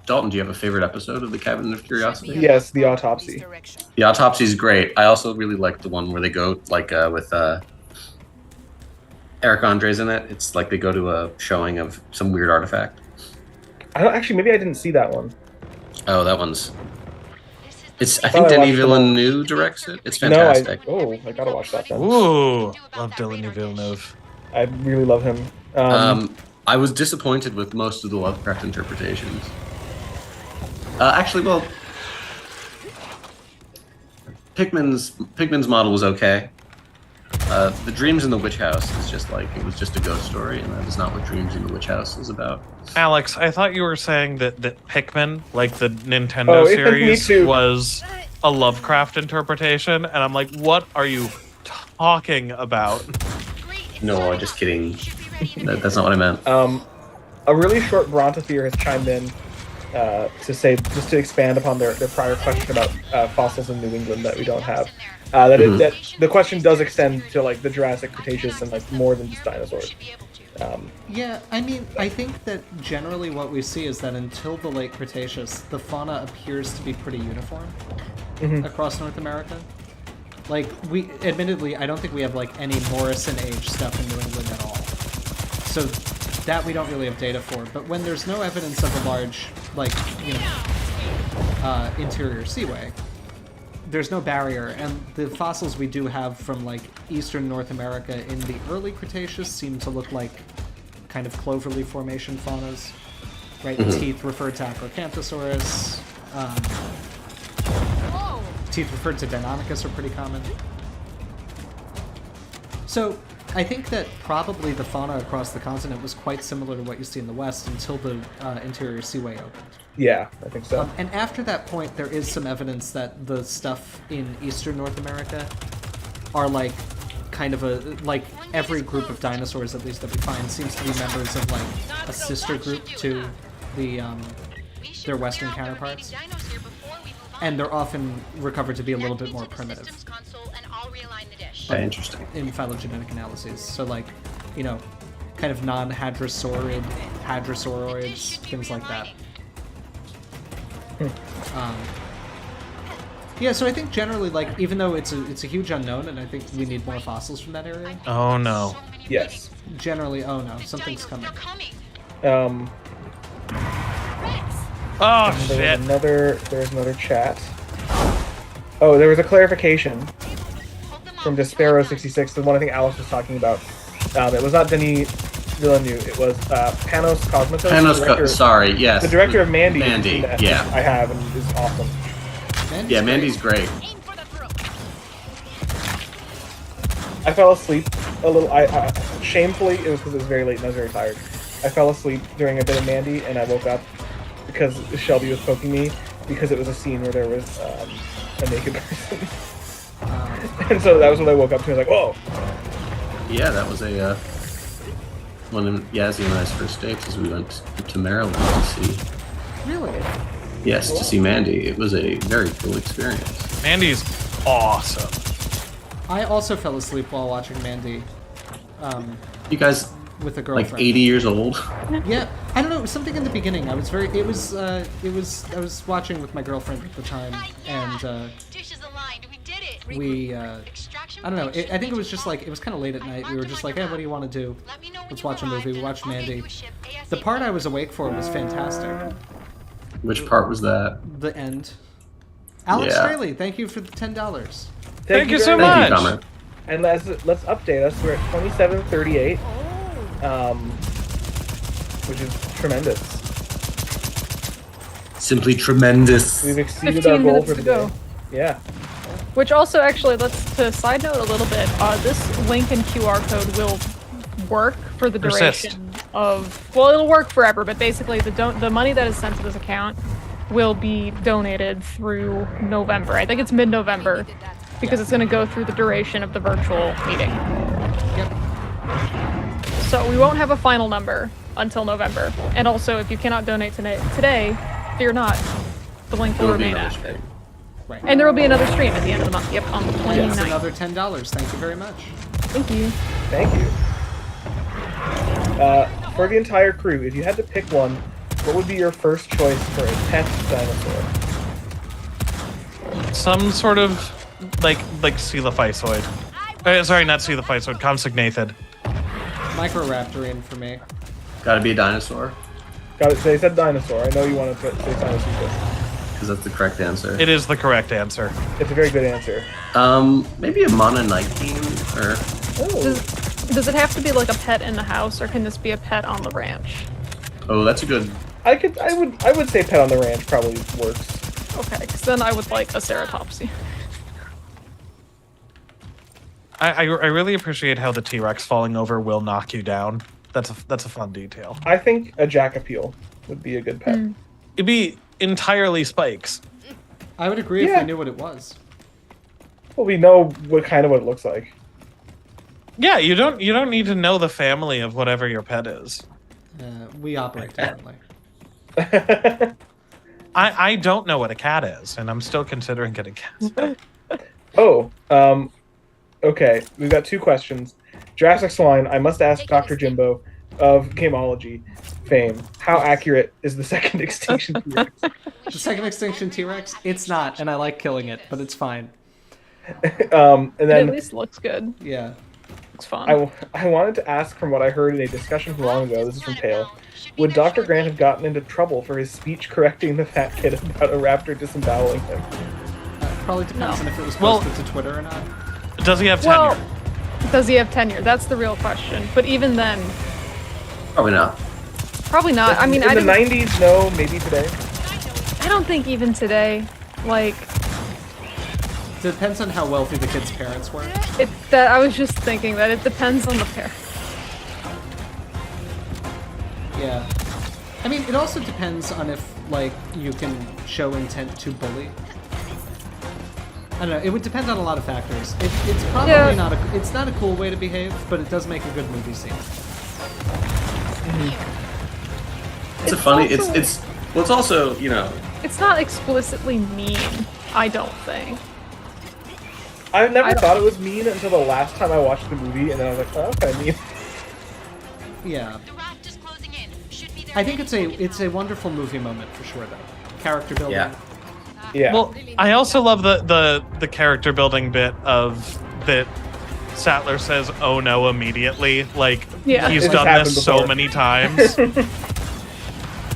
Dalton, do you have a favorite episode of the Cabinet of Curiosities?
Yes, the autopsy.
The autopsy is great. I also really like the one where they go with Eric Andre's in it. It's like they go to a showing of some weird artifact.
Maybe I didn't see that one.
Oh, that one's. I think Denis Villeneuve directs it. It's fantastic.
I gotta watch that then.
Ooh, love Denis Villeneuve.
I really love him.
I was disappointed with most of the Lovecraft interpretations. Pigman's model was okay. The Dreams in the Witch House is just it was just a ghost story, and that is not what Dreams in the Witch House is about.
Alex, I thought you were saying that Pikmin, like the Nintendo series, was a Lovecraft interpretation, and I'm like, what are you talking about?
No, just kidding. That's not what I meant.
A really short Brontosphere has chimed in to say, just to expand upon their prior question about fossils in New England that we don't have. That the question does extend to the Jurassic, Cretaceous, and more than just dinosaurs.
Yeah, I mean, I think that generally what we see is that until the late Cretaceous, the fauna appears to be pretty uniform across North America. Admittedly, I don't think we have any Morrison age stuff in New England at all. So that we don't really have data for. But when there's no evidence of a large, interior seaway, there's no barrier, and the fossils we do have from eastern North America in the early Cretaceous seem to look like kind of cloverleaf formation faunas, right? The teeth referred to Acrocanthosaurus. Teeth referred to Deinonychus are pretty common. So I think that probably the fauna across the continent was quite similar to what you see in the West until the interior seaway opened.
Yeah, I think so.
And after that point, there is some evidence that the stuff in eastern North America are kind of every group of dinosaurs, at least that we find, seems to be members of a sister group to their western counterparts. And they're often recovered to be a little bit more primitive.
Interesting.
In phylogenetic analyses. So kind of non-hadrosaurid, hadrosauroids, things like that. So I think generally, even though it's a huge unknown, and I think we need more fossils from that area.
Oh no.
Yes.
Generally, oh no, something's coming.
Oh shit.
There's another chat. Oh, there was a clarification from Despero 66, the one I think Alice was talking about. It was not Denis Villeneuve. It was Panos Cosmatos.
Sorry, yes.
The director of Mandy.
Yeah.
I have, and is awesome.
Mandy's great.
I fell asleep a little. Shamefully, it was because it was very late and I was very tired. I fell asleep during a bit of Mandy, and I woke up because Shelby was poking me because it was a scene where there was a naked person. And so that was when I woke up to. I was like, whoa.
Yeah, that was one of Yazzie and I's first dates as we went to Maryland to see.
Really?
Yes, to see Mandy. It was a very cool experience.
Mandy's awesome.
I also fell asleep while watching Mandy.
You guys,
with a girlfriend.
like 80 years old?
Yeah, I don't know. It was something in the beginning. I was I was watching with my girlfriend at the time, and
Dishes aligned. We did it.
we I don't know. I think it was just like it was kind of late at night. We were just like, hey, what do you want to do? Let's watch a movie. We watched Mandy. The part I was awake for was fantastic.
Which part was that?
The end. Alex
Yeah.
Straley, thank you for the $10.
Thank you so
very
much.
Thank you, Comet.
And let's update us. We're at 2738, which is tremendous.
Simply tremendous.
We've exceeded
15
our goal
minutes
for
to
the
go.
day. Yeah.
Which also actually, to side note a little bit, this link and QR code will work for the
Persist.
duration of, well, it'll work forever, but basically the money that is sent to this account will be donated through November. I think it's mid-November, because it's going to go through the duration of the virtual meeting.
Yep.
So we won't have a final number until November. And also, if you cannot donate today, fear not. The link will
There will be
remain
another
active.
stream.
Right.
And there will be another stream at the end of the month. Yep, on the 29th.
Yes, another $10. Thank you very much.
Thank you.
Thank you. For the entire crew, if you had to pick one, what would be your first choice for a pet dinosaur?
Some sort of like coelophysoid. Sorry, not coelophysoid. Compsognathid.
Microraptorian for me.
Gotta be a dinosaur,
Got it. They said dinosaur. I know you wanted to say dinosaur.
because that's the correct answer.
It is the correct answer.
It's a very good answer.
Maybe a mononitine, or
Oh,
Does it have to be like a pet in the house, or can this be a pet on the ranch?
oh, that's a good.
I would say pet on the ranch probably works.
Okay, because then I would like a ceratopsy.
I really appreciate how the T-Rex falling over will knock you down. That's a fun detail.
I think a jackapeel would be a good pet.
It'd be entirely spikes.
I would agree if
Yeah.
we knew what it was.
Well, we know what it looks like.
Yeah, you don't need to know the family of whatever your pet is.
We operate differently.
I don't know what a cat is, and I'm still considering getting cats.
Okay, we've got two questions. Jurassic Swine, I must ask Dr. Jimbo of Gameology fame, how accurate is the second Extinction T-Rex?
The second Extinction T-Rex? It's not, and I like killing it, but it's fine.
And
It
then
at least looks good.
Yeah.
Looks fun.
I wanted to ask, from what I heard in a discussion from long ago, this is from Pale, would Dr. Grant have gotten into trouble for his speech correcting the fat kid about a raptor disemboweling him?
Probably depends on if it was
Well-
posted to Twitter or not.
Does he have tenure?
Well, does he have tenure? That's the real question. But even then,
Probably not.
probably not. I mean,
in
I
the
don't,
90s, no, maybe today.
I don't think even today, like,
Depends on how wealthy the kid's parents were.
I was just thinking that it depends on the pair.
Yeah. I mean, it also depends on if, like, you can show intent to bully. I don't know. It would depend on a lot of factors. It's probably
Yeah.
It's not a cool way to behave, but it does make a good movie scene.
It's a funny. It's also, you know.
It's not explicitly mean, I don't think.
I never thought it was mean until the last time I watched the movie, and then I was like, oh, okay, mean.
Yeah.
The raft is closing in. Should be there.
I think it's a wonderful movie moment for sure, though. Character building.
Yeah.
Yeah.
Well, I also love the character building bit of that Sattler says, "Oh no," immediately. Like
Yeah.
he's
It's
done
happened
this so
before.
many times.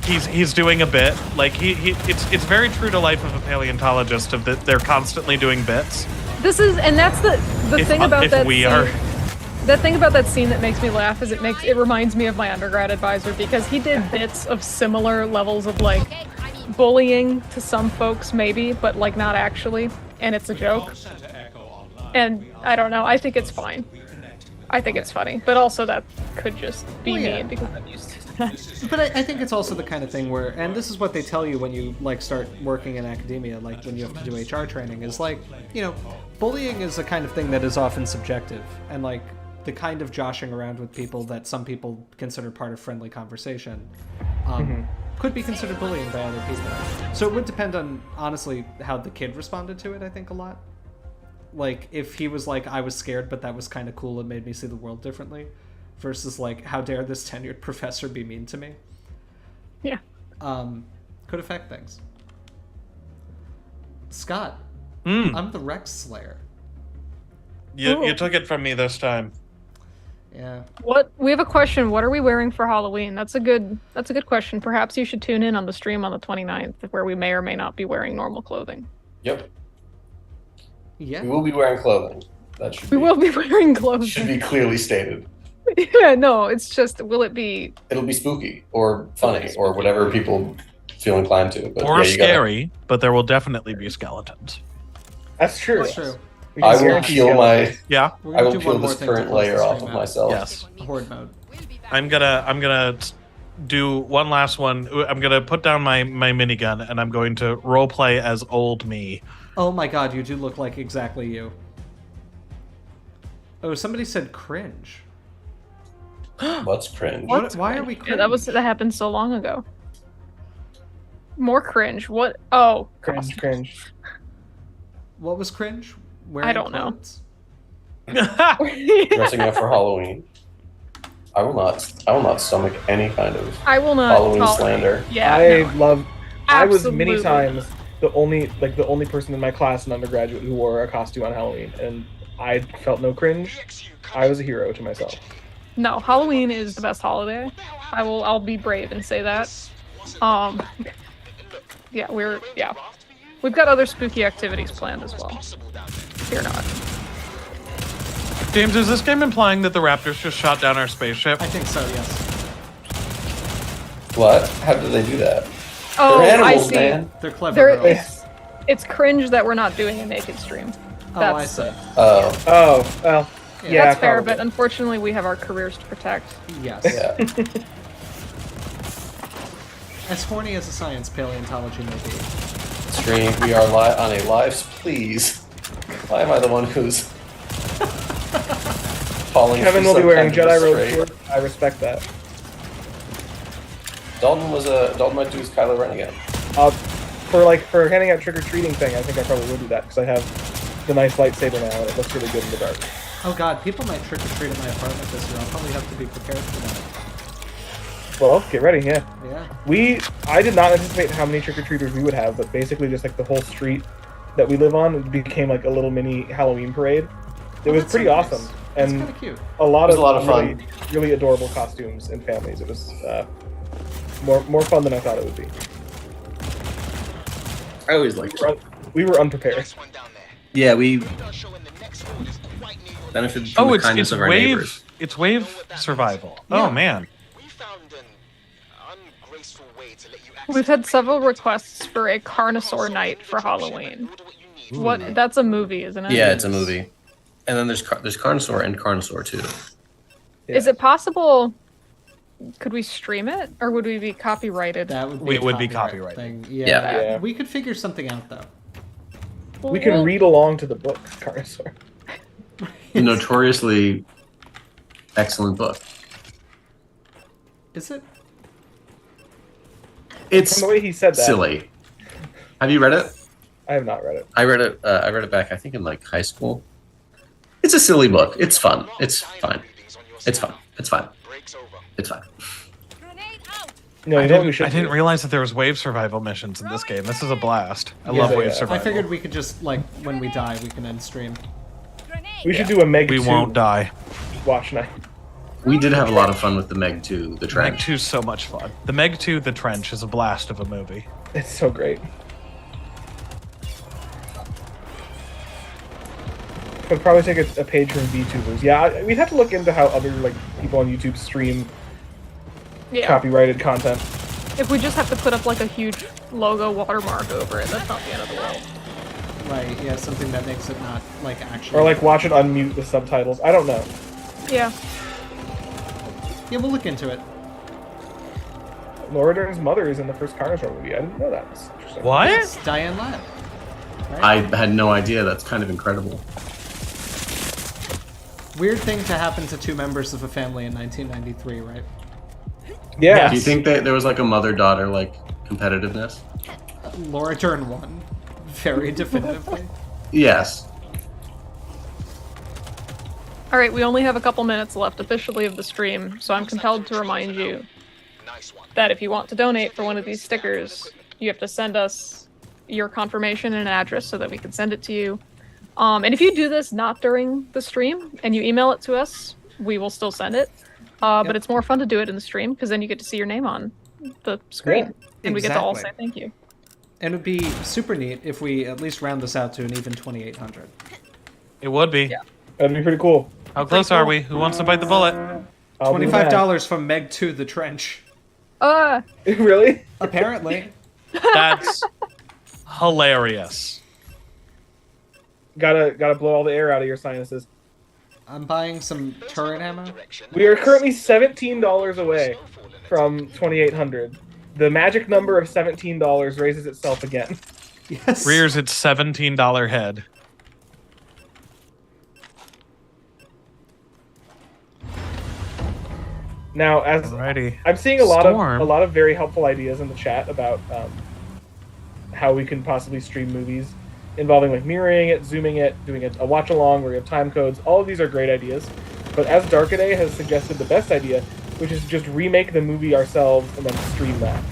He's doing a bit. Like it's very true to life of a paleontologist of that they're constantly doing bits.
That's the thing about
If
that
we
scene.
are
That thing about that scene that makes me laugh is it reminds me of my undergrad advisor, because he did bits of similar levels of like
Okay, I mean,
bullying to some folks maybe, but like not actually, and it's a joke. And I don't know, I think it's fine. I think it's funny, but also that could just be
Well, yeah.
mean because I'm used to it.
But I think it's also the kind of thing where, and this is what they tell you when you like start working in academia, like when you have to do HR training, is like, you know, bullying is a kind of thing that is often subjective, and like the kind of joshing around with people that some people consider part of friendly conversation could be considered bullying by other people. So it would depend on, honestly, how the kid responded to it, I think, a lot. Like, if he was like, I was scared, but that was kind of cool and made me see the world differently, versus like, how dare this tenured professor be mean to me?
Yeah.
Could affect things. Scott,
Mm.
I'm the Rex Slayer.
You took it from me this time.
Yeah.
What we have a question. What are we wearing for Halloween? That's a good question. Perhaps you should tune in on the stream on the 29th, where we may or may not be wearing normal clothing.
Yep.
Yeah.
We will be wearing clothing. That should
We will be wearing clothing.
should be clearly stated.
Yeah, no, it's just, will it be...
It'll be spooky or funny or whatever people feel inclined to. But
Or
yeah, you gotta-
scary, but there will definitely be skeletons.
That's true.
That's true.
We can
I will
guarantee
peel
skeletons.
my.
Yeah,
We're
I
gonna
will
do
peel
one more
this
thing to
current
close
layer
the
off
stream
of
out.
myself.
yes.
Horde mode.
I'm gonna do one last one. I'm gonna put down my minigun and I'm going to roleplay as old me.
Oh my god, you do look like exactly you. Oh, somebody said cringe.
What's cringe?
What? Why are we cringe?
Yeah, that happened so long ago. More cringe. What? Oh,
Cringe.
What was cringe? Wearing
I don't know.
clothes?
Dressing up for Halloween. I will not stomach any kind of
I will not
Halloween
tolerate-
slander.
Yeah,
I
no.
love. I was many
Absolutely.
times the only person in my class in undergraduate who wore a costume on Halloween, and I felt no cringe. I was a hero to myself.
No, Halloween is the best holiday. I'll be brave and say that. Yeah, we've got other spooky activities planned as well. Fear not.
James, is this game implying that the Raptors just shot down our spaceship?
I think so, yes.
What? How did they do that?
Oh,
They're animals,
I see.
man.
They're clever
There
girls.
it's cringe that we're not doing a naked stream.
Oh, I
That's
see.
Oh,
Oh well. Yeah,
that's fair,
probably.
but unfortunately we have our careers to protect.
Yes.
yeah.
As horny as a science paleontology may be.
Stream. We are on a live. Please. Why am I the one who's falling?
Kevin
for
will be
some
wearing
kind of
Jedi
a
robes.
strait?
Sword. I respect that.
Dalton might do his Kylo Ren again.
For handing out trick or treating thing, I think I probably will do that because I have the nice lightsaber now and it looks really good in the dark.
Oh god, people might trick or treat at my apartment this year. I'll probably have to be prepared for that.
Well, get ready, yeah.
Yeah.
I did not anticipate how many trick or treaters we would have, but basically just like the whole street that we live on, it became like a little mini Halloween parade. It was
that's
pretty
so nice.
awesome,
That's
and
kind of cute.
a lot
It was
of
a lot of
really,
fun.
really adorable costumes and families. It was more fun than I thought it would be.
I always liked it.
We were unprepared.
Yeah, we benefited from the kindness of our neighbors.
It's wave survival.
Yeah.
Oh man.
We've had several requests for a Carnosaur night for Halloween. What? That's a movie, isn't it?
Yeah, it's a movie. And then there's Carnosaur and Carnosaur too.
Is it possible? Could we stream it, or would we be copyrighted?
That would be
We
a
would be
copyright
copyrighted.
thing. Yeah.
Yeah.
We could figure something out though.
We can read along to the book, Carnosaur.
A notoriously excellent book.
Is it?
It's
From the way he said that,
silly. Have you read it?
I have not read it.
I read it. I read it back. I think in like high school. It's a silly book. It's fun. It's fine. It's fun. It's fine. It's fine.
No, you know what we should
I didn't
do?
realize that there was wave survival missions in this game. This is a blast. I
Yeah,
love
yeah.
wave
I
I
survival.
figured we could just like when we die we can end stream.
We should do a Meg
We
2
won't die.
watch night.
We did have a lot of fun with the Meg 2, the
Meg
trench.
2's so much fun. The Meg 2, The Trench, is a blast of a movie.
It's so great. Could probably take a page from VTubers. Yeah, we'd have to look into how other like people on YouTube stream
Yeah.
copyrighted content,
If we just have to put up like a huge logo watermark over it, that's not the end of the world.
Right, yeah, something that makes it not like actually
or like watch it unmute with subtitles. I don't know.
Yeah.
Yeah, we'll look into it.
Laura Dern's mother is in the first Carnosaur movie. I didn't know that. That's interesting.
What?
It's Diane Ladd. Right?
I had no idea. That's kind of incredible.
Weird thing to happen to two members of a family in 1993, right?
Yeah.
Do you think that there was like a mother-daughter like competitiveness?
Laura Dern won. Very definitively.
Yes.
All right, we only have a couple minutes left officially of the stream, so I'm compelled to remind you that if you want to donate for one of these stickers, you have to send us your confirmation and an address so that we can send it to you. And if you do this not during the stream and you email it to us, we will still send it. But it's more fun to do it in the stream because then you get to see your name on the screen. And we get to all say thank you.
And it would be super neat if we at least round this out to an even 2,800.
It would be.
Yeah.
That'd be pretty cool.
How close are we? Who wants to bite the bullet?
$25 from Meg 2 The Trench.
Really?
Apparently.
That's hilarious.
Gotta blow all the air out of your sinuses.
I'm buying some turret ammo.
We are currently $17 away from 2,800. The magic number of $17 raises itself again.
Yes.
Rears its $17 head.
Now, as
Alrighty.
I'm seeing a lot
Storm.
of very helpful ideas in the chat about how we can possibly stream movies involving like mirroring it, zooming it, doing a watch along where we have time codes. All of these are great ideas. But as Darkaday has suggested the best idea, which is just remake the movie ourselves and then stream that.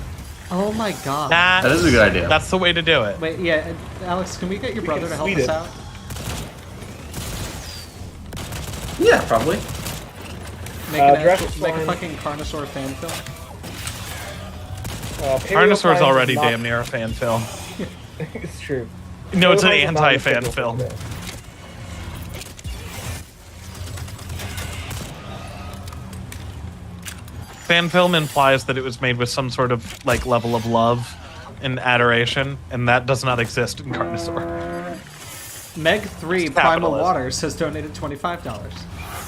Oh my god.
That is a good idea.
That's the way to do it.
Wait, yeah, Alex, can we get your
We
brother
can
to help
tweet
us
it.
out?
Yeah, probably.
Jurassic
Make a
Flying-
fucking Carnosaur fan film.
Carnosaur's
Paleoflying
already
is not-
damn near a fan film.
It's true.
No, it's an
Paleoflying is not
anti-fan
scheduled for
film.
today.
Fan film implies that it was made with some sort of like level of love and adoration, and that does not exist in Carnosaur.
Meg 3
It's
Primal
capitalism.
Waters has donated $25.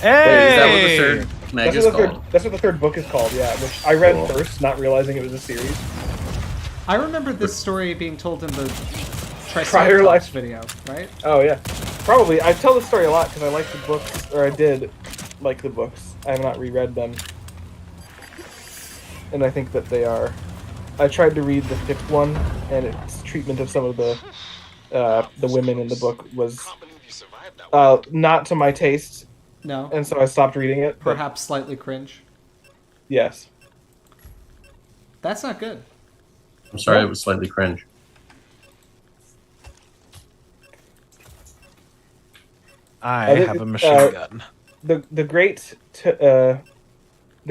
Hey!
Wait, is that what the third Meg
That's
is
what,
called?
that's what the third book is called, yeah, which I read
Cool.
first, not realizing it was a series.
I remember this story being told in the
Prior
Triceratops
life
video, right?
Oh, yeah. Probably. I tell the story a lot because I like the books, or I did like the books. I have not reread them. And I think that they are... I tried to read the fifth one, and its treatment of some of the women in the book was not to my taste,
No.
and so I stopped reading it. but
Perhaps slightly cringe.
yes.
That's not good.
I'm sorry, it was slightly cringe.
I
think
have a
it-
machine gun.
The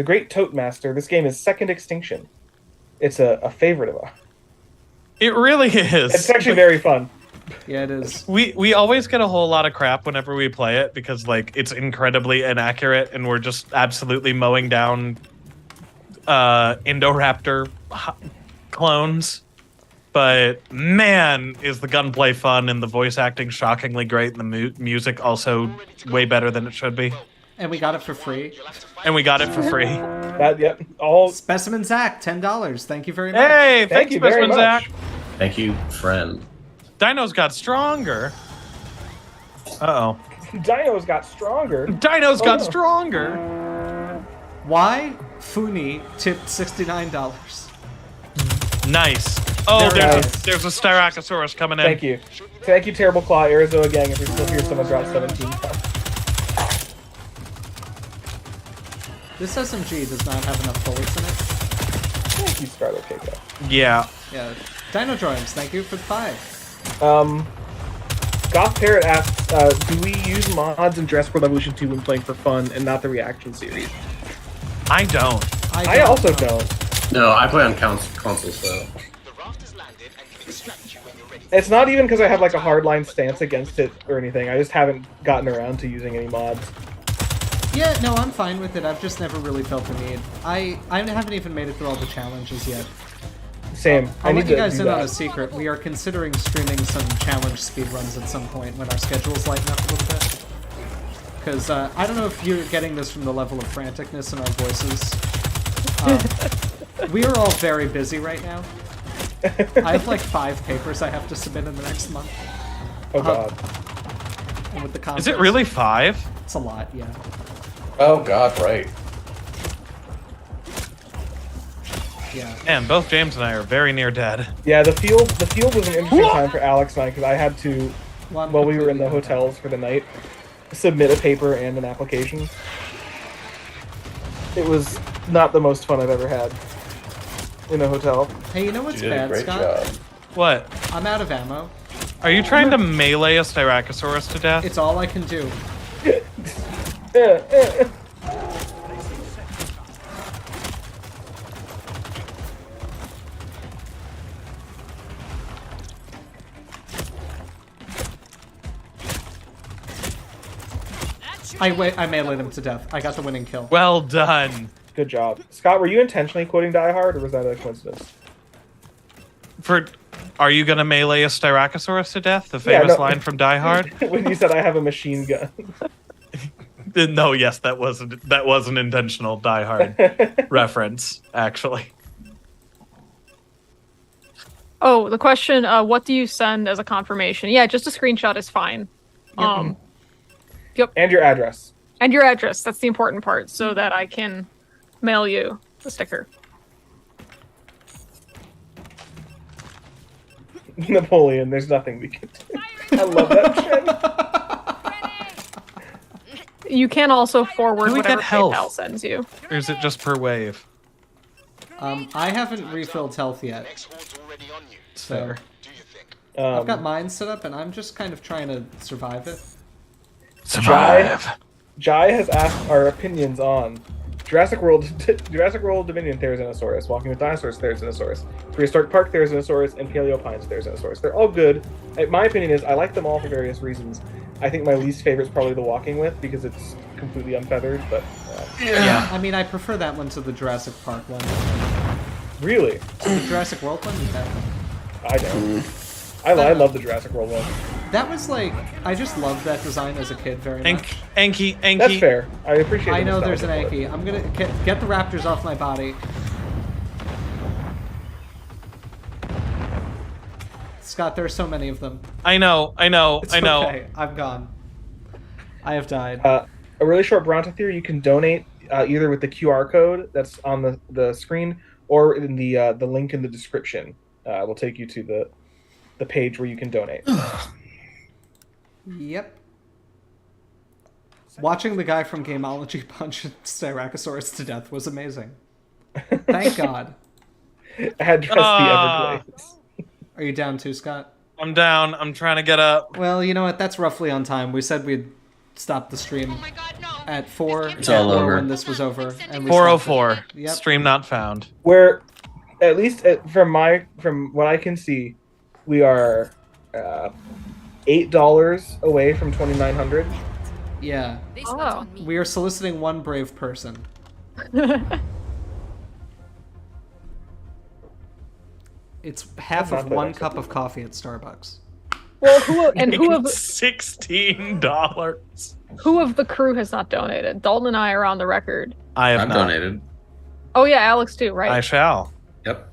great Tote Master. This game is Second Extinction. It's a favorite of ours.
It really is.
It's actually very fun.
Yeah, it is.
We always get a whole lot of crap whenever we play it because like it's incredibly inaccurate and we're just absolutely mowing down Indoraptor clones. But man, is the gunplay fun and the voice acting shockingly great and the music also way better than it should be.
And we got it for free.
And we got it for free.
That yep. All
Specimen Zach, $10. Thank you very much.
Hey,
Thank
thanks,
you very
Specimen
much.
Zach.
Thank you, friend.
Dinos got stronger. Uh-oh.
Dinos got stronger.
Dinos got
no.
stronger.
Why? Funi tipped $69.
Nice. Oh,
Very nice.
there's a Styracosaurus coming in.
Thank you. Thank you, Terrible Claw, Arizona gang. If you're still here, someone dropped 17 pounds.
This SMG does not have enough bullets in it.
Thank you, Scarlet Keiko.
Yeah.
Yeah. Dino Drones, thank you for the 5.
Goth Parrot asks, do we use mods in Jurassic World Evolution 2 when playing for fun and not the reaction series?
I don't.
I also don't.
No, I play on console, so.
It's not even because I have like a hardline stance against it or anything. I just haven't gotten around to using any mods.
Yeah, no, I'm fine with it. I've just never really felt the need. I haven't even made it through all the challenges yet.
Same. I
I'll
need
let you
to
guys
do
in on
that.
a secret. We are considering streaming some challenge speedruns at some point when our schedules lighten up a little bit. Because I don't know if you're getting this from the level of franticness in our voices. We are all very busy right now. I have like 5 papers I have to submit in the next month.
Oh god.
And with the
Is
conference,
it really 5?
It's a lot, yeah.
Oh god, right.
Yeah.
Man, both James and I are very near dead.
Yeah, the field was an interesting time for Alex and I because I had to,
Well, I'm
while we were in the
completely
hotels for the night, submit a paper and an application. It was not the most fun I've ever had in a hotel.
Hey, you know what's
You did a
bad,
great
Scott?
job.
What?
I'm out of ammo.
Are you trying to melee a Styracosaurus to death?
It's all I can do. I meleeed him to death. I got the winning kill.
Well done.
Good job. Scott, were you intentionally quoting Die Hard, or was that a coincidence?
Are you gonna melee a Styracosaurus to death? The famous line from Die Hard?
When you said I have a machine gun.
No, yes, that was an intentional Die Hard reference, actually.
Oh, the question, what do you send as a confirmation? Yeah, just a screenshot is fine. Yep.
And your address.
And your address. That's the important part, so that I can mail you the sticker.
Napoleon, there's nothing we can do. I love that shit.
You can also forward
Can we
whatever
get health?
PayPal sends you.
Or is it just per wave?
I haven't refilled health yet. So I've got mine set up, and I'm just kind of trying to survive it.
Jai has asked our opinions on Jurassic World Dominion Therizinosaurus, Walking with Dinosaurs Therizinosaurus, Prehistoric Park Therizinosaurus, and Paleopines Therizinosaurus. They're all good. My opinion is I like them all for various reasons. I think my least favorite is probably the Walking With because it's completely unfeathered, but
Yeah. I mean, I prefer that one to the Jurassic Park one.
Really?
The Jurassic World one? Yeah.
I don't. I love the Jurassic World one.
That was like, I just loved that design as a kid very much.
Anki.
That's fair. I appreciate it.
I know there's an Anki. I'm gonna get the raptors off my body. Scott, there are so many of them.
I know.
It's okay. I'm gone. I have died.
A really short Brontotherium you can donate either with the QR code that's on the screen or in the link in the description. Will take you to the page where you can donate.
Yep. Watching the guy from Gameology punch Styracosaurus to death was amazing. Thank God.
Address the Everglades.
Are you down too, Scott?
I'm down. I'm trying to get up.
Well, you know what? That's roughly on time. We said we'd stop the stream at 4.
It's all over.
When this was over. And we
4:04.
Yep.
Stream not found.
Where, at least from what I can see, we are $8 away from 2,900.
Yeah.
Oh.
We are soliciting one brave person. It's half of one cup of coffee at Starbucks.
Well, who of
$16.
who of the crew has not donated? Dalton and I are on the record.
I've not
donated.
Oh yeah, Alex too, right?
I shall.
Yep.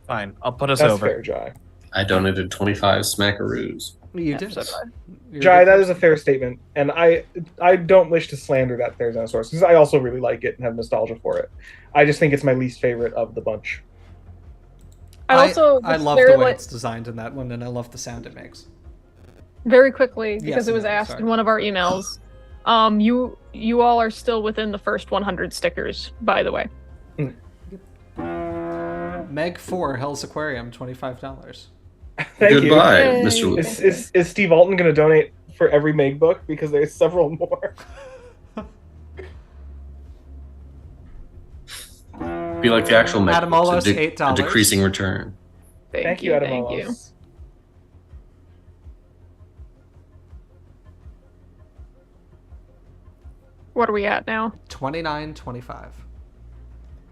Fine. I'll put us
That's
over.
fair, Jai.
I donated 25 smackaroos.
You did.
Jai, that is a fair statement, and I don't wish to slander that Therizinosaurus because I also really like it and have nostalgia for it. I just think it's my least favorite of the bunch.
I love the way it's designed in that one, and I love the sound it makes.
Very quickly, because
Yes,
it was
no,
asked
sorry.
in one of our emails. You all are still within the first 100 stickers, by the way.
Meg 4, Hell's Aquarium, $25.
Thank
Goodbye,
you.
Mr. Lee.
Is Steve Alton going to donate for every Meg book because there's several more?
Be like the actual Meg.
Adamolos,
It's a
$8.
decreasing return.
Thank you,
Thank you.
Adamolos.
What are we at now?
$29.25.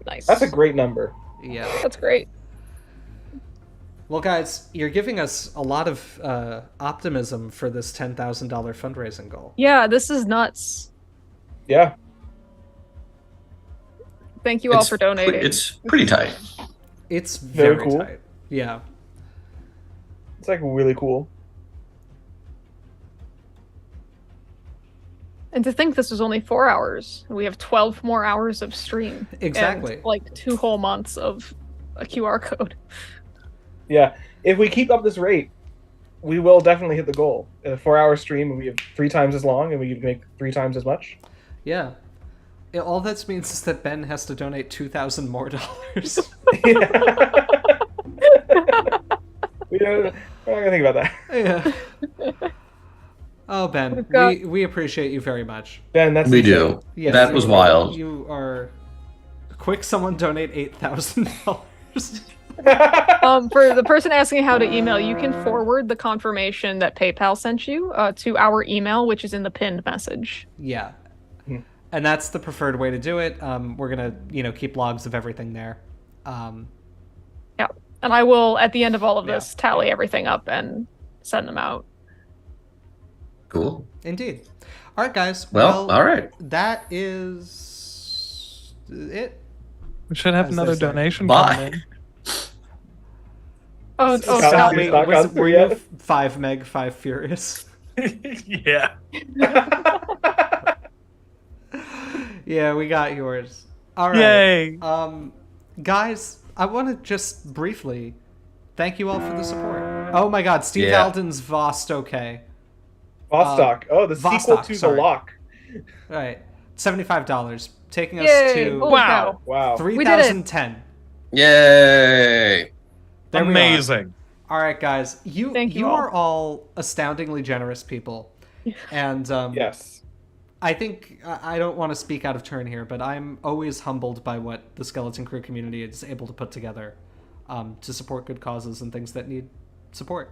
Nice.
That's a great number.
Yeah.
That's great.
Well, guys, you're giving us a lot of optimism for this $10,000 fundraising goal.
Yeah, this is nuts.
Yeah.
Thank you all for donating.
It's pretty tight.
It's
Very
very
cool.
tight. Yeah.
It's like really cool.
And to think this was only 4 hours. We have 12 more hours of stream.
Exactly.
And like 2 whole months of a QR code.
Yeah. If we keep up this rate, we will definitely hit the goal. In a 4-hour stream, we have 3 times as long, and we can make 3 times as much.
Yeah. All that means is that Ben has to donate $2,000 more.
We're not gonna think about that.
Yeah. Oh, Ben, we appreciate you very much.
Ben, that's
We
insane.
do.
Yes,
That was wild.
You are quick. Someone donate $8,000.
For the person asking how to email, you can forward the confirmation that PayPal sent you to our email, which is in the pinned message.
Yeah. And that's the preferred way to do it. We're gonna, keep logs of everything there.
Yeah, and I will at the end of all of this tally everything up and send them out.
Cool.
Indeed. All right, guys.
Well, all right.
That is it.
We should have
As
another
they say.
donation
Bye.
come in.
Scott,
Wait,
not gone
were
through
you
yet?
5 meg, 5 furious?
Yeah.
Yeah, we got yours. All right.
Yay.
Guys, I want to just briefly thank you all for the support. Oh my God, Steve
Yeah.
Alden's Vost okay.
Vostok. The sequel
Vostok,
to
sorry.
The Lock.
All right, $75, taking us
Yay!
to
Holy
Wow.
cow.
Wow.
We did it.
3,010.
Yay!
There we are.
Amazing.
All right, guys,
Thank you all.
are all astoundingly generous people, and
Yes.
I think I don't want to speak out of turn here, but I'm always humbled by what the Skeleton Crew community is able to put together to support good causes and things that need support.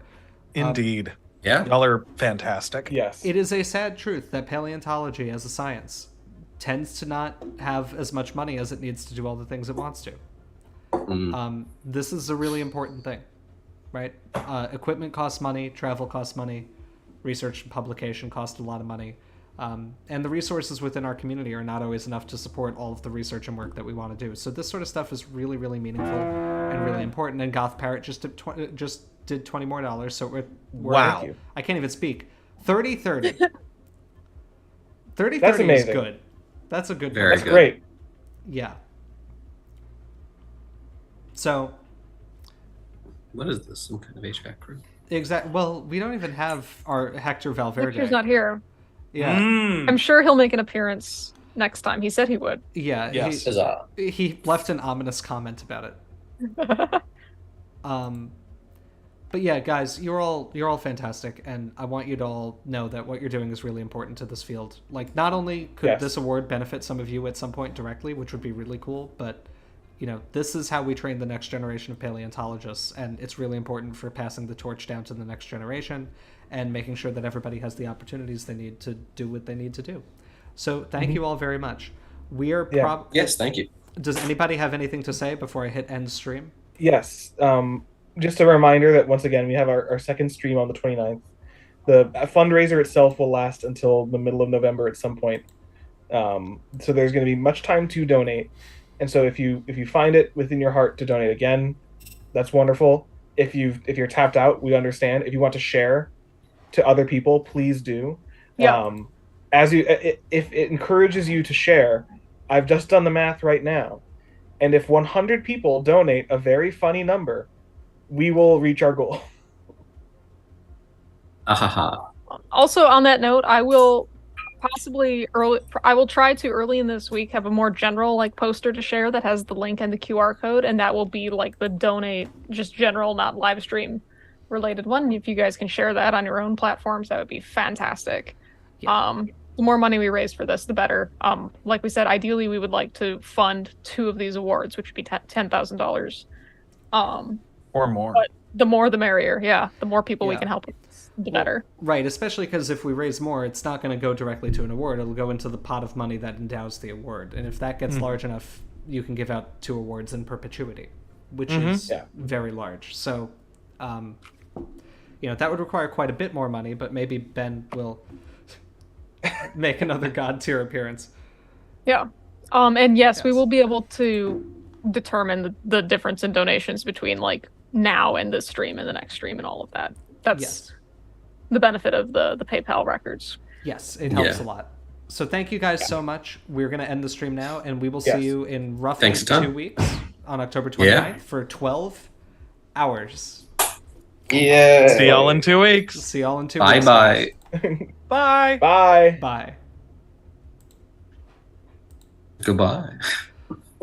Indeed.
Yeah.
Y'all are fantastic.
Yes.
It is a sad truth that paleontology as a science tends to not have as much money as it needs to do all the things it wants to. This is a really important thing, right? Equipment costs money, travel costs money, research and publication cost a lot of money. And the resources within our community are not always enough to support all of the research and work that we want to do. So this sort of stuff is really, really meaningful and really important. And Goth Parrot just did $20 more. So we're
Wow.
I can't even speak. 30-30. 30-30
That's
is
amazing.
good. That's a good
Very
That's
good.
great.
Yeah. So
What is this? Some kind of HVAC crew?
Well, we don't even have our Hector Valverde.
Victor's not here.
Yeah.
I'm sure he'll make an appearance next time. He said he would.
Yeah.
Yes.
He left an ominous comment about it. But yeah, guys, you're all fantastic, and I want you to all know that what you're doing is really important to this field. Like, not only could
Yes.
this award benefit some of you at some point directly, which would be really cool, but this is how we train the next generation of paleontologists, and it's really important for passing the torch down to the next generation and making sure that everybody has the opportunities they need to do what they need to do. So thank you all very much. We are
Yes, thank you.
Does anybody have anything to say before I hit end stream?
Yes. Just a reminder that once again we have our second stream on the 29th. The fundraiser itself will last until the middle of November at some point. So there's going to be much time to donate. And so if you find it within your heart to donate again, that's wonderful. If you're tapped out, we understand. If you want to share to other people, please do.
Yeah.
If it encourages you to share, I've just done the math right now. And if 100 people donate a very funny number, we will reach our goal.
Ahaha.
Also, on that note, I will try to early in this week have a more general poster to share that has the link and the QR code, and that will be the donate, just general, not live stream related one. If you guys can share that on your own platforms, that would be fantastic.
Yeah.
The more money we raise for this, the better. Like we said, ideally we would like to fund 2 of these awards, which would be $10,000.
Or more.
But the more the merrier. Yeah, the more people we
Yeah.
can help, the better.
Right, especially because if we raise more, it's not going to go directly to an award. It'll go into the pot of money that endows the award. And if that gets large enough, you can give out 2 awards in perpetuity, which is very large. So, that would require quite a bit more money, but maybe Ben will make another God tier appearance.
Yeah. And yes, we
Yes.
will be able to determine the difference in donations between like now and this stream and the next stream and all of that. That's
Yes.
the benefit of the PayPal records.
Yes, it helps
Yeah.
a lot. So thank you guys so much. We're going to end the stream now, and we will
Yes.
see you in roughly
Thanks a ton.
2 weeks on October 29th for 12 hours.
Yeah.
See y'all in 2 weeks.
See y'all in 2
Bye
weeks.
bye.
Bye.
Bye.
Bye.
Goodbye.